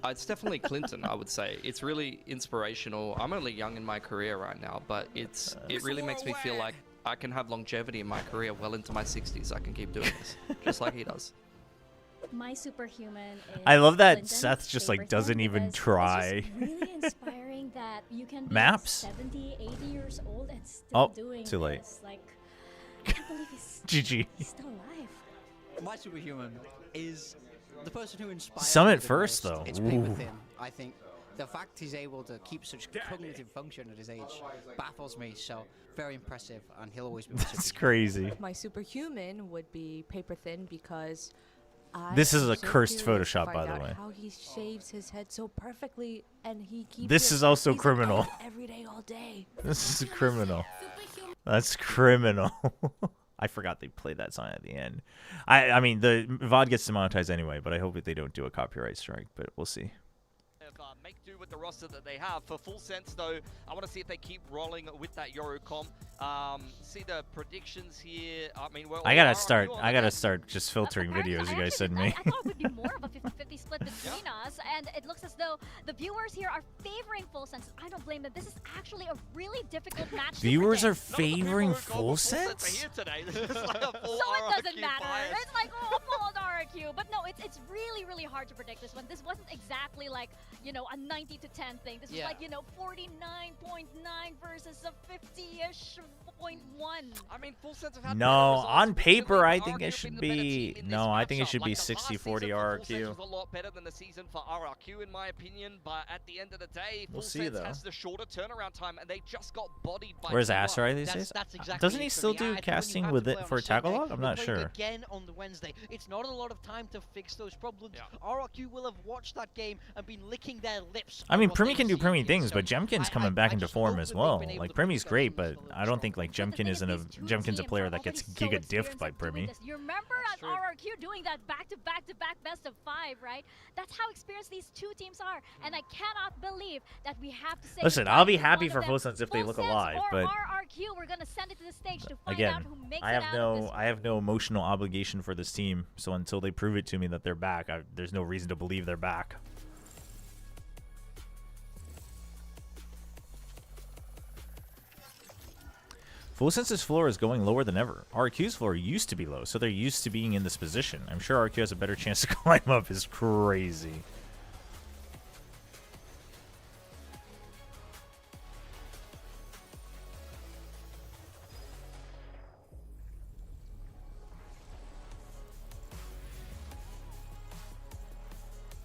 It's definitely Clinton, I would say. It's really inspirational. I'm only young in my career right now, but it really makes me feel like I can have longevity in my career well into my 60s. I can keep doing this, just like he does. My superhuman is I love that Clinton, Seth just like doesn't even try. It's really inspiring that you can be Maps? 70, 80 years old and still doing too late. this. Like, I can't believe he's GG. still alive. My superhuman is the person who inspires Summit me the first, most. though. It's Ooh. paper thin. I think the fact he's able to keep such cognitive function at his age baffles me. So very impressive, and he'll always be. That's crazy. My superhuman would be paper thin because. This is I'm a so cursed curious to Photoshop, find by the out way. How he shaves his head so perfectly, and he keeps. This it is also he's criminal. like every day, all day. This is criminal. That's criminal. I forgot they played that song at the end. I mean, the VOD gets demonetized anyway, but I hope that they don't do a copyright strike, but we'll see. Make do with the roster that they have. For Full Sense, though, I want to see if they keep rolling with that Eurocom. See the predictions here. I mean, I gotta start just filtering videos you guys send me. I thought it would be more of a 50-50 split between us, and it looks as though the viewers here are favoring Full Sense. I don't blame them. This is actually a really difficult match. Viewers are favoring Full Sense? So it doesn't matter. It's like, oh, full RRQ. But no, it's really, really hard to predict this one. This wasn't exactly like, you know, a 90 to 10 thing. This was like, you know, 49.9 versus a 50-ish 0.1. I mean, Full Sense have had No, on paper, I think it should be. No, I think it should be 60-40 RRQ. Was a lot better than the season for RRQ, in my opinion. But at the end of the day, We'll Full see, Sense though. has the shorter turnaround time, and they just got bodied by. Where's Chobra. Asteroid these days? Doesn't he still do casting with it for Tagalog? I'm not sure. Again on the Wednesday, it's not a lot of time to fix those problems. RRQ will have watched that game and been licking their lips. I mean, Primi can do Primi things, but Jemkin's coming back into form as well. Like, Primi's great, but I don't think, like, Jemkin's a player that gets giga diffed by Primi. You remember at RRQ doing that back-to-back best of 5, right? That's how experienced these two teams are, and I cannot believe that we have to say. Listen, I'll be happy for Full Sense if they look alive, but RRQ, we're gonna send it to the stage to find again, out who makes I have no emotional obligation for this team. So until they prove it to me that they're back, there's no reason to believe they're back. Full Sense's floor is going lower than ever. RQ's floor used to be low, so they're used to being in this position. I'm sure RQ has a better chance to climb up. Is crazy.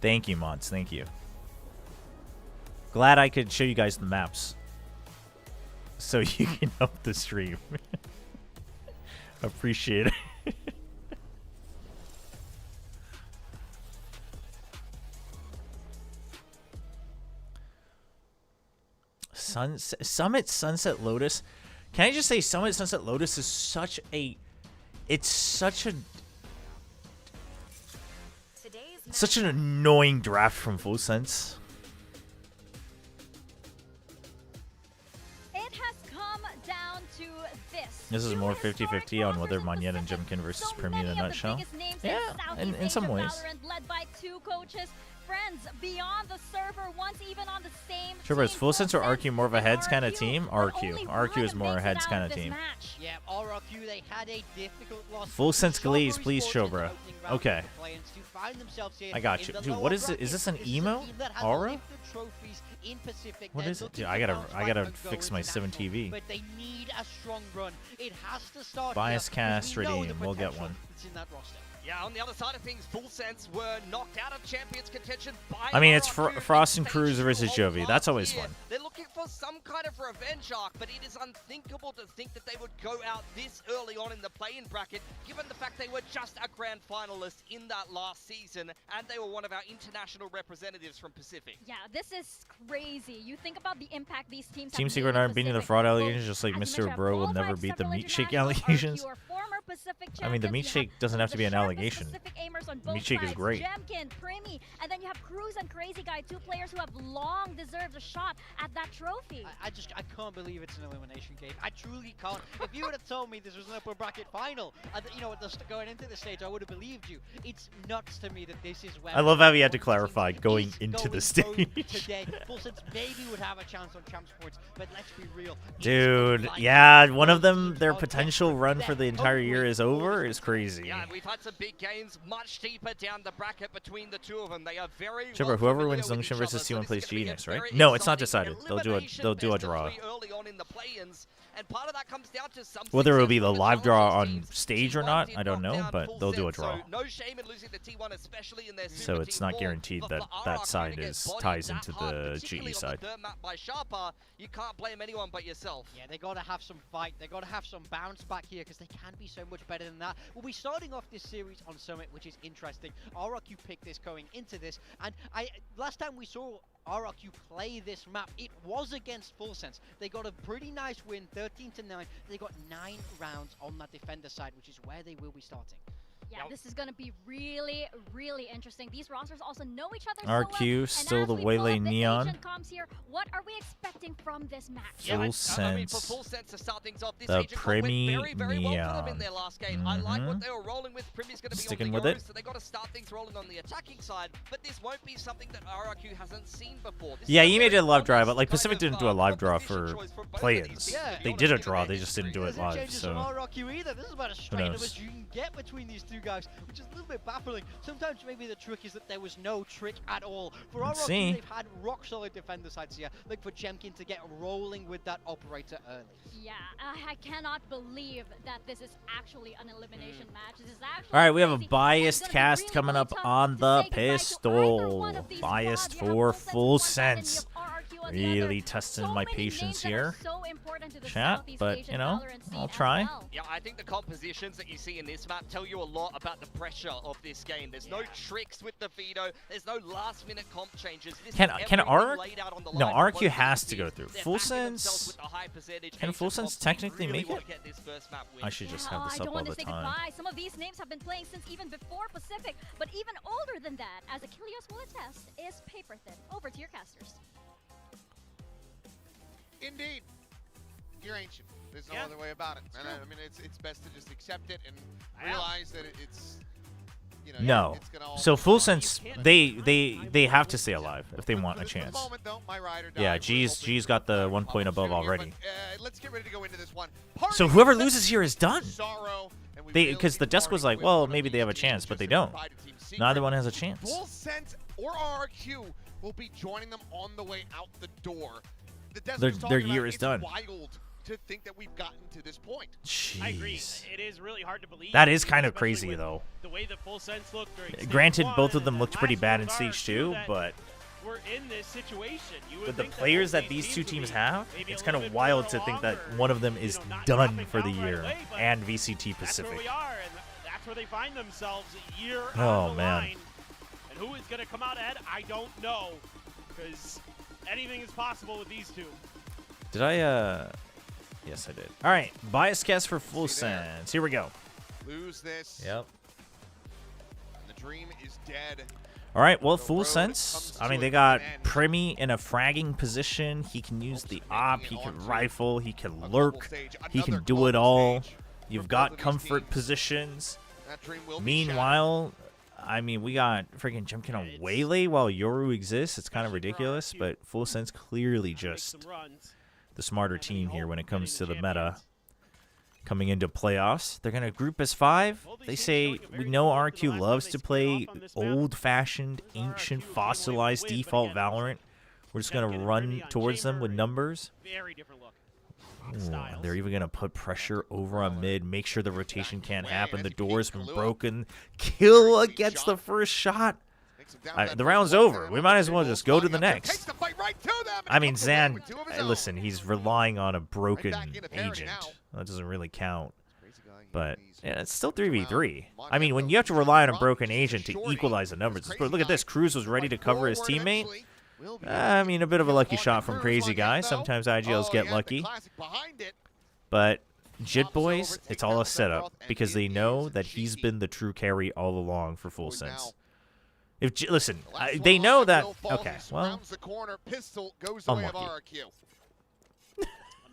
Thank you, mods. Thank you. Glad I could show you guys the maps so you can help the stream. Appreciate it. Summit Sunset Lotus. Can I just say Summit Sunset Lotus is such a such an annoying draft from Full Sense. It has come down to this. This is more 50-50 on whether Monyet and Jemkin versus Primi in a nutshell. Yeah, in some ways. Valorant, led by two coaches, friends beyond the server, once even on the same Chobra, is Full Sense or RQ more of a heads kind of team? RQ. RQ is more a heads kind of team. Yeah, RRQ, they had a difficult loss. Full Sense Glaze, please, Chobra. Okay. Find themselves here I got you. Dude, what is it? Is this an emo? Aura? What is it? Dude, I gotta fix my 7 TV. But they need a strong run. It has to start. Bias cast redeem. We'll get one. It's in that roster. Yeah, on the other side of things, Full Sense were knocked out of Champions contention by I mean, it's RRQ Frost and in Cruz stage versus 2 of Jovi. That's always last year. fun. They're looking for some kind of revenge arc, but it is unthinkable to think that they would go out this early on in the play-in bracket, given the fact they were just a grand finalist in that last season, and they were one of our international representatives from Pacific. Yeah, this is crazy. You think about the impact these teams Team have Secret made in aren't beating the Pacific. fraud allegations, just like As you Mr. mentioned, Bro will qualified never beat the several meat shake international allegations. RQ are former Pacific I mean, the champions. meat You shake doesn't have to be an sharpest allegation. Pacific aimers on both Meat shake is sides. great. Jemkin, Primi, and then you have Cruz and Crazy Guy, two players who have long deserved a shot at that trophy. I can't believe it's an elimination game. I truly can't. If you would have told me this was an upper bracket final, and you know, going into the stage, I would have believed you. It's nuts to me that this is where. I love how he had to clarify going into the stage. Today, Full Sense maybe would have a chance on Champs Points, but let's be real. Dude, yeah, one of them, their potential run for the entire year is over is crazy. Yeah, we've had some big games, much deeper down the bracket between the two of them. They are very Chobra, whoever wins Zungshin versus T1 plays Genius, right? No, it's not decided. They'll do a draw. Early on in the play-ins, and part of that comes down to some Whether it will be the live draw on stage or not, I don't know, but they'll do a draw. So no shame in losing the T1, especially in their So super it's team not form, guaranteed but that for that RRQ side to get is bodied ties that into hard, the particularly GE on side. the third map by Sharpa, you can't blame anyone but yourself. Yeah, they got to have some fight. They got to have some bounce back here because they can be so much better than that. We'll be starting off this series on Summit, which is interesting. RRQ picked this going into this, and last time we saw RRQ play this map, it was against Full Sense. They got a pretty nice win, 13-9. They got 9 rounds on that defender side, which is where they will be starting. Yeah, this is gonna be really, really interesting. These rosters also know each other so well. RQ and still as the we pull Waylay up the Neon. Asian comms here, what are we expecting from this match? Full I mean, sense. for full sense to start things off, this The Agent Comp went very, very well for them Neon. in their last game. I like what they were rolling with. Primi's going to be Sticking on the with Euro, it. so they got to start things rolling on the attacking side. But this won't be something that RRQ hasn't seen before. This Yeah, is a you made very it a live draw, honest but like kind Pacific of, didn't do a live draw competition for choice from both of play-ins. these teams. They did a draw, they just didn't do it Doesn't live. change from So RRQ either. This is about as straight up knows? as you can get between these two guys, which is a little bit baffling. Sometimes maybe the trick is that there was no trick at all. For Let's RRQ, see. they've had rock solid defender sides here. Like for Jemkin to get rolling with that operator early. Yeah, I cannot believe that this is actually an elimination match. This is actually all right, we have a crazy. biased It's gonna be cast really, coming really up tough on to the say goodbye to either pistol. one of these Biased squads. You have for Full full Sense on one side and you sense. have RRQ on the other. Really testing So my many patience names that are here. so important to the Chat, Southeast but Asian you know, Valorant scene I'll as try. well. Yeah, I think the compositions that you see in this map tell you a lot about the pressure of this game. There's no tricks with the Fido. There's no last-minute comp changes. This Can is can everything R? laid out on the No, line for both RQ of has these to go teams. through. They're Full backing themselves sense. with the high percentage. Can Agent Full sense Comp technically really make wanna it? get this first map win. I should just Yeah, have this I up don't all want the to say time. goodbye. Some of these names have been playing since even before Pacific, but even older than that, as Achilles will attest, is paper thin. Over to your casters. Indeed. You're ancient. There's no other way about it. And I mean, it's best to just accept it and realize that it's, you know, No. it's gonna all So be full fine. sense, they have to stay alive if they want a For the chance. moment, though, my ride or die. Yeah, We're G's got the 1 point above hoping here, already. but, let's get ready to go into this one. So whoever loses here is done. Sorrow, and we They will because be the desk was parting like, with well, one of maybe they these have a teams, chance, but just they to don't. provide a team secret. Neither one has a chance. Full Sense or RRQ will be joining them on the way out the door. The desk was Their talking year about is it's done. wild to think that we've gotten to this point. I agree. Jeez. It is really hard to believe. That is kind of especially crazy with though. The way that Full Sense looked during stage Granted, one both of and them then looked pretty last bad year in with stage RRQ 2, that but we're in this situation. You would with the think players both that these two would teams be have, maybe it's a kind little of bit wild further to think along that or, one of them is not done dropping for the down right year away, but and VCT that's where Pacific. we are, and that's where they find themselves year Oh, on the man. line. And who is going to come out ahead? I don't know, because anything is possible with these two. Did I Yes, I did. All right, bias cast for Full Sense. Here we go. Lose this. Yep. And the dream is dead. All right, well, The Full road Sense. comes I to mean, an they got end. Primi in a fragging position. He can use the op. He can rifle. He can lurk. stage, He can another do it global all. stage You've for both got of these comfort teams. positions. That dream will be Meanwhile, I mean, we got freaking Jemkin on Waylay while Yoru exists. It's kind of ridiculous, but Full Sense clearly just the smarter team here when it comes to the meta. Coming into playoffs, they're gonna group as 5. They say we know RQ loves to play old-fashioned, ancient, fossilized default Valorant. We're just gonna run towards them with numbers. Very different look. Ooh, they're even gonna put pressure over on mid, make sure the rotation can't happen. The door's been broken. Kill gets the first shot. The round's over. We might as well just go to the next. I mean, Zan, listen, he's relying on a broken agent. That doesn't really count. But yeah, it's still 3v3. I mean, when you have to rely on a broken agent to equalize the numbers, look at this. Cruz was ready to cover his teammate. I mean, a bit of a lucky shot from Crazy Guy. Sometimes IGLs get lucky. But Jit Boys, it's all a setup because they know that he's been the true carry all along for Full Sense. Listen, they know that. Okay, well, unlucky.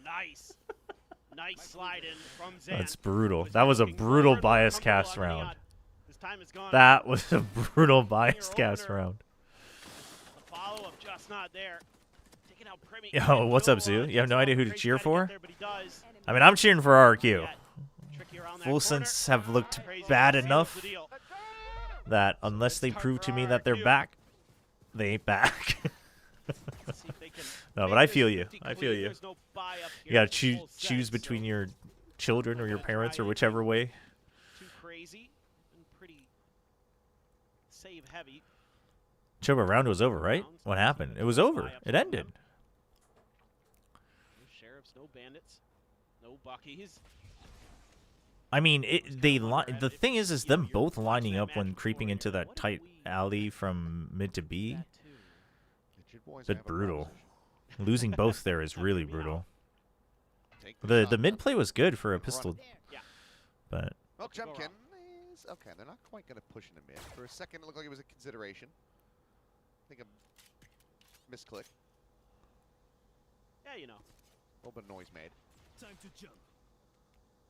Nice slide in from Zan. That's brutal. That was a brutal bias cast round. That was a brutal bias cast round. The follow-up just not there. Taking out Primi. Yo, what's up, Zoo? You have no idea who to cheer for? I mean, I'm cheering for RRQ. Full Sense have looked bad enough that unless they prove to me that they're back, they ain't back. No, but I feel you. I feel you. You gotta choose between your children or your parents or whichever way. Too crazy and pretty save heavy. Chobra round was over, right? What happened? It was over. It ended. No sheriffs, no bandits, no buckies. I mean, the thing is them both lining up when creeping into that tight alley from mid to B. Bit brutal. Losing both there is really brutal. The mid play was good for a pistol, but Well, Jemkin this? Okay, they're not quite going to push into mid. For a second, it looked like it was a consideration. I think a misclick. Yeah, you know. A little bit of noise made. Time to jump.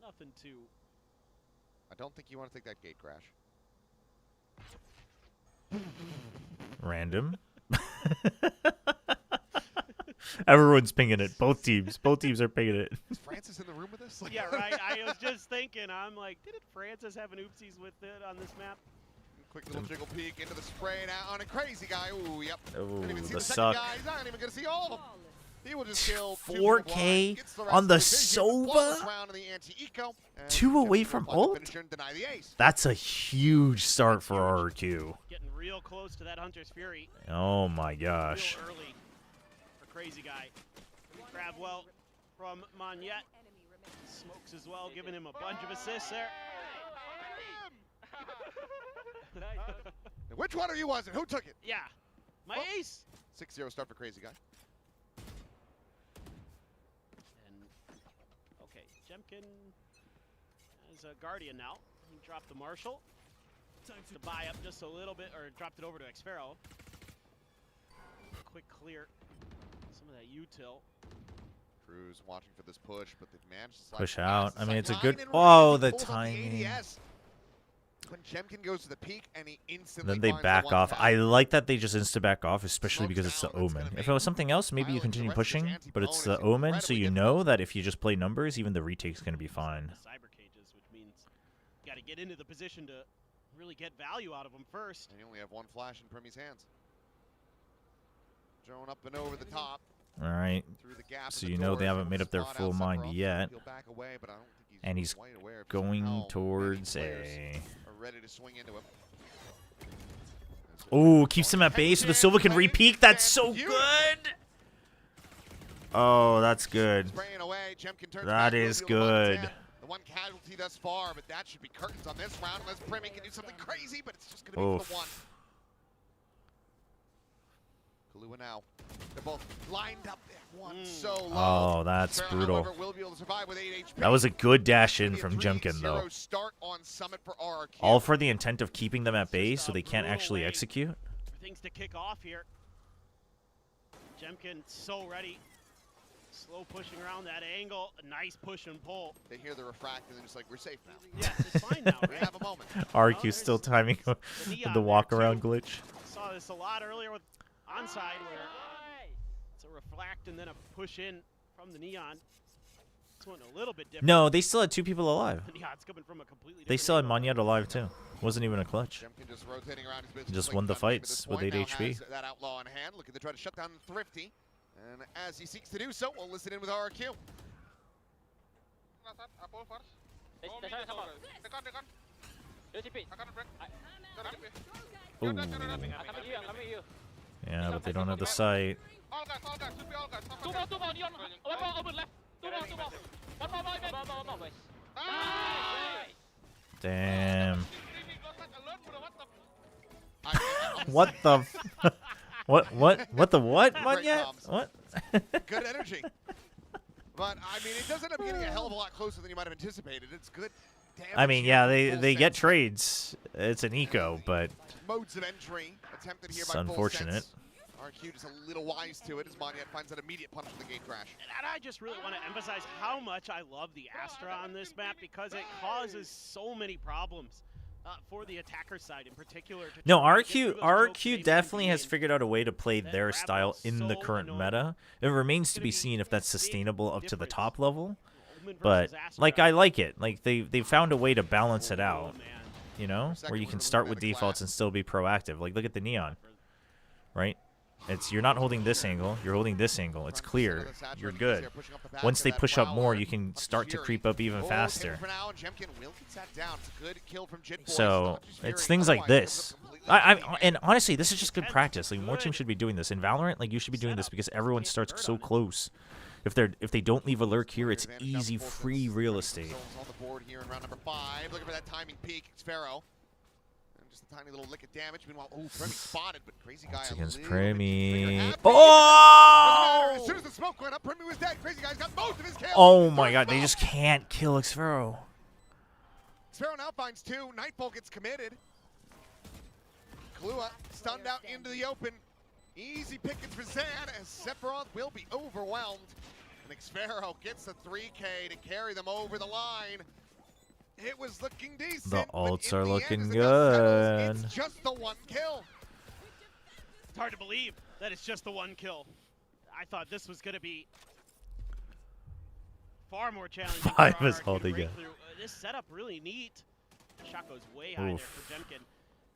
Nothing too. I don't think you want to take that gate crash. Random. Everyone's pinging it. Both teams. Both teams are pinging it. Is Francis in the room with us? Yeah, right. I was just thinking. I'm like, didn't Francis have an oopsies with it on this map? Quick little jiggle peek into the spray now on a crazy guy. Ooh, yep. Ooh, Didn't even see the second suck. guy. He's not even going to see all of them. He will just kill 4K on the Sova? 2 away from ult? That's a huge start for RRQ. Getting real close to that Hunter's Fury. Oh my gosh. Real early for Crazy Guy. Grab well from Monyet. Smokes as well, giving him a bunch of assists there. Which one of you was it? Who took it? Yeah. My ace. 6-0 start for Crazy Guy. And okay, Jemkin has a Guardian now. He dropped the Marshal to buy up just a little bit, or dropped it over to Xfero. Quick clear. Some of that util. Cruz watching for this push, but they've managed to Push out. I mean, it's a good. Oh, the timing. When Jemkin goes to the peak and he instantly Then they finds the back one off. tap. I like that they just insta back off, especially because it's the Omen. If it was something else, maybe you continue pushing, but it's the Omen, so you know that if you just play numbers, even the retake's going to be fine. Cyber cages, which means you got to get into the position to really get value out of them first. And you only have one flash in Primy's hands. Drone up and over the top. All right. Through the gap So in you the know door, they haven't able made to up their spot full out mind Sephiroth. yet. He'll back away, but I don't think he's And he's quite aware of going how towards many a. players are ready to swing into him. Oh, keeps him at base, but Silva can re-peek. That's so good. Oh, that's good. Spraying away. Jemkin turns That back, is Lily with a good. 1-10. The one casualty thus far, but that should be curtains on this round unless Primy can do something crazy, but it's just going to be for the one. Kahlua now. They're both lined up at one so low. Oh, that's Sparrow, brutal. however, will be able to survive with 8 HP. That was a good dash in from Jemkin, though. Start on Summit for RRQ. All for the intent of keeping them at base so they can't actually execute. Things to kick off here. Jemkin so ready. Slow pushing around that angle. A nice push and pull. They hear the refract and they're just like, we're safe now. Yes, it's fine now, We right? have a moment. RQ's still timing the walk around glitch. Saw this a lot earlier with onside where it's a reflect and then a push in from the Neon. This one a little bit different. No, they still had 2 people alive. The Neon's coming from a completely They different still had angle. Monyet alive, too. Wasn't even a clutch. Jemkin just rotating around his business. Just like won the nothing, but at fights this with point 8 now HP. has that outlaw in hand, looking to try to shut down Thrifty. And as he seeks to do so, we'll listen in with RRQ. Ooh. Yeah, but they don't have the sight. Damn. What the? What the what? Monyet? What? Good energy. But, I mean, it does end up getting a hell of a lot closer than you might have anticipated. It's good damage. I mean, here yeah, from Full they get Sense. trades. It's an eco, but Modes of entry attempted here it's by Full unfortunate. Sense. RQ just a little wise to it as Monyet finds that immediate punch from the gate crash. And I just really want to emphasize how much I love the Astra on this map because it causes so many problems for the attacker side in particular. To No, try to get through those chokes RQ they definitely might has be in. figured out a way to play their style in the current meta. It remains to be seen if that's sustainable up to the top level. But like I like it. Like they found a way to balance it out. You know, where you can start with defaults and still be proactive. Like look at the Neon. Right? It's you're not holding this angle, you're holding this angle. It's clear. You're good. Once they push up more, you can start to creep up even faster. So it's things like this. And honestly, this is just good practice. Like more teams should be doing this. In Valorant, like you should be doing this because everyone starts so close. If they don't leave a lurk here, it's easy free real estate. On the board here in round number 5. Looking for that timing peak. It's Pharaoh. And just a tiny little lick of damage. Meanwhile, oh, Primy spotted, but Crazy Guy It's a against little bit Primy. happy. Oh! As soon as the smoke went up, Primy was dead. Crazy Guy's got most of his kills. Oh my god, they just can't kill Xfero. Xfero now finds 2. Nightfall gets committed. Kahlua stunned out into the open. Easy pickings for Zan as Sephiroth will be overwhelmed. And Xfero gets the 3K to carry them over the line. It was looking decent. The ults are end, looking as the dust settles, good. It's just the 1 kill. It's hard to believe that it's just the 1 kill. I thought this was going to be far more challenging. for 5 is RRQ to holding break it. through. This setup really neat. The shot goes way high there Oof. for Jemkin.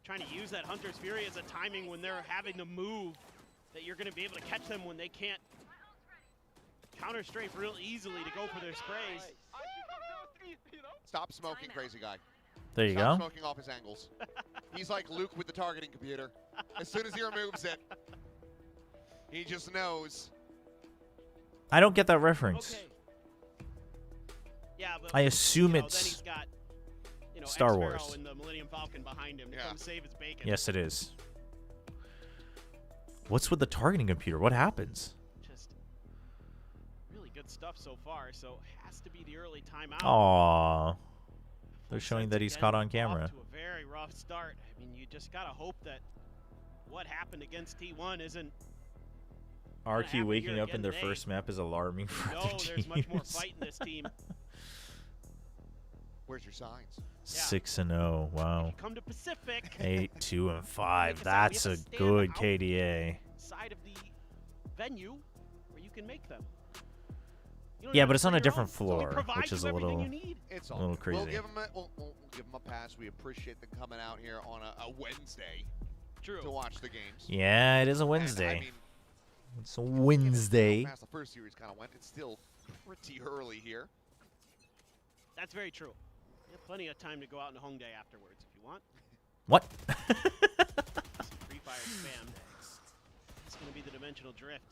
Trying to use that Hunter's Fury as a timing when they're having to move, that you're going to be able to catch them when they can't counter strafe real easily to go for their sprays. Stop smoking, crazy guy. There you Stop go. smoking off his angles. He's like Luke with the targeting computer. As soon as he removes it, he just knows. I don't get that reference. Okay. Yeah, but I assume then it's he's got, Star Xfero Wars. and the Millennium Falcon behind him to come save his bacon. Yes, it is. What's with the targeting computer? What happens? Just really good stuff so far. So has to be the early timeout. Aww. They're showing that he's caught on Off camera. to a very rough start. I mean, you just gotta hope that what happened against T1 isn't. RQ waking up in their first map is alarming for No, other there's much more teams. fight in this team. Where's your signs? 6-0. Wow. Come to Pacific. 8-2-5. That's a good KDA. Side of the venue where you can make them. You don't Yeah, have but to it's on a bring your different own, so we floor, provide which is you a everything little, you need. It's a all little good. crazy. We'll give him a pass. We appreciate them coming out here on a Wednesday to watch the games. Yeah, it is a And, Wednesday. I mean, It's a Wednesday. how fast the first series kind of went. It's still pretty early here. That's very true. You have plenty of time to go out on a home day afterwards if you want. What? Free fire spam. It's going to be the dimensional drift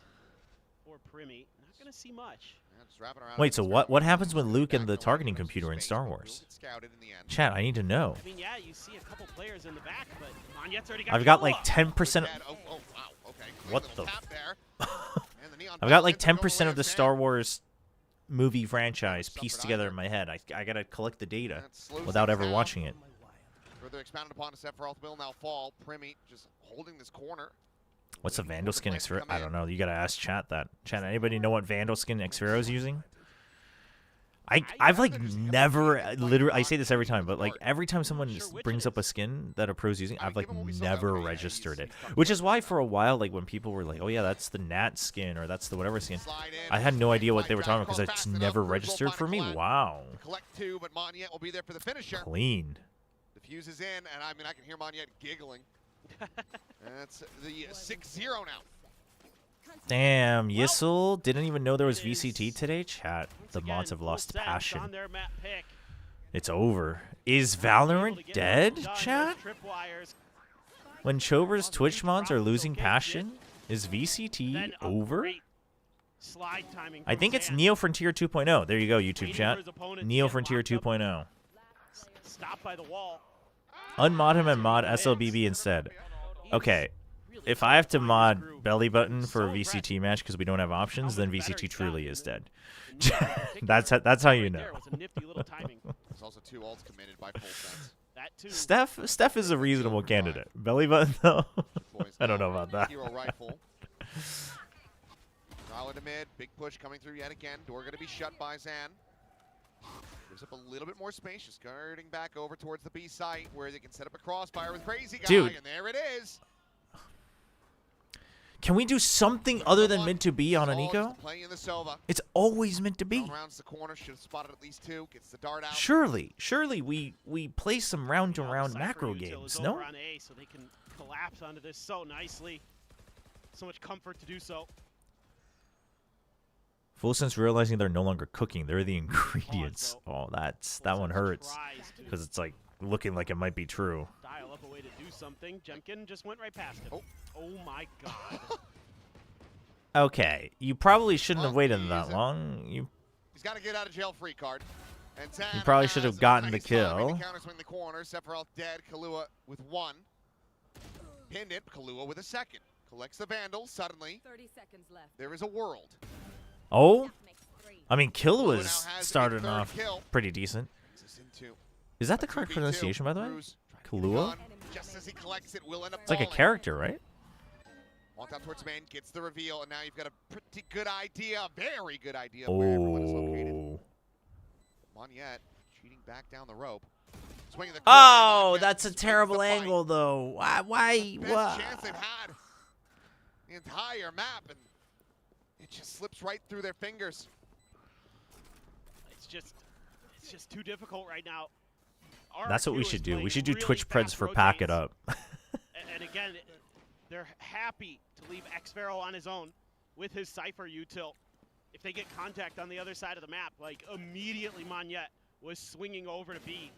for Primi. Not going to see much. Yeah, just wrapping around Wait, so what happens when Luke and the targeting computer in Star Wars? scouted in the end. Chat, I need to know. I mean, yeah, you see a couple players in the back, but Monyet's already got I've got Killa. like 10%. Oh, wow. Okay. What Little the? tap there. And the neon I've got like ball ends up 10% going of the away. Star Wars movie franchise pieced together in my head. I gotta collect the data slows without things ever down. watching it. Further expounded upon, Sephiroth will now fall. Primi just holding this corner. What's a Vandal skin Xfero? I don't know. You gotta ask chat that. Chat, anybody know what Vandal skin Xfero is using? I've like never literally. I say this every time, but like every time someone brings up a skin that a pro's using, I've like never registered it. Which is why for a while, like when people were like, "Oh yeah, that's the Nat skin or that's the whatever skin," I had no idea what they were talking about because it's never registered for me. Wow, Collect 2, but Monyet will be there for the finisher. clean. The fuse is in, and I mean, I can hear Monyet giggling. That's the 6-0 now. Damn, Yissel didn't even know there was VCT today. Chat, the mods have lost passion. On their map pick. It's over. Is Valorant dead, chat? When Chobra's Twitch mods are losing passion, is VCT over? Slide timing I think it's Neo Frontier 2.0. There you go, YouTube chat. Neo Frontier 2.0. Stop by the wall. Unmod him and mod SLBB instead. Okay, if I have to mod Belly Button for a VCT match because we don't have options, then VCT truly is dead. that's how you know. There's also 2 ults committed by full sense. Steph is a reasonable candidate. Belly Button though, I don't know about that. Hero rifle. Solid to mid, big push coming through yet again. Door going to be shut by Zan. Gives up a little bit more space, just skirting back over towards the B site where they can set up a crossfire with Crazy Guy, Dude. and there it is. Can we do something other than meant to be on an All eco? just play in the Sova. It's always meant to be. Rounds the corner, should have spotted at least 2. Gets the dart out. Surely we play some round-to-round macro Util games, is no? over on A, so they can collapse onto this so nicely. So much comfort to do so. Full sense realizing they're no longer cooking; they're the ingredients. Oh, that one hurts because it's like looking like it might be true. Dial up a way to do something. Jemkin just went right past him. Oh my god. Okay, you probably shouldn't have waited that long. He's got to get out of jail free card. And Zan You probably should have has a gotten the nice timing kill. to counter swing the corner. Sephiroth dead. Kahlua with 1. Pinned it. Kahlua with a 2nd. Collects the Vandal. Suddenly, 30 seconds left. there is a world. Oh, I mean, Kill Kahlua was now has a starting 3rd off kill. pretty decent. This into Is that the correct pronunciation, by the way? Kahlua? Just as he collects it, will end up It's like a falling. character, right? Walks out towards main, gets the reveal, and now you've got a pretty good idea, very good idea of where everyone is located. Oh. Monyet cheating back down the rope. Swinging the Oh, that's a terrible angle, though. Why? Best chance they've had the entire map, and it just slips right through their fingers. It's just too difficult right now. That's what we RRQ should is do. We playing should do really Twitch Preds fast for Pack It rotates. Up. And again, they're happy to leave Xpharaoh on his own with his Cypher util. If they get contact on the other side of the map, like immediately Monyet was swinging over to B.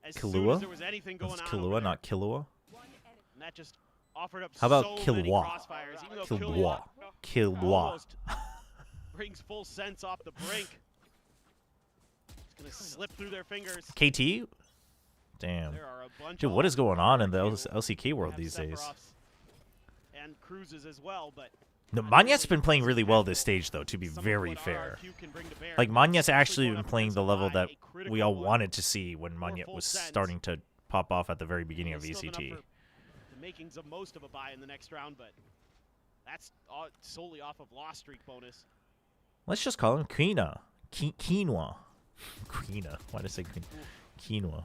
As soon as Kahlua? there was anything going That's on Kahlua, over not Killua. and that just offered up How about so many Killua? crossfires, even though Killua. Killua Killua. almost brings full sense off the brink. It's gonna slip through their fingers. KT? Damn. There are a bunch Dude, of what is going on in the RRQ LCK world have these days? Sephiroths and Cruises as well, but No, Monyet's been playing really well this stage, though, to be very fair. Like, Monyet's actually been playing the level that we all wanted to see when Monyet was starting to pop off at the very beginning of still been up VCT. for the makings of most of a buy in the next round, but that's solely off of loss streak bonus. Let's just call him Quinoa. Quinoa. Quinoa. Why did I say quinoa?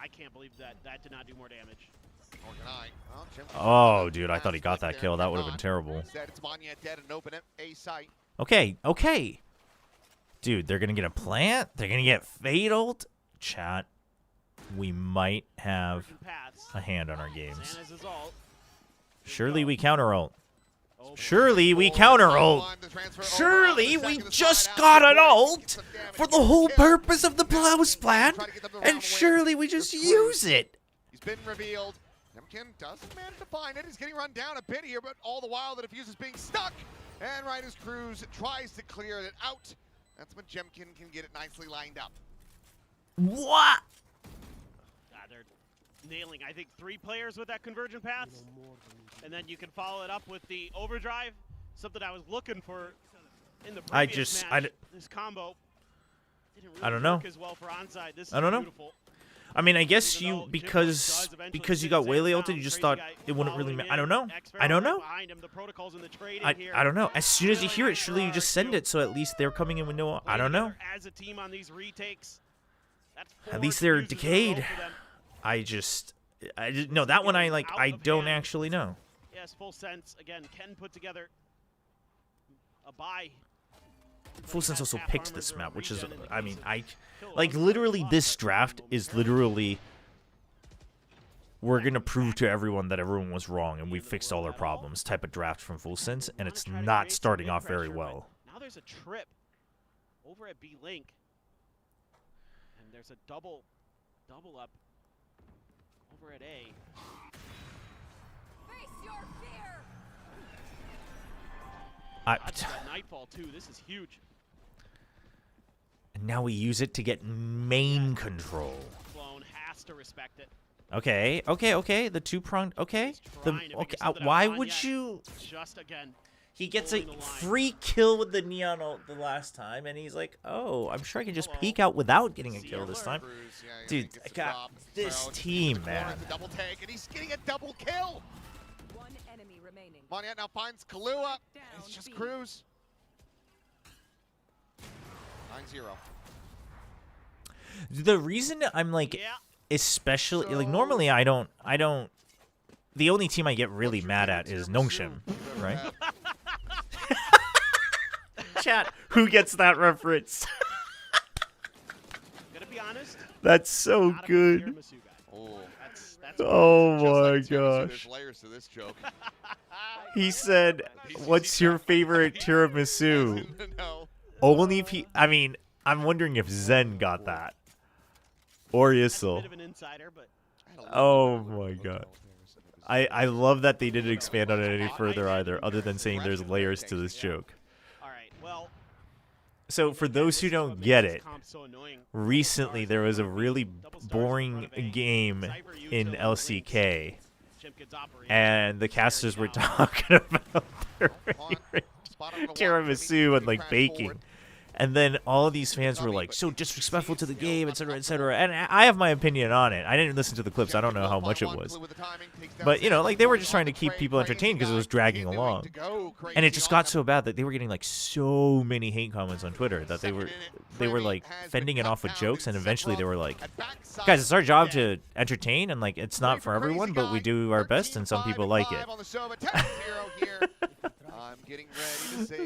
I can't believe that did not do more damage. Oh, dude, I thought he got that kill. That would have been terrible. Instead, it's Monyet dead and open A site. Okay, okay. Dude, they're going to get a plant. They're going to get fataled. Chat, we might have a hand on our games. Surely we counter ult. Surely we counter ult. Surely we just got an ult for the whole purpose of the Blouse plan. And surely we just use it. He's been revealed. Jemkin doesn't manage to find it. He's getting run down a bit here, but all the while the defuse is being stuck. And right as Cruz tries to clear it out, that's when Jemkin can get it nicely lined up. What? They're nailing, I think, 3 players with that convergent path. And then you can follow it up with the overdrive, something I was looking for in the previous match. This combo didn't really I don't know. work as well for onside. This I don't is know. beautiful. I mean, I guess you because you got Waylay ulted, you just thought it wouldn't really matter. I don't know. I don't know. I don't know. As soon as you hear it, surely you just send it, so at least they're coming in with no. I don't know. As a team on these retakes, that's At least they're decayed. I no, that one I like. I don't actually know. Yes, full sense. Again, Ken put together a buy. Full Sense also picked this map, which is, I mean, like, literally this draft is literally, we're going to prove to everyone that everyone was wrong and we fixed all their problems type of draft from Full Sense, and it's not starting off very well. Now there's a trip over at B-Link, and there's a double up over at A. Face your fear. Nightfall too. This is huge. And now we use it to get main control. Clone has to respect it. Okay, okay, okay. The two-pronged. Okay. Why would you? Just again. He gets a free kill with the Neon ult the last time, and he's like, "Oh, I'm sure I can just peek out without getting a kill this time." Dude, this team, man. Double take, and he's getting a double kill. One enemy remaining. Monyet now finds Kahlua. It's just Cruz. 9-0. The reason I'm like, especially like normally I don't. The only team I get really mad at is Nongshim, right? Chat, who gets that reference? Gonna be honest. That's so good. Oh my gosh. Layers to this joke. He said, "What's your favorite tiramisu?" No. Only if he. I mean, I'm wondering if Zen got that, or Yissel. Oh my god. I love that they didn't expand on it any further either, other than saying there's layers to this joke. So for those who don't get it, recently there was a really boring game in LCK, and the casters were talking about their favorite tiramisu and like baking. And then all of these fans were like so disrespectful to the game, etc., etc. And I have my opinion on it. I didn't listen to the clips. I don't know how much it was. But, you know, like they were just trying to keep people entertained because it was dragging along. And it just got so bad that they were getting like so many hate comments on Twitter that they were like fending it off with jokes, and eventually they were like, guys, it's our job to entertain, and like it's not for everyone, but we do our best, and some people like it.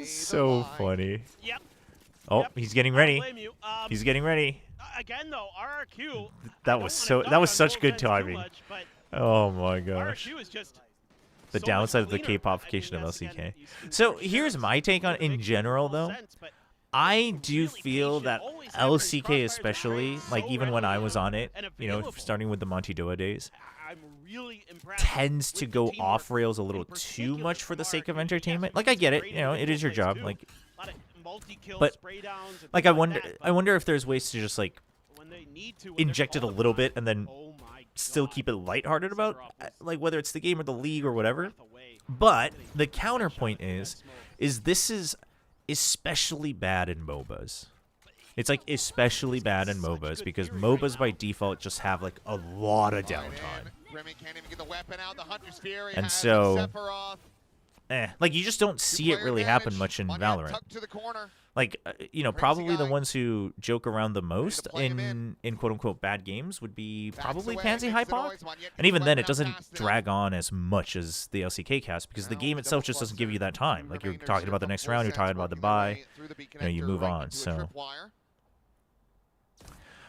So funny. Yep. Oh, he's getting ready. blame you. He's getting ready. Again, though, RRQ. That was such good timing. Oh my gosh. RRQ is just The downside of the K-popification of LCK. So here's my take on in general, though. I do feel that LCK especially, like even when I was on it, you know, starting with the Monty Doa days, tends to go off rails a little too much for the sake of entertainment. Like I get it, you know, it is your job. Like, but like I wonder if there's ways to just like inject it a little bit and then still keep it lighthearted about, like whether it's the game or the league or whatever. But the counterpoint is this is especially bad in MOBAs. It's like especially bad in MOBAs because MOBAs by default just have like a lot of downtime. And so, like you just don't see it really happen much in Valorant. Like, you know, probably the ones who joke around the most in quote-unquote bad games would be probably Pansy Hypoc. And even then, it doesn't drag on as much as the LCK cast because the game itself just doesn't give you that time. Like, you're talking about the next round, you're talking about the bye, you know, you move on. So,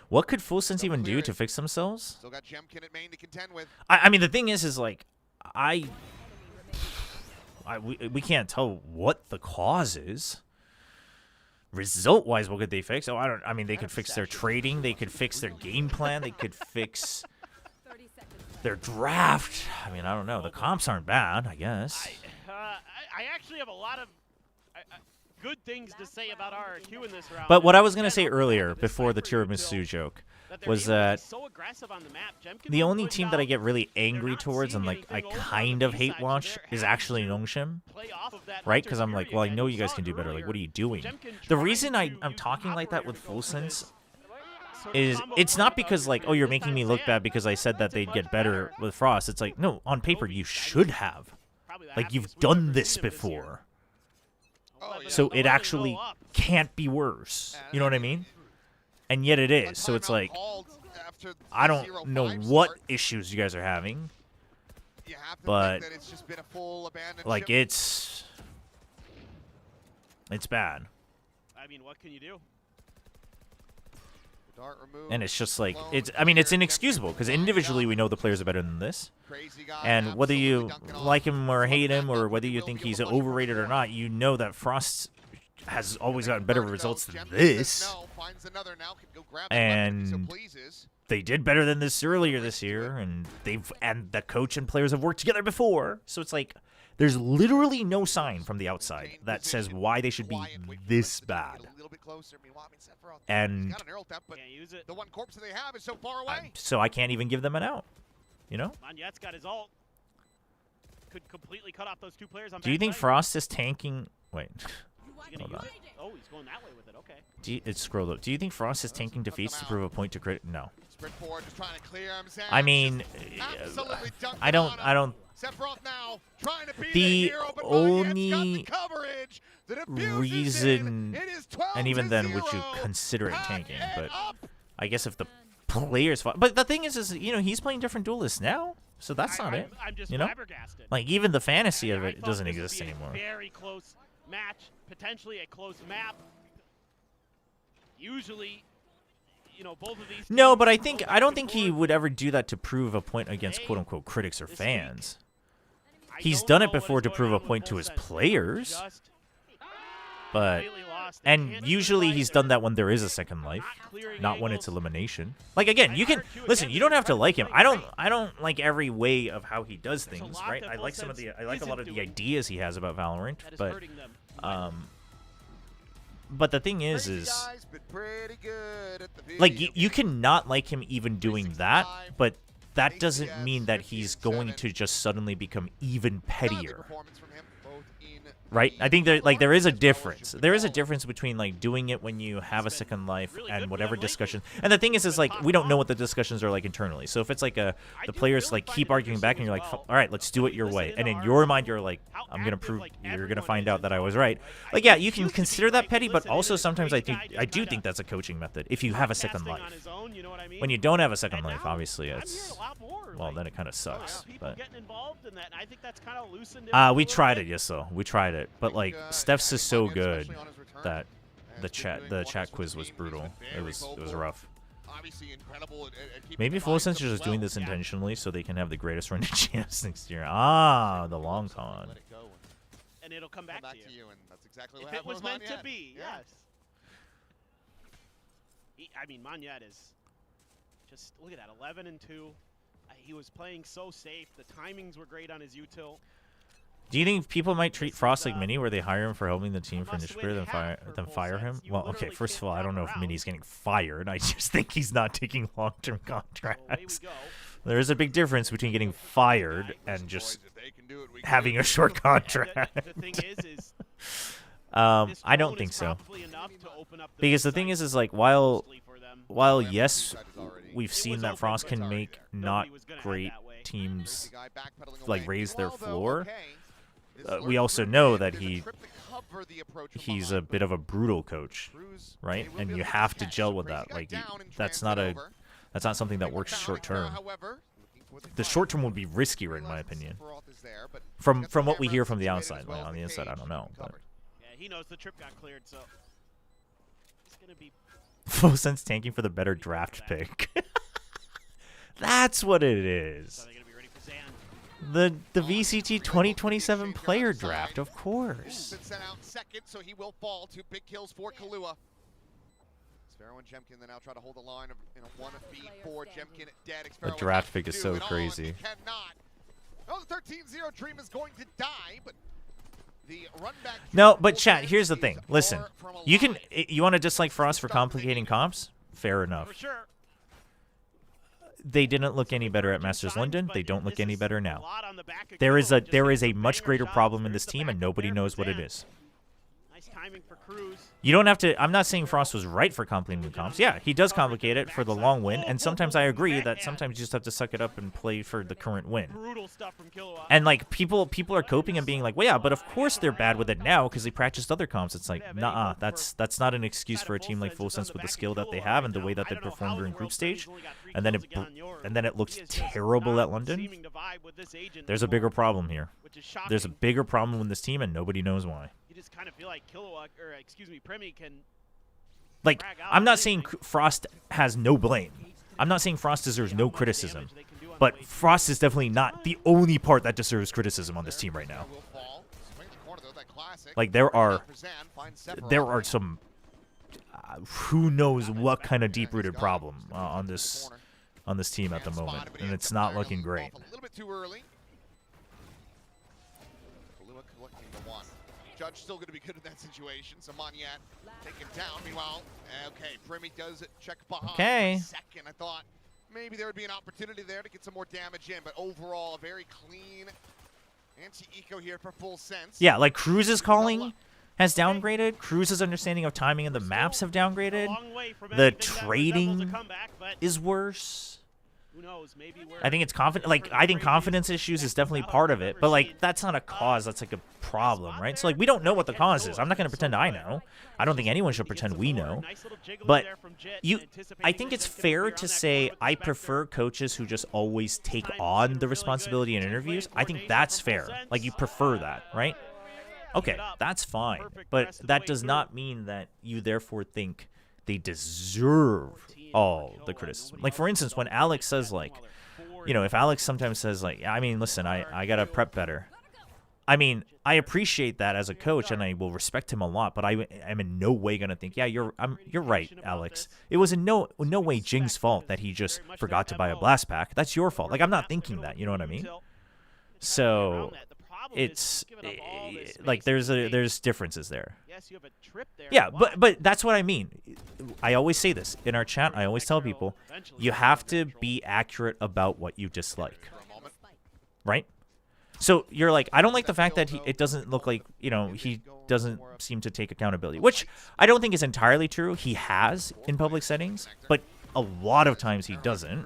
what could Full Sense even do to fix themselves? I mean, the thing is like, we can't tell what the cause is. Result-wise, what could they fix? Oh, I mean, they could fix their trading. They could fix their game plan. They could fix their draft. I mean, I don't know. The comps aren't bad, I guess. I actually have a lot of good things to say about RRQ in this round. But what I was going to say earlier, before the tiramisu joke, was that the only team that I get really angry towards and like I kind of hate watch is actually Nongshim, right? Because I'm like, well, I know you guys can do better. Like, what are you doing? The reason I'm talking like that with Full Sense is it's not because like, oh, you're making me look bad because I said that they'd get better with Frost. It's like, no, on paper you should have. Like, you've done this before. So it actually can't be worse. You know what I mean? And yet it is. So it's like, I don't know what issues you guys are having, but like it's bad. I mean, what can you do? And it's just like, I mean, it's inexcusable because individually we know the players are better than this. And whether you like him or hate him or whether you think he's overrated or not, you know that Frost has always gotten better results than this. And they did better than this earlier this year, and the coach and players have worked together before. So it's like there's literally no sign from the outside that says why they should be this bad. And so I can't even give them an out. You know? Manyet's got his ult. Could completely cut off those two players on Do you think Frost is tanking? Wait. Hold on. Oh, he's going that way with it. Okay. It's scrolled up. Do you think Frost is tanking defeats to prove a point to crit? No. I mean, I don't. The only reason, and even then, would you consider it tanking? But I guess if the players, but the thing is, you know, he's playing different duelists now, so that's not it. I'm just you know, flabbergasted. like even the fantasy of it doesn't exist anymore. Very close match, potentially a close map. Usually, you know, both of these. No, but I don't think he would ever do that to prove a point against quote unquote critics or fans. He's done it before to prove a point to his players. But and usually he's done that when there is a second life, not when it's elimination. Like again, you can listen, you don't have to like him. I don't like every way of how he does things, right? I like a lot of the ideas he has about Valorant, but the thing is like you can not like him even doing that, but that doesn't mean that he's going to just suddenly become even pettier. right? I think there is a difference. There is a difference between like doing it when you have a second life and whatever discussion. And the thing is like we don't know what the discussions are like internally. So if it's like the players like keep arguing back and you're like, all right, let's do it your way. And in your mind you're like, I'm gonna prove, you're gonna find out that I was right. Like yeah, you can consider that petty, but also sometimes I do think that's a coaching method. If you have a second life, when you don't have a second life, obviously it's, well, then it kind of sucks. But we tried it, yes, though. We tried it, but like Steph's is so good that the chat quiz was brutal. It was rough. Maybe Full Sense is just doing this intentionally so they can have the greatest running chance next year. Ah, the long con. And it'll come back to you. And that's exactly if what it was happened meant with to be, yeah. yes. I mean, Monyet is just, look at that, 11 and 2. He was playing so safe. The timings were great on his util. Do you think people might treat Frost like Mini, where they hire him for helping the team for Nishpur, then fire him? Well, okay, first of all, I don't know if Mini's getting fired. I just think he's not taking long-term contracts. There is a big difference between getting fired and just having a short contract. I don't think so. Because the thing is like while yes, we've seen that Frost can make not great teams like raise their floor. We also know that he's a bit of a brutal coach, right? And you have to gel with that. Like that's not something that works short term. The short term would be riskier, in my opinion. From what we hear from the outside, like, on the inside, I don't know. But. Yeah, he knows the trip got cleared, so it's gonna be Full Sense tanking for the better draft pick. That's what it is. The VCT 2027 player draft, of course. Sent out second, so he will fall to big kills for Kahlua. Sparrow and Jemkin then now try to hold the line in a 1v4. Jemkin dead. The draft pick is so crazy. Oh, the 13-0 dream is going to die, but the run back. No, but chat, here's the thing. Listen, you want to dislike Frost for complicating comps? Fair enough. For sure. They didn't look any better at Masters London. They don't look any better now. There is a much greater problem in this team, and nobody knows what it is. Nice timing for Cruz. You don't have to. I'm not saying Frost was right for complicating comps. Yeah, he does complicate it for the long win, and sometimes I agree that sometimes you just have to suck it up and play for the current win. Brutal stuff from Killua. And like people are coping and being like, well, yeah, but of course they're bad with it now because they practiced other comps. It's like, nah, that's not an excuse for a team like Full Sense with the skill that they have and the way that they performed during group stage. And then it looked terrible at London. There's a bigger problem here. There's a bigger problem with this team, and nobody knows why. You just kind of feel like Killua, or excuse me, Premi can. Like, I'm not saying Frost has no blame. I'm not saying Frost deserves no criticism. But Frost is definitely not the only part that deserves criticism on this team right now. Like, there are some who knows what kind of deep-rooted problem on this team at the moment, and it's not looking great. A little bit too early. Kahlua collecting the one. Judge still going to be good in that situation. So Monyet taken down. Meanwhile, okay, Premi does check behind. Okay. Second, I thought maybe there would be an opportunity there to get some more damage in, but overall, a very clean anti-eco here for Full Sense. Yeah, like Cruz's calling has downgraded. Cruz's understanding of timing and the maps have downgraded. The trading is worse. Who knows? Maybe I think it's confident. Like, I think confidence issues is definitely part of it, but like that's not a cause. That's like a problem, right? So like we don't know what the cause is. I'm not going to pretend I know. I don't think anyone should pretend we know. But I think it's fair to say I prefer coaches who just always take on the responsibility in interviews. I think that's fair. Like you prefer that, right? Okay, that's fine. But that does not mean that you therefore think they deserve all the criticism. Like, for instance, when Alex says, like, you know, if Alex sometimes says, like, I mean, listen, I got to prep better. I mean, I appreciate that as a coach, and I will respect him a lot, but I am in no way going to think, yeah, you're right, Alex. It was in no way Jing's fault that he just forgot to buy a blast pack. That's your fault. Like, I'm not thinking that, you know what I mean? So it's like there's differences there. Yeah, but that's what I mean. I always say this in our chat. I always tell people you have to be accurate about what you dislike, right? So you're like, I don't like the fact that it doesn't look like, you know, he doesn't seem to take accountability, which I don't think is entirely true. He has in public settings, but a lot of times he doesn't.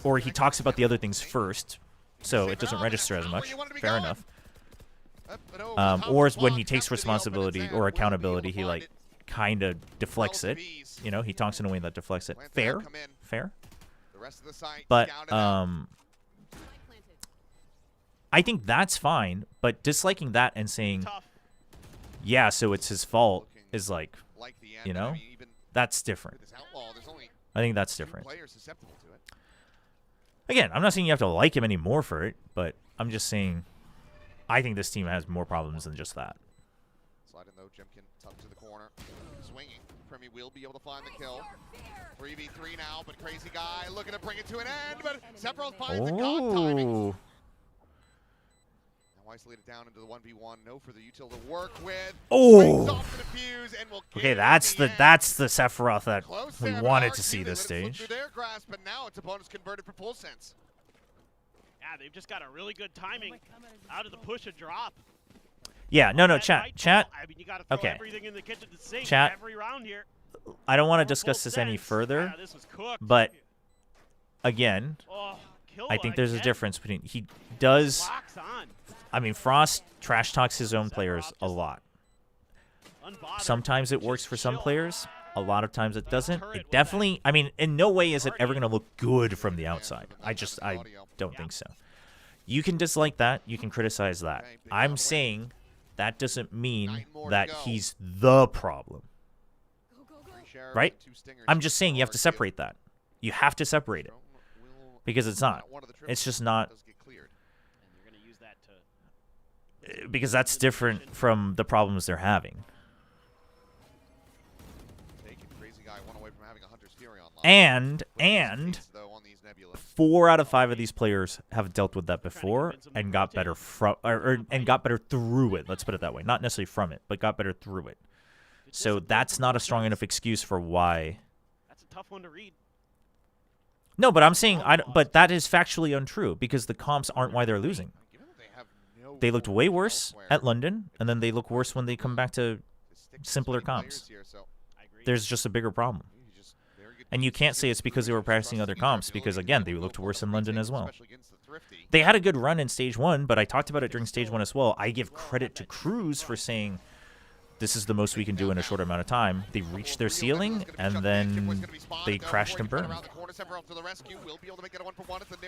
Or he talks about the other things first, so it doesn't register as much. Fair enough. Or when he takes responsibility or accountability, he like kind of deflects it. You know, he talks in a way that deflects it. Fair. But I think that's fine. But disliking that and saying, yeah, so it's his fault is like, you know, that's different. I think that's different. Again, I'm not saying you have to like him anymore for it, but I'm just saying I think this team has more problems than just that. Slide in though, Jimkin tucked to the corner. Swinging. Premi will be able to find the kill. 3v3 now, but Crazy Guy looking to bring it to an end, but Sephiroth finds the god timing. Now isolated down into the 1v1. No further util to work with. Oh! Okay, that's the Sephiroth that we wanted to see this stage. Yeah, they've just got a really good timing out of the push and drop. Yeah, no, chat. I mean, you gotta throw Okay. everything in the kitchen sink Chat. every round here. I don't want to discuss this any further, this was cooked. but again, I think there's a difference between he does. I mean, Frost trash talks his own players a lot. Sometimes it works for some players. A lot of times it doesn't. It definitely, I mean, in no way is it ever going to look good from the outside. I don't think so. You can dislike that. You can criticize that. I'm saying that doesn't mean that he's the problem. Right? I'm just saying you have to separate that. You have to separate it. Because it's not. It's just not. Because that's different from the problems they're having. And 4 out of 5 of these players have dealt with that before and got better from and got better through it. Let's put it that way. Not necessarily from it, but got better through it. So that's not a strong enough excuse for why. That's a tough one to read. No, but I'm saying but that is factually untrue because the comps aren't why they're losing. They looked way worse at London, and then they look worse when they come back to simpler comps. There's just a bigger problem. And you can't say it's because they were practicing other comps, because, again, they looked worse in London as well. They had a good run in Stage 1, but I talked about it during Stage 1 as well. I give credit to Cruz for saying, this is the most we can do in a short amount of time. They reached their ceiling, and then they crashed and burned.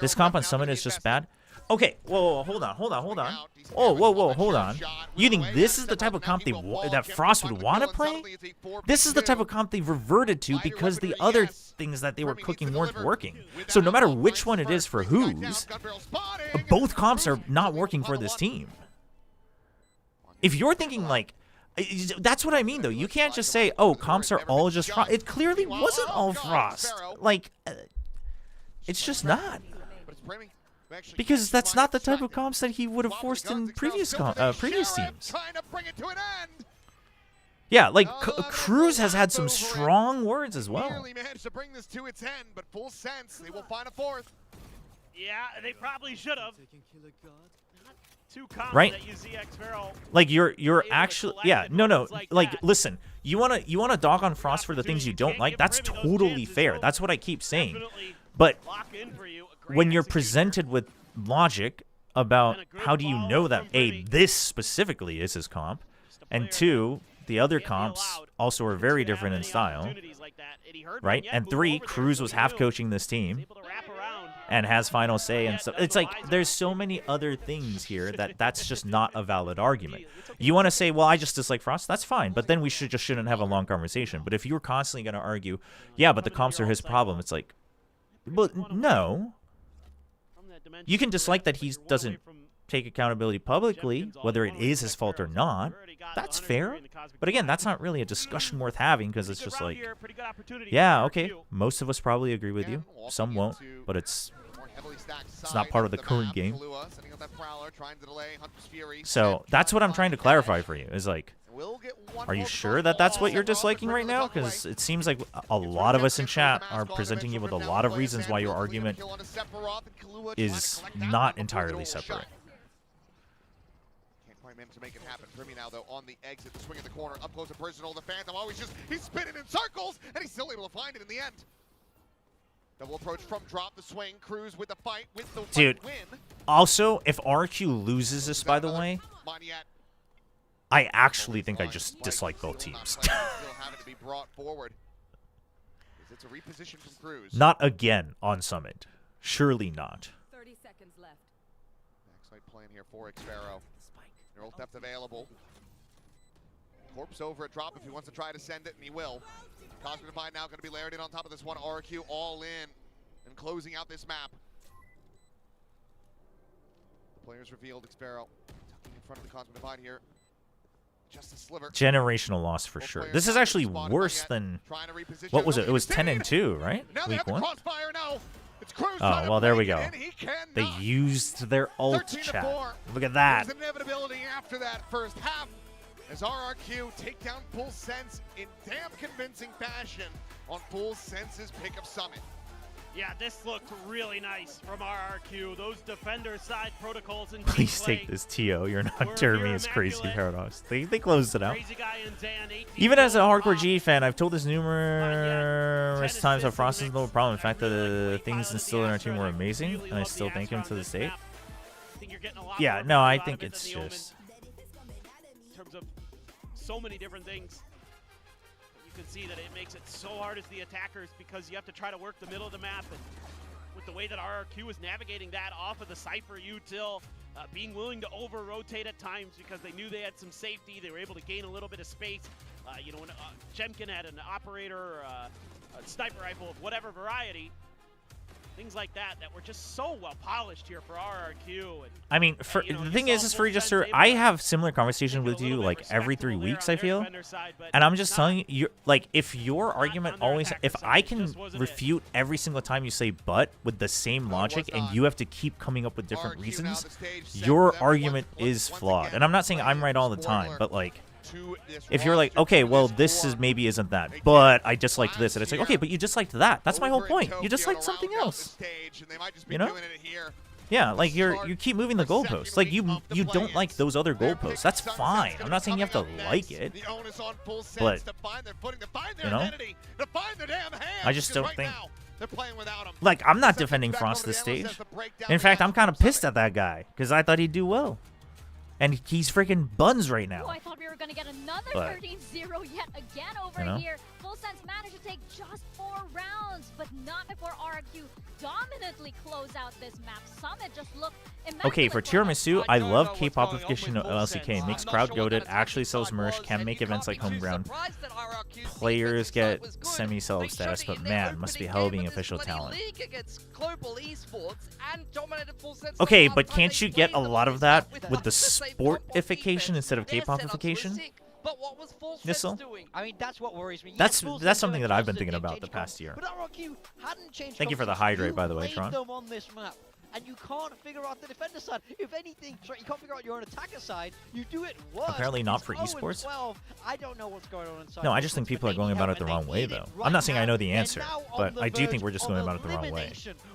This comp on Summit is just bad. Okay, whoa, hold on. Oh, whoa, hold on. You think this is the type of comp that Frost would want to play? This is the type of comp they've reverted to because the other things that they were cooking weren't working. So no matter which one it is for whose, both comps are not working for this team. If you're thinking like, that's what I mean, though. You can't just say, oh, comps are all just Frost. It clearly wasn't all Frost. Like, it's just not. Because that's not the type of comps that he would have forced in previous teams. Yeah, like, Cruz has had some strong words as well. Yeah, they probably should have. Right? Like you're actually no. Like listen, you wanna dog on Frost for the things you don't like. That's totally fair. That's what I keep saying. But when you're presented with logic about how do you know that A, this specifically is his comp, and 2, the other comps also are very different in style, right? And 3, Cruz was half coaching this team and has final say and stuff. It's like there's so many other things here that's just not a valid argument. You want to say, well, I just dislike Frost? That's fine, but then we shouldn't have a long conversation. But if you're constantly going to argue, yeah, but the comps are his problem, it's like, well, no. You can dislike that he doesn't take accountability publicly, whether it is his fault or not. That's fair. But again, that's not really a discussion worth having because it's just like, yeah, okay, most of us probably agree with you. Some won't, but it's not part of the current game. So that's what I'm trying to clarify for you is like, are you sure that that's what you're disliking right now? Because it seems like a lot of us in chat are presenting you with a lot of reasons why your argument is not entirely separate. managed to make it happen. Primy now, though, on the exit, the swing in the corner, up close and personal. The Phantom always he's spinning in circles, and he's still able to find it in the end. Double approach from drop, the swing, Cruz with the fight, with the Dude, win. also, if RRQ loses this, by the way, I actually think I just dislike both teams. Still having to be brought forward. It's a reposition from Cruz. Not again on Summit. Surely not. 30 seconds left. Backside plan here for Xfero. Neural theft available. Corpse over at drop if he wants to try to send it, and he will. Cosmic Divide now going to be layered in on top of this one. RRQ all in and closing out this map. The players revealed. Xfero tucking in front of the Cosmic Divide here. Just a sliver. Generational loss for sure. This is actually worse than what was it? It was 10-2, right? Week 1. Oh well, there we go. They used their ult chat. Look at that. There's inevitability after that first half as RRQ take down Full Sense in damn convincing fashion on Full Sense's pick of Summit. Yeah, this looked really nice from RRQ. Those defender side protocols and Please take this, TO. You're not Jeremy. It's crazy paradox. They closed it out. Even as a hardcore G fan, I've told this numerous times how Frost is no problem. In fact, the things instilled in our team were amazing, and I still thank him to this date. Yeah, no, I think it's just in terms of so many different things. You can see that it makes it so hard as the attackers because you have to try to work the middle of the map, and with the way that RRQ was navigating that off of the Cypher util, being willing to over-rotate at times because they knew they had some safety, they were able to gain a little bit of space. You know, when Jemkin had an operator or a sniper rifle of whatever variety, things like that were just so well polished here for RRQ. And, I mean, for the thing is for just I have similar conversations with you like every 3 weeks, I feel, and I'm just telling you, like, if your argument always, if I can refute every single time you say "but" with the same logic, and you have to keep coming up with different reasons, your argument is flawed. And I'm not saying I'm right all the time, but like, if you're like, okay, well, this is maybe isn't that, but I disliked this, and it's like, okay, but you disliked that. That's my whole point. You disliked something else. You know? Yeah, like you keep moving the goalposts. Like you don't like those other goalposts. That's fine. I'm not saying you have to like it, but you know, I just don't think. Like, I'm not defending Frost this stage. In fact, I'm kind of pissed at that guy because I thought he'd do well. And he's freaking buns right now. Oh, I thought we were going to get another 13-0 yet again over here. Full Sense managed to take just 4 rounds, but not before RRQ dominantly close out this map. Summit just looked immaculate. Okay, for Tiramisu, I love K-popification of LCK. Makes crowd goated, actually sells merch, can make events like Homeground. Players get semi-sell status, but man, must be hell being official talent. Okay, but can't you get a lot of that with the sportification instead of K-popification? But what was Full Sense doing? I mean, that's what worries me. That's something that I've been thinking about the past year. But RRQ hadn't changed. Thank you for the hydrate, by the way, Tron. Them on this map, and you can't figure out the defender side. If anything, you can't figure out your own attacker side. You do it worse. Apparently not for esports. I don't know what's going on inside. No, I just think people are going about it the wrong way, though. I'm not saying I know the answer, but I do think we're just going about it the wrong way.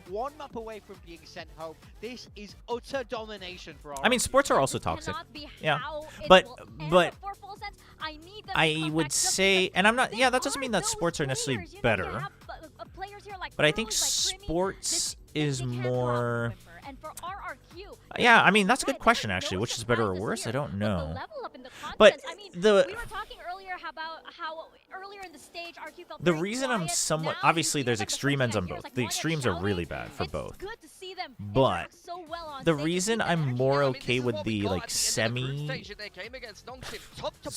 One map away from being sent home. This is utter domination for RRQ. I mean, sports are also toxic. Yeah, but I would say, and I'm not. Yeah, that doesn't mean that sports are necessarily better. But I think sports is more. Yeah, I mean, that's a good question, actually. Which is better or worse? I don't know. But the we were talking earlier about how earlier in the stage RQ felt the reason I'm somewhat obviously there's extreme ends on both. The extremes are really bad for both. But the reason I'm more okay with the like semi, it's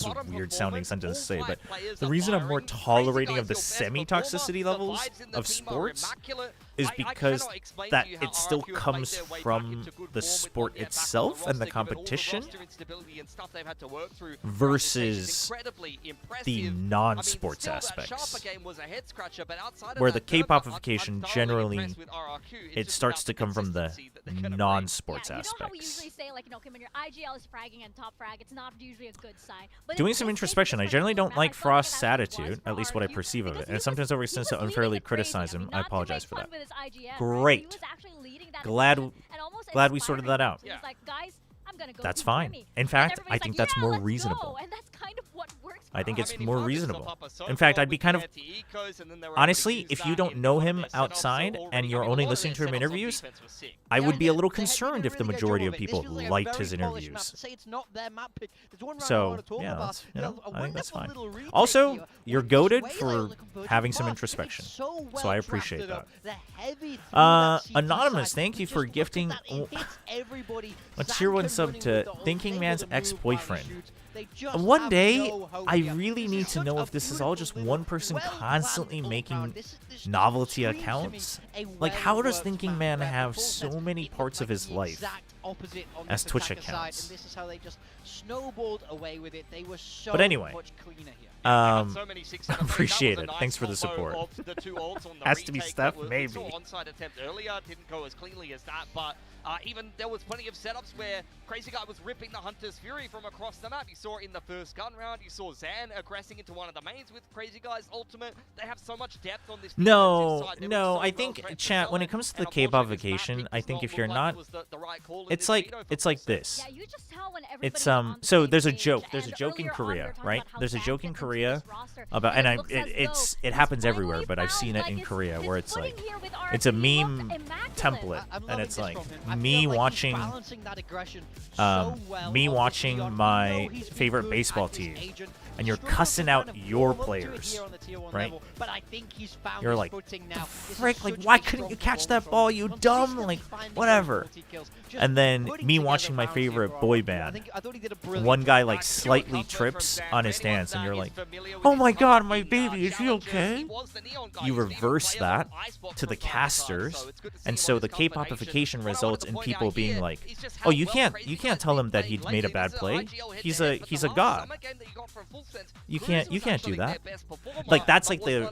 a weird sounding sentence to say, but the reason I'm more tolerating of the semi toxicity levels of sports is because that it still comes from the sport itself and the competition versus the non-sports aspects, where the K-popification generally it starts to come from the non-sports aspects. You know how we usually say, like, you know, when your IGL is fragging and top frag, it's not usually a good sign. But doing some introspection, I generally don't like Frost's attitude, at least what I perceive of it, and sometimes overextends to unfairly criticize him. I apologize for that. Great. Glad we sorted that out. Like, guys, I'm gonna go that's to fine. Remy. In And fact, I everybody's think like, that's yeah, more let's reasonable. go. And that's kind of what works. I think for it's us. more reasonable. In fact, I'd be kind of honestly, if you don't know him outside and you're only listening to him interviews, I would be a little concerned if the majority of people liked his interviews. So yeah, that's, you know, I think that's fine. Also, you're goated for having some introspection, so I appreciate that. Anonymous, thank you for gifting. Let's hear one sub to Thinking Man's ex-boyfriend. One day, I really need to know if this is all just one person constantly making novelty accounts. Like, how does Thinking Man have so many parts of his life as Twitch accounts? This is how they just snowballed away with it. They were so But anyway, much cleaner here. appreciate it. Thanks for the support. Has to be Steph, maybe. Onside attempt earlier didn't go as cleanly as that, but even there was plenty of setups where Crazy Guy was ripping the Hunter's Fury from across the map. You saw it in the first gun round. You saw Zan aggressing into one of the mains with Crazy Guy's ultimate. They have so much depth on this. No, I think, chat, when it comes to the K-pop vacation, I think if you're not, it's like this. Yeah, you just tell when It's so there's a joke in Korea, right? There's a joke in Korea about, and it happens everywhere, but I've seen it in Korea where it's like, it's a meme template, and it's like me watching my favorite baseball team, and you're cussing out your players, right? You're like, frick, like, why couldn't you catch that ball, you dumb, like, whatever. And then me watching my favorite boy band, one guy like slightly trips on his stance, and you're like, oh my god, my baby, is he okay? You reverse that to the casters, and so the K-popification results in people being like, oh, you can't tell him that he made a bad play. He's a god. You can't do that. Like, that's the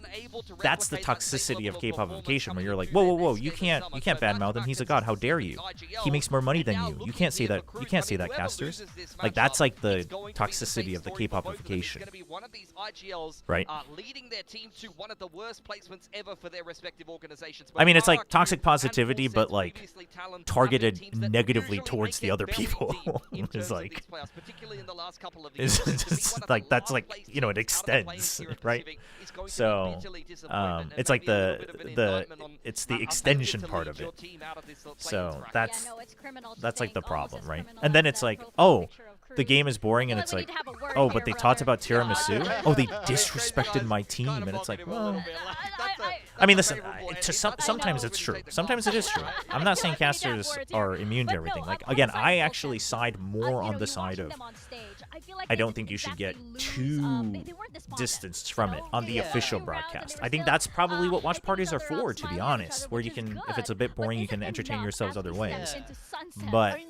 toxicity of K-popification, where you're like, whoa, you can't badmouth him. He's a god. How dare you? He makes more money than you. You can't say that. You can't say that, casters. Like, that's like the toxicity of the K-popification. Right. Leading their team to one of the worst placements ever for their respective organizations. I mean, it's like toxic positivity, but like targeted negatively towards the other people. It's like, it's like, that's like, you know, it extends, right? So it's like it's the extension part of it. So that's like the problem, right? And then it's like, oh, the game is boring, and it's like, oh, but they talked about tiramisu. Oh, they disrespected my team, and it's like, well, I mean, listen, sometimes it's true. Sometimes it is true. I'm not saying casters are immune to everything. Like, again, I actually side more on the side of, I don't think you should get too distanced from it on the official broadcast. I think that's probably what watch parties are for, to be honest, where you can, if it's a bit boring, you can entertain yourselves other ways. But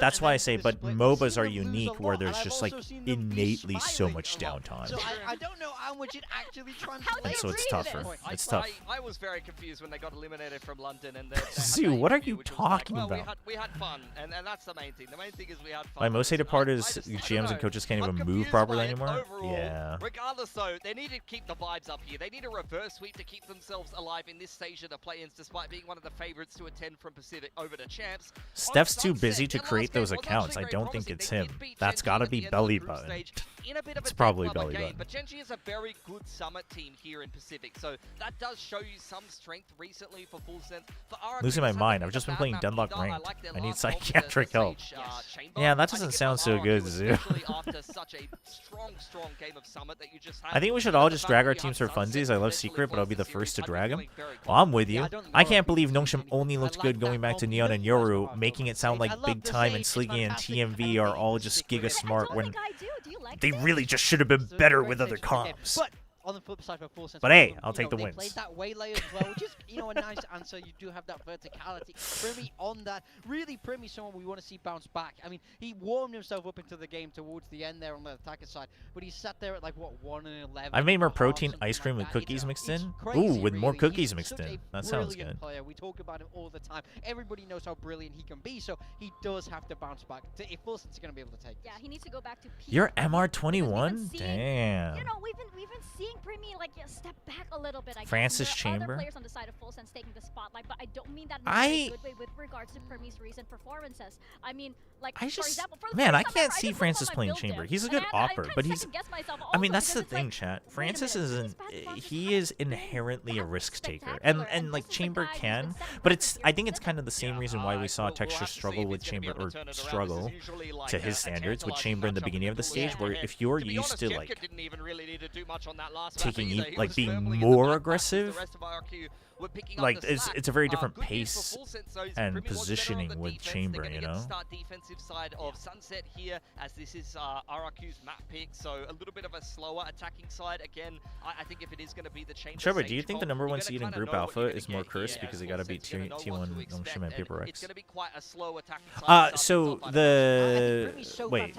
that's why I say, but MOBAs are unique, where there's just like innately so much downtime. So I don't know how much it actually translates. And so it's tougher. It's tough. I was very confused when they got eliminated from London. And Zoo, what are you talking about? We had fun, and that's the main thing. The main thing is we had fun. My most hated part is GMs and coaches can't even move properly anymore. Overall, yeah. Regardless, though, they need to keep the vibes up here. They need a reverse sweep to keep themselves alive in this stage of the play-ins, despite being one of the favorites to attend from Pacific over the champs. Steph's too busy to create those accounts. I don't think it's him. That's gotta be Belly Button. It's probably Belly Button. But Genji is a very good Summit team here in Pacific, so that does show you some strength recently for Full Sense. Losing my mind. I've just been playing Deadlock Ranked. I need psychiatric help. Yeah, that doesn't sound so good, Zoo. I think we should all just drag our teams for funsies. I love Secret, but I'll be the first to drag him. Well, I'm with you. I can't believe Nongshim only looked good going back to Neon and Yoru, making it sound like Big Time and Sliggy and TMV are all just giga smart when they really just should have been better with other comps. On the flip side, for Full Sense, but hey, I'll take the wins. They played that waylay as well, which is, a nice answer. You do have that verticality. Primy on that. Really, Primy, someone we want to see bounce back. I mean, he warmed himself up into the game towards the end there on the attacker side, but he sat there at like, what, 1-11. I've made more protein ice cream with cookies mixed in. Ooh, with more cookies mixed in. That sounds good. Player. We talk about him all the time. Everybody knows how brilliant he can be, so he does have to bounce back. If Full Sense is going to be able to take he needs to go back to peak. You're MR21? Damn. You know, we've been seeing seeing Primi like step back a little bit. I guess. Francis There are Chamber? other players on the side of Full Sense taking the spotlight, but I don't mean that in a good way with regards to Primi's recent performances. I mean, like I for just, example, for the man, I first time can't ever, see just Francis put on my playing build Chamber. diff, He's a and good I opper, kinda but he's. second-guessed myself I mean, also that's the because it's thing, like, chat. wait a Francis minute, isn't. these bad He is inherently a risk taker, spectacular, and like Chamber can, but it's. I think it's kind of the same reason why we saw Texture struggle with Chamber or struggle to his standards with Chamber in the beginning of the stage, where if you're used to like taking like being more aggressive, like it's a very different pace and positioning with Chamber, you know. Start defensive side of Sunset here, as this is RRQ's map pick, so a little bit of a slower attacking side. Again, I think if it is going to be the Chamber. Chobra, do you think the #1 seed in Group Alpha is more cursed because they got to beat T1 Nongshim and Paper X? It's going to be quite a slow attacking side. So the wait.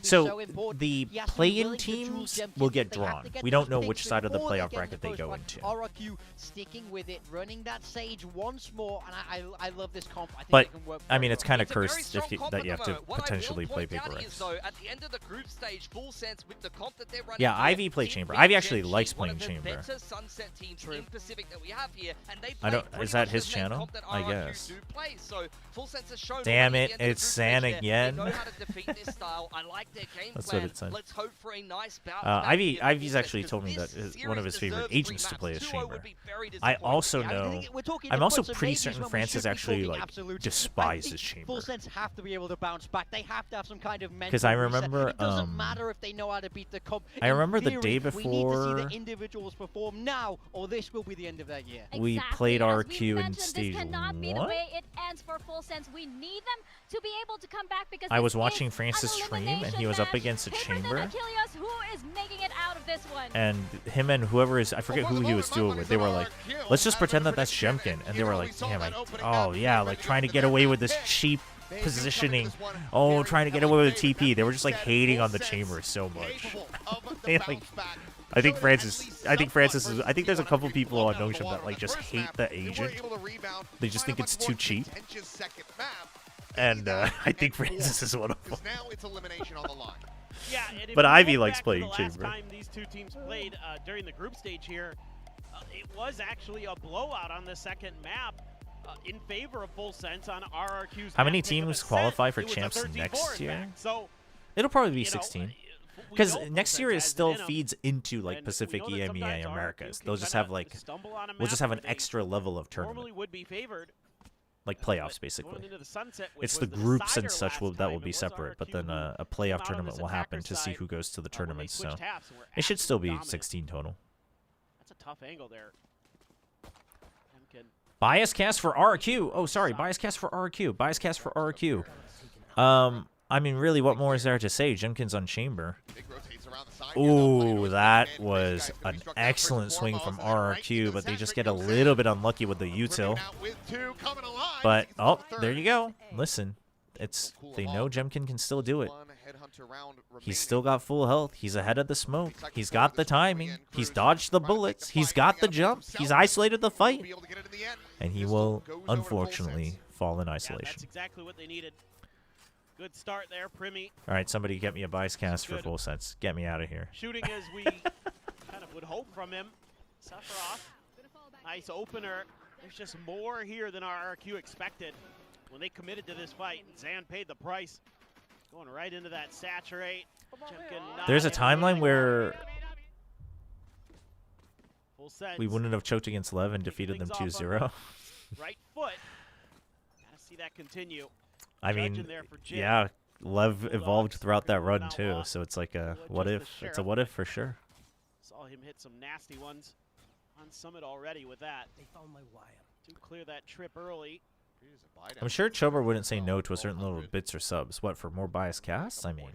So the play-in teams will get drawn. We don't know which side of the playoff bracket they go into. RRQ sticking with it, running that stage once more, and I love this comp. I think But it can work I mean, very it's well. kind of cursed if that you have to potentially play Paper X. So at the end of the group stage, Full Sense with the comp that they're running. Yeah, Ivy played Chamber. Ivy actually likes playing Chamber. Better Sunset teams in Pacific that we have here, and they I don't. play Is that pretty his much the same channel? comp that I RRQ guess. do play. So Full Sense has shown Damn already it! at the end of It's the group San stage again. They know how to defeat this style. I like their game That's plan. what it said. Let's hope for a nice bounce back Ivy's here for Full actually Sense, told me 'cause that this one of his series favorite deserves agents to three play maps. is 2-0 Chamber. would be very I disappointing. also Yeah, I know. think we're talking I'm the also puts and pretty maybes certain when we Francis should be actually talking like absolutes. I despises think Chamber. Full Sense have to be able to bounce back. They have to have some kind of mental 'Cause I reset. remember, It doesn't matter if they know how to beat the comp. I In remember the theory, day we need to see before the individuals perform now, or this will be the end of their year. we Exactly. played As RQ we've in mentioned, stage this cannot be the 1. way it ends for Full Sense. We need them to be able to come back because I was this watching is Francis an stream, and he elimination was up match. against a Paper than Chamber. Achilles, who is making it out of this one? And him and whoever is, I forget who he was doing with, they were like, let's just pretend that that's Jemkin. And they were like, damn, oh yeah, like trying to get away with this cheap positioning. Oh, trying to get away with a TP. They were just like hating on the Chamber so much. They, like, I think Francis is, I think there's a couple people on Notion that like just hate the agent. They just think it's too cheap. And I think Francis is one of them. Now it's elimination on the line. Yeah, and if But you Ivy look likes back to playing the last Chamber. time these two teams played during the group stage here, it was actually a blowout on the second map in favor of Full Sense on RRQ's. How many map pick of teams Ascent. qualify for It was a champs 13-4 next in year? fact. So It'll probably be you know, 16. we Because know Full next year Sense is has still it in 'em, feeds into like and Pacific we know that EMEA sometimes Americas. RRQ They'll can just kinda have like stumble on a we'll just map have an where they extra level of tournament, normally would be favored. like playoffs basically. Going into the sunset, which It's was the the groups and decider such last will that time. will It be was separate, but RRQ then who a came playoff out on tournament this will happen attacker to see side, who goes to the when they tournaments. So switched halves and were it should still be absolutely dominant. 16 total. That's a tough angle there. Jemkin. Bias cast for RQ. Oh, sorry, bias cast for RQ. Bias cast for RQ. I mean, really, what more is there to say? Jemkin's on Chamber. Ooh, that was an excellent swing from RRQ, but they just get a little bit unlucky with the util. But, oh, there you go. Listen, they know Jemkin can still do it. He's still got full health. He's ahead of the smoke. He's got the timing. He's dodged the bullets. He's got the jump. He's isolated the fight. And he will, unfortunately, fall in Yeah, isolation. that's exactly what they needed. Good start there, Primi. All right, somebody get me a bias cast for Good. Full Sense. Get me out of here. Shooting as we kind of would hope from him. Sephiroth, nice opener. There's just more here than RRQ expected when they committed to this fight. Zan paid the price. Going right into that saturate. Jemkin not There's a able to timeline get where Full Sense. we wouldn't have choked against Lev and Kicking defeated them things off on 2-0. the right foot. Gotta see that continue. I mean, Judging there for Jim. yeah, Lev evolved throughout that run out too, lost. so it's like a Well, what just if. the It's a sheriff. what if for sure. Saw him hit some nasty ones on Summit already with that. They found my wire. To clear that trip early. I'm sure Chobra wouldn't say no to a certain level of bits or subs. What, for more bias casts? I mean,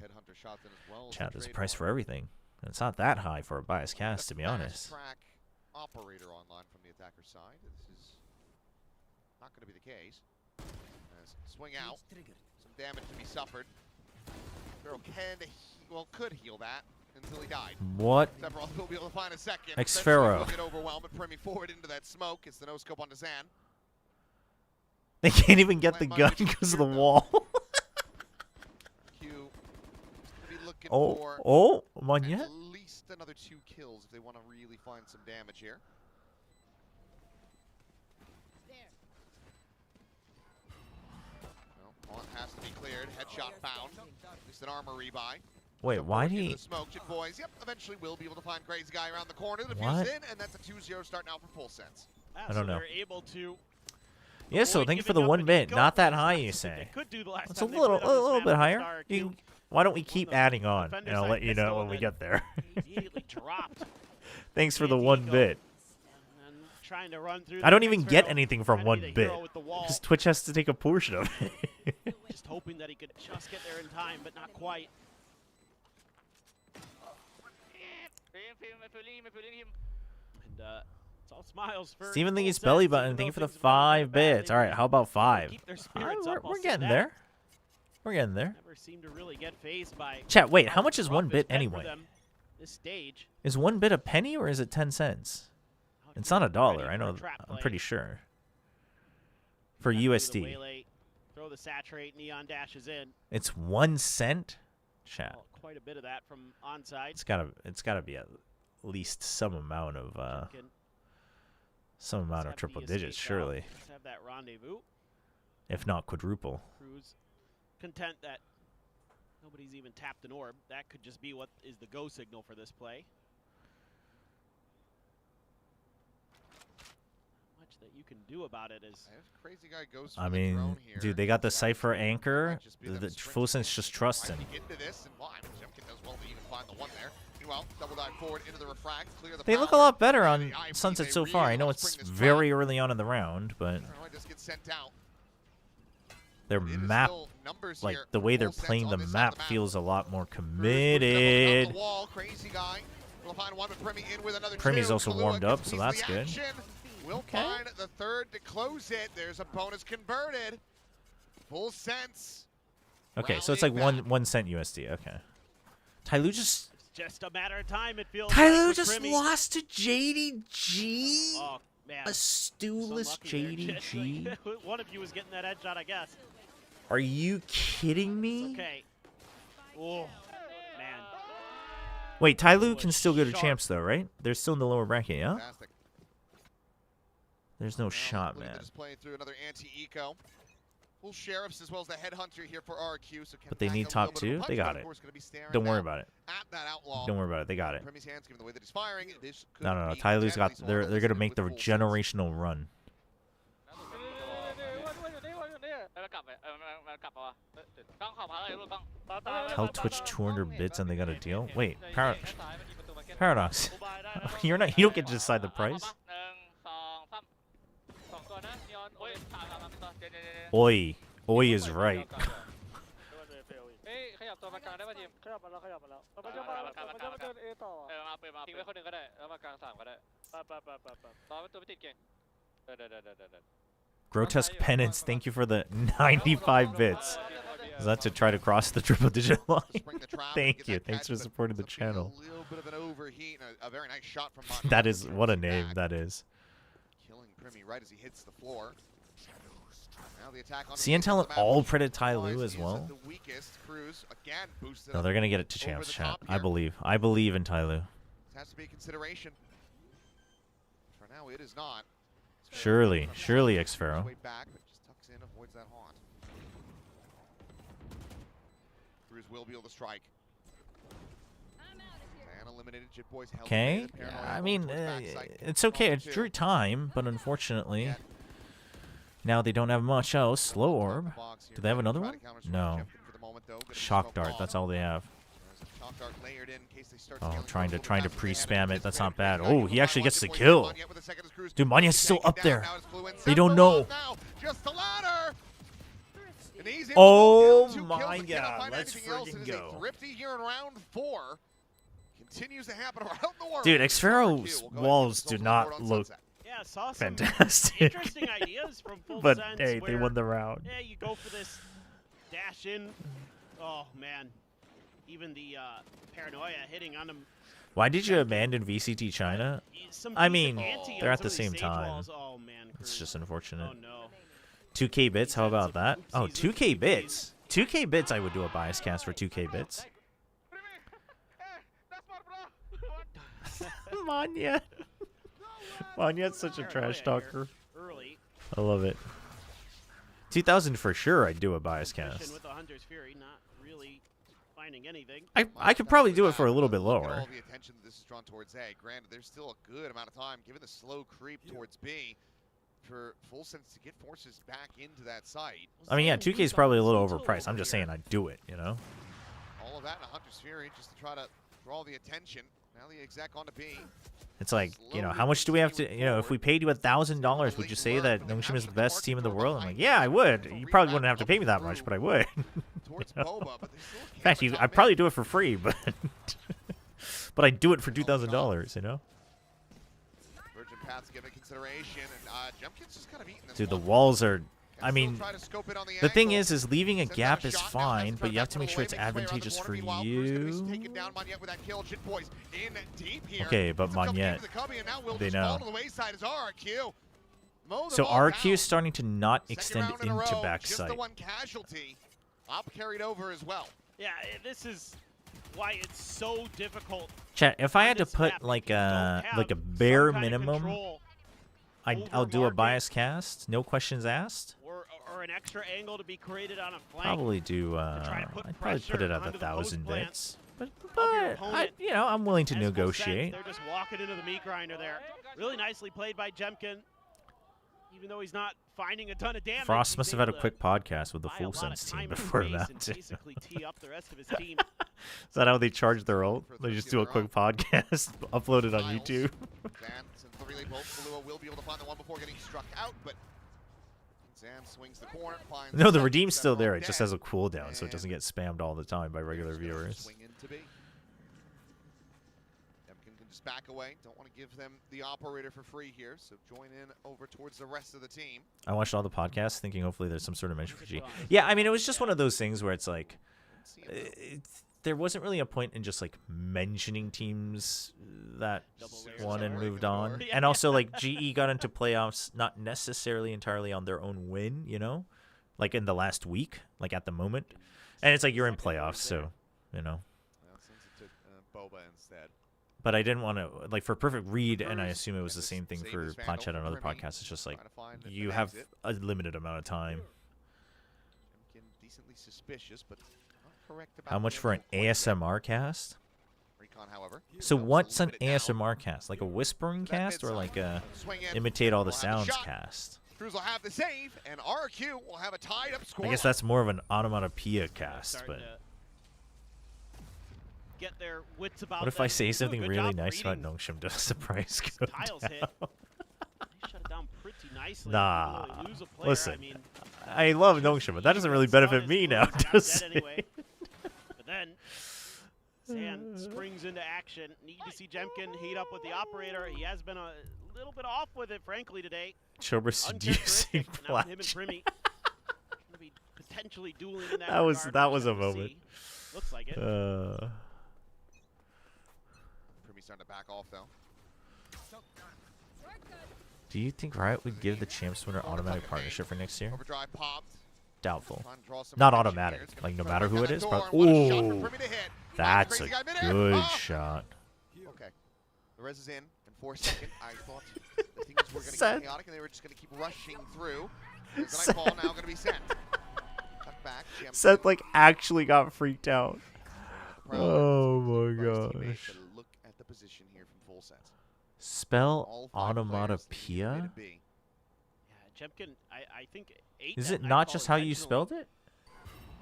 chat, there's a price for everything. And it's not that high for a bias cast, to be honest. Track operator online from the attacker side. This is not going to be the case. As swing out, some damage to be suffered. Pharaoh could heal that until he died. What? Sephiroth will be able to find a second. Ex-Pharaoh. Eventually will get overwhelmed, but Primi forward into that smoke. It's the no scope on Zan. They can't even get the gun because of the wall. Q to be looking Oh, for oh, Monette? at least least another 2 kills if they want to really find some damage here. Well, Haunt has to be cleared. Headshot found. At least an armor rebuy. Wait, why did Into he? the smoke, Jit boys. Yep, eventually we'll be able to find Crazy Guy around the corner. The What? fuse in, and that's a 2-0 start now for Full Sense. I don't know. They're able to Yeah, so thank you for the 1 bit. Not that high, you say? could do the last It's a time they little, played on this map bit with higher. RRQ. You, why don't we keep adding on, and Defenders I'll had let you know pistol when we and get there. immediately dropped. Thanks for the 1 bit. And trying to run through I don't the even mix get for anything from trying to 1 be the bit. hero with the wall. Because Twitch has to take a portion of it. Just hoping that he could just get there in time, but not quite. And it's all smiles for Stephen Full Lee's Sense, belly even button. though Thank you for the things have not been 5 bad. bits. All right, how about 5? Keep their spirits up, I'll We're say getting that. there. We're getting there. Never seem to really get phased by Chat, wait, how much is rough 1 it's bit been for anyway? them this stage. Is 1 bit a penny or is it 10 cents? It's not a dollar. I know. trap I'm play. pretty sure. For Back to the USD, waylay, throw the saturate, neon dashes in. it's 1 cent. Chat. Well, quite a bit of that from onside. It's gotta be at least some amount of triple digits, surely, Let's have that rendezvous. if not quadruple. Cruz content that nobody's even tapped an orb. That could just be what is the go signal for this play. Much that you can do about it is. If Crazy Guy goes for I the mean, drone here, dude, they got the Cypher anchor. might just be them The sprinting Full Sense just trusts him. into this, and well, I mean, Jemkin does well to even find the 1 there. Meanwhile, double dive forward into the refract, clear the They look a power, lot better and on the IP, Sunset they so far. I really know wanna it's spring this very early on in the round, but Illinois just gets sent out. their It is map, still numbers like here. the way they're Full Sense playing on the this side of map, feels a lot more Cruz puts committed. up the wall, Crazy Guy. We'll find 1 with Primi in with another Primi's 2. also Kahlua warmed up, gets so piece of that's the good. action. We'll find the 3rd to close it. There's a bonus converted. Full Sense. Okay, so it's like rallying 1 cent USD. Okay. Tyloo just It's just a matter of time. It feels. Tyloo like with just Primi. lost to JDG. Oh man, A stewless unlucky there, Jet. JDG. One of you was getting that headshot, I guess. Are you kidding me? Okay. Oh man. Wait, Tyloo can still go to champs though, right? They're still in the lower bracket, yeah? Fantastic. There's no shot, man. Just playing through another anti-eco. Full sheriffs as well as the headhunter here for RRQ. So But they need top 2. They got it. Don't worry about it. Don't worry about it. They got it. Primi's hands, given the way that he's firing, this could No. be Tyloo's got. deadly, so They're Arnold gonna is make the with Full Sense. generational run. Tell Twitch 200 bits and they got a deal. Wait, Paradox. You don't get to decide the price. Oi is right. เฮ้ยขยับตัวมากลางได้ป่ะทีมขยับมาแล้วมันจะมาเดิน A ต่อทิ้งไว้คนหนึ่งก็ได้แล้วมากลาง3ก็ได้ต่อตัวไม่ติดเก่งเดิน Grotesque Penance, thank you for the 95 bits. Is that to try to cross the triple digit line? Thank you. Thanks for supporting the channel. A little bit of an overheat and a very nice shot from That is, what a name that is. Killing Primi right as he hits the floor. Now the attack on CN Talent all credit Tyloo as well. the weakest. Cruz again boosted No, up they're gonna get it to over champs, the chat. top I here. believe. I believe in Tyloo. This has to be a consideration. For now, it is not. Surely, Xfero. Way back, but just tucks in, avoids that haunt. Cruz will be able to strike. And eliminated Jit Boy's health. Okay. I mean, it's okay. It's Drew time, but unfortunately, now they don't have much else. Slow orb. Do they have another one? No. Shock dart. That's all they have. Oh, trying to pre-spam it. That's not bad. Oh, he actually gets the kill. Dude, Manya's still up there. They don't know. Oh my god, let's freaking go. Dude, Xfero's walls do not look Yeah, saw some fantastic. interesting ideas from Full But Sense hey, they where, won the round. Yeah, you go for this dash in. Oh man, even the paranoia hitting on him. Why did you abandon VCT China? I mean, they're at the same time. Oh man, It's just unfortunate. Oh no. 2K bits, how about that? Oh, 2K bits. 2K bits, I would do a bias cast for 2K bits. Manya. Manya's such a trash talker. Early. I love it. 2000 for sure. I'd do a bias Mission cast. with the Hunter's Fury, not really finding anything. I could probably do it for a little bit Look at lower. all the attention that this is drawn towards A. Granted, there's still a good amount of time, given the slow creep towards B, for Full Sense to get forces back into that site. I mean, yeah, 2K is probably a little overpriced. I'm just saying I'd do it, you know? All of that in a Hunter's Fury just to try to draw the attention. Now the exec onto B. It's like, you know, how much do we have to, you know, if we paid you $1,000, would you say that Nongshim is the best team in the world? I'm like, yeah, I would. You probably wouldn't have to pay me that much, but I would. You know? In fact, I'd probably do it for free, but but I'd do it for $2,000, you know? Virgin Path's given consideration, and Jumpkin's just kind of eating this Dude, the one. walls are... I mean, try to scope it on the thing angle. is leaving a gap is fine, but you have to make sure it's advantageous for you. Taken down Monyet with that kill. Jit Boys in deep here. Okay, but Puts himself Monyet, into the cubby, and now Will they just fall know. to the wayside as RRQ. Mow the So ball RQ down. is starting to not Second extend round in a into row, backside. Just the one casualty. Op carried over as well. Yeah, this is why it's so difficult. Chat, if I had to this put map, like don't a have bare some kind of minimum, control I'll do a bias cast, no questions asked. or an extra angle to be created on a flank. Probably do. try to put I'd probably put pressure it at onto the 1,000 post plant bits, but your opponent. you know, I'm willing to As full negotiate. sense, they're just walking into the meat grinder there. Really nicely played by Jemkin. Even though he's not finding a ton of damage. Frost he's must have had a able to quick podcast with the buy a Full lot of Sense team time and before space that and too. basically tee up the rest of his team. Is that how they charge their ult? They just do a quick podcast, upload it on YouTube. Zan, since the relay bolt, Kalua will be able to find the one before getting struck out, but Zan swings the corner, finds No, the second, redeem's still step there. on It just dead. has a cooldown, so it doesn't get spammed all the time by regular viewers. Swing into B. Demkin can just back away. Don't want to give them the operator for free here, so join in over towards the rest of the team. I watched all the podcasts thinking hopefully there's some sort of mention for G. Yeah, I mean, it was just one of those things where it's like, there wasn't really a point in just like mentioning teams that won and moved on. And also, like, GE got into playoffs not necessarily entirely on their own win, you know? Like in the last week, like at the moment. And it's like you're in playoffs, so, you know. Well, since it took Boba instead. But I didn't want to, like, for Perfect Read, and I assume it was the same thing for Planchet and other podcasts, it's just like, you have a limited amount of time. Demkin decently suspicious, but not correct about How much the for an info quite yet. ASMR cast? Recon, however. So what's an ASMR cast? Like a whispering cast or like a imitate all the sounds cast? Cruz will have the save, and RRQ will have a tied-up score. I guess that's more of an onomatopoeia cast, but Get their wits about what if them. I say Do a something good really job nice about reading Nongshim? Does the price go tiles down? hit. They shut it down pretty nicely. Nah, Even though they lose a player, listen, I mean, I love Nongshim, but that doesn't really benefit me now, does dead it? anyway. But then Zan springs into action. Need to see Jemkin heat up with the operator. He has been a little bit off with it, frankly, today. Chobra seducing Uncharacteristic. Now him and Planchet. Primmy gonna be potentially dueling in that That was a regard. We'll moment. see. Looks like it. Primmy starting to back off, though. Do you think Riot would give the Champs winner automatic partnership for next year? Overdrive popped. Doubtful. Trying to draw some Not attention automatic. here. It's gonna Like, no try to matter break who down it that is. door, But and what a shot for ooh, Primmy to hit. that's a Crazy guy midair. good Oh. shot. Okay. The res is in, and for a second, I thought the things were going to Seth. get chaotic, and they were just going to keep rushing through. There's the nightfall now going to be sent. Cut back. Jemkin. Seth like actually got freaked out. Proud. Oh my First teammate, gosh. but look at the position here from Full Sense. Spell All 5 players onomatopoeia? in B. Yeah, Jemkin, I think ate Is that it not nightfall just how you intentionally. spelled it?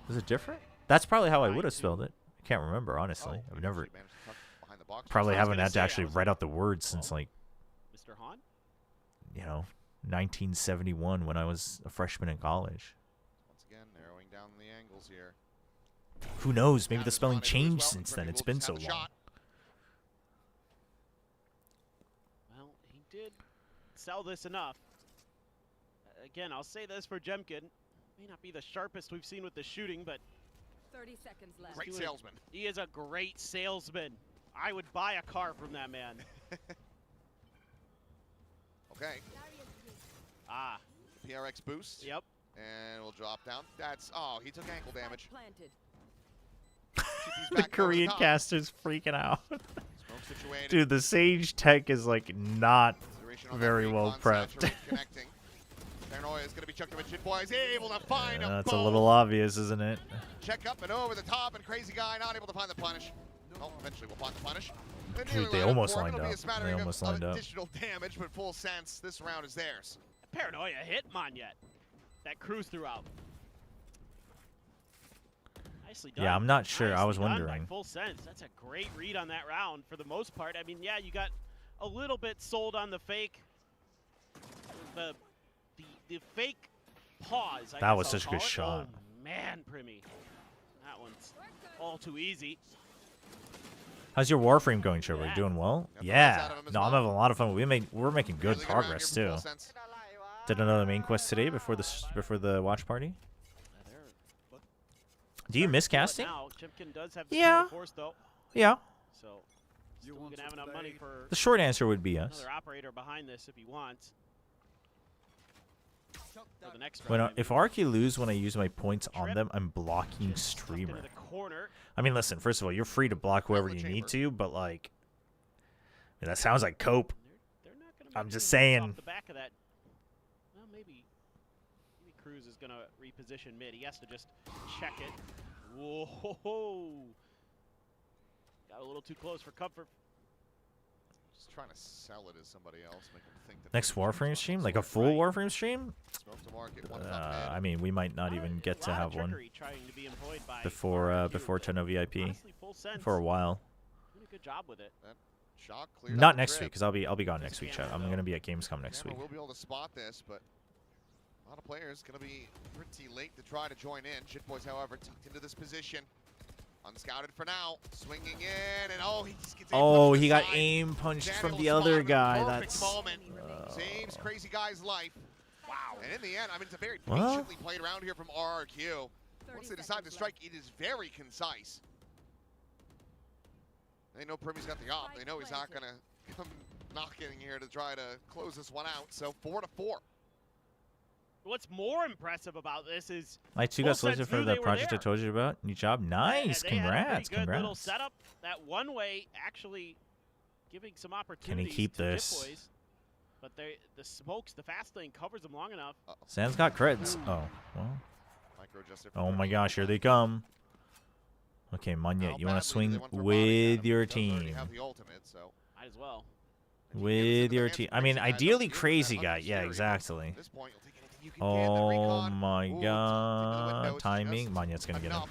Is it different? That's probably how I would have spelled it. I can't remember, honestly. I've never, Managed to tuck behind the box. probably I was haven't gonna had to say, I actually was write out the words since like, Mr. Hahn? 1971 when I was a freshman in college. Once again, narrowing down the angles here. Who knows? Maybe Now the there's spelling Monica as changed well. since Primmy then. will It's just been have so a long. shot. Well, he did sell this enough. Again, I'll say this for Jemkin. May not be the sharpest we've seen with the shooting, but 30 seconds left. Great salesman. he is a great salesman. I would buy a car from that man. Okay. Ah, PRX boost. yep. And we'll drop down. That's, oh, he took ankle damage. Planted. TP's The back over Korean top. caster's freaking out. Smoke situated. Dude, the Sage tech is like not Duration on that very recon, well prepped. saturate connecting. Paranoia is going to be chucked up at Jit Boy. He's able to find a That's a both. little obvious, isn't it? Check up and over the top, and Crazy Guy not able to find the punish. Oh, eventually we'll find the punish. And Dude, nearly they lined almost for him. lined It'll be up. a smattering They of almost lined up. additional damage, but full sense, this round is theirs. Paranoia hit Monyet. That cruise throughout. Nicely done. Yeah, I'm not sure. I was Nicely done by wondering. Full sense. That's a great read on that round for the most part. I mean, yeah, you got a little bit sold on the fake. The fake pause. I That guess was I'll such a call good it. shot. Oh, man, Primmy. That one's all too easy. How's your Warframe going, Chobra? You doing well? Yeah. No, I'm having a lot of fun. We're making good progress too. Did another main quest today before the watch party. Do you miss casting? Now, Chimkin does have the Yeah. force, though. Yeah. So still gonna have enough money for The short answer would be yes. another operator behind this if he wants. For the next When round, if RRQ lose when I use my points on them, I'm blocking streamer. corner. I mean, listen. First of all, you're free to block whoever you need to, but like, I mean, that sounds like cope. I'm just saying. Off the back of that. Well, maybe Cruz is gonna reposition mid. He has to just check it. Whoa! Got a little too close for comfort. Just trying to sell it as somebody else, make them think that Next Warframe stream, like a full Warframe stream. Smoke to market, one top I mean, we might not even get to have one before Tenno VIP for a while. Doing a good job with it. That shot cleared Not out the next grip. week, because I'll be gone next week, chat. I'm gonna be at Gamescom next Camera week. will be able to spot this, but a lot of players going to be pretty late to try to join in. Shit Boys, however, tucked into this position. Unscouted for now. Swinging in, and oh, he just gets Oh, he got aim punched from the other guy. perfect That's moment. Saves Crazy Guy's life. Wow. And in the end, I mean, it's a very Well. patiently played round here from RRQ. Once they decide to strike, it is very concise. They know Primmy's got the op. They know he's not going to come knocking here to try to close this one out. So 4-4. What's more impressive about this is I too Full got selected Sense for knew the they were project I there. told you about. New job, nice. They had a Congrats, pretty good little congrats. setup. That one way actually giving some opportunities. Can he keep to this? Jit Boys, but the smokes, the fast lane covers them long enough. Sam's got creds. Oh, well. Micro adjusted for Oh my 13. gosh, here they come. Okay, Munyet, you want to swing with your team. Have the ultimate, so Might as well. With your team. I mean, ideally Crazy Guy. Yeah, exactly. Oh my god. Timing. Munyet's going to get him.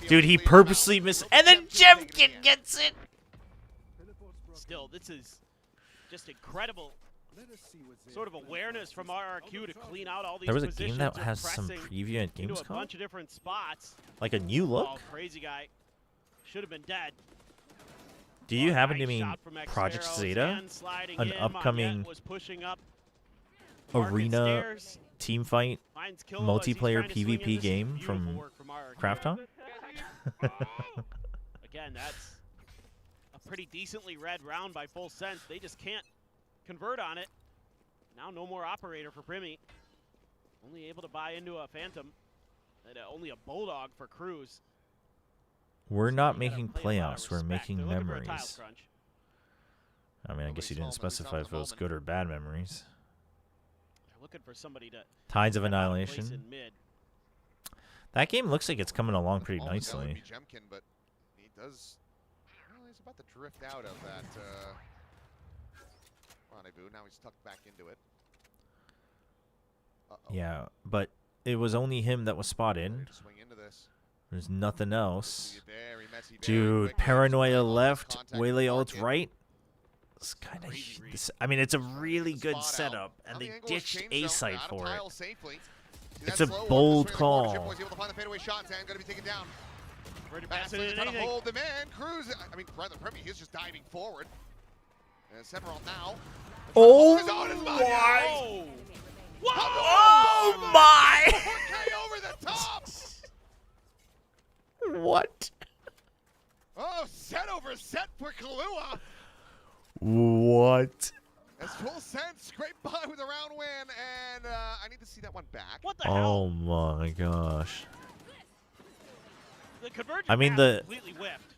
Dude, he purposely missed. And then Jemkin gets it. Still, this is just incredible sort of awareness from RRQ to clean out all these There was a positions game that and has some pressing preview at into a Gamescom? bunch of different spots. Like a new look? Oh, Crazy Guy should have been dead. Do you happen to Nice mean shot from Project Xero. Zeta? Stan sliding An in. upcoming Monyet was pushing up. arena stairs. team fight Finds Killa as he's multiplayer trying to swing in. PvP This is game beautiful from work from RRQ. Craft Talk? Again, that's a pretty decently read round by Full Sense. They just can't convert on it. Now no more operator for Primmy. Only able to buy into a Phantom. And only a Bulldog for Cruz. We're not making playoffs, we're respect. making They're looking for a tile memories. crunch. I mean, I guess you didn't specify if it was good or bad memories. They're looking for somebody to Tides of step out and place Annihilation. in mid. That game looks like it's coming along pretty Almost that would nicely. be Jemkin, but he does. Well, he's about to drift out of that rendezvous. Now he's tucked back into it. Yeah, but it was only him that was spotted. Swing into this. There's nothing else. Very messy, very Dude, quick. Paranoia left, Contact Waylay ult market. right. It's kind of. I mean, it's a really good setup, and they ditched A side for it. It's a bold call. Was able to find the fadeaway shots and going to be taken down. Ready to Bass pass it in trying to anything. hold the man. Cruz, I mean, rather Primmy, he's just diving forward. And Several now. Oh my! Oh my! 4K over the top! What? Oh, set over set for Kahlua. What? As Full Sense scraped by with a round win, and I need to see that one back. What the Oh my gosh. The convergence I mean, pass the completely whiffed.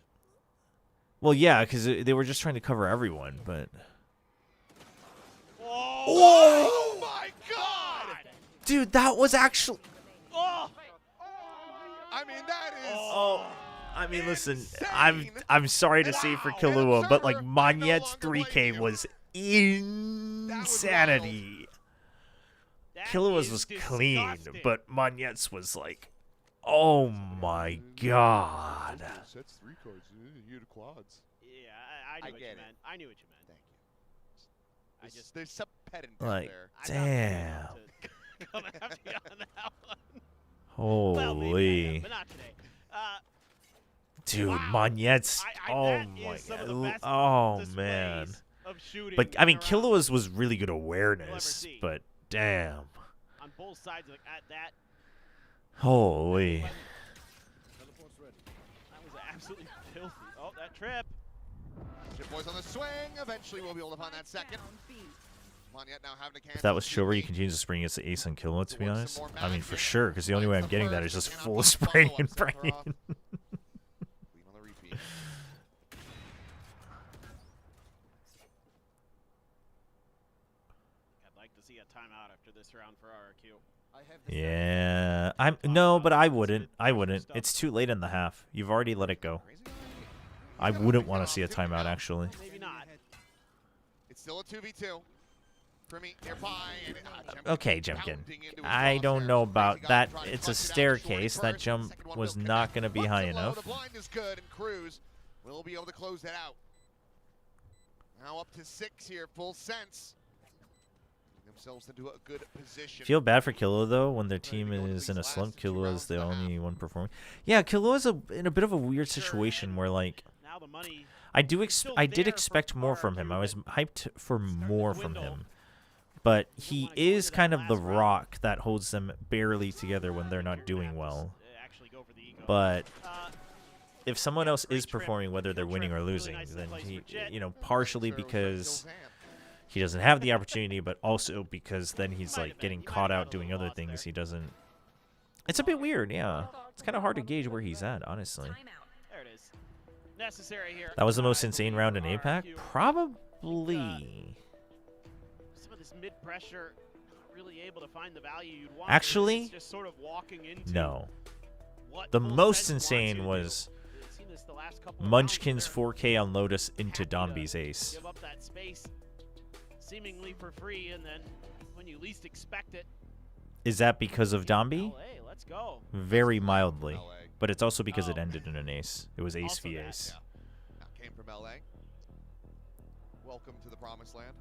Well, yeah, because they were just trying to cover everyone, but. Oh my God! Dude, that was actually. I mean, that is. Oh, I mean, listen, I'm sorry to say for Killua, but like Monyet's 3K was insanity. Killua's was clean, but Monyet's was like, oh my God. Sets 3 cards. You the quads. Yeah, I knew what you get it. meant. I knew what you meant. Thank you. There's some pedant Like, there. damn. Come after you on that one. Holy. Well, maybe, but not today. Dude, wow. Monyet's. Oh that my is some of the God. best Oh displays man. of shooting But I mean, around Killua's was really good you'll ever awareness, see. but damn. On both sides, like at that. Holy. That was absolutely filthy. Oh, that trip. Chip boys on the swing. Eventually, we'll be able to find that second. Monyet now having to cancel. If that was Chobra, you continue to spring against the ace on Killua, to be honest. I mean, for sure, because the only way I'm getting that is just full spraying and praying. On the repeat. I'd like to see a timeout after this round for RRQ. Yeah, no, but I wouldn't. It's too late in the half. You've already let it go. I wouldn't want to see a timeout, actually. Maybe not. It's still a 2v2. Primi nearby. And, Okay, Jemkin. I don't know about that. It's a staircase. That jump was not going to be high enough. The blind is good, and Cruz will be able to close that out. Now up to 6 here, full sense. Themselves into a good position. Feel bad for Killua, though, when their team is in a slump. Killua is the only one performing. Yeah, Killua's in a bit of a weird situation where, like, I did expect more from him. I was hyped for more from him. But he is kind of the rock that holds them barely together when they're not doing well. But if someone else is performing, whether they're winning or losing, then he, partially because he doesn't have the opportunity, but also because then he's like getting caught out doing other things he doesn't. It's a bit weird, yeah. It's kind of hard to gauge where he's at, honestly. There it is. Necessary here. That was the most insane round in APAC? Probably. Some of this mid-pressure, not really able to find the value you'd want. Actually, just sort of walking into no. what The full most sense insane wants was you to do. We've seen this the last couple of Munchkin's rounds where 4K on Lotus into Donby's ace. give up that space seemingly for free, and then when you least expect it, Is that because of Donby? LA, let's go. Very mildly. But it's also because it ended in an ace. It was ace Also v that, ace. Now came from LA. Welcome to the promised land.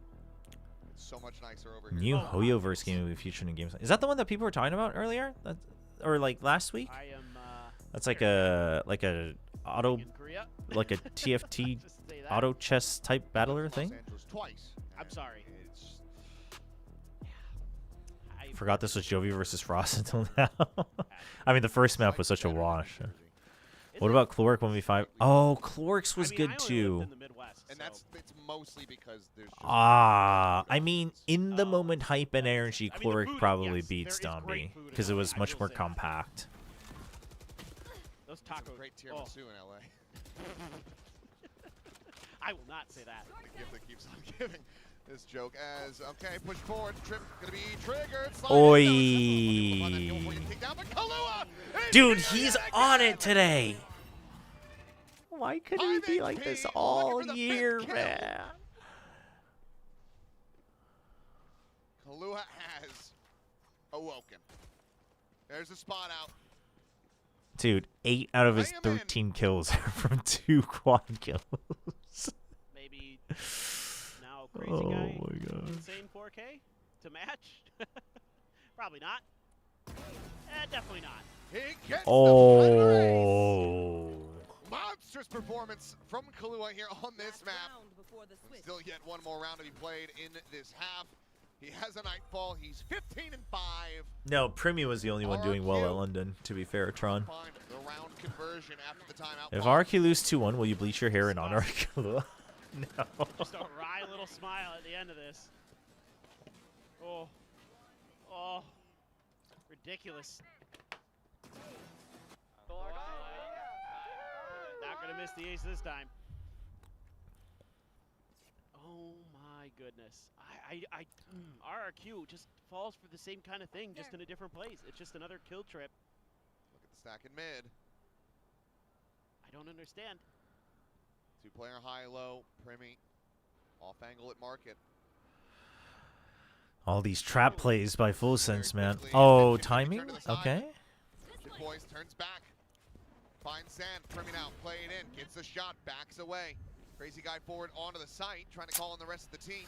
It's so much nicer over here. New Hoyoverse game will be featured in games. Is that the one that people were talking about earlier? Or like last week? I am, That's like a auto, like a TFT auto chess type battler thing. Twice. I'm sorry. Forgot this was Jovi versus Frost until now. I mean, the first map was such a wash. What about Cloric 1v5? Oh, Cloric's was good too. And it's mostly because there's just I mean, in the moment hype and energy, Cloric probably beats Donby because it was much more compact. Those tacos. Great tiramisu in LA. I will not say that. The gift that keeps on giving. This joke as okay, push forward, trip gonna be triggered. Oi. Kalua, Dude, he's on it today. Why couldn't he be like this all year, man? Kalua has awoken. There's a spot out. Dude, 8 out of his 13 kills are from 2 quad kills. Maybe now crazy Oh guy. my gosh. Insane 4K to match? Probably not. Definitely not. He gets Oh. monstrous performance from Kalua here on this map. Still yet one more round to be played in this half. He has a nightfall. He's 15 and 5. No, Primi was the only one doing well at London, to be fair, Tron. The round conversion after the timeout. If RRQ lose 2-1, will you bleach your hair in honor of Kalua? No. Just a wry little smile at the end of this. Oh. Oh. Ridiculous. Not going to miss the ace this time. goodness. RRQ just falls for the same kind of thing, just in a different place. It's just another kill trip. Look at the stack in mid. I don't understand. 2-player high-low, Primy, off angle at market. All these trap plays by Full Sense, man. Oh, timing? Okay. Kid Boys turns back. Finds Sand, Primy now, play it in, gets a shot, backs away. Crazy guy forward onto the site, trying to call in the rest of the team.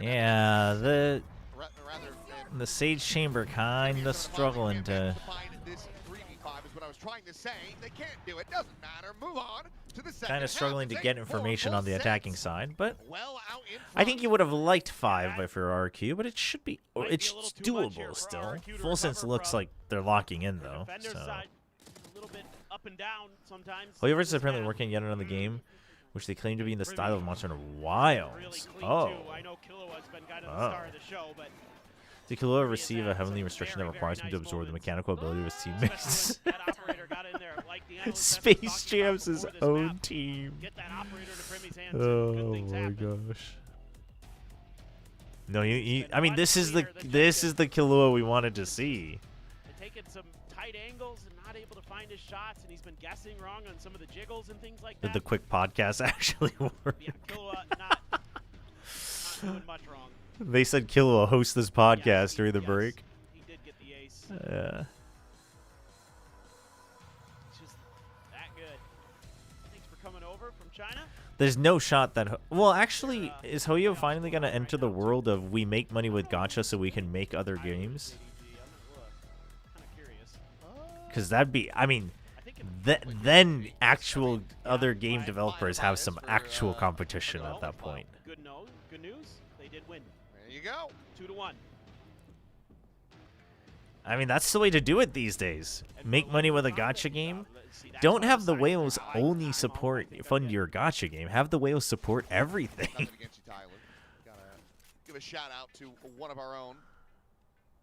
Yeah, the Sage Chamber kind of struggling to... This 3v5 is what I was trying to say. They can't do it, doesn't matter. Move on to the second Kind of half. struggling to It's get 8-4 information Full on the Sense. attacking side, but Well out in I think you would have liked 5 by for RRQ, but it should be, it's doable still. Full Sense looks like they're locking in though. So A little bit up and down sometimes. Hoyoverse is apparently working yet another game, which they claim to be in the style of Monster Hunter Wilds. Oh. I know Killua's been kind of the star of the show, but Did Killua receive a heavenly restriction that requires him to absorb the mechanical ability of his teammates? Space Jam's his own team. Oh my gosh. No, I mean, this is the Killua we wanted to see. Taking some tight angles and not able to find his shots, and he's been guessing wrong on some of the jiggles and things like that. Did the quick podcast actually work? Yeah, Killua not doing much wrong. They said Killua host this podcast during the break. He did get the ace. Yeah. Just that good. Thanks for coming over from China. There's no shot that... Well, actually, is Hoyo finally going to enter the world of we make money with gacha so we can make other games? Because that'd be... I mean, then actual other game developers have some actual competition at that point. Good news. They did win. There you go. 2-1. I mean, that's the way to do it these days. Make money with a gacha game. Don't have the whales only fund your gacha game. Have the whales support everything. Nothing against you, Tyler. Gotta give a shout out to one of our own,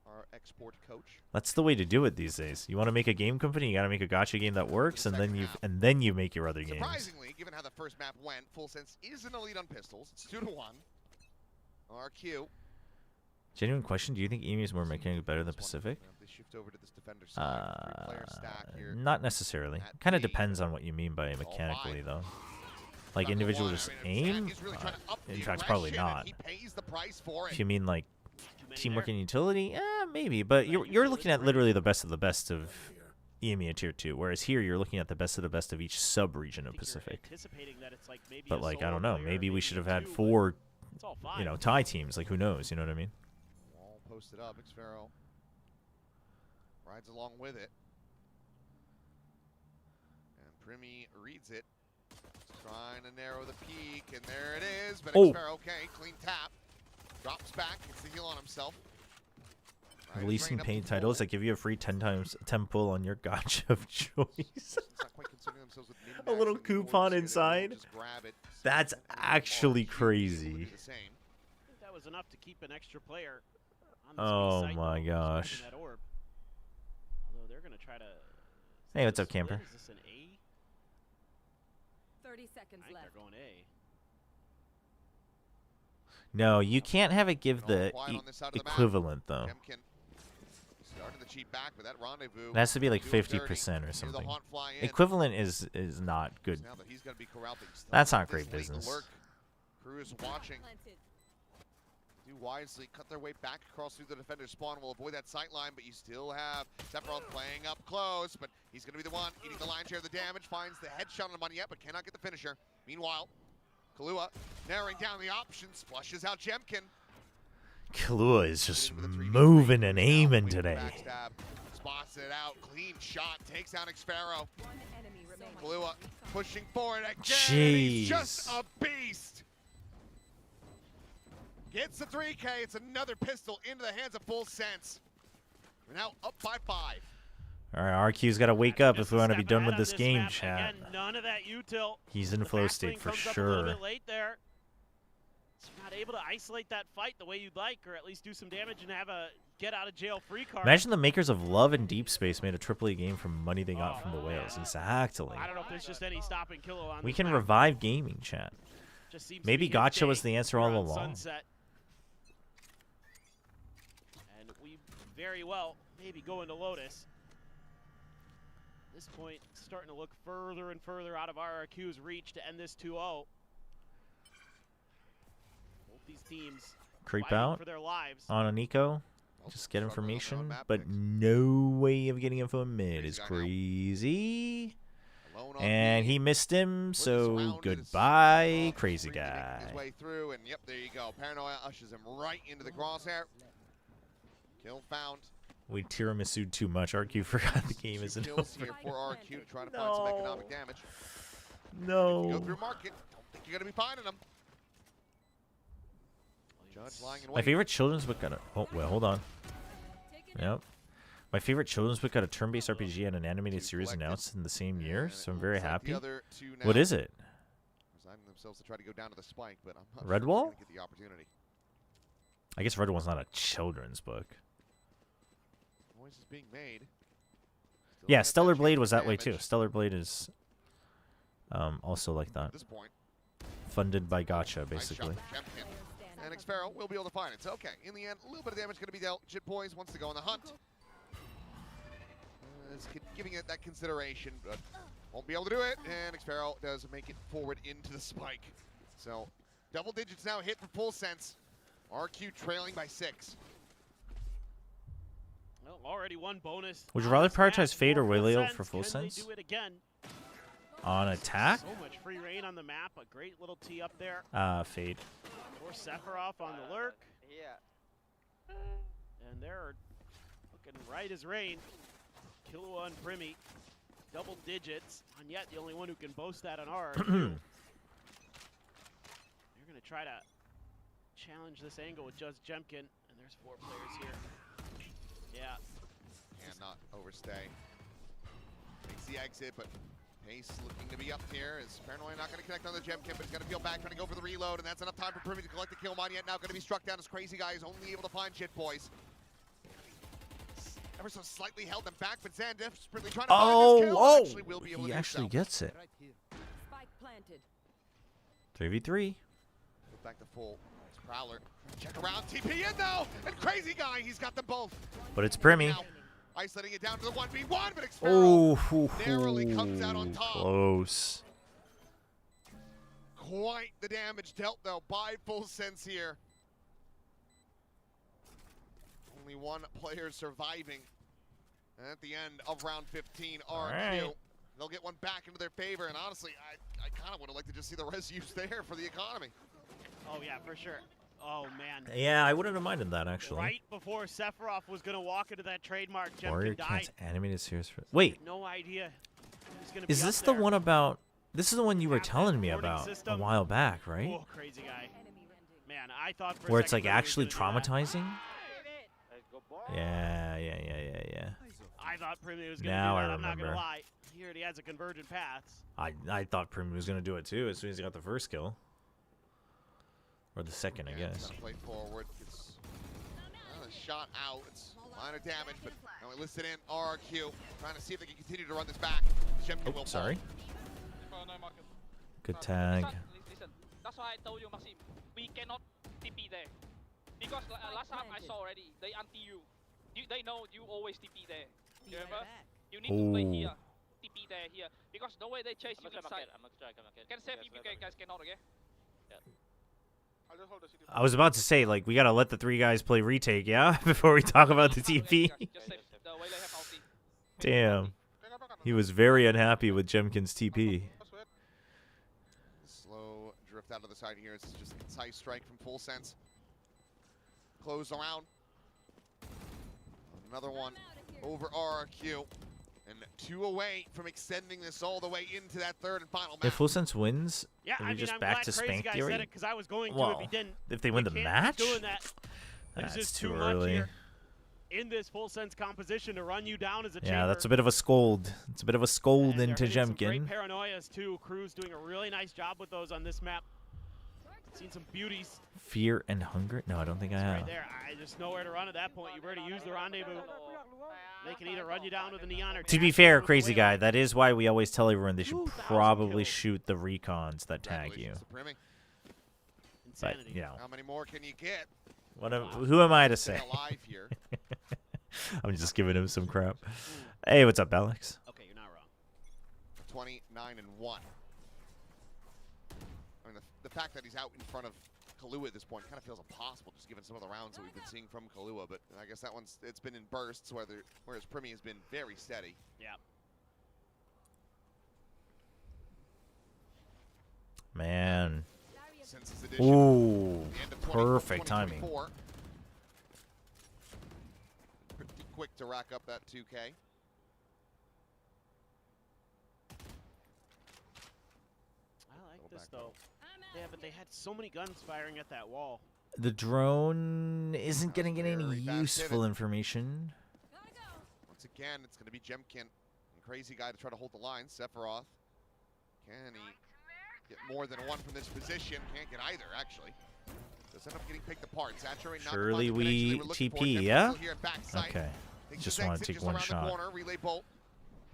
our export coach. That's the way to do it these days. You want to make a game company, you got to make a gacha game that works, and then you make your other games. Surprisingly, given how the first map went, Full Sense is an elite on pistols. It's 2-1. RQ. Genuine question: do you think EMU is more mechanically better than Pacific? They shift over to this defender side. 3-player stack here. Not necessarily. Kind of depends on what you mean by mechanically, though. Like individual just aim? In fact, probably not. If you mean like teamwork and utility, maybe. But you're looking at literally the best of EMEA Tier 2, whereas here you're looking at the best of each sub-region of Pacific. But like, I don't know, maybe we should have had 4, tie teams. Like, who knows? You know what I mean? All posted up. Xfero rides along with it. And Primy reads it. Trying to narrow the peak, and there it is. But Xfero, okay, clean tap. Drops back, gets the heal on himself. Releasing paid titles that give you a free 10 pull on your gacha of choice. A little coupon inside. That's actually crazy. That was enough to keep an extra player on Oh my gosh. Although they're gonna try to. Hey, what's up, camper? Is this an A? 30 seconds left. They're going A. No, you can't have it give the equivalent though. It has to be like 50% or something. Equivalent is not good. That's not great business. Crew is watching. Do wisely, cut their way back across through the defender's spawn. Will avoid that sight line, but you still have Sephiroth playing up close, but he's going to be the one eating the lion's share of the damage. Finds the headshot on the money yet, but cannot get the finisher. Meanwhile, Killua narrowing down the options, flushes out Jemkin. Killua is just moving and aiming today. Spots it out, clean shot, takes out Xfero. Killua pushing forward again. He's just a beast. Gets the 3K. It's another pistol into the hands of Full Sense. We're now up by 5. All right, RQ's got to wake up if we want to be done with this game, chat. Again, none of that util. He's in flow state for comes up a little sure. bit late there. So not able to isolate that fight the way you'd like, or at least do some damage and have a get-out-of-jail-free card. Imagine the makers of Love and Deep Space made a AAA game from money they got from the whales. Exactly. I don't know if there's just any stopping Killua on We this can map. revive gaming, chat. Just seems to Maybe be his Gotcha was day the answer here all on along. Sunset. And we very well maybe go into Lotus. At this point, starting to look further and further out of RRQ's reach to end this 2-0. Both these teams Creep fighting out for their lives. on an eco. Just get information, but no way of getting info in mid is crazy. And he missed him, so goodbye, crazy guy. His way through, and yep, there you go. Paranoia ushers him right into the crosshair. Kill found. We tiramisu too much. RQ forgot the game isn't Kills over. here for RRQ to try to find some economic damage. No. If you go through market, don't think you're going to be finding them. Judge lying in My wait. favorite children's book got a... Oh, wait, hold on. Yep. My favorite children's book got a turn-based RPG and an animated series announced in the same year, so I'm very happy. What is it? Resigning themselves to try to go down to the spike, but I'm not Redwall? sure they're gonna get the opportunity. I guess Redwall's not a children's book. Noise is being made. Yeah, Stellar Blade was that way too. Stellar Blade is also like that. At this point, Funded by Gotcha, nice basically. shot from Champion. And Xfero will be able to find it. So, okay, in the end, a little bit of damage going to be dealt. Jit Boys wants to go on the hunt. Is giving it that consideration, but won't be able to do it. And Xfero does make it forward into the spike. So, double digits now hit for Full Sense. RQ trailing by 6. Well, already one bonus. Would you on rather this match prioritize Fade or Full Wayleo Sense. for Full Can Sense? they do it again? On attack? So much free reign on the map. A great little tee up there. Fade. Or Sephiroth on the lurk. Yeah. And they're looking right as rain. Killua and Primi, double digits, and yet the only one who can boast that on RRQ. They're going to try to challenge this angle with just Jemkin, and there's 4 players here. Yeah. Cannot overstay. Makes the exit, but Pace looking to be up here. Is Paranoia not going to connect on the Gemkin, but he's going to peel back, trying to go for the reload, and that's enough time for Privy to collect the kill. Yet now going to be struck down as Crazy Guy is only able to find Jit Boys. Ever so slightly held them back, but Zan desperately trying to find this kill. Actually will be able He to actually do so. gets it. Spike planted. 3v3. Go back to full. It's Prowler. Check around. TP in though, and Crazy Guy. He's got them both. But it's Primi. Now, isolating it down to the 1v1, but Xfero Oh, narrowly comes out on top. Close. Quite the damage dealt though by Full Sense here. Only one player surviving at the end of round 15. RQ. Right. They'll get one back into their favor, and honestly, I kind of would have liked to just see the res used there for the economy. Oh yeah, for sure. Oh man. Yeah, I wouldn't have minded that actually. Right before Sephiroth was gonna walk into that trademark, Warrior Jemkin Cat's died. animated series for. Wait, No idea. Who's gonna is be this up the there. one about? This is the one you were Have that telling me warning about a system. while back, right? Oh, Crazy Guy. Man, I thought for a Where it's second like Primi was actually gonna do that. traumatizing. Yeah. I thought Primi was gonna Now do I that. I'm not remember. gonna lie. He already has a convergent paths. I thought Primi was gonna do it too as soon as he got the first kill. Or the second, I guess. Play forward. Gets a shot out. It's minor damage, but now we listed in RQ. Trying to see if they can continue to run this back. Jemkin will Oh, sorry. Oh, Good tag. Listen, that's why I told you, Maxim, we cannot TP there. Because last time I saw already, they anti you. They know you always TP there. You remember? You need to play here. TP there, here. Because the way they chase you inside. Can save if you guys cannot, okay? I was about to say, like, we gotta let the 3 guys play retake, yeah? Before we talk about the TP. Damn. He was very unhappy with Jemkin's TP. Slow drift out of the side here. It's just a concise strike from Full Sense. Close around. Another one over RRQ. And 2 away from extending this all the way into that third and final match. If Full Sense wins, Yeah, are I we mean, just I'm back glad to Crazy Spank Guy Theory? said it because I was going to Well, if he didn't. if they win the can't keep match? doing that. There's That's just too much early. here in this Full Sense composition to run you down as a Yeah, chamber. that's a bit of a scold. It's a bit of a scold And they're into hitting some great Jemkin. paranoias too. Crew's doing a really nice job with those on this map. Seen some beauties. Fear and hunger? No, I don't think I Right have. there. I just nowhere to run at that point. You've already used the rendezvous. They can either run you down with a neon or To be fair, Crazy Guy, that is why we always tell everyone they should probably shoot the recons that tag you. Insanity. you know, How many more can you get? who am I to say? Stay alive here. I'm just giving him some crap. Hey, what's up, Alex? Okay, you're not wrong. 29 and 1. I mean, the fact that he's out in front of Kahlua at this point kind of feels impossible, just given some of the rounds that we've been seeing from Kahlua. But I guess that it's been in bursts, whereas Primi has been very steady. Yeah. Man. Since his addition, Ooh, the end of perfect timing. 2024. Pretty quick to rack up that 2K. I like this though. Yeah, but they had so many guns firing at that wall. The drone isn't going to get any useful information. Once again, it's going to be Jemkin and Crazy Guy to try to hold the line. Sephiroth, can he get more than one from this position? Can't get either, actually. Does end up getting picked apart. Saturate not Surely the connection they we were looking for. TP, Jemkin yeah? still here at backside. Okay. Takes Just his want to exit take just one around the shot. corner. Relay bolt.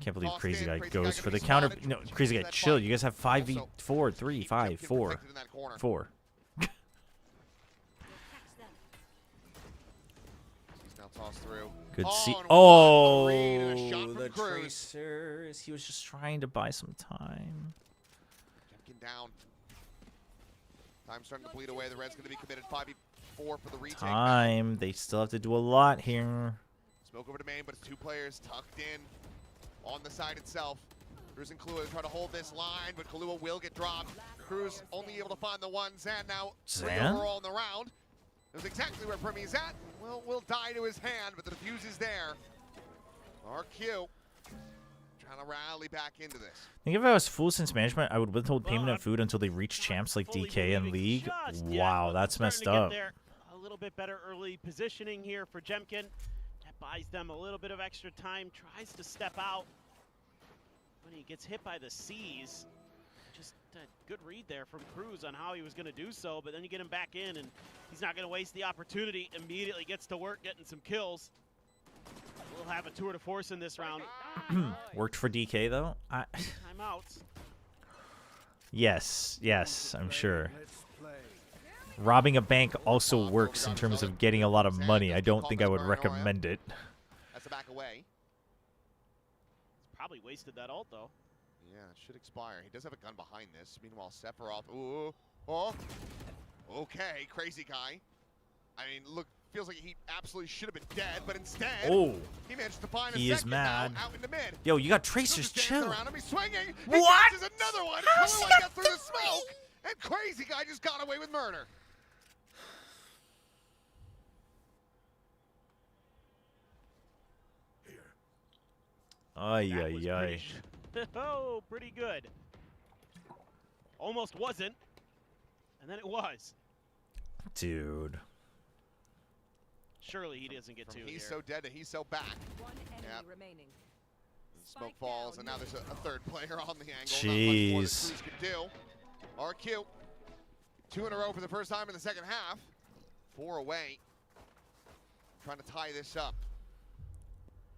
Can't believe Tossed Crazy in. Guy Crazy goes Guy for gonna the be counter. spotted. No, Tries to Crazy keep Guy, that chill. fight. You guys have 5v4, 3, Keep 5, Jemkin 4. protected in that corner. 4. He's now tossed through. Good see. And Oh, what a read and a shot from the Cruz. tracers. He was just trying to buy some time. Jemkin down. Time starting to bleed away. The Reds going to be committed 5v4 for the retake. Time. They still have to do a lot here. Smoke over to main, but it's two players tucked in on the side itself. Cruz and Kahlua try to hold this line, but Kahlua will get dropped. Cruz only able to find the one. Zan now three Zan? overall in the round. Knows exactly where Primi is at. Will die to his hand, but the defuse is there. RQ trying to rally back into this. I think if I was full sense management, I would withhold payment of food until they reach champs like DK and League. Wow, that's messed up. A little bit better early positioning here for Jemkin. That buys them a little bit of extra time. Tries to step out when he gets hit by the C's. Just a good read there from Cruz on how he was going to do so, but then you get him back in, and he's not going to waste the opportunity. Immediately gets to work getting some kills. We'll have a tour de force in this round. Worked for DK though. Timeouts. Yes, I'm sure. Robbing a bank also works in terms of getting a lot of money. I don't think I would recommend it. That's a back away. Probably wasted that ult though. Yeah, it should expire. He does have a gun behind this. Meanwhile, Sephiroth. Ooh. Oh. Okay, Crazy Guy. I mean, look, feels like he absolutely should have been dead, but instead, he managed to find He a is second mad. now out in the mid. Yo, you got tracers, Just chill. dancing around him. He's swinging. What? He catches another one. How's he Kahlua got got through the smoke, and Crazy Guy just got away with murder. Ay. Oh, pretty good. Almost wasn't, and then it was. Dude. Surely he doesn't get From two. he's here. so dead and he's so back. One enemy Yep. remaining. Smoke falls, and now there's a third player on the angle. Jeez. Not much more that Cruz can do. RQ, 2 in a row for the first time in the second half. 4 away. Trying to tie this up.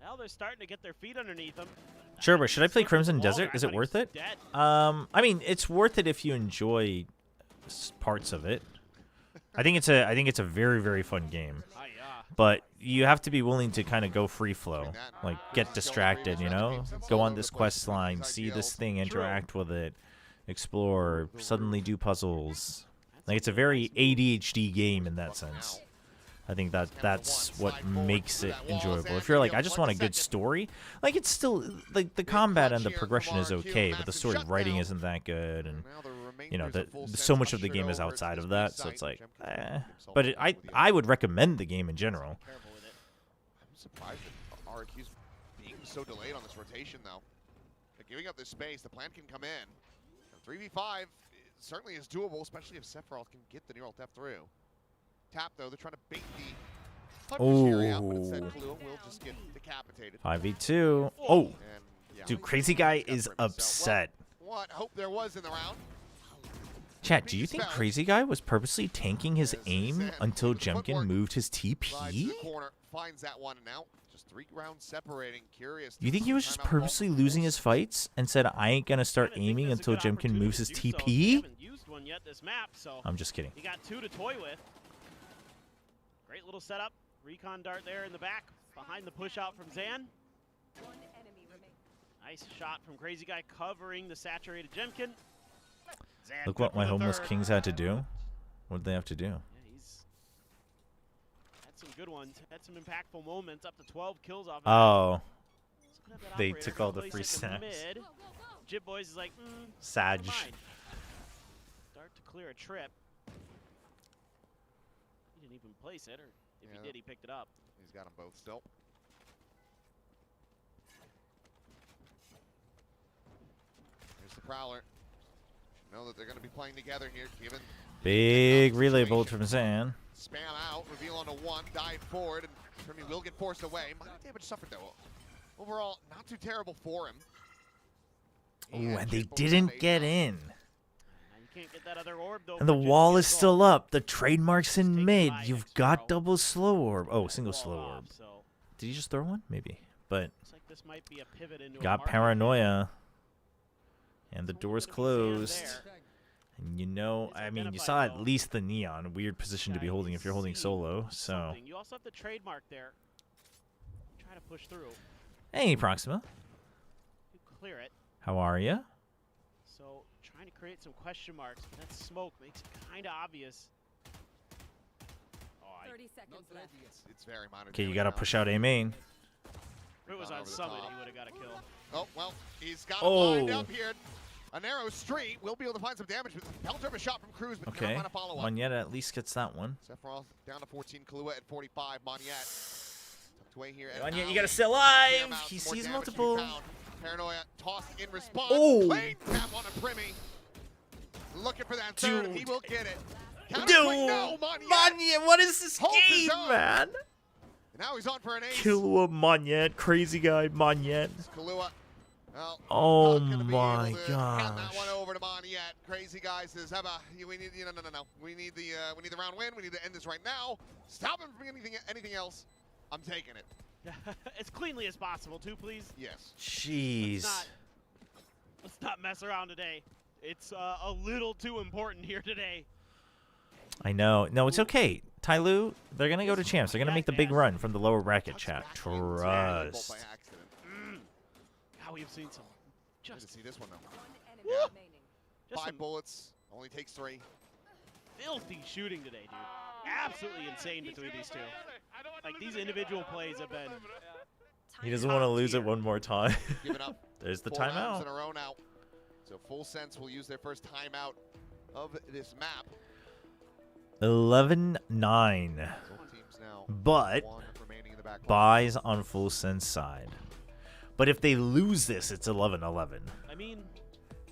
Well, they're starting to get their feet underneath them. Chobra, should I play Crimson Desert? Is it worth it? Dead. I mean, it's worth it if you enjoy parts of it. I think it's a very, very fun game. But you have to be willing to kind of go free flow, like get distracted, you know? Go on this quest line, see this thing, interact with it, explore, suddenly do puzzles. Like it's a very ADHD game in that sense. I think that's what makes it enjoyable. If you're like, I just want a good story, like it's still like the combat and the progression is okay, but the story writing isn't that good, and you know so much of the game is outside of that, so it's like, But I would recommend the game in general. I'm surprised that RRQ's being so delayed on this rotation, though. They're giving up this space. The plan can come in. 3v5 certainly is doable, especially if Sephiroth can get the neural depth through. Tap, though, they're trying to bait the Thunderfury out, but instead Kahlua will just get decapitated. 5v2. Oh, And, yeah, dude, Crazy Guy is upset. What hope there was in the round. Chat, do you think Crazy Guy was purposely tanking his aim until Jemkin moved his TP? Finds that one and out. Just 3 rounds separating. Curious. You think he was just purposely losing his fights and said, I ain't gonna start aiming until Jemkin moves his TP? I'm just kidding. He got 2 to toy with. Great little setup. Recon dart there in the back. Behind the push out from Zan. Nice shot from Crazy Guy covering the saturated Jemkin. Zan Look what my homeless kings had to do. What did they have to do? Yeah, he's had some good ones. Had some impactful moments. Up to 12 kills off. Oh. They Operator took all the place free at snaps. mid. Jib Boys is like, Sag. never mind. Start to clear a trip. He didn't even place it, or if he did, he picked it up. He's got them both still. Here's the Prowler. Know that they're going to be playing together here, given Big relay bolt from Zan. spam out, reveal onto 1, dive forward, and Trimmy will get forced away. Minor damage suffered though. Overall, not too terrible for him. Ooh, and they didn't get in. You can't get that other orb, though, And the for Jib wall to is get still up. The trademark's in mid. You've got double slow orb. Oh, single slow orb. Did he just throw one? Maybe. But Looks like this might be a pivot into a got market. paranoia. And the door's closed. And you know, I mean, you saw at least the neon. Weird position to be holding if you're holding solo. So, You also have the trademark there. Try to push through. hey, Proxima. You clear it. How are you? So trying to create some question marks, but that smoke makes it kind of obvious. 30 seconds left. It's very minor. Okay, you got to push out A main. If it was on Summit, he would have got a kill. Oh, well, he's got it lined up here. A narrow street. Will be able to find some damage with a shot from Cruz, but Okay. not find a follow-up. Monyet at least gets that one. Sephiroth down to 14. Kahlua at 45. Monyet tucked away here. Monyet, you got to stay alive. He sees multiple. Paranoia tossed in response. Oh. Clean tap on a Primmy. Looking for that third. He will get it. Counter Dude, swing, no, Monyet. Monyet, what is this Holds his game, own. man? And now he's on for an ace. Killua, Monyet, Crazy Guy, Monyet. Kahlua. Well, Oh not gonna be my able to hand that gosh. one over to Monyet. Crazy Guy says, we need no. We need the round win. We need to end this right now. Stop him from anything else. I'm taking it. As cleanly as possible, too, please. Yes. Jeez. Let's not mess around today. It's a little too important here today. I know. No, it's okay. Tyloo, they're going to go to champs. They're going to make the big run from the lower bracket, chat. Trust. How we have seen some. Just to see this one though. Yeah. Just 5 bullets. Only takes 3. Filthy shooting today, dude. Absolutely insane between these two. Like, these individual plays have been. He doesn't want to lose it one more time. Give it up. There's the 4 rounds timeout. in a row now. So Full Sense will use their first timeout of this map. 11-9. Both teams now. But 1 remaining in the back line. buys on Full Sense side. But if they lose this, it's 11-11. I mean,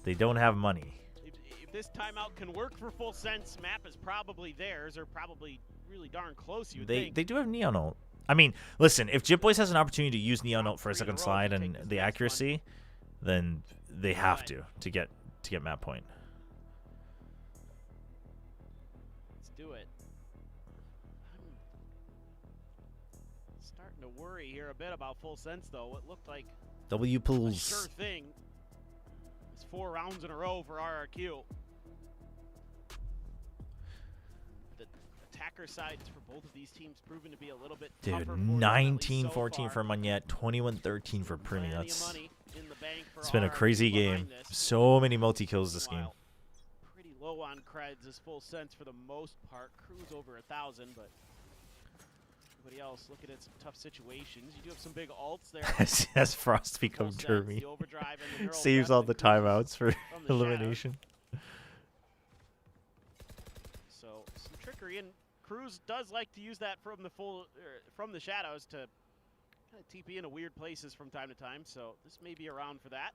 They don't have money. if this timeout can work for Full Sense, map is probably theirs, or probably really darn close, you would think. They do have Neon ult. I mean, listen, if Jip Boys has an opportunity to use Neon ult for a second slide and the accuracy, then they have to get map point. Let's do it. I'm starting to worry here a bit about Full Sense, though. What looked like W a pulls. sure thing is 4 rounds in a row for RRQ. The attacker sides for both of these teams proven to be a little bit Dude, tougher for them, at least 19-14 so for far. Monyet, 21-13 for Primi. Plenty of That's money in the bank for it's been a RRQ crazy behind game. this. So many multi-kills this game. Pretty low on creds is Full Sense for the most part. Crew's over 1,000, but everybody else looking at some tough situations. You do have some big ults there. As Frost becomes Full Sense, Dermy. the overdrive and the neural Saves breath all and the Cruz timeouts for from the elimination. So some trickery, and Cruz does like to use that from the from the shadows to kind of TP into weird places from time to time. So this may be around for that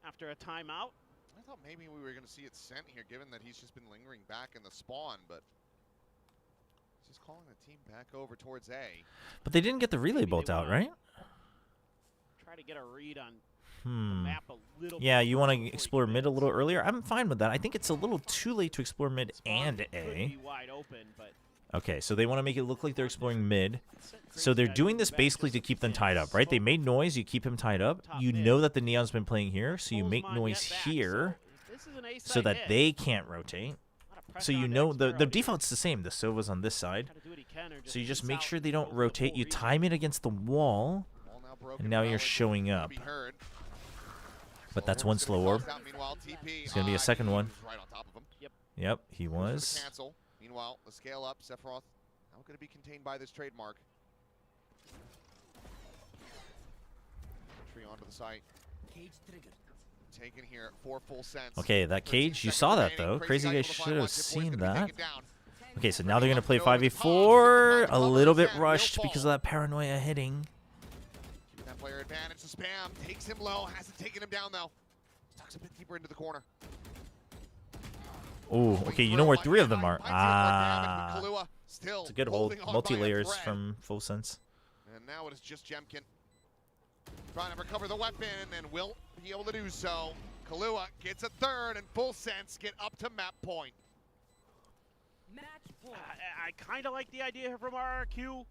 after a timeout. I thought maybe we were going to see it sent here, given that he's just been lingering back in the spawn, but he's just calling the team back over towards A. But they didn't get the relay bolt out, right? Try to get a read on map a little Yeah, bit you want further to before explore he mid a commits. little earlier? I'm fine with that. I think it's a little too late to explore mid and Could A. be wide open, but Okay, so they want to make it look like they're exploring mid. So they're doing this basically to keep them tied up, right? They made noise, you keep him tied up. You know that the Neon's been playing here, so you make noise here so that they can't rotate. So you know the default's the same. The Sova's on this side. So you just make sure they don't rotate. You time it against the wall, and now you're showing up. But that's one slow orb. It's going to be a second one. Yep, he was. Meanwhile, the scale up, Sephiroth now going to be contained by this trademark. Entry onto the site. Taken here for full sense. Okay, that cage, you saw that though. Crazy guy should have seen that. Okay, so now they're going to play 5v4. A little bit rushed because of that paranoia hitting. Keeping that player advantage. The spam takes him low. Hasn't taken him down though. Tucks a bit deeper into the corner. Oh, okay, you know where three of them are. It's Still a good hold. holding on by a Multi-layers thread. from Full Sense. And now it is just Jemkin trying to recover the weapon and will be able to do so. Kahlua gets a third and Full Sense get up to map point. I kind of like the idea here from RRQ.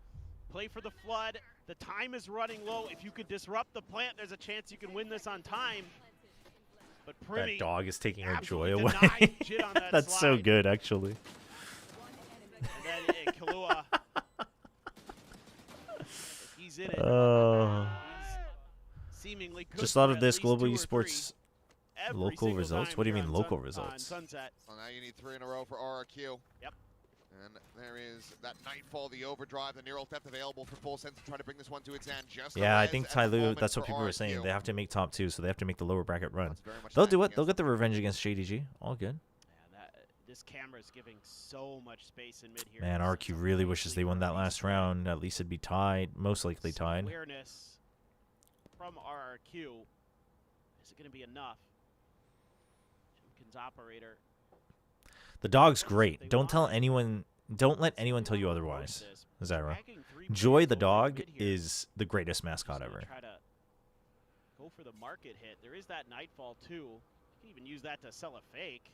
Play for the flood. The time is running low. If you could disrupt the plant, there's a chance you can win this on time. But That dog is taking her joy absolutely away. denied Jit on that That's so slide. good, actually. And then Kahlua, if he's in it. Oh. He's seemingly good Just thought for of at this least global 2 or 3 esports every local single results. time What do you here mean on local on results? Sunset. Well, now you need 3 in a row for RRQ. Yep. And there is that Nightfall, the overdrive, the neural theft available for Full Sense to try to bring this one to its end. Just Yeah, I as think at the Ty Lue, moment that's what for people were saying. RRQ. They have to make top 2, so they have to make the lower bracket run. very much They'll that do it. against They'll get the revenge against Shady G. All good. This camera is giving so much space in mid here. Man, RQ really wishes they won that last round. At least it'd be tied. Most likely tied. Awareness from RRQ. Is it going to be enough? Jimkin's operator. The dog's great. Don't tell anyone. Don't let anyone tell you otherwise. Is that right? Joy the dog is the greatest mascot ever. Try to go for the market hit. There is that Nightfall too. You can even use that to sell a fake.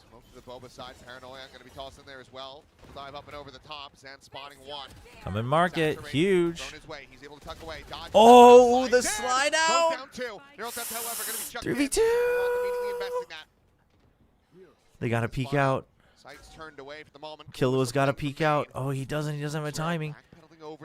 Smoke to the Boba side. Paranoia going to be tossed in there as well. Dive up and over the top. Zan spotting one. Coming market. Huge. Thrown his way. He's able to tuck away. Dodge. Oh, the Slide slide Goes out. down 2. Neural theft, however, going to be chucked 3v2. in. Immediately investing that. They got to peek out. Sights turned away for the moment. Killua's got to peek out. Oh, he doesn't. He doesn't have a timing.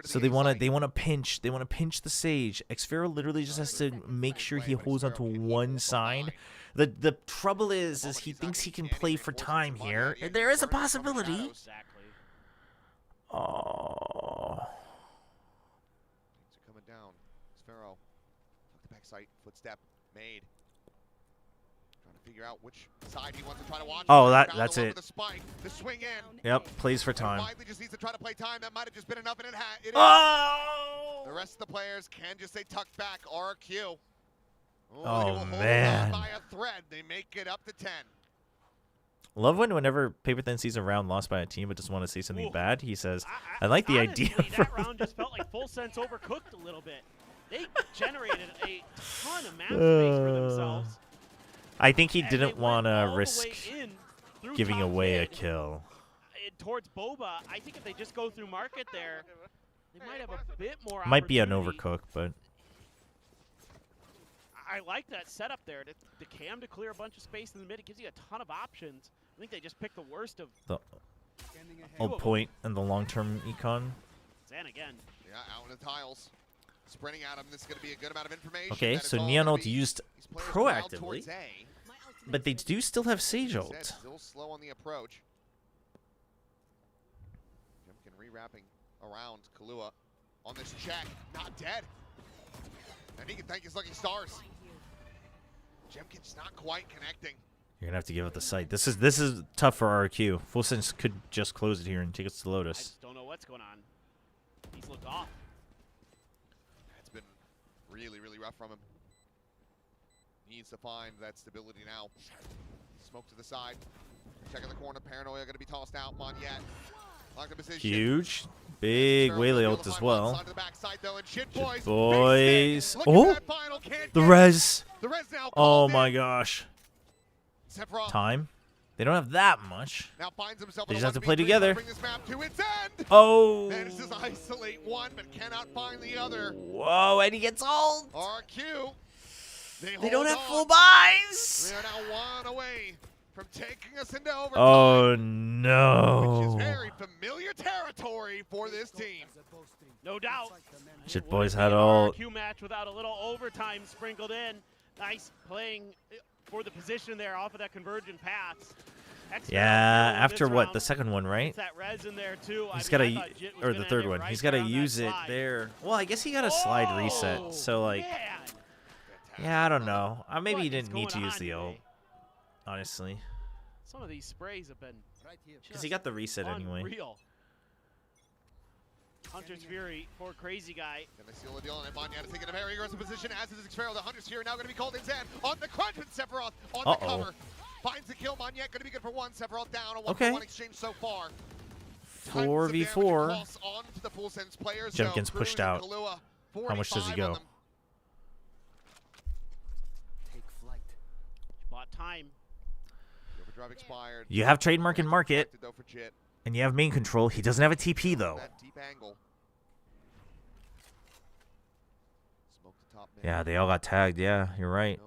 So they want to pinch. They want to pinch the Sage. Xfero literally just has to make sure he holds onto one side. The trouble is he thinks he can play for time here. There is a possibility. Oh. Things are coming down. Sphero. Took the back sight. Footstep made. Trying to figure out which side he wants to try to watch. Oh, Found that's the one it. with the spike. The swing in. Yep, plays for time. Widely just needs to try to play time. That might have just been enough, and it is. Oh! The rest of the players can just say tuck back. RQ. Oh, they will hold man. on by a thread. They make it up to 10. Love whenever Paper Thin sees a round lost by a team but just want to say something bad, he says, I like the idea. That round just felt like Full Sense overcooked a little bit. They generated a ton of map space for themselves. I think he didn't want to risk in through giving top away a mid. kill. Towards Boba, I think if they just go through market there, they might have a bit more Might be an opportunity. overcook, but I like that setup there. The cam to clear a bunch of space in the mid. It gives you a ton of options. I think they just picked the worst of. the old point and the long-term econ. Zan again. Yeah, out in the tiles. Sprinting at him. This is going to be a good amount of information. Okay, That is so all Neon gonna ult be used these players corralled proactively, towards A. but they do still have Sage Said ult. still slow on the approach. Jimkin rewrapping around Kahlua on this check. Not dead. And he can thank his lucky stars. Jimkin's not quite connecting. You're gonna have to give it the sight. This is tough for RQ. Full Sense could just close it here and take us to I Lotus. just don't know what's going on. He's looked off. It's been really, really rough from him. Needs to find that stability now. Smoke to the side. Checking the corner. Paranoia going to be tossed out. Monyet Huge. Big Waylay ult as well. Shit, boys. Oh! The res. Oh my gosh. Time. They don't have that much. They just have to play together. Oh! Manages to isolate one, but cannot find the other. Whoa, and he gets ult. RRQ. They don't have full buys. They are now one away from taking us into overtime. Oh no. Which is very familiar territory for this team. No doubt. Shit, boys had ult. RRQ match without a little overtime sprinkled in. Nice playing for the position there off of that convergent pass. Yeah, after what? The second one, right? That res in there too. He's got to, or the third one. He's got to use it there. Well, I guess he got a slide reset. So like, yeah, I don't know. Maybe he didn't need to use the ult. Honestly. Some of these sprays have been because he got the reset anyway. Unreal. Hunter's Fury for Crazy Guy. And they seal the deal, and Manya taking a very aggressive position as is Xfero. The Hunter's Fury now going to be called in Zan on the crunch with Sephiroth on the cover. Finds the kill. Manya going to be good for one. Sephiroth down. A 1-for-1 exchange so far. 4v4. Players, Jemkin's pushed out. How much does he go? Take flight. Bought time. You have trademark and market, and you have main control. He doesn't have a TP though. Yeah, they all got tagged. Yeah, you're right.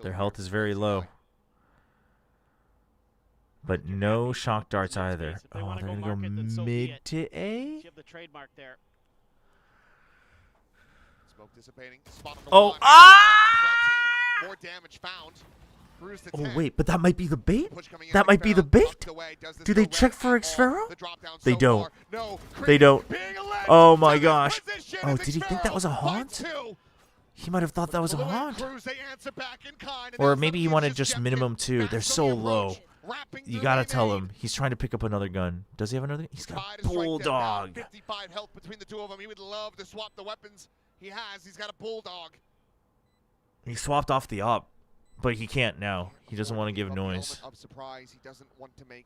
Their health is very low. But no shock darts either. Oh, they're gonna go mid to A. You have the trademark there. Oh, more damage found. Oh wait, but that might be the bait? That might be the bait? Do they check for Xfero? They don't. They don't. Oh my gosh. Oh, did he think that was a haunt? He might have thought that was a haunt. Or maybe he wanted just minimum 2. They're so low. You gotta tell him. He's trying to pick up another gun. Does he have another gun? He's got a Bulldog. 55 health between the two of them. He would love to swap the weapons he has. He's got a Bulldog. He swapped off the op. But he can't now. He doesn't want to give noise. Of surprise, he doesn't want to make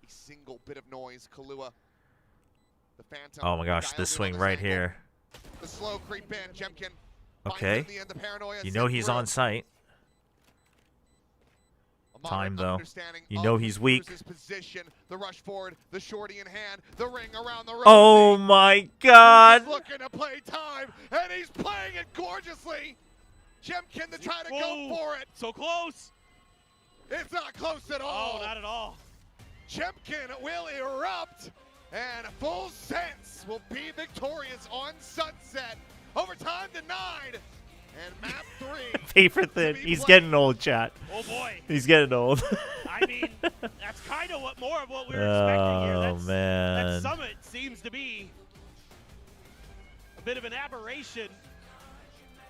a single bit of noise. Kahlua, the Phantom. Oh my gosh, this swing right here. The slow creep in, Jemkin. Okay. You know he's on site. Time though. You know he's weak. The rush forward, the shorty in hand, the ring around the oh my god. He's looking to play time, and he's playing it gorgeously. Jemkin to try to go for it. So close. It's not close at all. Oh, not at all. Jemkin will erupt, and Full Sense will be victorious on Sunset. Overtime denied, and map 3. Paper thin. He's getting old, chat. Oh boy. He's getting old. I mean, that's kind of more of what we were expecting here. Oh man. That summit seems to be a bit of an aberration.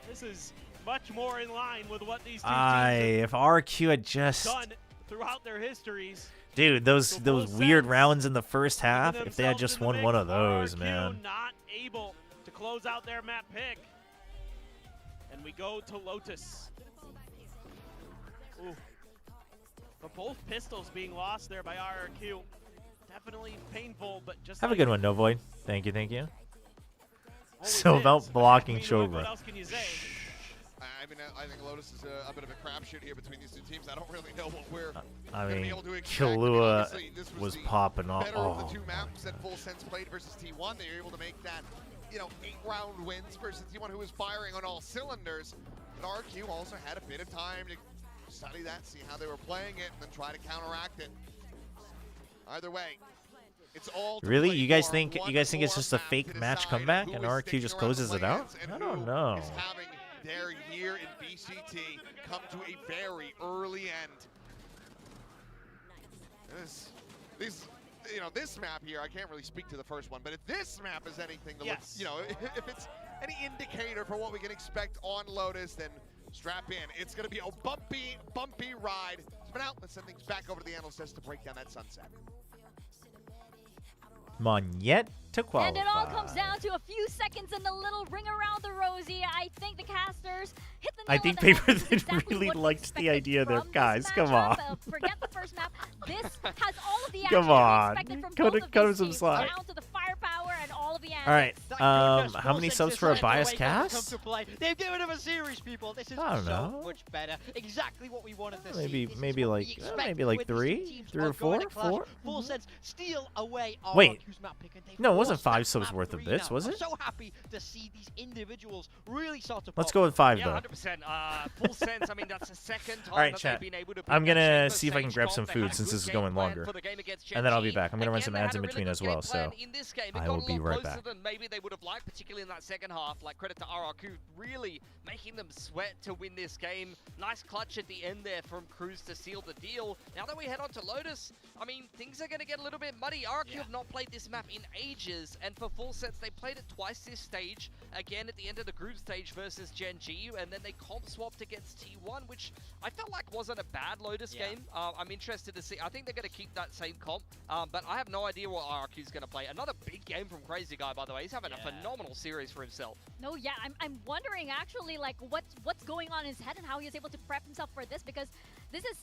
This is much more in line with what these two teams if RRQ had just done throughout their histories. Dude, those weird rounds in the first half, if they had just won one of those, RRQ man. Not able to close out their map pick. And we go to Lotus. Ooh. But both pistols being lost there by RRQ. Definitely painful, but just have a good one, No Void. Thank you, thank you. So about blocking Chobra. What else can you say? I think Lotus is a bit of a crapshoot here between these two teams. I don't really know what we're I going to be mean, able to expect. Kahlua this was the popping off. better Oh, of the two man. maps that Full Sense played versus T1. They were able to make that, 8-round wins versus T1, who was firing on all cylinders. But RQ also had a bit of time to study that, see how they were playing it, and then try to counteract it. Either way, it's all really? You guys think it's just a fake match comeback and RQ just closes it out? I don't know. Their year in VCT come to a very early end. This map here, I can't really speak to the first one, but if this map is anything to look, if it's any indicator for what we can expect on Lotus, then strap in. It's going to be a bumpy ride. For now, let's send things back over to the analyst desk to break down that sunset. Come on, yet. to And it all qualify. comes down to a few seconds and a little ring around the rosy. I think the casters hit the nail I on think the head. Paper This is Thin exactly really what we liked the expected idea there. from this Guys, come on. matchup. Forget the first map. This has all of the Come action we on. expected from Cut both it- of cut these him some teams, slack. down to the firepower and all of the All right. antics. How many subs for a bias cast? They've given him a series, people. This is I don't so know. much better. Exactly what we wanted to see. Maybe This is maybe what like we expect maybe like when these two 3, teams 3 are or going 4, to clash. 4. Full sense, steal away Wait. RRQ's map pick, and they've No, it wasn't forced 5 that subs map worth of 3 bits, now. was I'm it? so happy to see these individuals really start to Let's pop. go with 5 Yeah, though. 100%. Full sense. I mean, that's the second time All right, that chat. they've been able to I'm beat that gonna Chambers see if I can Sage grab comp. some They food had a since good this is game going plan longer. for the game against And then I'll be Gen G. back. I'm gonna run Again, some they ads had in a really between good as game well, plan so in this game. It I got will a be lot right closer back. than maybe they would have liked, particularly in that second half. Like, credit to RRQ, really making them sweat to win this game. Nice clutch at the end there from Cruz to seal the deal. Now that we head on to Lotus, I mean, things are going to get a little bit muddy. RRQ have not played this map in ages, and for Full Sense, they played it twice this stage. Again, at the end of the group stage versus Gen G, and then they comp swapped against T1, which I felt like wasn't a bad Lotus game. I'm interested to see. I think they're going to keep that same comp, but I have no idea what RRQ is going to play. Another big game from Crazy Guy, by the way. He's having a phenomenal series for himself. No, yeah, I'm wondering actually like what's going on in his head and how he was able to prep himself for this, because this is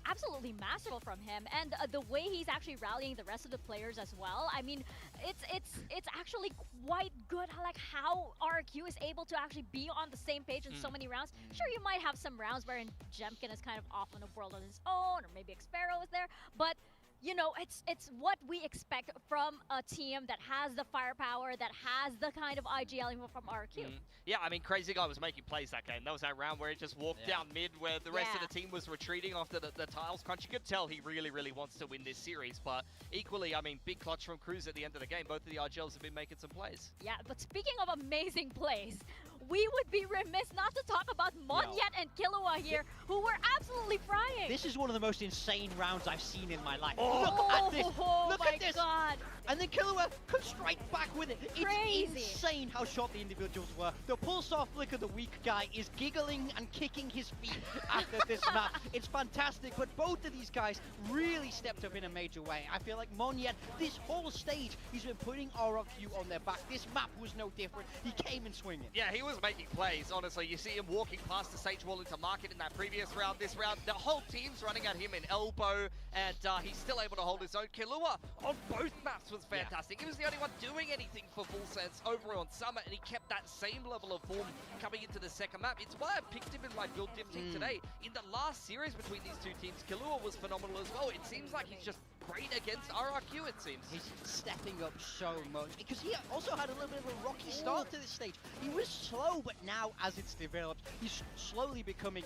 absolutely masterful from him, and the way he's actually rallying the rest of the players as well. I mean, it's actually quite good like how RRQ is able to actually be on the same page in so many rounds. Sure, you might have some rounds wherein Jemkin is kind of off on a world on his own, or maybe Xpero is there, but you know, it's what we expect from a team that has the firepower, that has the kind of IGL from RQ. Yeah, I mean, Crazy Guy was making plays that game. That was that round where he just walked down mid, where the rest of the team was retreating after the tiles crunch. You could tell he really, really wants to win this series, but equally, I mean, big clutch from Cruz at the end of the game. Both of the IGLs have been making some plays. Yeah, but speaking of amazing plays, we would be remiss not to talk about Monyet and Killua here, who were absolutely frying. This is one of the most insane rounds I've seen in my life. Oh, Look at this. oh Look my at this. God. And then Killua comes straight back with it. Crazy. It's insane how short the individuals were. The pulsar flicker, the weak guy, is giggling and kicking his feet after this map. It's fantastic, but both of these guys really stepped up in a major way. I feel like Monyet, this whole stage, he's been putting RRQ on their back. This map was no different. He came in swinging. Yeah, he was making plays, honestly. You see him walking past the Sage wall into market in that previous round. This round, the whole team's running at him in elbow, and he's still able to hold his own. Killua on both maps was fantastic. He was the only one doing anything for Full Sense over on Summer, and he kept that same level of form coming into the second map. It's why I picked him in my build diptych today. In the last series between these two teams, Killua was phenomenal as well. It seems like he's just great against RRQ, it seems. He's stepping up so much, because he also had a little bit of a rocky start to this stage. He was slow, but now as it's developed, he's slowly becoming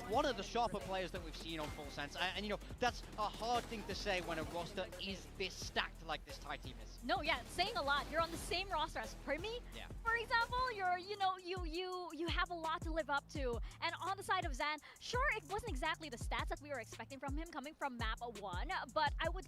one of the sharper players that we've seen on Full Sense. And you know, that's a hard thing to say when a roster is this stacked like this Thai team is. No, yeah, it's saying a lot. You're on the same roster as Primi, for example. You have a lot to live up to. And on the side of Zan, sure, it wasn't exactly the stats that we were expecting from him coming from map 1, but I would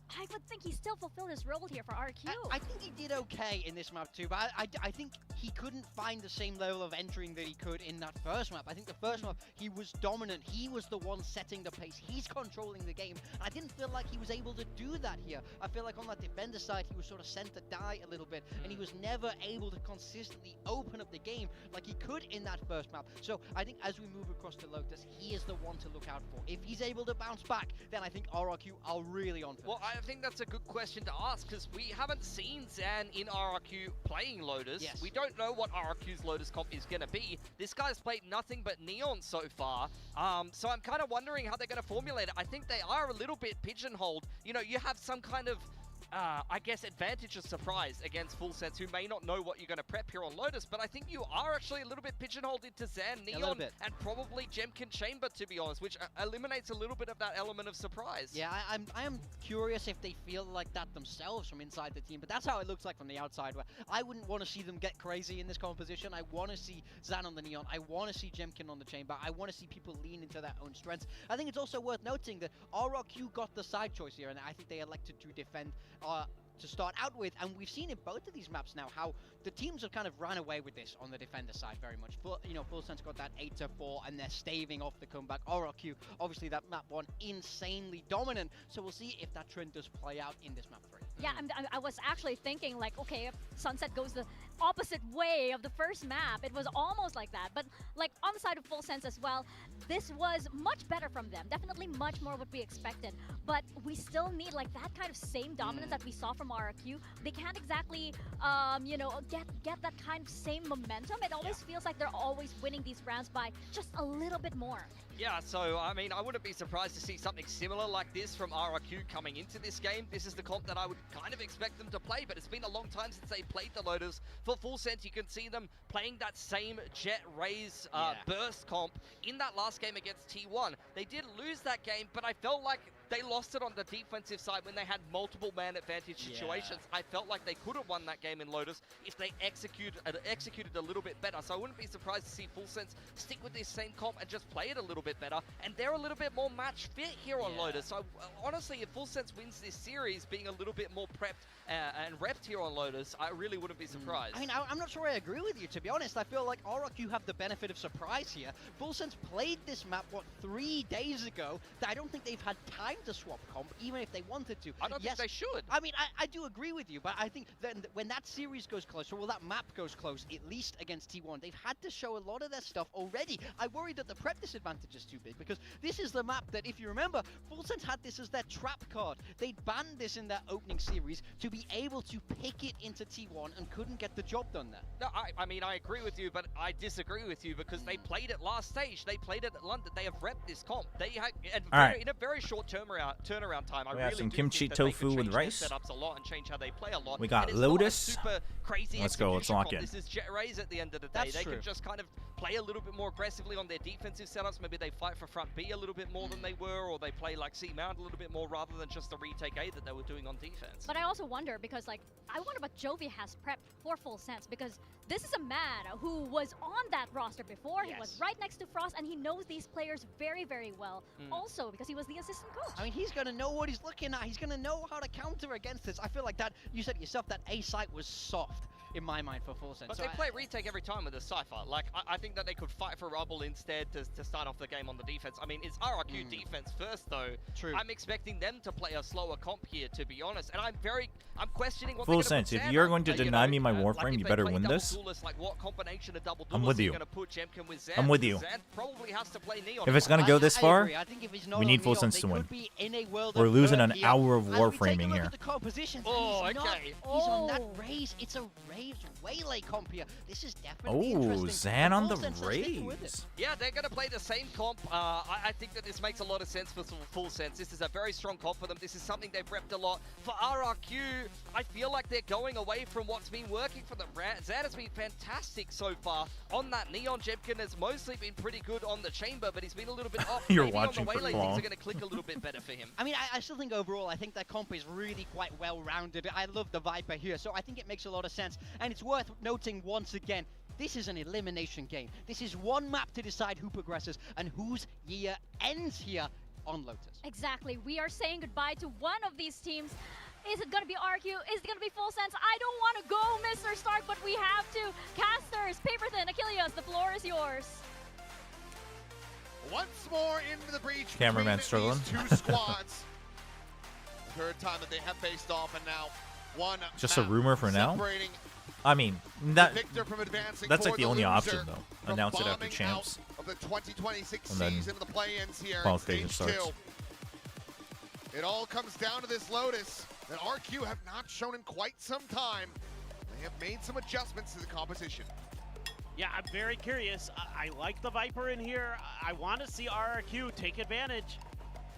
think he still fulfilled his role here for RQ. I think he did okay in this map too, but I think he couldn't find the same level of entering that he could in that first map. I think the first map, he was dominant. He was the one setting the pace. He's controlling the game. I didn't feel like he was able to do that here. I feel like on that defender side, he was sort of sent to die a little bit, and he was never able to consistently open up the game like he could in that first map. So I think as we move across to Lotus, he is the one to look out for. If he's able to bounce back, then I think RRQ are really on for Well, I think that's a good question to ask, because we haven't seen Zan in RRQ playing Lotus. Yes. We don't know what RRQ's Lotus comp is going to be. This guy's played nothing but Neon so far, so I'm kind of wondering how they're going to formulate it. I think they are a little bit pigeonholed. You know, you have some kind of I guess, advantage of surprise against Full Sense, who may not know what you're going to prep here on Lotus, but I think you are actually a little bit pigeonholed into Zan, Neon, and probably Jemkin Chamber, to be honest, which eliminates a little bit of that element of surprise. Yeah, I am curious if they feel like that themselves from inside the team, but that's how it looks like from the outside, where I wouldn't want to see them get crazy in this composition. I want to see Zan on the Neon. I want to see Jemkin on the Chamber. I want to see people lean into their own strengths. I think it's also worth noting that RRQ got the side choice here, and I think they elected to defend to start out with, and we've seen in both of these maps now how the teams have kind of ran away with this on the defender side very much. Full Sense got that 8-4, and they're staving off the comeback. RRQ, obviously that map 1, insanely dominant, so we'll see if that trend does play out in this map 3. Yeah, I was actually thinking like, okay, if Sunset goes the opposite way of the first map, it was almost like that. But like on the side of Full Sense as well, this was much better from them. Definitely much more what we expected. But we still need like that kind of same dominance that we saw from RRQ. They can't exactly, you know, get that kind of same momentum. It always feels like they're always winning these rounds by just a little bit more. Yeah, so, I mean, I wouldn't be surprised to see something similar like this from RRQ coming into this game. This is the comp that I would kind of expect them to play, but it's been a long time since they played the Lotus. For Full Sense, you can see them playing that same Jet Raze burst comp in that last game against T1. They did lose that game, but I felt like they lost it on the defensive side when they had multiple man advantage situations. I felt like they could have won that game in Lotus if they executed a little bit better. So I wouldn't be surprised to see Full Sense stick with this same comp and just play it a little bit better. And they're a little bit more match fit here on Lotus. So honestly, if Full Sense wins this series, being a little bit more prepped and repped here on Lotus, I really wouldn't be surprised. I mean, I'm not sure I agree with you, to be honest. I feel like RRQ have the benefit of surprise here. Full Sense played this map, what, 3 days ago? I don't think they've had time to swap comp, even if they wanted to. I don't think they should. I mean, I do agree with you, but I think then when that series goes close, or that map goes close, at least against T1, they've had to show a lot of their stuff already. I worry that the prep disadvantage is too big, because this is the map that, if you remember, Full Sense had this as their trap card. They banned this in their opening series to be able to pick it into T1 and couldn't get the job done there. No, I mean, I agree with you, but I disagree with you because they played it last stage. They played it at London. They have repped this comp. They had, in a very short turnaround time. We have some kimchi tofu with rice. Setups a lot and change how they play a lot. We got Lotus. Let's go. Let's lock in. This is Jet Raze at the end of the day. They can just kind of play a little bit more aggressively on their defensive setups. Maybe they fight for front B a little bit more than they were, or they play like C mount a little bit more rather than just the retake A that they were doing on defense. But I also wonder, because like, I wonder what Jovi has prepped for Full Sense, because this is a man who was on that roster before. He was right next to Frost, and he knows these players very, very well. Also, because he was the assistant coach. I mean, he's going to know what he's looking at. He's going to know how to counter against this. I feel like that, you said it yourself, that A site was soft in my mind for Full Sense. But they play retake every time with a Cypher. Like, I think that they could fight for Rubble instead to start off the game on the defense. I mean, it's RRQ defense first, though. True. I'm expecting them to play a slower comp here, to be honest. And I'm questioning what Full Sense, if you're going to deny me my Warframe, you better win this. Like, what combination of double I'm with you. Gonna put Jemkin with Zan? I'm with you. Zan probably has to play Neon. If it's going to go this far, I think if he's not we need on Full Neon, Sense to win. We're losing an hour of Warframing here. Oh, okay. He's on that Raze. It's a Raze Waylay comp here. This is definitely interesting. Zan on the Full Sense are sticking with it. Raze. Yeah, they're going to play the same comp. I think that this makes a lot of sense for Full Sense. This is a very strong comp for them. This is something they've repped a lot. For RRQ, I feel like they're going away from what's been working for them. Zan has been fantastic so far on that Neon. Jemkin has mostly been pretty good on the chamber, but he's been a little bit off. You're Maybe watching on the for Waylay, long. things are going to click a little bit better for him. I mean, I still think overall, I think that comp is really quite well-rounded. I love the Viper here, so I think it makes a lot of sense. And it's worth noting once again, this is an elimination game. This is one map to decide who progresses and whose year ends here on Lotus. Exactly. We are saying goodbye to one of these teams. Is it going to be RQ? Is it going to be Full Sense? I don't want to go, Mr. Stark, but we have to. Casters, Paperthin, Achilles, the floor is yours. Once more into the breach. Cameraman struggling. Two squads. The third time that they have faced off, and now one. Just a rumor for now. I mean, that's like the only option, though. Announce it after champs. Of the 2026 and then season of the play-ins here. Qualification starts. It all comes down to this Lotus that RQ have not shown in quite some time. They have made some adjustments to the composition. Yeah, I'm very curious. I like the Viper in here. I want to see RRQ take advantage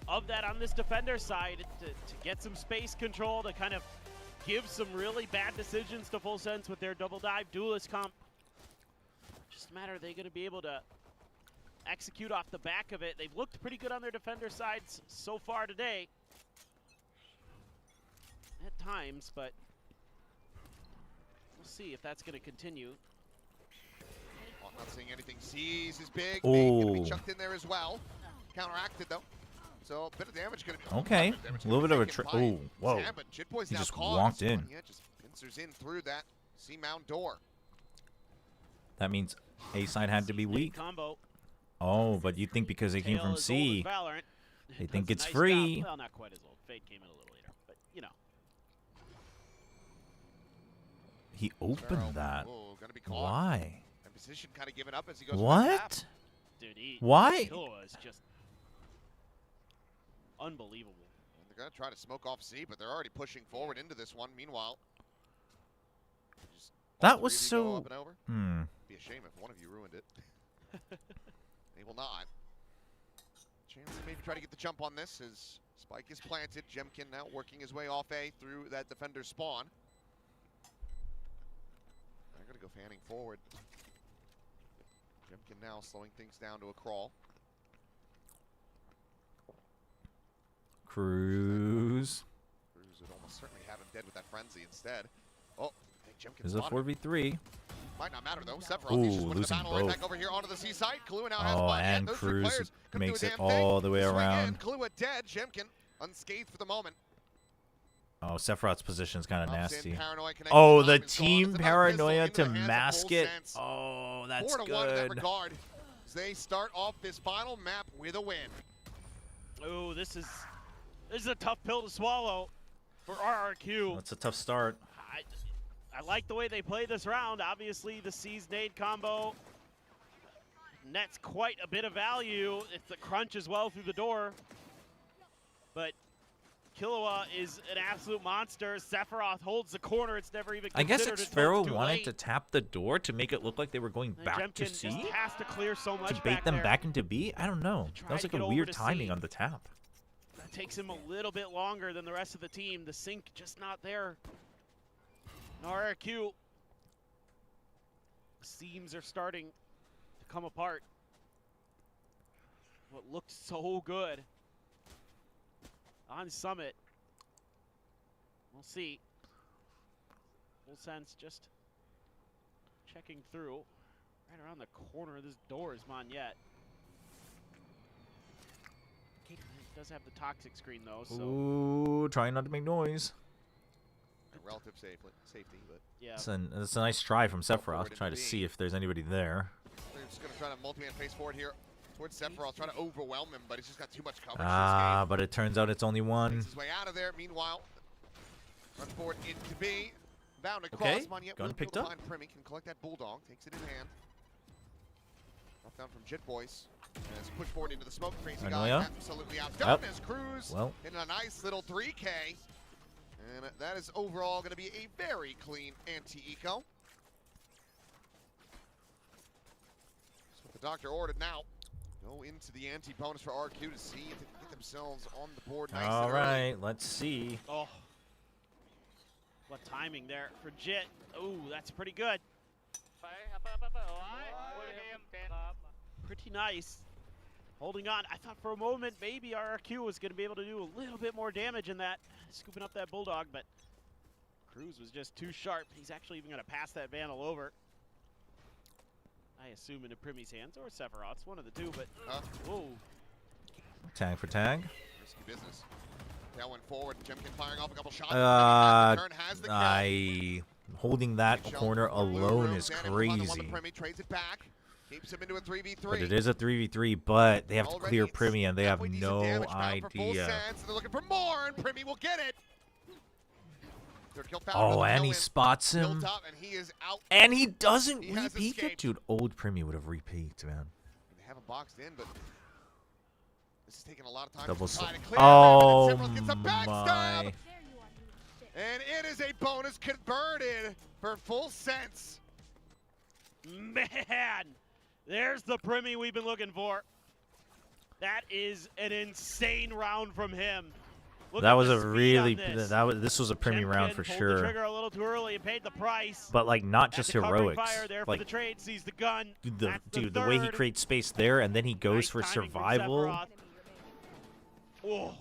of that on this defender side to get some space control, to kind of give some really bad decisions to Full Sense with their double dive duelist comp. Just a matter, are they going to be able to execute off the back of it? They've looked pretty good on their defender sides so far today. At times, but we'll see if that's going to continue. Well, not seeing anything. Sees is big. Going to be chucked in there as well. Counteracted though. So a bit of damage going to be. Okay, a little bit of a oh, whoa! Yeah, but Jitboy's He now just caught. walked in. Yeah, just pincers in through that C-mount door. That means A side had to be weak. Combo. Oh, but you think because they came from C, they think it's free. Well, not quite as old. Fade came in a little later, but you know. He opened that. Gonna be caught. Why? And position kind of given up as he goes. What? Dude, Why? Killua is just unbelievable. And they're gonna try to smoke off C, but they're already pushing forward into this one. Meanwhile, just That all was three of you go so. up and over. Be a shame if one of you ruined it. They will not. Chance to maybe try to get the jump on this as Spike is planted. Jemkin now working his way off A through that defender spawn. They're going to go fanning forward. Jemkin now slowing things down to a crawl. Cruz. Cruz would almost certainly have him dead with that frenzy instead. Oh, I think Jemkin Is a spotted him. 4v3. Might not matter though. Sephiroth, he's just winning the losing battle right both. back over here onto the seaside. Kahlua now has Oh, body. and Those three Cruz players couldn't do makes a it damn thing. all the way Swing around. in, Kahlua dead. Jemkin unscathed for the moment. Oh, Sephiroth's position is kind of Comes in, nasty. Paranoia connects Oh, with the time, it's gone. team It's another paranoia pistol to into the hands of mask Full it. Sense. Oh, that's 4-1 in that good. regard. As they start off this final map with a win. Oh, this is a tough pill to swallow for RRQ. That's a tough start. I like the way they play this round. Obviously, the C's nade combo nets quite a bit of value. It's the crunch as well through the door. But Killua is an absolute monster. Sephiroth holds the corner. It's never even I guess considered until Pharaoh it's too wanted late. to tap the door to make it look like they were going And back to Jemkin C. just has to clear so much To bait back them there. back into B? I don't know. try That was to like get a over weird to timing C. on the tap. That takes him a little bit longer than the rest of the team. The sync just not there. And RRQ. Seams are starting to come apart. What looked so good on Summit. We'll see. Full Sense just checking through. Right around the corner of this door is Monyet. It does have the toxic screen though, so Ooh, trying not to make noise. Relative safety, but yeah. It's a nice try from Sephiroth. into Try to B. see if there's anybody there. they're just going to try to multi-man face forward here towards Sephiroth, trying to overwhelm him, but he's just got too much coverage. Ah, but it turns out it's only one. Makes his way out of there. Meanwhile, runs forward into B. Bound across. Okay, Monyet gun will be picked able to up. find Primi, can collect that Bulldog, takes it in hand. Drop down from Jit Boys. And it's pushed forward into the smoke. Crazy guy Paranoia. absolutely outdone Yep. as Cruz Well. in a nice little 3K. And that is overall going to be a very clean anti-eco. That's what the doctor ordered now. Go into the anti-bonus for RQ to see if they can get themselves on the board nice All and early. right, let's see. Oh, what timing there for Jit. Ooh, that's pretty good. Pretty nice. Holding on. I thought for a moment maybe RRQ was going to be able to do a little bit more damage in that, scooping up that Bulldog, but Cruz was just too sharp. He's actually even going to pass that Vandal over. I assume into Primi's hands or Sephiroth's, one of the two, but whoa. Tag for tag. Risky business. That went forward. Jemkin firing off a couple shots. Then he has the turn, has the kill. Holding that corner alone is Xanon will find the one to crazy. Primi, trades it back. Keeps him into a 3v3. But it is a 3v3, but they have to clear Already Primi, and they have decent no damage bound for Full idea. Sense, and they're looking for more, and Primi will get it. Third kill found, Oh, another and kill he in. spots him. Built up, and he is out. And he doesn't He has repeat it? escaped. Dude, old Primi would have repeated, man. They have him boxed in, but this is taking a lot of time Double to sl- try to clear Oh, him, and Sephiroth gets a backstab. my. And it is a bonus converted for Full Sense. Man, there's the Primi we've been looking for. That is an insane round from him. Look That at was the a speed really on this. this was a Primi round for Pulled the sure. trigger a little too early and paid the price. But like not Had just the covering heroics. Fire there for Like the trade, sees the gun. dude, the way he third. creates space there and then he goes for Nice timing from survival. Sephiroth. Oh.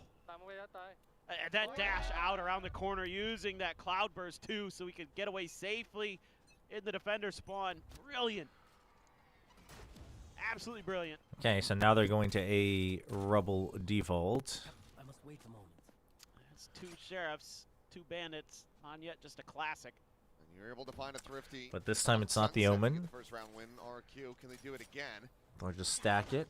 That dash out around the corner using that cloud burst too, so he could get away safely in the defender spawn. Brilliant. Absolutely brilliant. Okay, so now they're going to a rubble default. I must wait a moment. It's two sheriffs, two bandits. Monyet, just a classic. And you're able to find a thrifty. But this time it's not the Sunset to get Omen. the first round win. RQ, can they do it again? They'll just stack it.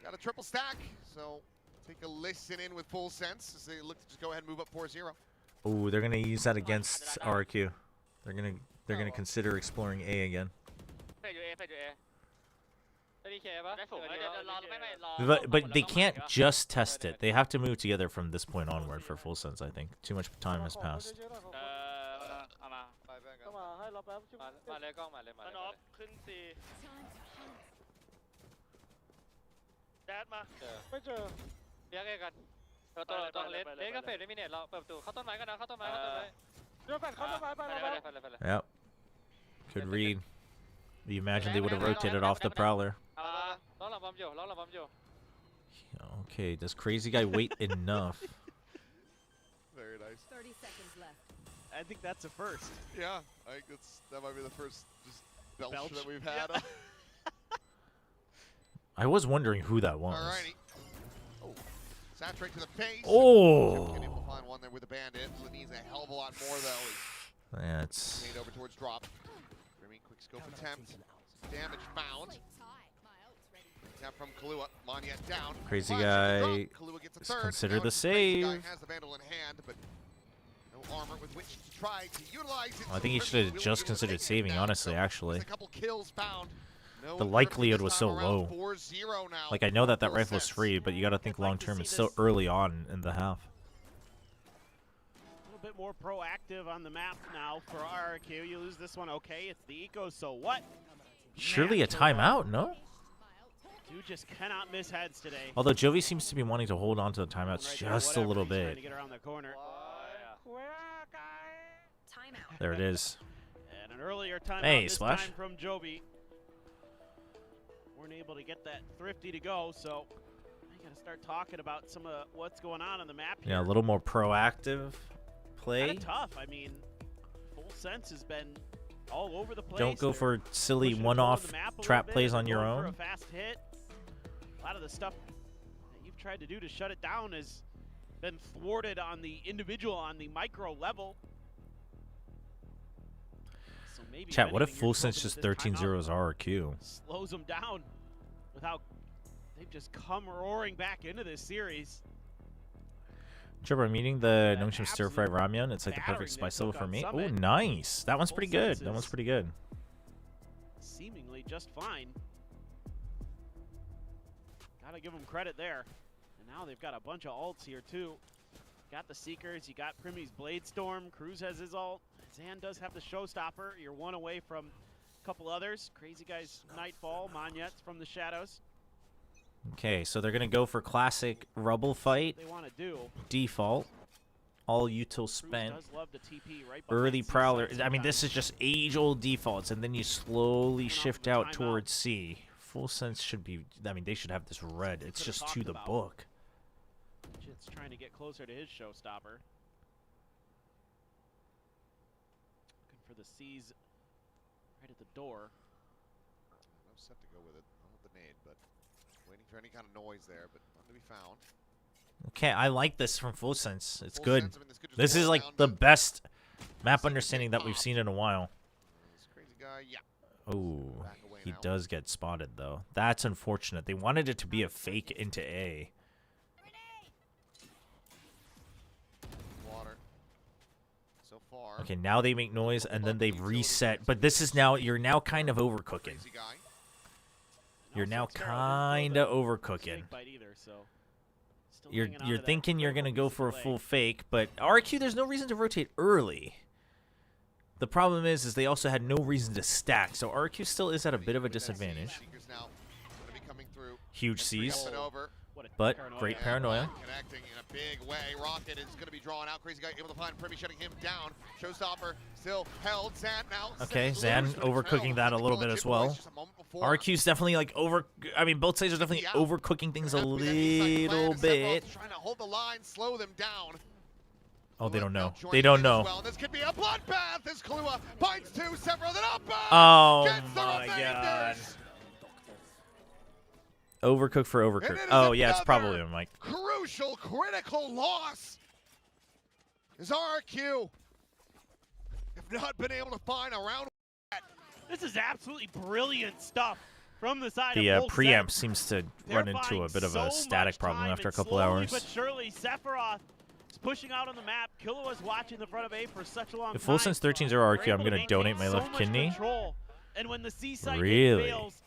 Got a triple stack, so take a listen in with Full Sense as they look to just go ahead and move up 4-0. Ooh, they're gonna use that against RQ. They're gonna they're gonna consider exploring A again. เฟดอยู่ A เฟดอยู่ A ได้ดีเคปะ ได้ฝูง เออ เดี๋ยว ได้ รอ ดีเค ไม่รอ But they can't just test it. They have to move together from this point onward for full sense. I think too much time has passed. เอามา ไปเพื่อนกัน เข้ามาให้เราแป๊บมาเลยกล้องมาเลยมาเลย นอฟขึ้นซี แดดมาไม่เจอเรียกกันตัวเลสก็เฟดไม่มีเน็ตเราเปิดประตูเข้าต้นไม้กันนะเข้าต้นไม้เข้าต้นไม้เดี๋ยวแฟดเข้าต้นไม้ไปเลย Yep. Could read. You imagine they would have rotated off the prowler. ล้อหลังบอมอยู่ล้อหลังบอมอยู่ Okay, does crazy guy wait enough? Very nice. 30 seconds left. I think that's a first. Yeah, I think that might be the first just belch that we've had. I was wondering who that was. Alrighty. Oh, saturate to the face. Oh. Can able to find one there with a bandit. Needs a hell of a lot more though. Yeah, it's Made over towards drop. Remy, quick scope attempt. Damage found. Tap from Kahlua. Manya down. crazy Flash guy. drop. Kahlua gets a third. Consider Now the it's Crazy save. Guy has the vandal in hand, but no armor with which to try to utilize it. I think he should have just considered saving. Honestly, actually, A couple kills found. No the Murphy likelihood this was time so around. low. 4-0 now. Like I know that Full rifle is sense. free, but you got to think long term. It's so early on in the half. A little bit more proactive on the map now for RRQ. You lose this one, okay. It's the eco, so what? Surely a timeout, no? Dude just cannot miss heads today. Although Jovi seems to be wanting to hold on to the timeouts just a little He's trying bit. to get around the corner. There it is. And an earlier timeout Hey, this Splash. time from Jovi. Weren't able to get that thrifty to go, so I gotta start talking about some of what's going on the map here. Yeah, a little more proactive play. Kinda tough. I mean, Full Sense has been all over the place. Don't go They're for silly pushing one-off the map a trap little bit. plays They're on your going for own. a fast hit. A lot of the stuff that you've tried to do to shut it down has been thwarted on the individual, on the micro level. So maybe Chat, what if anything, Full you're Sense hoping just that this 13-0s RRQ? slows them down without they've just come roaring back into this series. Chobra, I'm eating the Nongshim stir fried ramyun. It's like the perfect spice level for me. Oh, nice. That one's pretty good. That one's pretty good. Seemingly just fine. Gotta give them credit there. And now they've got a bunch of ults here too. Got the Seekers, you got Primmy's Blade Storm, Cruz has his ult. Zan does have the Showstopper. You're one away from a couple others. Crazy Guy's Nightfall, Monyet's from the Shadows. Okay, so they're going to go for classic rubble fight. They want to do. Default. All util spent. Does love the TP right Early behind C prowler. side I mean, this is just age-old defaults, and then you slowly shift out timeout. towards C. Full Sense should be... I mean, they should have this red. It's Could've just talked to the about. book. Jit's trying to get closer to his Showstopper. Looking for the C's right at the door. No set to go with it. Not with the nade, but waiting for any kind of noise there, but none to be found. Okay, I like this from Full Sense. It's Full good. Sense, I mean, this could just This is boil like down the to best map understanding that we've seen in a while. This crazy guy, yeah. Oh, Back away he now. does get spotted, though. That's unfortunate. They wanted it to be a fake into A. Water. So far. Okay, now they make noise, and then they reset. But this is now... You're now kind of overcooking. Crazy guy. You're now kind of overcooking. You're thinking you're going to go for a full fake, but RQ, there's no reason to rotate early. The problem is they also had no reason to stack, so RQ still is at a bit of a disadvantage. Seekers now gonna be coming through. Huge C's, Up and over. but great paranoia. Connecting in a big way. Rocket is going to be drawn out. Crazy guy able to find Primmy, shutting him down. Showstopper still held. Zan now. Okay, set Zan loose, but overcooking that a little bit as well. Just a moment before. RQ's definitely like I mean, both sides are definitely overcooking things a little bit. Trying to hold the line, slow them down. Oh, they don't know. Joining They don't in as know. well. This could be a bloodbath as Kahlua binds two, several, then up. Oh Gets the my god. remainders. Overcooked for And overcooked. it is Oh, yeah, it's another probably him, Mike. Crucial, critical loss is RRQ. If not been able to find a round. This is absolutely brilliant stuff from the side The of Full preamp Sense. seems to They're run into a buying bit of so a static much problem time, after a and couple slowly hours. but surely, Sephiroth is pushing out on the map. Killua's watching the front of A for such a long If time. FullSense 13's RRQ, I'm gonna donate my left kidney. And when the C site Really? fails,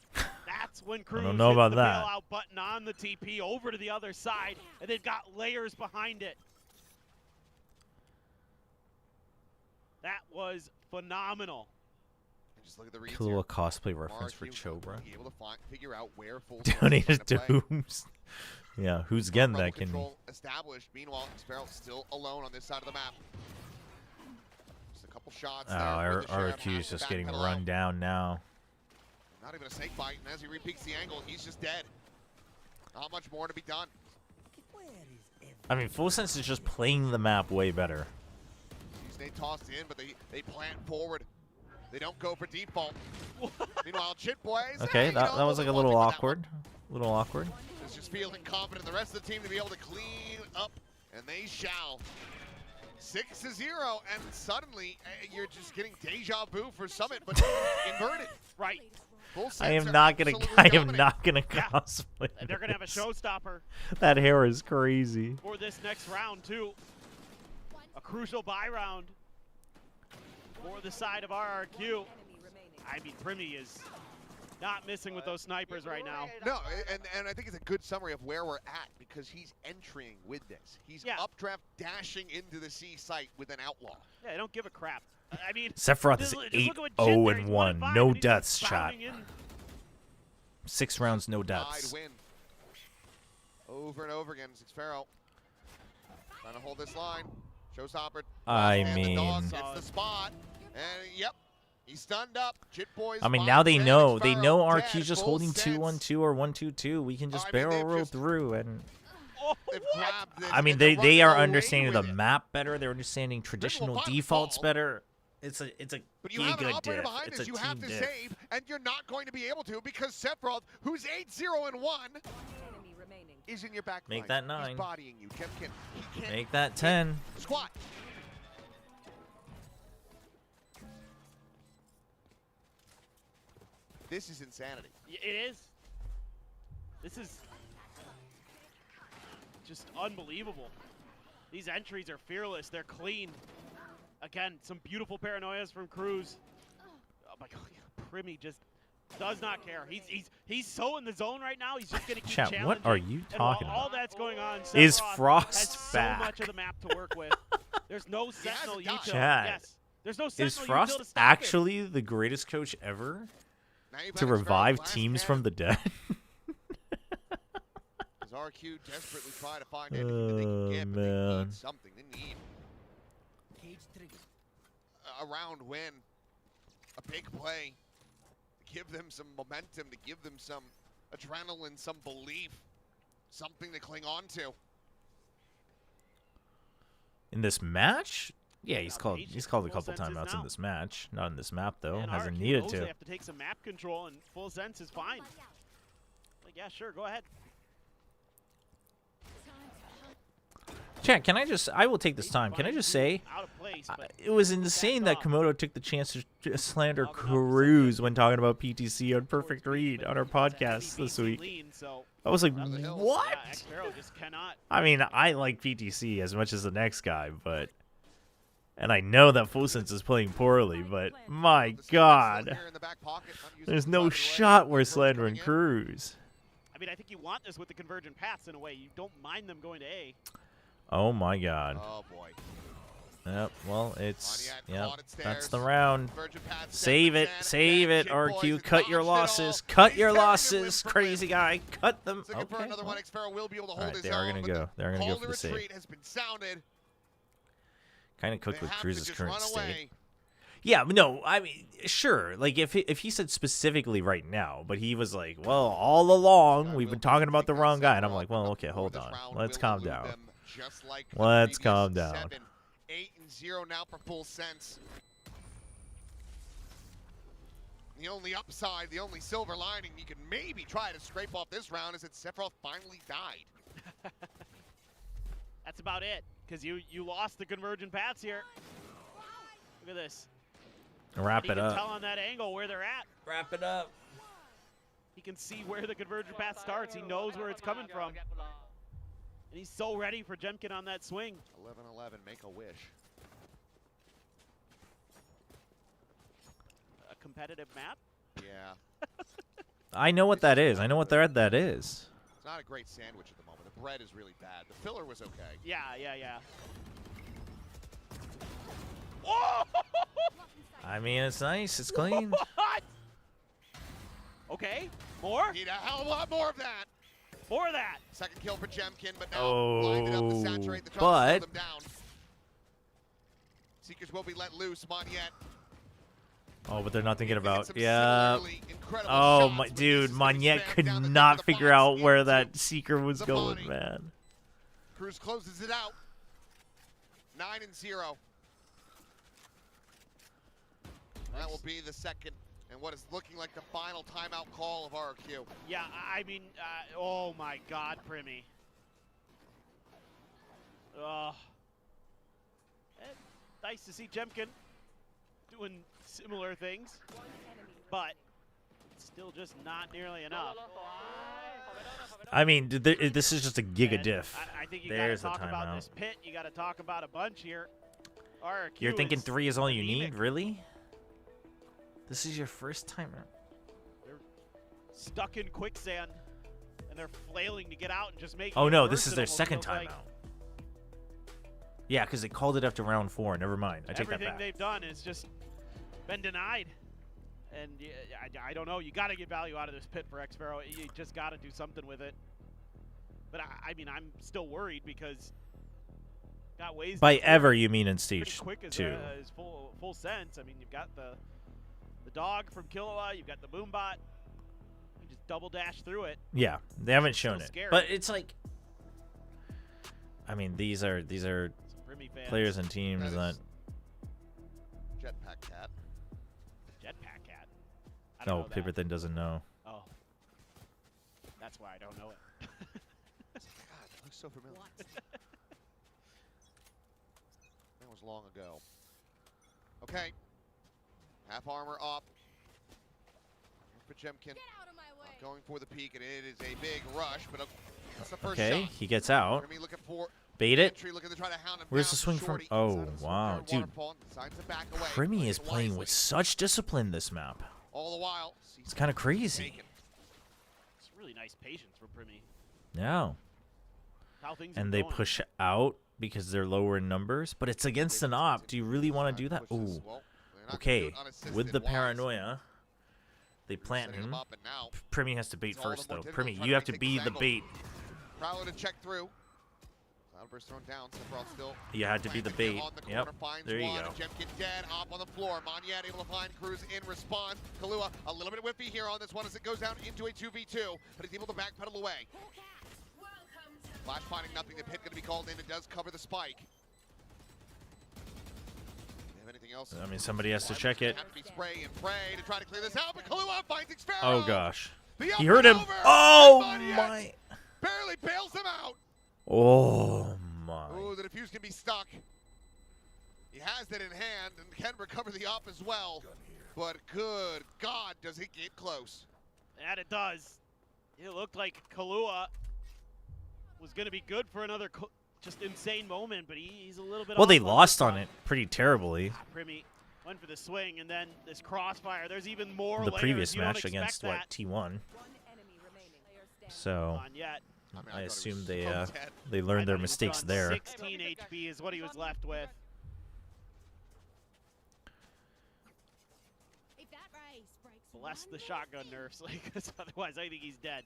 that's when Cruz don't know hits about the that. bailout button on the TP over to the other side, and they've got layers behind it. That was phenomenal. Just look at the reads Killua here. cosplay reference for RRQ Chobra. be able to figure out where full Donated to Who's. Yeah, who's getting that kidney? control established. Meanwhile, Sparrow still alone on this side of the map. Just a couple shots. Oh, there with the Sheriff, RRQ has is to just getting backpedal run out. down now. Not even a snake bite, and as he repeats the angle, he's just dead. Not much more to be done. I mean, FullSense is just playing the map way better. They tossed in, but they plant forward. They don't go for default. Meanwhile, Chit Boys. Okay, hey, that was like a little awkward. A little awkward. Is just feeling confident. The rest of the team to be able to clean up, and they shall. 6-0, and suddenly you're just getting deja vu for Summit, but inverted. Right. I am not gonna cosplay. And they're gonna have a showstopper That hair is crazy. for this next round too. A crucial buy round for the side of RRQ. I mean, Primy is not missing with those snipers right now. No, and I think it's a good summary of where we're at because he's entering with this. He's updraft dashing into the C site with an outlaw. Yeah, they don't give a crap. I mean, Sephiroth is just look at what 8-0-1. No deaths just shot. pounding in. 6 rounds, no deaths. Win. Over and over again, Sparrow trying to hold this line. Showstopper. I And the dog mean, gets the spot, and yep, he's stunned up. Chit Boys. I mean, now they know. They know Sparrow RQ's dead, just full holding sense. 2-1-2 or 1-2-2. We can just barrel roll through, and They've grabbed this, I mean, and they're they running are away understanding with the it. map better. They're understanding traditional bottom defaults fall. better. It's a But you have an giga operator diff. behind It's us. a You have team to diff. save, and you're not going to be able to because Sephiroth, who's 8-0-1, is in your back Make line. that 9. He's bodying you. He can't Make that 10. squat. This is insanity. It is. This is just unbelievable. These entries are fearless. They're clean. Again, some beautiful paranoias from Cruz. Oh my God, Primy just does not care. He's so in the zone right now. He's just gonna keep Chat, challenging. what are you And while talking all about? that's going on, Is Sephiroth Frost has back? so much of the map to work with. There's no Sentinel util. Chat. Yes. There's no Sentinel Is util Frost to stop it. actually the greatest coach ever to revive teams from the dead? As RQ desperately try to find anything that they can get, but they man. need something. They need a round win, a big play, to give them some momentum, to give them some adrenaline, some belief, something to cling on to. In this match? Yeah, he's called a couple timeouts in this match. Not in this map though. And Hasn't RRQ needed knows to. They have to take some map control, and full sense is fine. Like, yeah, sure, go ahead. Chat, can I just? I will take this time. Can I just say, Out of place, but it was insane that Komodo took the chance to slander Cruz when talking about PTC on Perfect Read on our podcast this week. I was like, what? yeah, X-Sparrow just cannot. I mean, I like PTC as much as the next guy, but and I know that FullSense is playing poorly, but my God, there's no shot we're slandering Cruz. I mean, I think you want this with the convergent paths in a way. You don't mind them going to A. Oh my God. Oh boy. Yep. Well, it's yep. That's the stairs. round. Virgin Path Save it. Save it. RQ. Cut your losses. Cut your losses. Crazy guy. Cut them. Looking for Okay. another one. X-Sparrow will be able to All hold right, his they are own, gonna but go. They're gonna call go for to the save. retreat has been sounded. Kind of cooked They with have to Cruz's just current run state. away. Yeah, but no, I mean, sure. Like, if he said specifically right now, but he was like, well, all along, we've been talking about the wrong guy. And I'm like, well, okay, hold on. Let's calm down. Just like Let's calm down. 8-0 now for full sense. The only upside, the only silver lining you can maybe try to scrape off this round is that Sephiroth finally died. That's about it, because you lost the convergent paths here. Look at this. Wrap He it can up. tell on that angle where they're at. Wrap it up. He can see where the convergent path starts. He knows where it's coming from. And he's so ready for Jemkin on that swing. 11-11, make a wish. A competitive map? Yeah. I know what that is. I know what that is. It's not a great sandwich at the moment. The bread is really bad. The filler was okay. Yeah. I mean, it's nice. It's clean. What? Okay, more? Need a hell of a lot more of that. More of that. Second kill for Jemkin, but now blinded up to saturate the truck but and slow them down. Seekers will be let loose. Monyet. Oh, but they're not thinking about. some Yeah. similarly incredible Oh shots, my but dude, this is gonna be Monyet spammed could down the middle not of the figure box out where into that seeker was the going, body. man. Cruz closes it out. 9-0. That will be the second and what is looking like the final timeout call of RRQ. Yeah, I mean, oh my God, Primmy. Nice to see Jemkin doing similar things, but still just not nearly enough. I mean, this is just a giga diff. I think you There's gotta the talk about timeout. this pit. You gotta talk about a bunch here. RRQ You're thinking is 3 is all you anemic. need, really? This is your first timeout. They're stuck in quicksand, and they're flailing to get out and just make. Oh it no, worse, this is it their almost second feels like. timeout. Yeah, because they called it after round 4. Never mind. I take that Everything back. they've done has just been denied. And I don't know. You got to get value out of this pit for Xfero. You just got to do something with it. But I mean, I'm still worried because got ways. By to ever, you mean in pretty stage quick as 2. Is full sense. I mean, you've got the dog from Killua. You've got the Boombot. You just double dash through it. Yeah, they haven't Still shown it, scary. but it's like, I mean, these are Remy fans. players and teams that. Jetpack Cat. Jetpack Cat. I don't No, know that. Paper Thin doesn't know. Oh, that's why I don't know it. God, that looks so familiar. That was long ago. Okay. Half armor up. For Jemkin. Going for the peak, and it is a big rush, but that's the first Okay, shot. he gets out. Remy looking for Bait it. entry, looking to try to hound him Where's down. the swing from? Shorty Oh, inside of the wow, Sword dude. Waterfall, decides to back away, Primmy plays is it playing wisely. with such discipline this map. All the while, It's kind of crazy. It's really nice patience from Primmy. Yeah. How things And are they going. push out because they're lower in numbers, but it's against an op. Do you really want to do that? Ooh. Okay, with the paranoia, they plant him. Primmy has to bait first, though. Primmy, you have to be the bait. Prowler to check through. Cloudburst thrown down. Sephiroth still. You had to be the planting bait. on the Yep. corner, finds There you one. go. Jemkin dead. Up on the floor. Monyet able to find Cruz in response. Kahlua a little bit whiffy here on this one as it goes down into a 2v2, but he's able to backpedal away. Flash finding nothing. The pit going to be called in. It does cover the spike. Anything else? I mean, somebody has to check it. Have to be spray and pray to try to clear this out, but Kahlua finds Xfero. Oh, gosh. The up He heard and him. over, Oh, and Monyet my. barely bails him out. Oh, my. Ooh, the defuse can be stuck. He has it in hand and can recover the op as well. But good God, does he get close? And it does. It looked like Kahlua was going to be good for another just insane moment, but he's a little bit Well, off they on lost this on one. it pretty terribly. Primmy went for the swing, and then this crossfire. There's even more The layers. previous You don't match expect against, what, that. T1. So, On yet. I assume they learned their mistakes there. 16 HP is what he was left with. Bless the shotgun nerfs, because otherwise I think he's dead.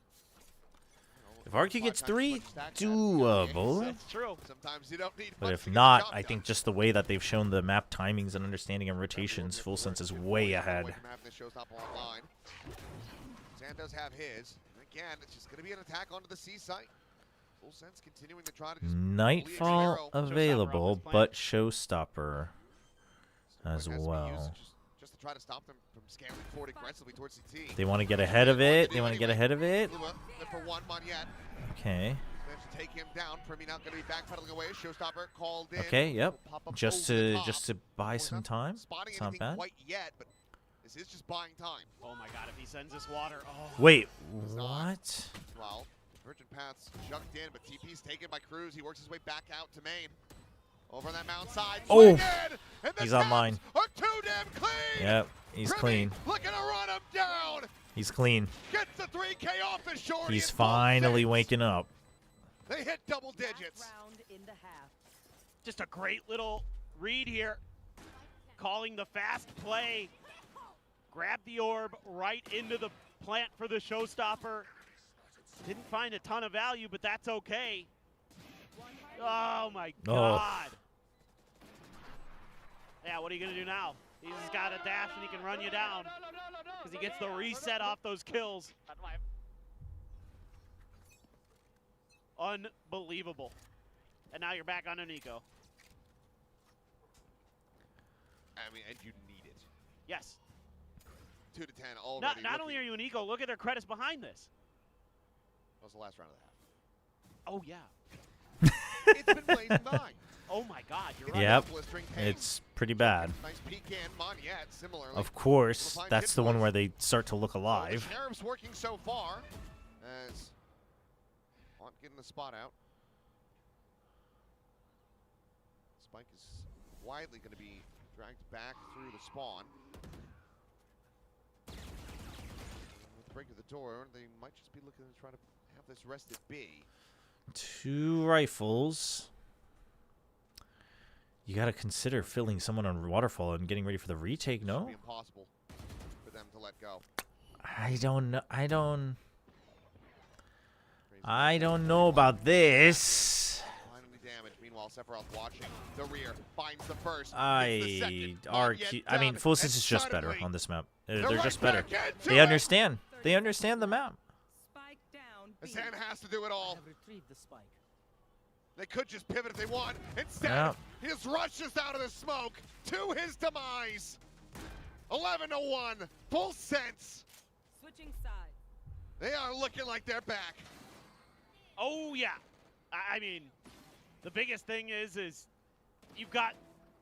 If RQ gets 3, doable. That's true. Sometimes you don't need But much if to get the not, job I done. think just the way that they've shown the map timings and understanding and rotations, Full Sense is way ahead. This show's not online. Zan does have his. And again, it's just going to be an attack onto the C site. Full Sense continuing to try to just Nightfall available, but Showstopper as well. Just to try to stop them from scaling forward aggressively towards CT. They want to get ahead of it. They want to get ahead of it. For one, Monyet. Okay. Managed to take him down. Primmy not going to be backpedaling away. Showstopper called in. Okay, yep. Will pop up Just over the to top. just to buy some time. Spotting It's not anything bad. quite yet, but this is just buying time. Oh my god, if he sends this water. Oh. Wait, what? Well, Virgin Path's chucked in, but TP's taken by Cruz. He works his way back out to main. Over on that mountain side. Oh, and he's on mine. Are too damn clean. Yep, he's clean. Looking to run him down. He's clean. Gets the 3K off his shorty. He's finally waking up. They hit double digits. Just a great little read here. Calling the fast play. Grab the orb right into the plant for the showstopper. Didn't find a ton of value, but that's okay. Oh my god. Yeah, what are you going to do now? He's got a dash and he can run you down. Because he gets the reset off those kills. Unbelievable. And now you're back on Nico. I mean, and you need it. Yes. 2 to 10 already. Not only are you an Nico, look at their credits behind this. That was the last round of the half. Oh, yeah. It's been blazing by. Oh my god, you're right. Yep, it's pretty bad. Nice pecan, Moniette, similarly. Of course, that's the one where they start to look alive. The Sheriff's working so far as Mont getting the spot out. Spike is widely going to be dragged back through the spawn. With the break of the door, they might just be looking to try to have this rested B. 2 rifles. You got to consider filling someone on waterfall and getting ready for the retake, no? Should be impossible for them to let go. I don't know about this. Finally damaged. Meanwhile, Sephiroth watching the rear, finds the first. RRQ. I mean, Full Sense is just better on this map. They're just better. They understand. They understand the map. Zan has to do it all. They could just pivot if they want. Instead, he just rushes out of the smoke to his demise. 11-1, Full Sense. Switching sides. They are looking like they're back. Oh yeah. I mean, the biggest thing is you've got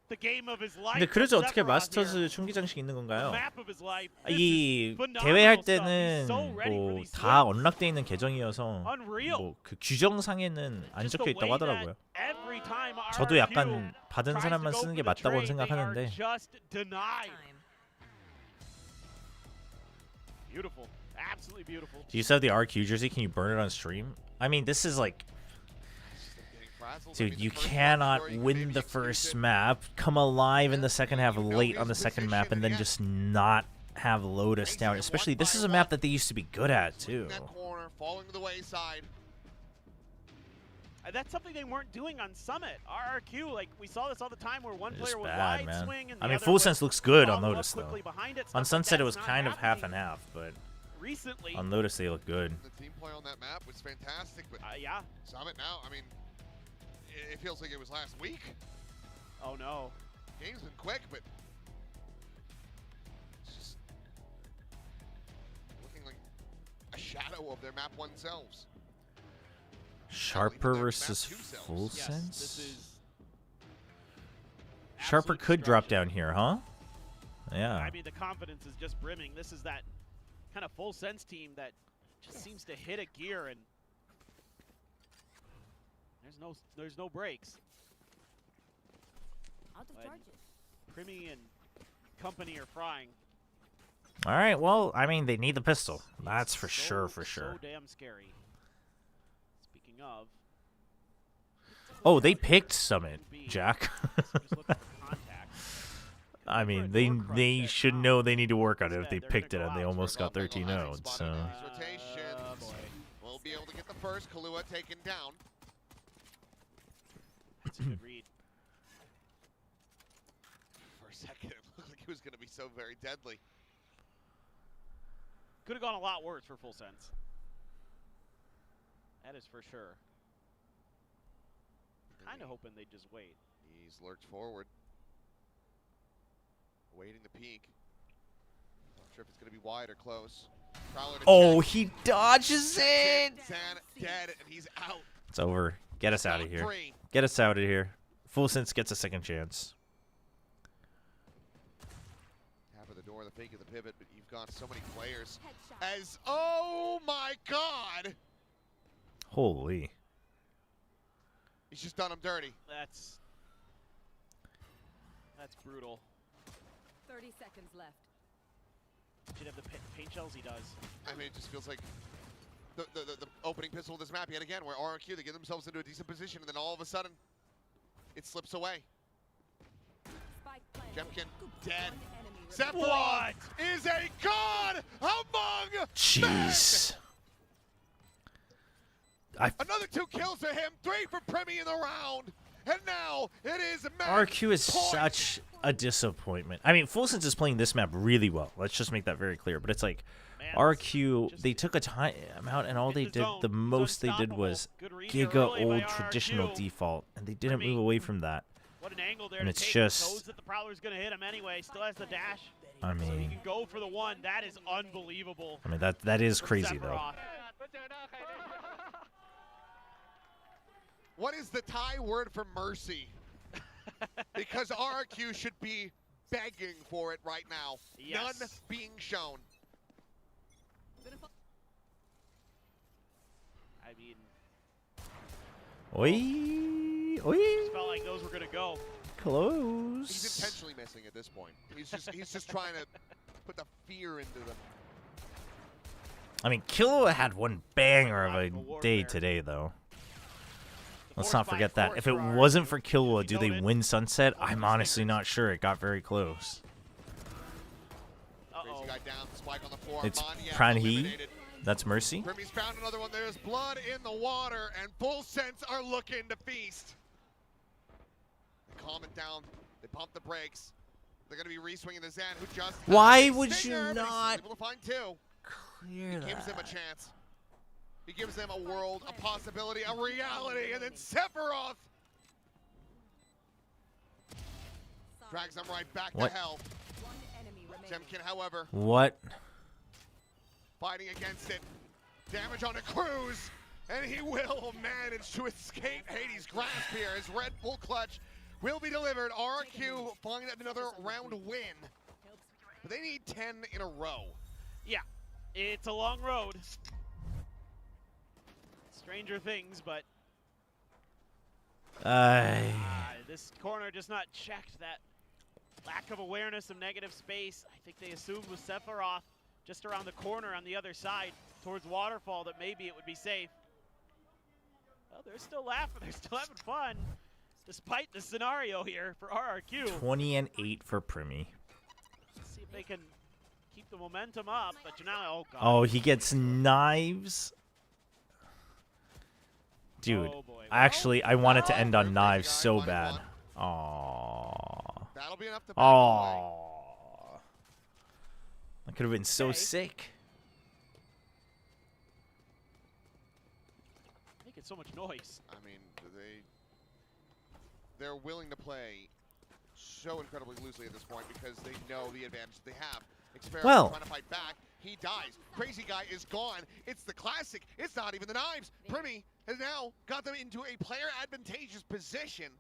the game of his life. 근데 그래서 어떻게 Sephiroth 마스터즈 here. 총기장식 있는 건가요? The map of his life. 이 This is 대회할 phenomenal stuff. 때는 He's so ready for 뭐 these 다 swings. 언락돼 있는 계정이어서 Unreal. 뭐 그 규정상에는 안 Just 적혀 the 있다고 way that 하더라고요. every time 저도 RRQ 약간 받은 tries 사람만 to go 쓰는 게 for the 맞다고 trade, 생각하는데 they are just denied. Beautiful. Absolutely beautiful. do you still have the RQ jersey? Can you burn it on stream? I mean, this is like, dude, you cannot win the first map, come alive in the second half late on the second map, and then just not have Lotus down. Especially, this is a map that they used to be good at, too. That corner, falling to the wayside. That's something they weren't doing on Summit. RRQ, like, we saw this all the time where one It's player would bad, wide man. swing and I the mean, other Full would Sense looks good on follow up Lotus, though. quickly behind it. On Stuff like Sunset, it that's was not kind of half happening and half, but recently. on Lotus, they look good. The team play on that map was fantastic, but yeah. Summit now, I mean, it feels like it was last week. Oh no. Game's been quick, but it's just looking like a shadow of their map one selves. Sharper versus Full Yes, Sense? this is Sharper could drop down here, huh? Yeah. I mean, the confidence is just brimming. This is that kind of Full Sense team that just seems to hit a gear and there's no breaks. Out of When charges. Primi and company are frying. All right, well, I mean, they need the pistol. That's for sure, for sure. So damn scary. Speaking of, Oh, they picked Summit, Jack. I mean, they should know they need to work on it if they picked it and they almost got 13-0. So Rotations. We'll be able to get the first. Kahlua taken down. that's a good read. For a second, it looked like it was going to be so very deadly. Could have gone a lot worse for Full Sense. That is for sure. Kind of hoping they'd just wait. He's lurked forward. Waiting the peak. Not sure if it's going to be wide or close. oh, he dodges it. Zan dead, and he's out. It's over. Get us out of here. Get us out of here. Full Sense gets a second chance. Half of the door, the fake of the pivot, but you've got so many players. As oh my God! Holy. He's just done him dirty. That's brutal. 30 seconds left. Should have the paint shells he does. I mean, it just feels like the opening pistol of this map yet again, where RRQ, they get themselves into a decent position, and then all of a sudden, it slips away. Jemkin dead. Sephiroth is a god among Jeez. Another 2 kills for him, 3 for Primi in the round, and now it is RRQ is such a disappointment. I mean, Full Sense is playing this map really well. Let's just make that very clear. But it's like, RRQ, they took a time out, and all they did, the most they did was giga old traditional default, and they didn't move away from that. What an angle there And to it's take. just, Knows that the Prowler's going to hit him anyway. Still has the dash. I So he mean, can go for the 1. That is unbelievable. that is from crazy though. Sephiroth. What is the Thai word for mercy? Because RRQ should be begging for it right now. Yes. None being shown. I mean, Oi, oi. just felt like those were going to go. Close. He's intentionally missing at this point. He's just trying to put the fear into them. I mean, Killua had one banger of a day today, though. Let's not forget that. If it wasn't for Killua, do they win Sunset? I'm honestly not sure. It got very close. Crazy guy down, spike on the floor. It's Manya Pranhi. eliminated. That's Mercy. Primi's found another one. There's blood in the water, and Full Sense are looking to feast. They calm it down. They pump the brakes. They're going to be re-swinging the Zen, who just had Why a would stinger, you but he's not able to find 2. clear He gives them a that? chance. He gives them a world, a possibility, a reality, and then Sephiroth drags them right back What? to hell. Jemkin, however, What? fighting against it. Damage on a Cruz, and he will manage to escape Hades' grasp here. His Red Bull clutch will be delivered. RRQ find another round win. But they need 10 in a row. Yeah, it's a long road. Stranger things, but this corner just not checked. That lack of awareness of negative space. I think they assumed with Sephiroth just around the corner on the other side towards Waterfall that maybe it would be safe. Well, they're still laughing. They're still having fun despite the scenario here for RRQ. 20 and 8 for Primi. Let's see if they can keep the momentum up. But you know, oh god. Oh, he gets knives. Dude, Oh, boy. actually, I wanted to end on knives so bad. Aww. That'll be enough to Aww. That could have been so sick. Making so much noise. I mean, they're willing to play so incredibly loosely at this point because they know the advantage they have. Experiment Well- trying to fight back. He dies. Crazy guy is gone. It's the classic. It's not even the knives. Primi has now got them into a player advantageous position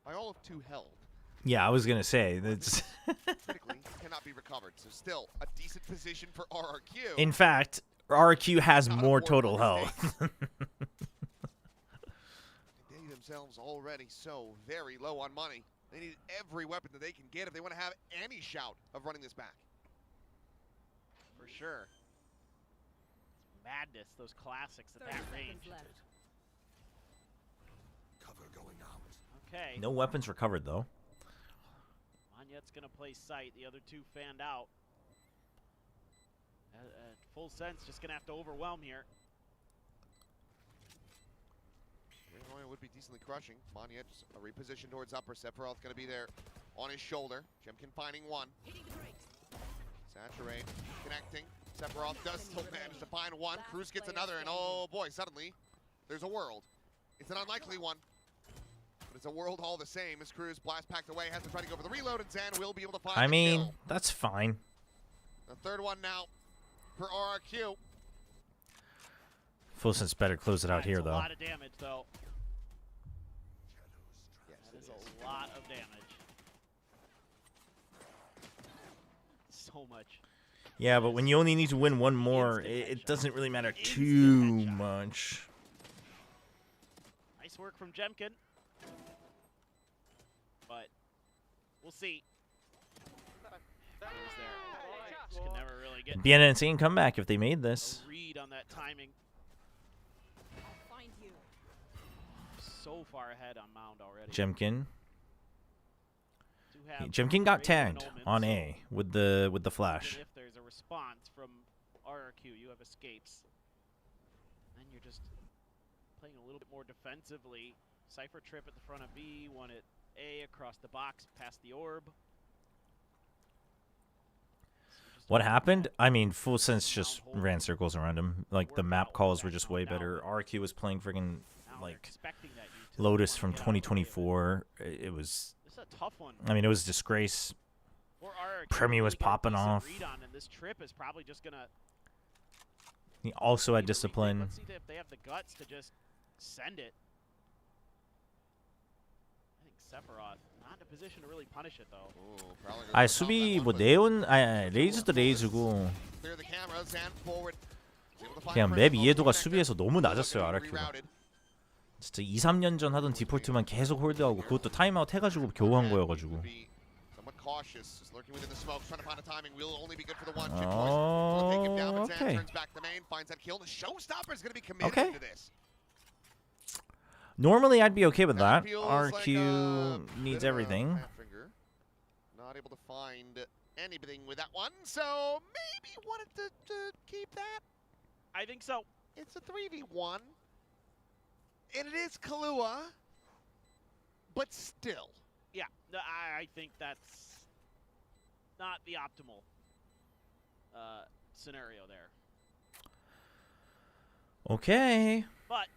by all of 2 held. Yeah, I was going to say. That's Critically cannot be recovered. So still a decent position for RRQ. In fact, RRQ has more total health. They themselves already so very low on money. They need every weapon that they can get if they want to have any shout of running this back. For sure. Madness, those classics at that range. Cover going out. Okay. No weapons recovered, though. Manyet's going to play sight. The other 2 fanned out. Full Sense just going to have to overwhelm here. It would be decently crushing. Manya just a reposition towards upper. Sephiroth going to be there on his shoulder. Jemkin finding 1. Saturate, connecting. Sephiroth does still manage to find 1. Cruz gets another, and oh boy, suddenly there's a world. It's an unlikely one, but it's a world all the same as Cruz blast packed away, has to try to go for the reload, and Zan will be able to find I the mean, kill. that's fine. The 3rd one now for RRQ. Full Sense better close it out here, That's a though. lot of damage, though. That is a lot of damage. So much. Yeah, but when you only need to win one more, it doesn't really matter too much. Nice work from Jemkin. But we'll see. Just can never really get It'd be an insane comeback if they made this. a read on that timing. So far ahead on Mound already. Jemkin. Jemkin got tagged on A with the flash. Even if there's a response from RRQ, you have escapes. Then you're just playing a little bit more defensively. Cypher trip at the front of B, one at A across the box, past the orb. What happened? I mean, Full Sense just ran circles around him. Like, the map calls were just way better. RRQ was playing friggin' like Lotus from 2024. It was. This is a tough one. I mean, it was a disgrace. Premi was popping off. And this trip is probably just gonna. He also had discipline. Let's see if they have the guts to just send it. I think Sephiroth not in a position to really punish it though. 아, 수비 뭐 네온 레이즈도 레이즈고 그냥 맵 이해도가 수비에서 너무 낮았어요. RRQ가. 진짜 2, 3년 전 하던 디폴트만 계속 홀드하고 그것도 타임아웃 해가지고 겨우 한 거여가지고. Okay. Okay. Normally I'd be okay with that. RQ needs everything. Not able to find anything with that one, so maybe wanted to keep that. I think so. It's a 3v1. And it is Kahlua, but still. Yeah, I think that's not the optimal scenario there. Okay. But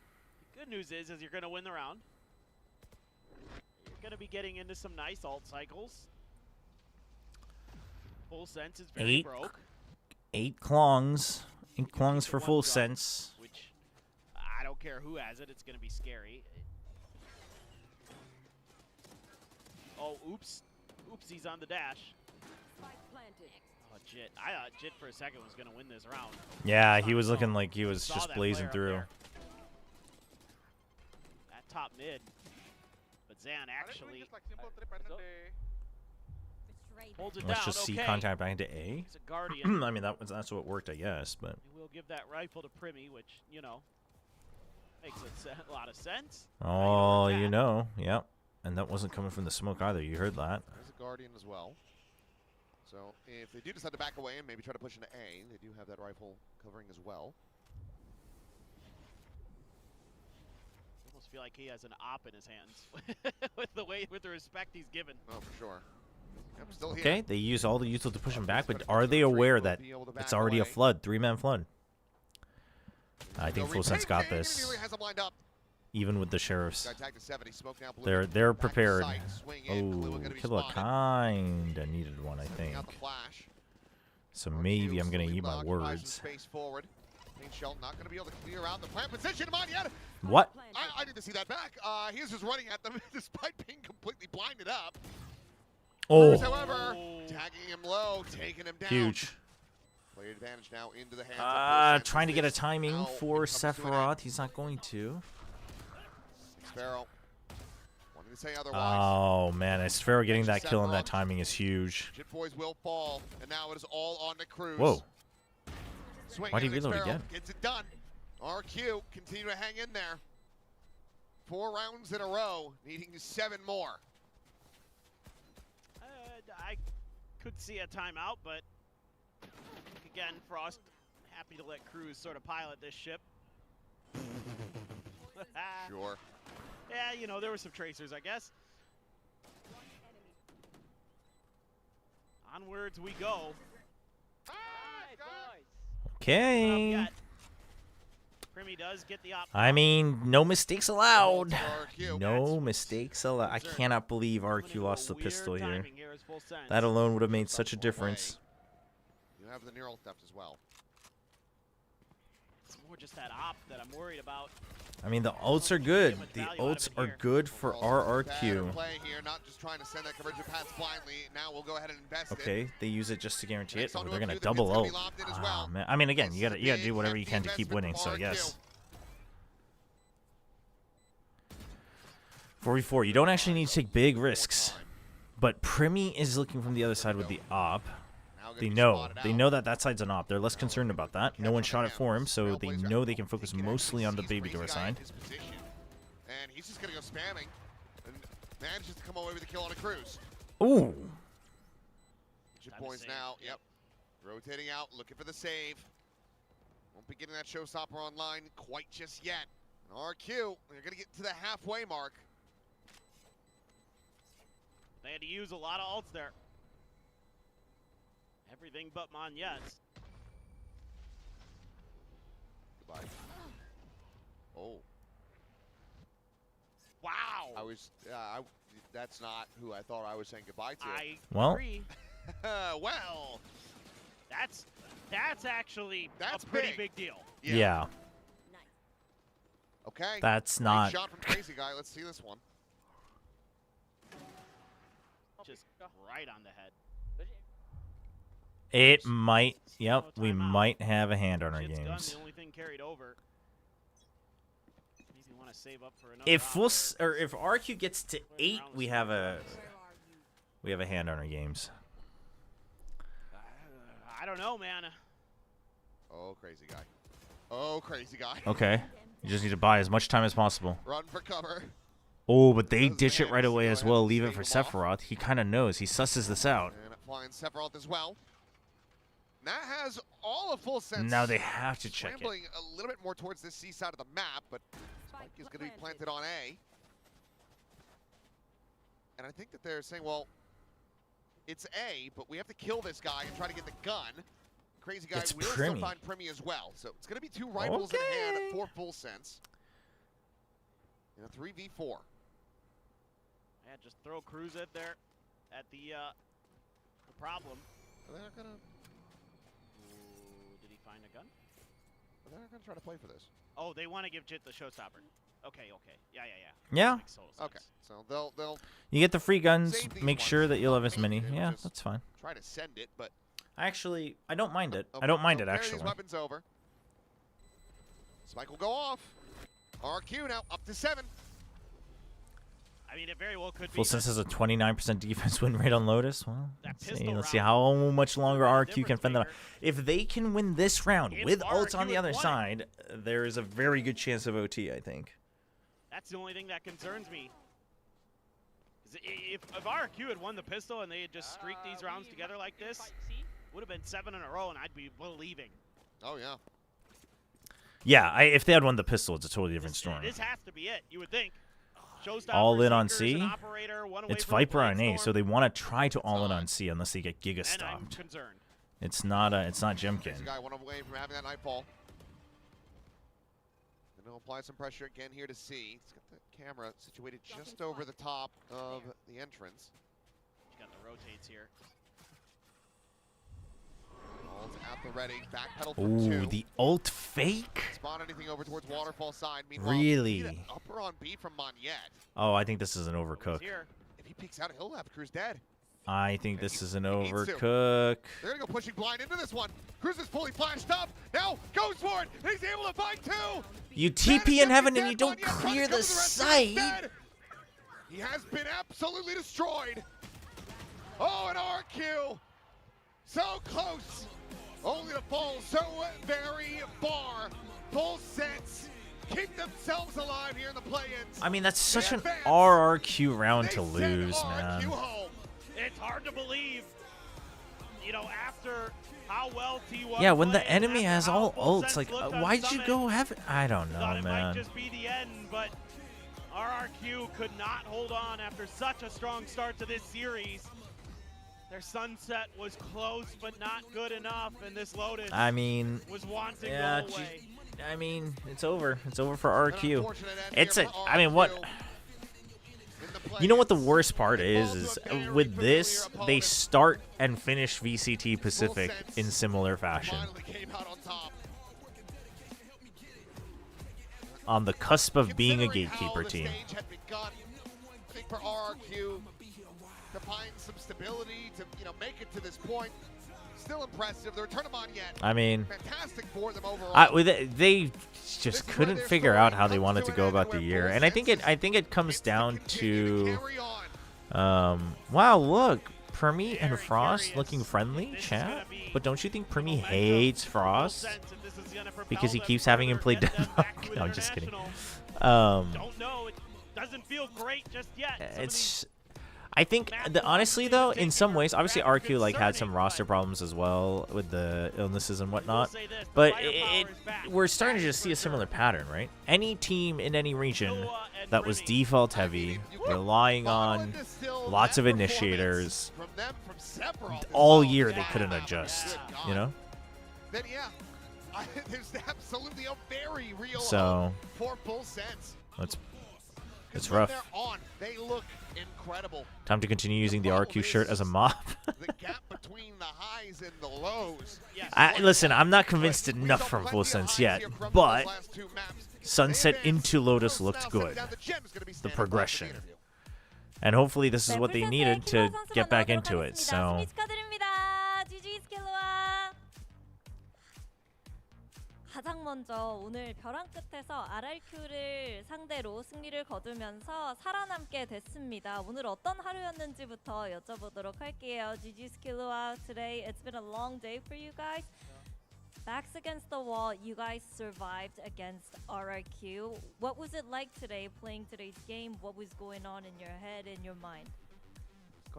the good news is you're going to win the round. You're going to be getting into some nice ult cycles. Full Sense is very broke. 8 Klongs. 8 Klongs for Full Sense. Which I don't care who has it, it's going to be scary. Oh, oops. Oopsies on the dash. Oh, Jit. I thought Jit for a second was going to win this round. Yeah, he was looking like he was just blazing through. That top mid. But Zan actually holds it down. Let's just see contact back into A. He's a guardian. I mean, that's what worked, I guess, but. We'll give that rifle to Primi, which, you know, makes a lot of sense. Oh, you know, yep. And that wasn't coming from the smoke either. You heard that. There's a guardian as well. So if they do decide to back away and maybe try to push into A, they do have that rifle covering as well. I almost feel like he has an op in his hands with the respect he's given. Oh, for sure. Yep, still here. Okay, they use all the util to push him back, but are they aware that it's already a flood, 3-man flood? I think Full Sense got this. Even with the sheriffs, they're prepared. Oh, Killa kinda needed one, I think. So maybe I'm gonna eat my words. What? I need to see that back. He's just running at them despite being completely blinded up. Oh. However, tagging him low, taking him down. Huge. Play advantage now into the hands of Trying to get a timing for Sephiroth. He's not going to. Sparrow. Wanting to say otherwise. Oh man, Sparrow getting that kill and that timing is huge. Jit Boys will fall, and now it is all on the Cruz. Whoa. Why'd he reload again? Gets it done. RQ continue to hang in there. 4 rounds in a row, needing 7 more. I could see a timeout, but again, Frost happy to let Cruz sort of pilot this ship. Sure. Yeah, you know, there were some tracers, I guess. Onwards we go. Okay. Primi does get the op. I mean, no mistakes allowed. No mistakes allowed. I cannot believe RQ lost the pistol here. That alone would have made such a difference. You have the neural theft as well. It's more just that op that I'm worried about. I mean, the ults are good. The ults are good for RRQ. Play here, not just trying to send that convergent pass blindly. Now we'll go ahead and invest Okay, they use it just to guarantee it. Next Oh, onto they're a gonna few, the double pin's gonna ult. be lobbed in as Oh, well. man. I mean, again, you It's a gotta do big, whatever you can to hefty keep winning. So I investment guess. for 4v4. You don't actually need to take big risks, but Primy is looking from the other side with the op. They know that that side's an op. They're less concerned about that. No one shot it for him, so they know they can focus mostly on the baby door side. And he's just gonna go spamming and manages to come away with a kill on a cruise. Ooh. Points now. Yep. Rotating out, looking for the save. Won't be getting that showstopper online quite just yet. And RQ, they're gonna get to the halfway mark. They had to use a lot of ults there. Everything but Monyets. Goodbye. Oh. Wow. That's not who I thought I was saying goodbye to. I Well. agree. Well. That's actually That's a pretty big. deal. Yeah. Okay. That's Great not. shot from Crazy Guy. Let's see this one. Just right on the head. It might. Yep, we might have a hand on our Shit's done, games. the only thing carried over. Maybe want to save up for another If if RQ gets to 8, we have a hand on our games. I don't know, man. Oh, Crazy Guy. Oh, Crazy Guy. Okay, you just need to buy as much time as possible. Run for cover. Oh, but they ditch it right away as well. Leave it for Sephiroth. He kind of knows. He susses this out. And applying Sephiroth as well. That has all of full sense. Now they have to check it. Scrambling a little bit more towards the C side of the map, but Spike is going to be planted on A. And I think that they're saying, well, it's A, but we have to kill this guy and try to get the gun. Crazy Guy It's will Primy. still find Primy as well. So it's going to be 2 rifles in hand for full sense. In a 3v4. Yeah, just throw Cruz at there at the problem. They're not going to... Ooh, did he find a gun? They're not going to try to play for this. Oh, they want to give Jit the showstopper. Okay. Yeah. Yeah. Makes total sense. Okay, so they'll You get the free guns. save these Make ones. sure that you'll have as many. They'll Yeah, just that's fine. try to send it, but Actually, I don't mind it. they'll- I don't mind they'll it, carry actually. These weapons over. Spike will go off. RQ now up to 7. I mean, it very well could be. Full Sense has a 29% defense win rate on Lotus. Well, That let's see. pistol Let's see round how much longer a RQ can difference fend that out. maker. If they can win this round If with ults on RRQ the other had won it. side, there is a very good chance of OT, I think. That's the only thing that concerns me. Is if RRQ had won the pistol and they had just streaked these rounds together like this, would have been 7 in a row, and I'd be believing. Oh, yeah. Yeah, if they had won the pistol, it's a totally different story. This has to be it, you would think. Showstopper, All in on Seekers, C. an operator, one away It's from a Viper on A, Bladestorm, so they want to try to all in on C unless they get Giga and I'm stopped. concerned. It's not Crazy Jemkin. Guy one away from having that nightfall. And he'll apply some pressure again here to C. He's got the camera situated just over the top of the entrance. He's got the rotates here. Ult at the ready. Backpedal from Ooh, 2. the ult fake? Spot anything over towards Waterfall side. Meanwhile, Really? need an upper on B from Monyet. Oh, I think this is an overcook. Here. If he peeks out, he'll have Cruz dead. I think this is an needs to. overcook. They're going to go pushing blind into this one. Cruz is fully flashed up. Now goes for it. He's able to find 2. You TP in heaven and you don't clear the site. He has been absolutely destroyed. Oh, an RQ. So close. Only to fall so very far. Full sets keep themselves alive here in the play-ins. I mean, that's such an RRQ round to lose, man. It's hard to believe, you know, after how well T1 Yeah, when the played, enemy after has how all Full ults, Sense like, looked on why'd you Summit, go have it? I don't know, thought it might man. just be the end, but RRQ could not hold on after such a strong start to this series. Their sunset was close, but not good enough, and this Lotus I mean, was wanting yeah, go away. I mean, it's over. It's over for RQ. It's a, I mean, what? You know what the worst part is with this, they start and finish VCT Pacific in similar fashion. on the cusp of being a Considering how gatekeeper the team. stage had begun, I think for RRQ to find some stability to make it to this point, still impressive. The return of on yet. I mean, fantastic for them overall. they just couldn't figure out how they wanted to go about the year, and I think it comes down to wow, look, Permy and Frost looking friendly, chat. But don't you think Permy hates Frost because he keeps having him play Deadlock? No, I'm just kidding. Don't know. It doesn't feel great just yet. It's. I think honestly though, in some ways, obviously RQ like had some roster problems as well with the illnesses and whatnot, but we're starting to just see a similar pattern, right? Any team in any region that was default heavy, relying on lots of initiators, all year they couldn't adjust, you know? Then yeah, there's absolutely a very real So for full sense. It's rough. They're on, they look incredible. Time to continue using the RQ shirt as a mop. The gap between the highs and the lows. Listen, I'm not convinced enough from Full Sense yet, but Sunset into Lotus looked good. The progression. And hopefully this is what they needed to get back into it. So 가장 먼저 오늘 벼랑 끝에서 RRQ를 상대로 승리를 거두면서 살아남게 됐습니다. 오늘 어떤 하루였는지부터 여쭤보도록 할게요. GG Skillua, today it's been a long day for you guys. Backs against the wall, you guys survived against RRQ. What was it like today playing today's game? What was going on in your head, in your mind?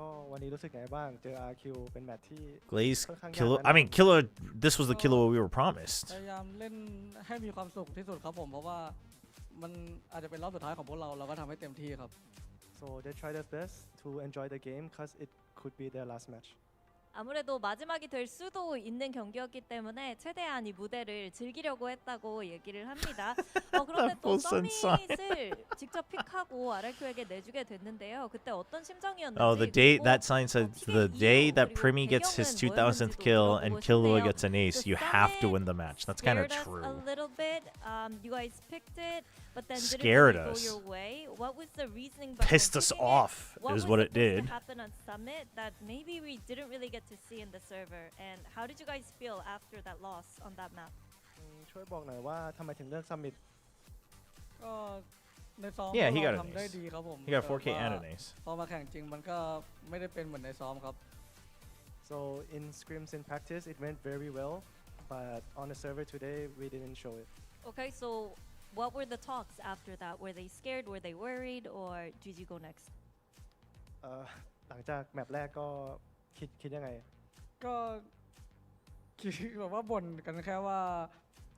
ก็วันนี้รู้สึกไงบ้างเจอ RQ เป็นแมตช์ที่ Glaze ค่อนข้างยาก Killua. I mean, Killua. This was the Killua we were promised. พยายามเล่นให้มีความสุขที่สุดครับผมเพราะว่ามันอาจจะเป็นรอบสุดท้ายของพวกเราก็ทำให้เต็มที่ครับ so they try their best to enjoy the game because it could be their last match. 아무래도 마지막이 될 수도 있는 경기였기 때문에 최대한 이 무대를 즐기려고 했다고 얘기를 합니다. 그런데 또 서밋을 직접 픽하고 RRQ에게 내주게 됐는데요. 그때 어떤 심정이었는지. Oh, the day that sign said the day that Primi gets his 2000th kill and Killua gets an ace, you have to win the match. That's kind of true. A little bit. You guys picked it, but then Scared didn't really us. go your way. What was the reasoning behind Pissed us off is what it did. What happened on Summit that maybe we didn't really get to see in the server, and how did you guys feel after that loss on that map? ช่วยบอกหน่อยว่าทำไมถึงเลือก Summit ก็ในซ้อม Yeah, he got ทำได้ an ace. ดีครับผม He got 4K and an ace. พอมาแข่งจริงมันก็ไม่ได้เป็นเหมือนในซ้อมครับ so in scrims in practice it went very well but on the server today we didn't show it. Okay, so what were the talks after that? Were they scared? Were they worried? Or GG go next? หลังจากแมปแรกก็คิดยังไง ก็คิดแบบว่าบ่นกันแค่ว่า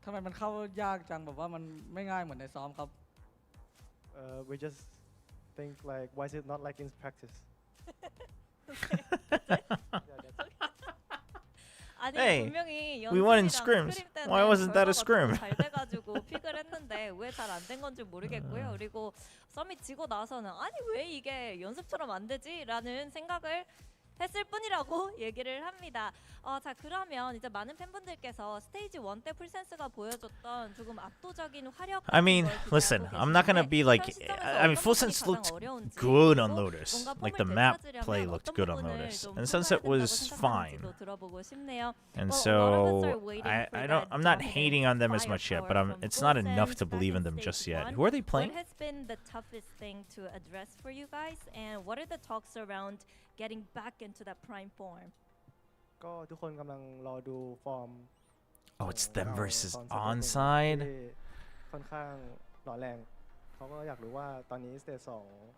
ทำไมมันเข้ายากจังแบบว่ามันไม่ง่ายเหมือนในซ้อมครับ we just think like why is it not like in practice. 아니 Hey, 분명히 we won in 연습이랑 scrims. 스크림 때는 Why wasn't that a 결과가 scrim? 잘 돼가지고 픽을 했는데 왜 잘 안 된 건지 모르겠고요. 그리고 서밋 지고 나서는 아니 왜 이게 연습처럼 안 되지?라는 생각을 했을 뿐이라고 얘기를 합니다. 자 그러면 이제 많은 팬분들께서 스테이지 1 때 풀센스가 보여줬던 조금 압도적인 화력. I mean, listen, I'm not gonna be like. I mean, Full Sense looked good on Lotus. Like the map play looked good on Lotus, and Sunset was fine. And so I'm not hating on them as much yet, but it's not enough to believe in them just yet. Who are they playing? What has been the toughest thing to address for you guys, and what are the talks around getting back into that prime form? ก็ทุกคนกำลังรอดูฟอร์ม Oh, it's them versus Onside. ที่ค่อนข้างร้อนแรงเขาก็อยากรู้ว่าตอนนี้สเตจ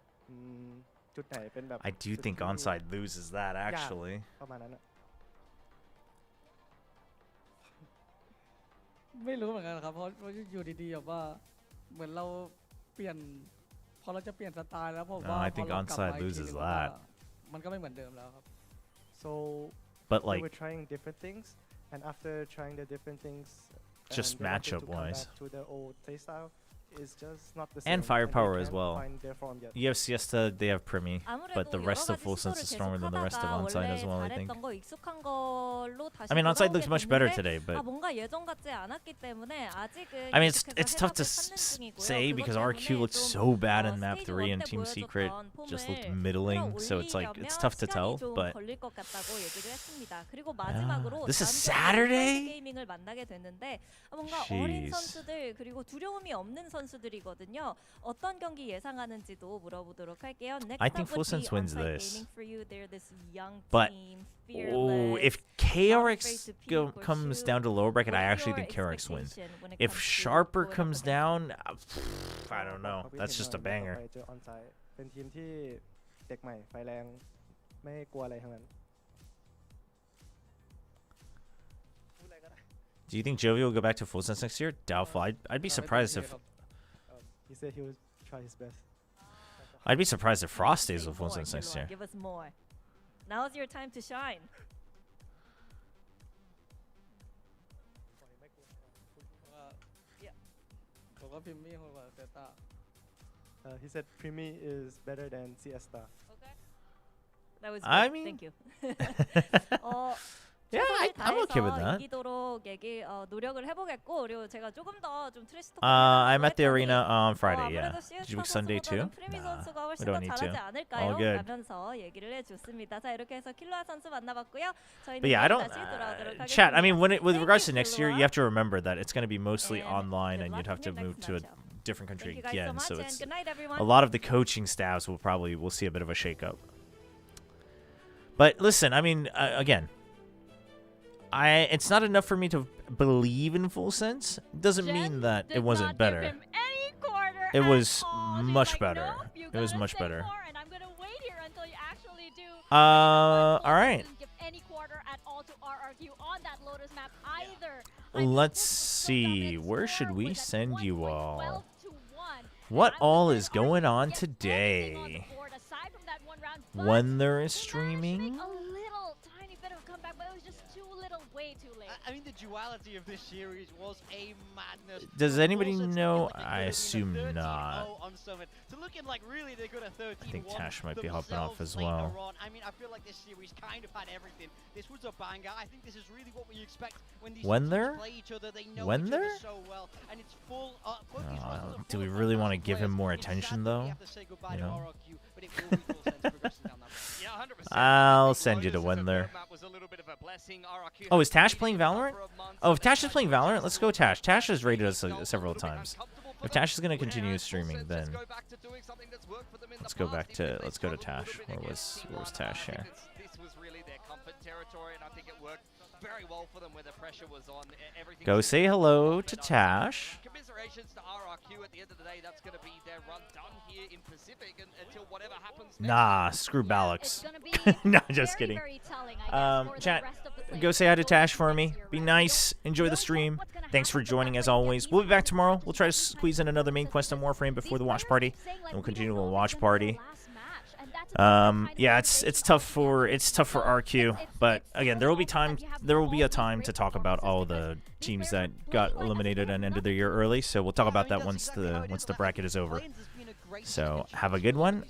2จุดไหนเป็นแบบ I do think Onside loses that actually. ประมาณนั้น ไม่รู้เหมือนกันครับเพราะอยู่ดีๆแบบว่าเหมือนเราเปลี่ยนพอเราจะเปลี่ยนสไตล์แล้วผมว่า I think Onside loses that. มันก็ไม่เหมือนเดิมแล้วครับ so but we like were trying different things and after trying the different things just and they wanted matchup to come wise back to the old playstyle is just not the same. And and firepower they as can't well. find their form yet. You have Siesta, they have Primi, but the 아무래도 rest 여러 of 가지 Full Sense is 시도를 stronger than the rest of 계속하다가 Onside as 원래 well, I think. 잘했던 거 익숙한 걸로 다시 I mean, Onside 돌아오게 looks much better 됐는데, today, but 뭔가 예전 같지 않았기 때문에 아직은 I mean, 계속해서 it's tough to 해석을 찾는 중이고요. say 그것 because 때문에 RQ looked 좀, so bad in Map 스테이지 3 원 and 때 Team Secret 보여줬던 just looked 폼을 middling, so it's tough to tell, 시간이 좀 but 걸릴 것 같다고 얘기를 했습니다. 그리고 마지막으로 this is 다음 경기 Saturday? 게이밍을 만나게 됐는데 뭔가 어린 Jeez. 선수들 그리고 두려움이 없는 선수들이거든요. 어떤 경기 예상하는지도 물어보도록 할게요. Next I think up would Full Sense be wins Onside this. Gaming for you. They're this young But team, if fearless, KRX not afraid to peek or comes shoot. down to lower bracket, I What is actually your think KRX wins. expectation when it If comes to Sharper going up comes against down, I don't know. ความคิด That's เห็น just a หน่อย banger. ต่อไปเจอ Onside เป็นทีมที่เด็กใหม่ไฟแรงไม่กลัวอะไรทั้งนั้น Do you think Jovi will go back to Full Sense next year? Doubtful. I'd be surprised if He said he would try his best. I'd be surprised if Frost stays Say with Full more, Sense next Kilua. year. Give us more. Now's your time to shine. Yeah. ผมว่าพิมมี่โหดกว่าเซต้า He said Primi is better than Siesta. Okay. That was I good. mean- Thank you. 어, Yeah, 최선을 I'm okay with 다해서 that. 이기도록 얘기 노력을 해보겠고 그리고 제가 조금 더 좀 트래시 토크 I'm at the arena on Friday, yeah. 아무래도 Did you book Sunday too? 프리미 Nah, 선수가 훨씬 we 더 don't need 잘하지 to. 않을까요? All good. 라면서 얘기를 해줬습니다. 자 이렇게 해서 킬로아 선수 만나봤고요. 저희는 But yeah, I 내일 don't. 다시 돌아오도록 하겠습니다. Chat. I mean, with Thank regards to you, next year, Kilua. you have to remember that it's going to be mostly And online, good and luck you'd have in to your move next to a matchup. different country Thank you guys so again. much, So and it's good night, a everyone. lot of the coaching staffs we'll see a bit of a shakeup. But listen, I mean, again, it's not enough for me to believe in Full Sense. Doesn't mean that it wasn't better. It was much better. It was much better. All right. Let's see. Where should we send you all? What all is going on today? When there is streaming? I mean, the duality of this series was a madness. Does anybody Full Sense know? looking like I they're assume looking at 13-0 not. on Summit. To looking like really they got a 13-1 I think Tash might be hopping off themselves as later well. on. I mean, I feel like this series kind of had everything. This was a banger. I think this is really what we expect when these When teams there? play each other. They know When each other there? so well, and it's full. Both these rosters are Do full we of really want to fantastic give him players. more It's attention, sad that we though? have to say goodbye You to know? RRQ, but it will be Full Sense progressing down that road. Yeah, 100%. I'll send you to when there. Oh, is Tash playing Valorant? Oh, if Tash is playing Valorant, let's go Tash. Tash has rated us several times. If Tash is going to continue streaming, then let's go to Tash. Where was Tash here? This was really their comfort territory, and I think it worked very well for them where the pressure was on. Everything Go say hello to Tash. Commiserations to RRQ. At the end of the day, that's going to be their run done here in Pacific until whatever happens. Nah, screw Balix. No, just kidding. Chat, go say hi to Tash for me. Be nice. Enjoy the stream. Thanks for joining as always. We'll be back tomorrow. We'll try to squeeze in another main quest on Warframe before the watch party, and we'll continue with the watch party. Yeah, it's tough for RQ, but again, there will be a time to talk about all the teams that got eliminated and ended their year early. So we'll talk about that once the bracket is over. So have a good one.